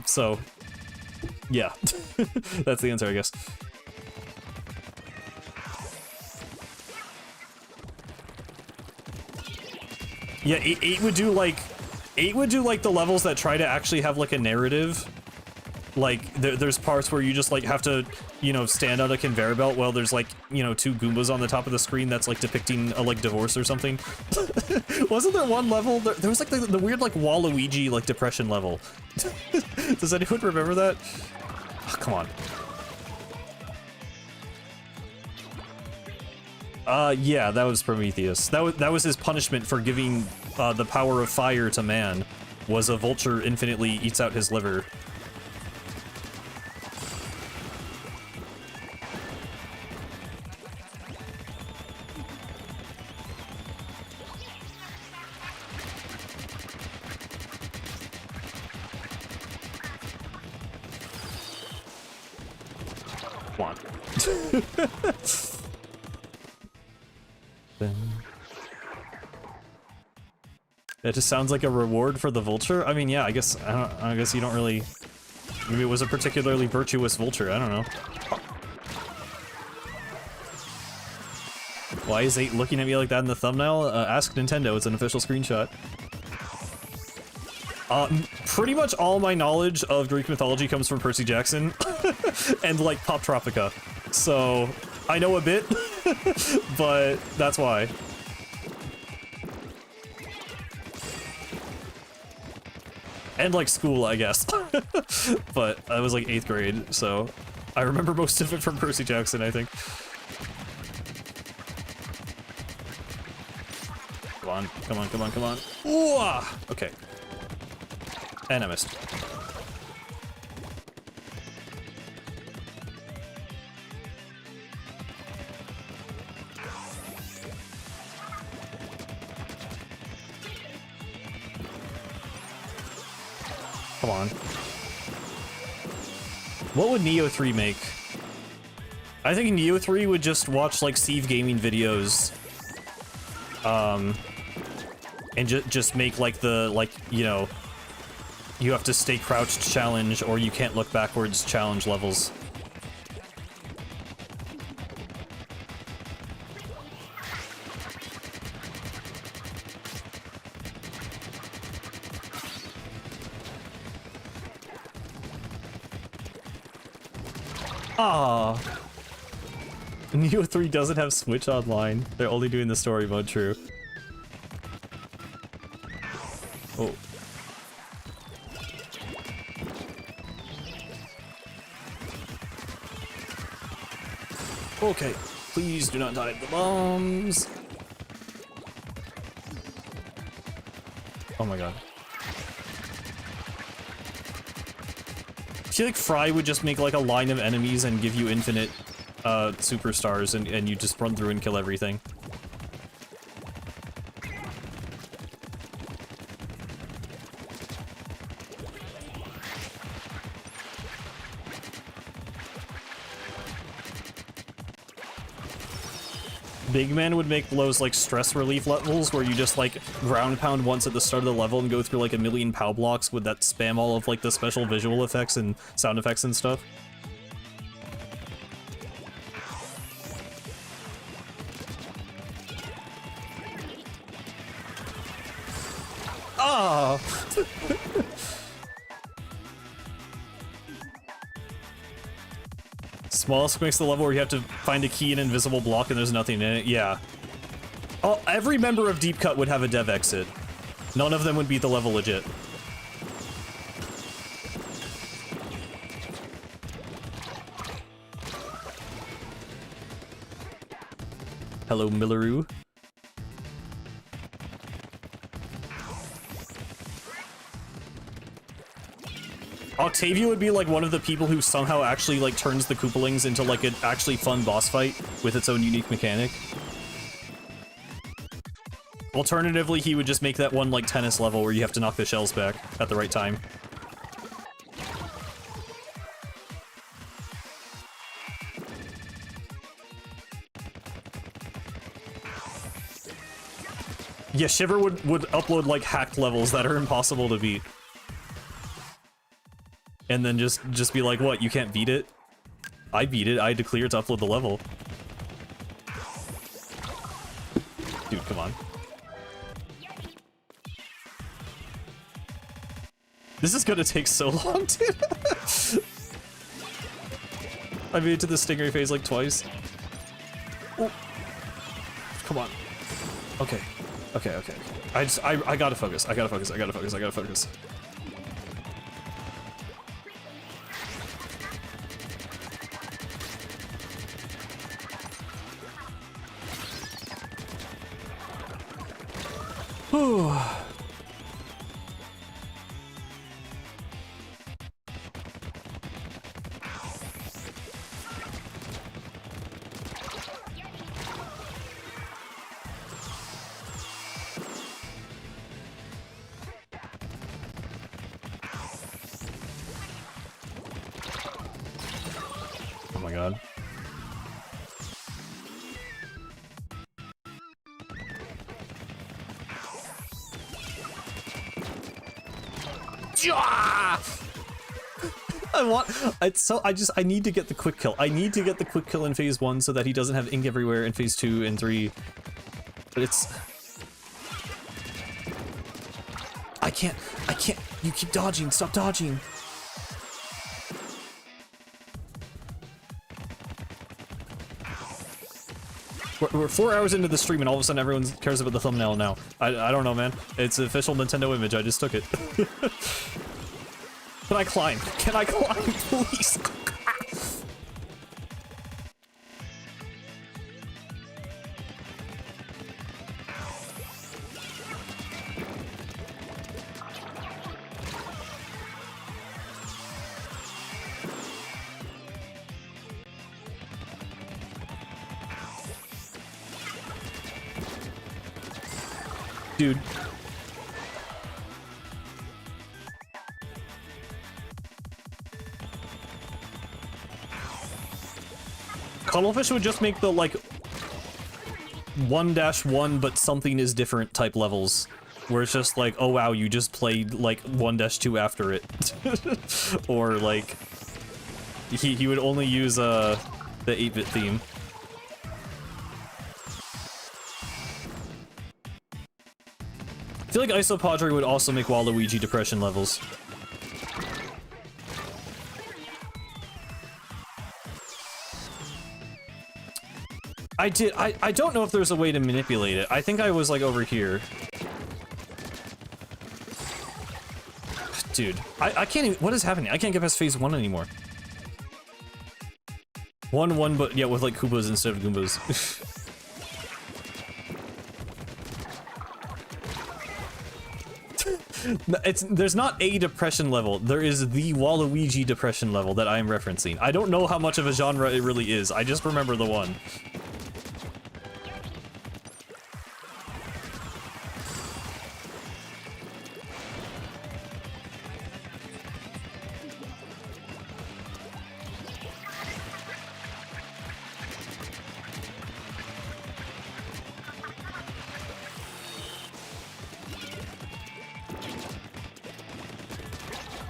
So, yeah. That's the answer, I guess. Yeah, 8 would do like the levels that try to actually have like a narrative. Like there's parts where you just like have to, you know, stand on a conveyor belt while there's like, you know, 2 Goombas on the top of the screen that's like depicting a like divorce or something. Wasn't there one level there was like the weird like Waluigi like depression level? Does anyone remember that? Oh, come on. Yeah, that was Prometheus. That was his punishment for giving the power of fire to man, was a vulture infinitely eats out his liver. Come on. It just sounds like a reward for the vulture. I mean, yeah, I guess I guess you don't really. Maybe it was a particularly virtuous vulture. I don't know. Why is 8 looking at me like that in the thumbnail? Ask Nintendo. It's an official screenshot. Pretty much all my knowledge of Greek mythology comes from Percy Jackson and like Pop Tropica. So I know a bit, but that's why. And like school, I guess. But I was like 8th grade, so I remember most of it from Percy Jackson, I think. Come on, come on, come on, come on. Ooh, okay. And I missed. Come on. What would Neo 3 make? I think Neo 3 would just watch like Steve gaming videos. And just make like the, like, you know, you have to stay crouched challenge or you can't look backwards challenge levels. Ah, Neo 3 doesn't have Switch Online. They're only doing the story mode, true. Oh. Okay, please do not die to the bombs. Oh my god. I feel like Fry would just make like a line of enemies and give you infinite superstars and you just run through and kill everything. Big Man would make those like stress relief levels where you just like ground pound once at the start of the level and go through like a million POW blocks with that spam all of like the special visual effects and sound effects and stuff. Ah! Small makes the level where you have to find a key in an invisible block and there's nothing in it. Yeah. Oh, every member of Deep Cut would have a dev exit. None of them would beat the level legit. Hello, Millaroo. Octavia would be like one of the people who somehow actually like turns the Koopalings into like an actually fun boss fight with its own unique mechanic. Alternatively, he would just make that one like tennis level where you have to knock the shells back at the right time. Yeah, Shiver would upload like hacked levels that are impossible to beat. And then just be like, what, you can't beat it? I beat it, I had to clear to upload the level. Dude, come on. This is gonna take so long, dude. I made it to the Stingray phase like twice. Oh. Come on. Okay. Okay. I gotta focus. I gotta focus. Whew. Oh my god. I need to get the quick kill. I need to get the quick kill in phase 1 so that he doesn't have ink everywhere in phase 2 and 3. But it's... I can't, you keep dodging, stop dodging. We're 4 hours into the stream and all of a sudden everyone cares about the thumbnail now. I don't know, man. It's an official Nintendo image, I just took it. Can I climb? Can I climb, please? Dude. Cuttlefish would just make the, like, 1-1 but something is different type levels. Where it's just like, oh wow, you just played, like, 1-2 after it. Or, like... He would only use, the 8-bit theme. I feel like Isopadre would also make Waluigi depression levels. I don't know if there's a way to manipulate it. I think I was like over here. Dude, I can't even, what is happening? I can't get past phase 1 anymore. 1-1, but yeah, with like Koopas instead of Goombas. There's not a depression level. There is the Waluigi depression level that I am referencing. I don't know how much of a genre it really is. I just remember the one.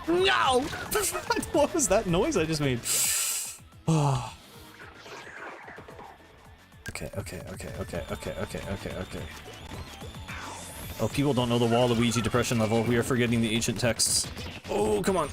No! What was that noise I just made? Oh. Okay. Oh, people don't know the Waluigi depression level. We are forgetting the ancient texts. Oh, come on.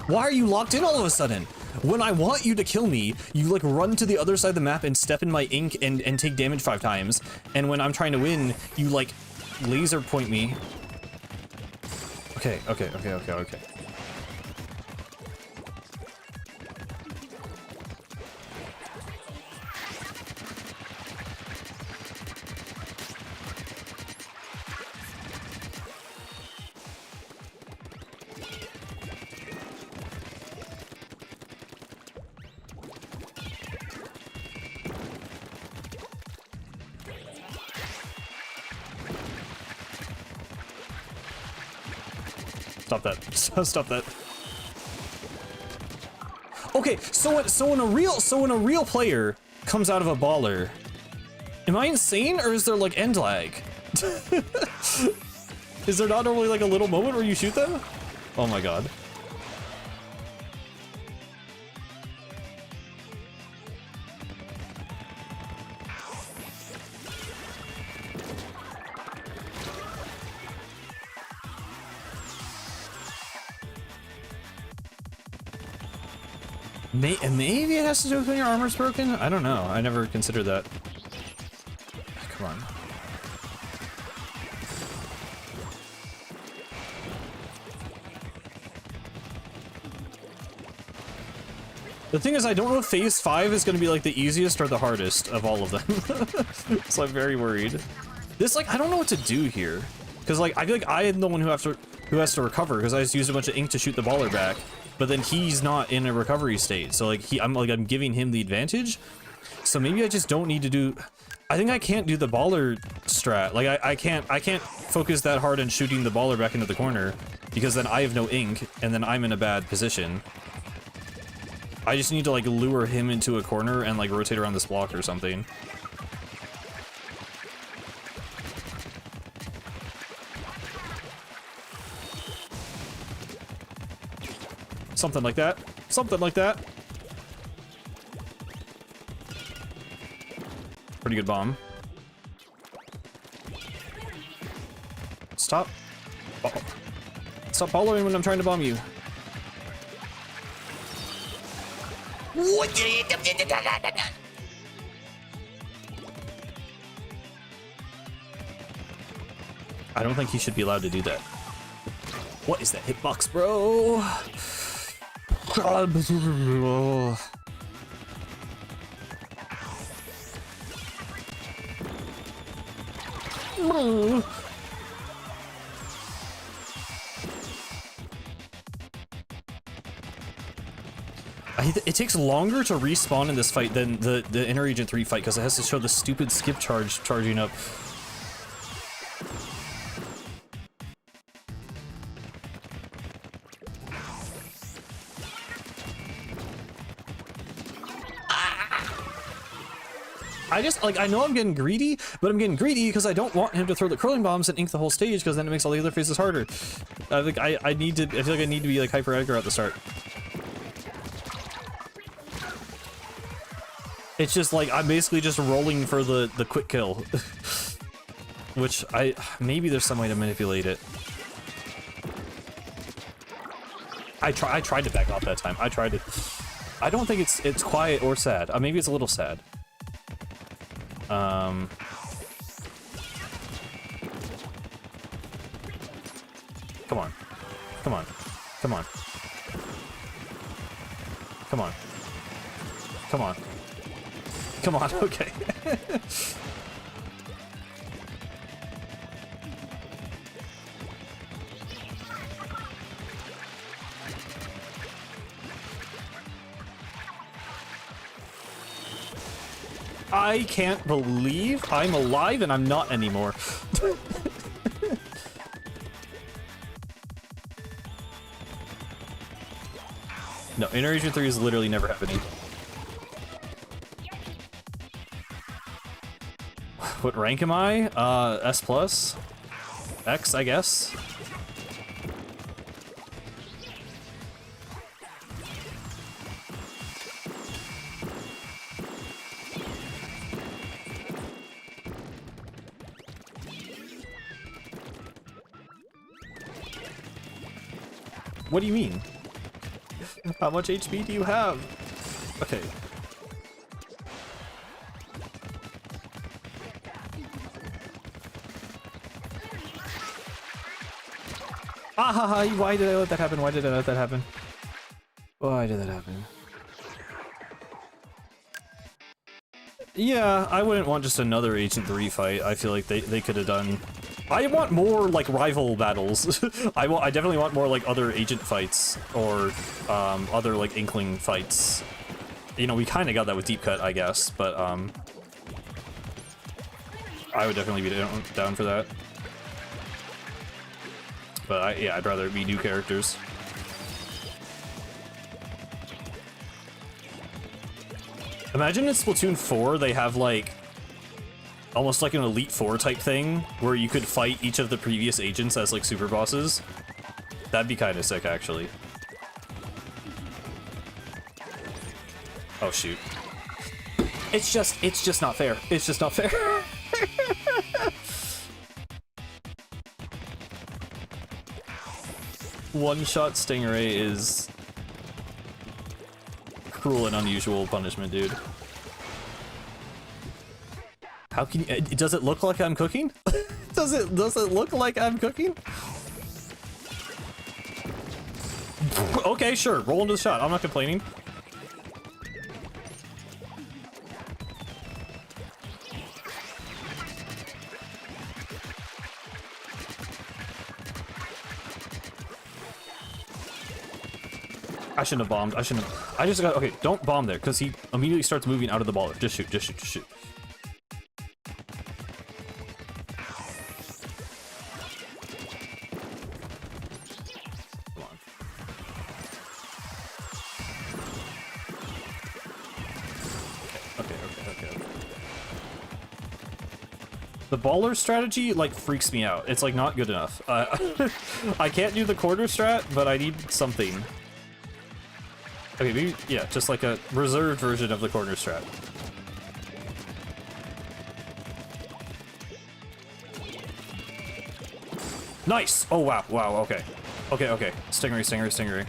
Why are you locked in all of a sudden? When I want you to kill me, you like run to the other side of the map and step in my ink and take damage 5 times. And when I'm trying to win, you like laser point me. Okay. Stop that. Stop that. Okay, so when a real player comes out of a baller, am I insane or is there like end lag? Is there not normally like a little moment where you shoot them? Oh my god. Maybe it has to do with when your armor's broken? I don't know. I never considered that. Come on. The thing is, I don't know if Phase 5 is going to be like the easiest or the hardest of all of them. So I'm very worried. This, like, I don't know what to do here. Because, like, I feel like I am the one who has to recover, because I just used a bunch of ink to shoot the baller back. But then he's not in a recovery state, so like I'm giving him the advantage. So maybe I just don't need to do. I think I can't do the baller strat. Like I can't focus that hard on shooting the baller back into the corner, because then I have no ink and then I'm in a bad position. I just need to like lure him into a corner and like rotate around this block or something. Something like that. Something like that. Pretty good bomb. Stop. Stop following when I'm trying to bomb you. I don't think he should be allowed to do that. What is that hitbox, bro? God. It takes longer to respawn in this fight than the Inner Agent 3 fight, because it has to show the stupid skip charge charging up. I just, like, I know I'm getting greedy, but I'm getting greedy because I don't want him to throw the curling bombs and ink the whole stage, because then it makes all the other phases harder. I think I feel like I need to be, like, hyper aggro at the start. It's just, like, I'm basically just rolling for the quick kill. Which, maybe there's some way to manipulate it. I tried to back off that time. I tried to. I don't think it's quiet or sad. Maybe it's a little sad. Come on. Come on. Come on. Come on. Come on. Come on, okay. I can't believe I'm alive and I'm not anymore. No, Inner Agent 3 is literally never happening. What rank am I? S plus? X, I guess? What do you mean? How much HP do you have? Okay. Ah ha ha, why did I let that happen? Why did I let that happen? Why did that happen? Yeah, I wouldn't want just another Agent 3 fight. I feel like they could have done... I want more, like, rival battles. I definitely want more, like, other agent fights, or, other, like, Inkling fights. You know, we kind of got that with Deep Cut, I guess, but, I would definitely be down for that. But, yeah, I'd rather it be new characters. Imagine in Splatoon 4 they have, like, almost like an Elite Four type thing, where you could fight each of the previous agents as, like, super bosses. That'd be kind of sick, actually. Oh, shoot. It's just not fair. It's just not fair. One-shot Stingray is cruel and unusual punishment, dude. How can you, does it look like I'm cooking? does it look like I'm cooking? Okay, sure, roll into the shot. I'm not complaining. I shouldn't have bombed. I shouldn't have. I just got, okay, don't bomb there, because he immediately starts moving out of the baller. Just shoot, just shoot, just shoot. Come on. Okay. The baller strategy, like, freaks me out. It's, like, not good enough. I can't do the quarter strat, but I need something. Okay, maybe, yeah, just like a reserved version of the corner strat. Nice! Oh, wow, okay. Okay. Stingray.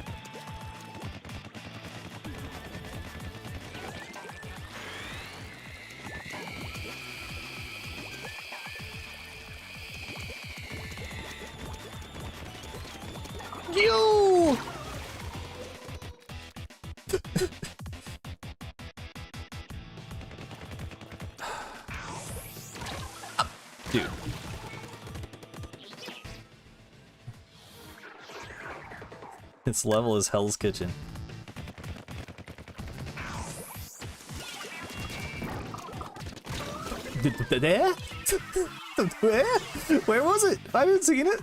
Yo! Dude. Its level is Hell's Kitchen. Where was it? I haven't seen it.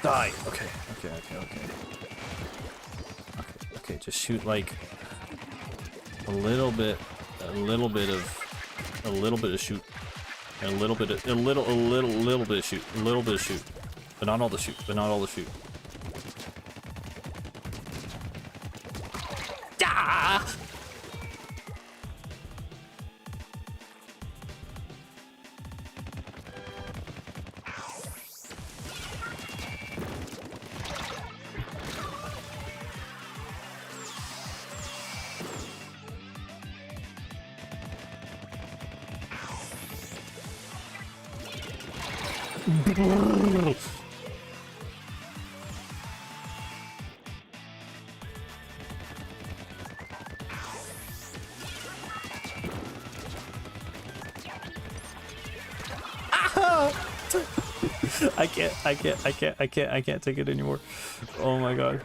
Die. Okay. Okay, just shoot like a little bit of shoot, and a little bit of shoot, a little bit of shoot, but not all the shoot, Ah! I can't take it anymore. Oh my god.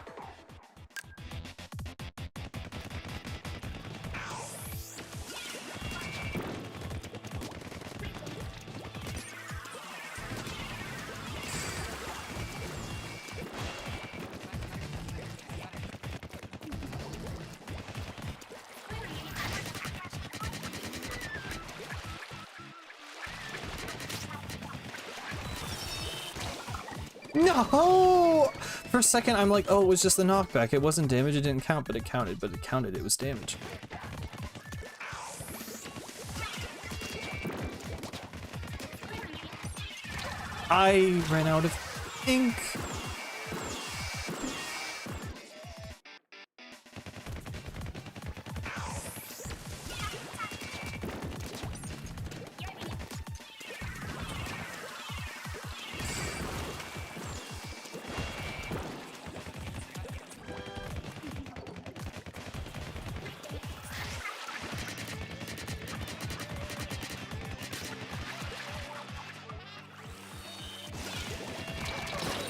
No! For a second, I'm like, oh, it was just the knockback. It wasn't damage, it didn't count, but it counted. It was damage. I ran out of ink.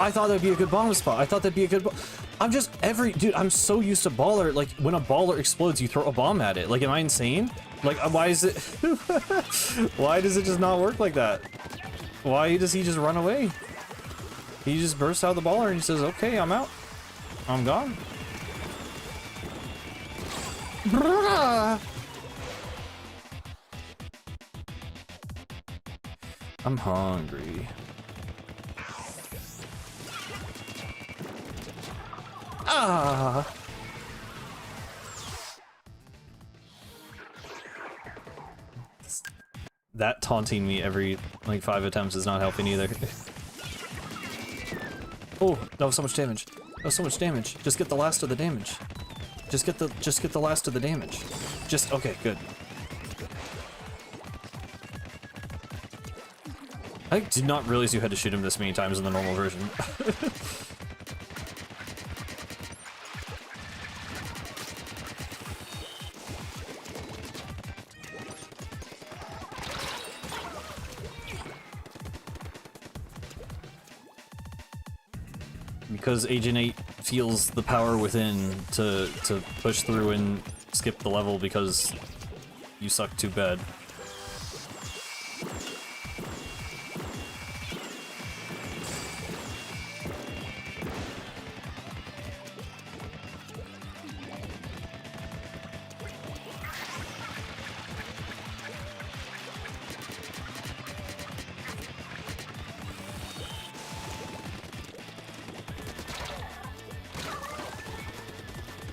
I thought that'd be a good bomb spot. I thought that'd be a good I'm just dude, I'm so used to baller. Like when a baller explodes, you throw a bomb at it. Like, am I insane? Like, why is it, why does it just not work like that? Why does he just run away? He just bursts out the baller and he says, okay, I'm out. I'm gone. I'm hungry. Ah! That taunting me every, like, 5 attempts is not helping either. Oh, that was so much damage. That was so much damage. Just get the last of the damage. Just get the last of the damage. Okay, good. I did not realize you had to shoot him this many times in the normal version. Because Agent 8 feels the power within to push through and skip the level because you suck too bad.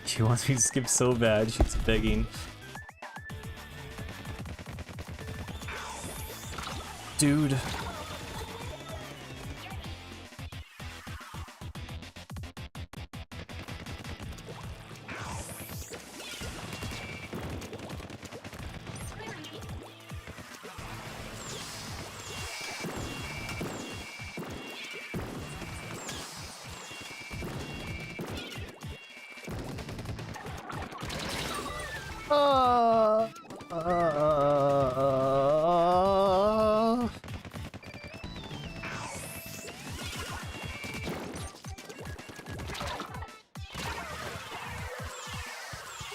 She wants me to skip so bad, she's begging. Dude.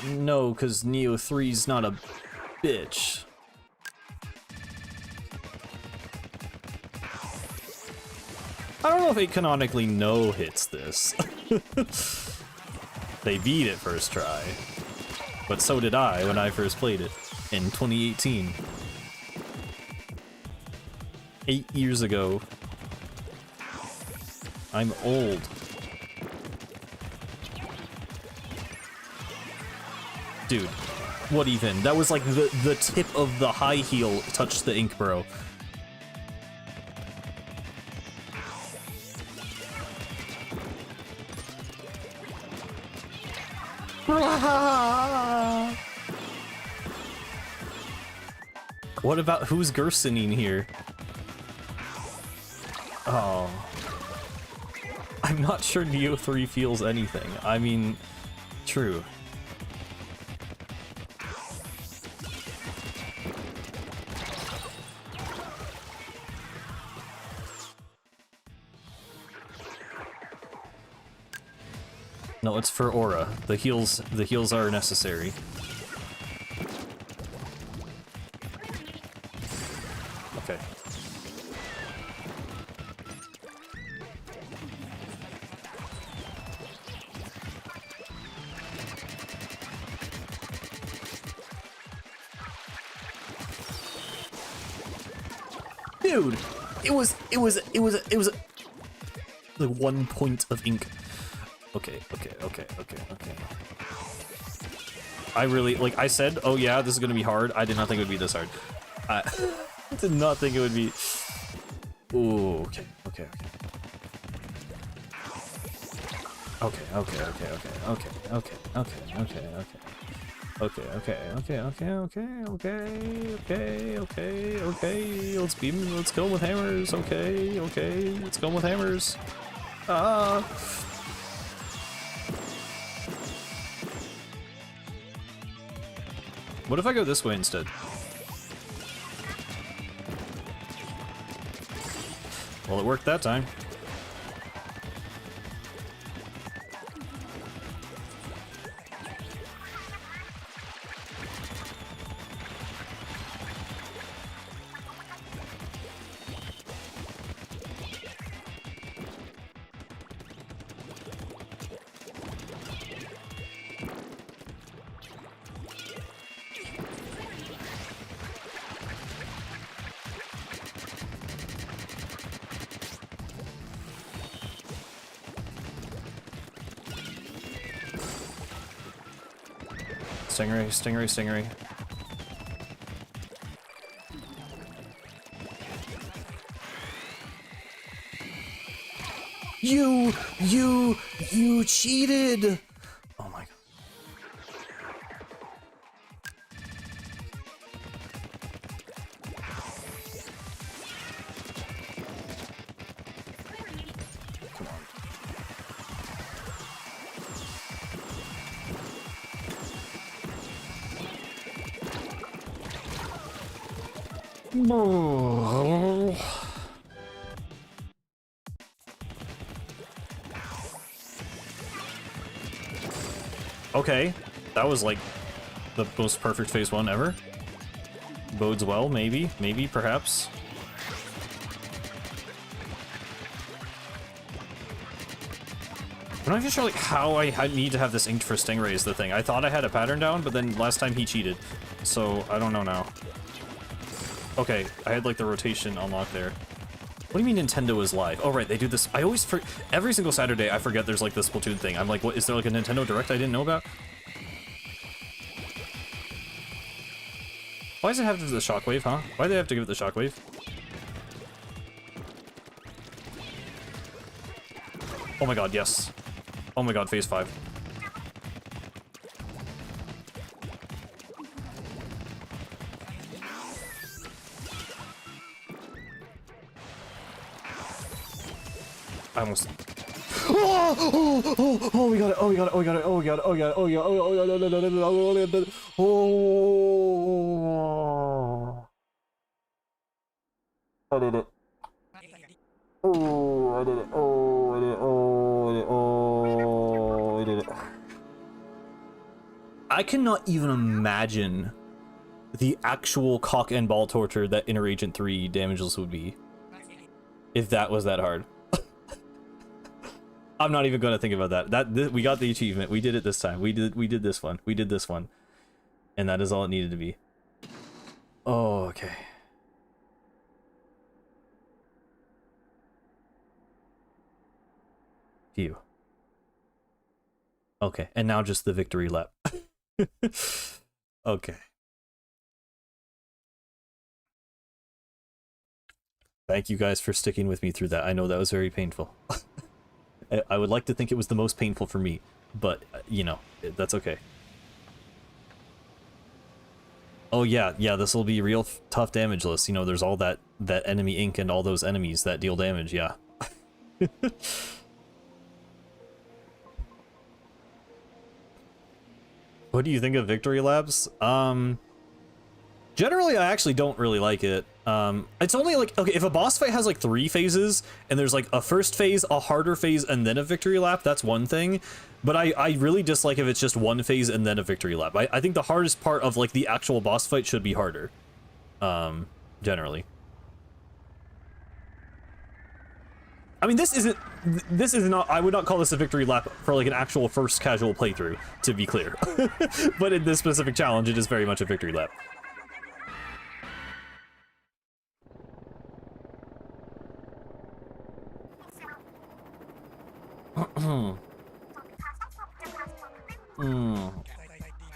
No, because Neo 3's not a bitch. I don't know if 8 canonically no hits this. They beat it first try. But so did I when I first played it in 2018. 8 years ago. I'm old. Dude, what even? That was like the tip of the high heel touched the ink, bro. What about who's Gersoning here? Oh. I'm not sure Neo 3 feels anything. I mean, true. No, it's for aura. The heals are necessary. Okay. Dude, it was like 1 point of ink. Okay. I really, like I said, oh yeah, this is gonna be hard. I did not think it would be this hard. I did not think it would be... Ooh, okay. okay. Okay, okay, okay, okay, okay, okay, okay, okay, okay. Okay, okay, okay, okay, okay, okay, okay, okay, okay. Let's beam. Let's go with hammers. Okay, okay. Let's go with hammers. Ah. What if I go this way instead? Well, it worked that time. Stingray, stingray, stingray. You cheated! Oh my god. Come on. Okay, that was like the most perfect phase 1 ever. Bodes well, maybe, perhaps. I'm not even sure like how I need to have this inked for Stingray is the thing. I thought I had a pattern down, but then last time he cheated, so I don't know now. Okay, I had like the rotation unlocked there. What do you mean Nintendo is live? Oh right, they do this. I always every single Saturday I forget there's like this Splatoon thing. I'm like, what is there like a Nintendo Direct I didn't know about? Why does it have to do the shockwave, huh? Why do they have to give it the shockwave? Oh my god, yes. Oh my god, phase 5. I almost... Oh, we got it, oh, we got it, oh, we got it, oh, we got it, oh, we got it, oh, we got it, oh, we got it, oh, I did it. Oh, I did it, oh, I did it, oh, I did it, oh, I did it. I cannot even imagine the actual cock and ball torture that Inner Agent 3 damageless would be if that was that hard. I'm not even going to think about that. We got the achievement. We did it this time. We did this one. We did this one. And that is all it needed to be. Oh, okay. Phew. Okay, and now just the victory lap. Okay. Thank you guys for sticking with me through that. I know that was very painful. I would like to think it was the most painful for me, but, you know, that's okay. Oh yeah, this will be real tough damageless. You know, there's all that enemy ink and all those enemies that deal damage, yeah. What do you think of victory laps? Generally, I actually don't really like it. It's only like, okay, if a boss fight has like 3 phases, and there's like a first phase, a harder phase, and then a victory lap, that's one thing. But I really dislike if it's just one phase and then a victory lap. I think the hardest part of like the actual boss fight should be harder. Generally. I mean, this is not, I would not call this a victory lap for like an actual first casual playthrough, to be clear. But in this specific challenge, it is very much a victory lap.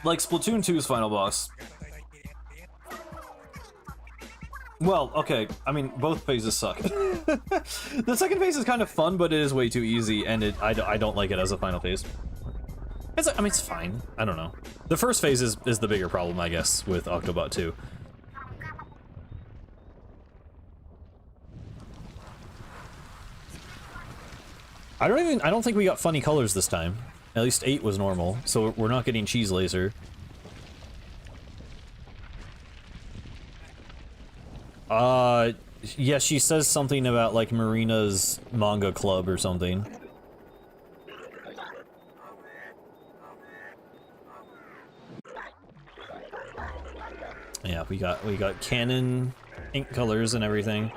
Like Splatoon 2's final boss. Well, okay, I mean, both phases suck. The second phase is kind of fun, but it is way too easy, and I don't like it as a final phase. It's, I mean, it's fine. I don't know. The first phase is the bigger problem, I guess, with Octobot 2. I don't think we got funny colors this time. At least 8 was normal, so we're not getting cheese laser. Yeah, she says something about, like, Marina's manga club or something. Yeah, we got canon ink colors and everything.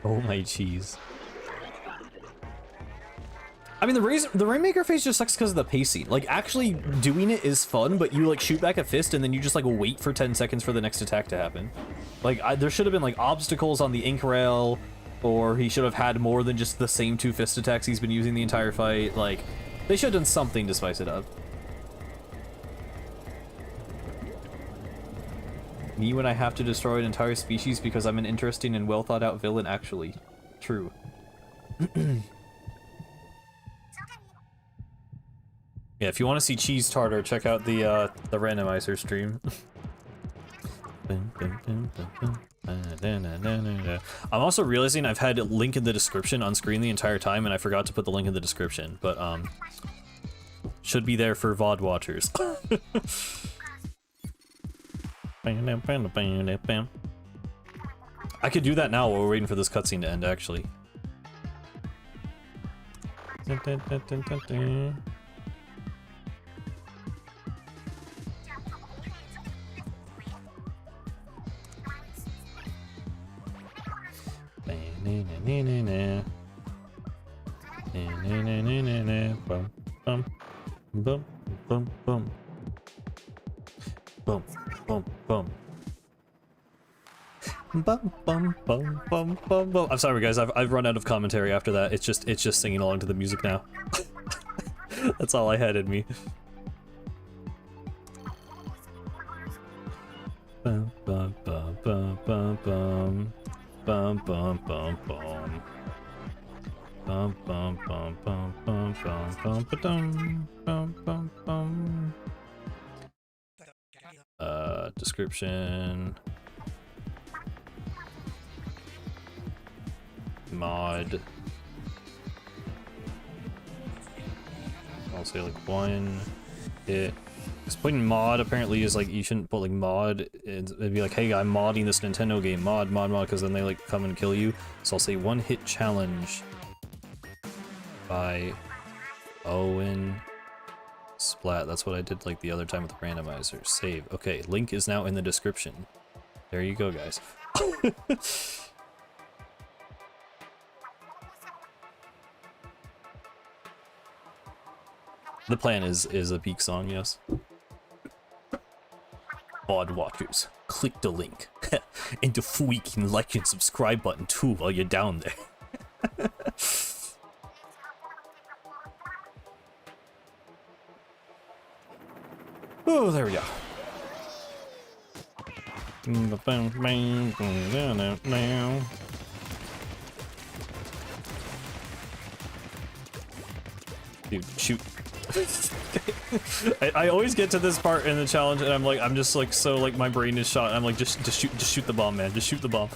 Oh my cheese. I mean, the Rainmaker phase just sucks because of the pacing. Like, actually doing it is fun, but you, like, shoot back a fist and then you just, like, wait for 10 seconds for the next attack to happen. Like, there should have been, like, obstacles on the ink rail, or he should have had more than just the same 2 fist attacks he's been using the entire fight. Like, they should have done something to spice it up. Me when I have to destroy an entire species because I'm an interesting and well thought out villain, actually. True. Yeah, if you want to see Cheese Tartar, check out the randomizer stream. I'm also realizing I've had a link in the description on screen the entire time, and I forgot to put the link in the description, but should be there for VOD watchers. I could do that now while we're waiting for this cutscene to end, actually. Boom, boom, boom. Boom, boom, boom. Bum, bum, bum, bum, bum, bum. I'm sorry, guys. I've run out of commentary after that. It's just singing along to the music now. That's all I had in me. Bum, bum, bum, bum, bum, bum. Bum, bum, bum, bum. Bum, bum, bum, bum, bum, bum, bum, ba-dum. Bum, bum, bum. Description. Mod. I'll say like 1 hit. Because putting mod apparently is like, you shouldn't put like mod. It'd be like, hey, I'm modding this Nintendo game. Mod, because then they like come and kill you. So I'll say 1 hit challenge by Owen Splat. That's what I did like the other time with the randomizer. Save. Okay, link is now in the description. There you go, guys. The plan is a peak song, yes. VOD watchers, click the link and the freaking like and subscribe button too while you're down there. Oh, there we go. Dude, shoot. I always get to this part in the challenge and I'm just like, so like my brain is shot. I'm like, just shoot the bomb, man. Just shoot the bomb.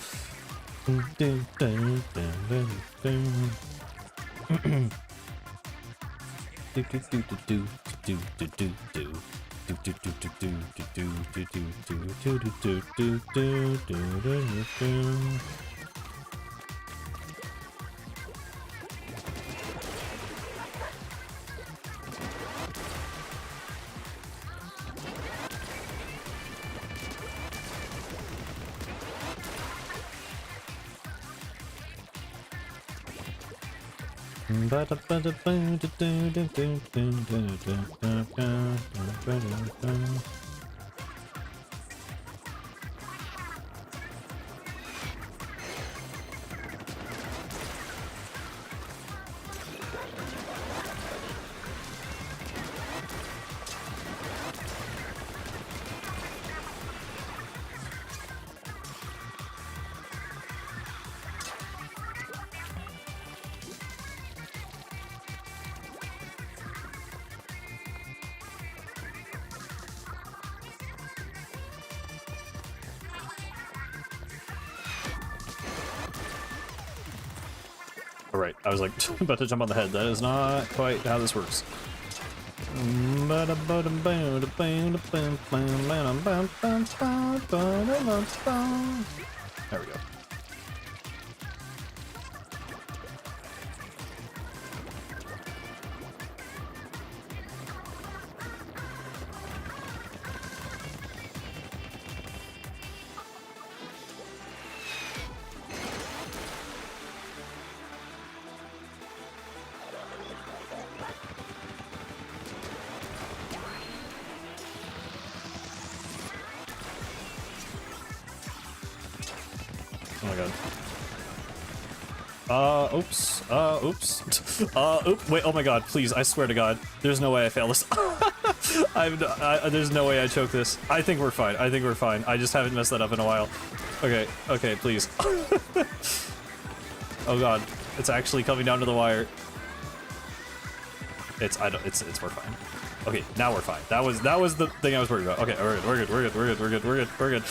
Alright, I was like about to jump on the head. That is not quite how this works. There we go. Oh my god. Oops. Wait, oh my god, please, I swear to god. There's no way I fail this. There's no way I choke this. I think we're fine. I think we're fine. I just haven't messed that up in a while. Okay, okay, please. Oh god, it's actually coming down to the wire. We're fine. Okay, now we're fine. That was the thing I was worried about. Okay, we're good.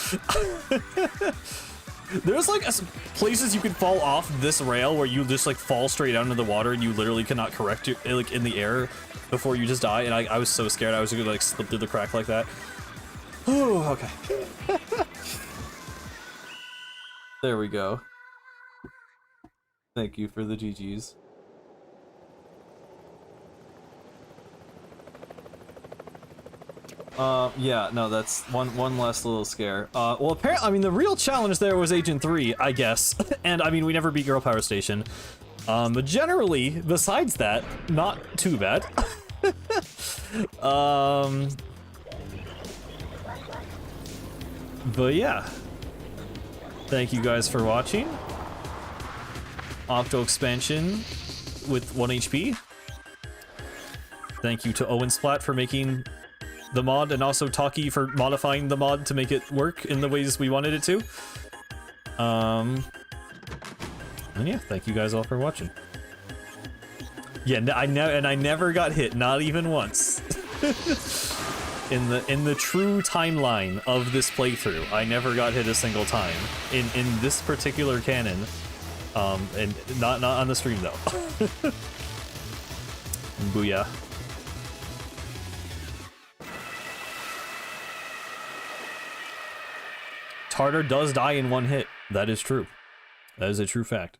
There's like places you can fall off this rail where you just like fall straight down into the water and you literally cannot correct it like in the air before you just die, and I was so scared I was gonna like slip through the crack like that. Oh, okay. There we go. Thank you for the GGs. Yeah, no, that's one last little scare. Well, apparently, I mean, the real challenge there was Agent 3, I guess. And, I mean, we never beat Girl Power Station. But generally, besides that, not too bad. But yeah. Thank you guys for watching. Octo Expansion with 1 HP. Thank you to Owen Splat for making the mod, and also Taki for modifying the mod to make it work in the ways we wanted it to. And yeah, thank you guys all for watching. Yeah, I never got hit, not even once. in the true timeline of this playthrough, I never got hit a single time in this particular canon. And not on the stream though. Booyah. Tartar does die in 1 hit. That is true. That is a true fact.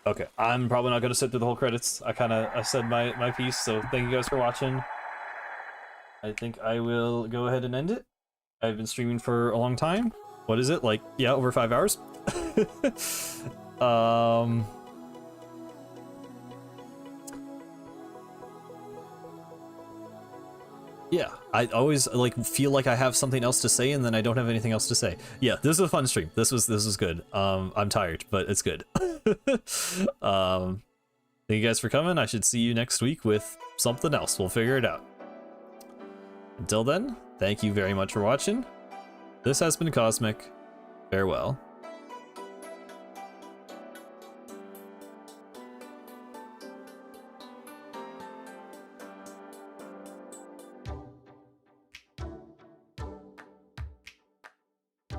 Okay, I'm probably not going to sit through the whole credits. I said my piece, so thank you guys for watching. I think I will go ahead and end it. I've been streaming for a long time. What is it? Like, yeah, over 5 hours. Yeah, I always like feel like I have something else to say and then I don't have anything else to say. Yeah, this was a fun stream. This was good. I'm tired, but it's good. Thank you guys for coming. I should see you next week with something else. We'll figure it out. Until then, thank you very much for watching. This has been Cosmic. Farewell.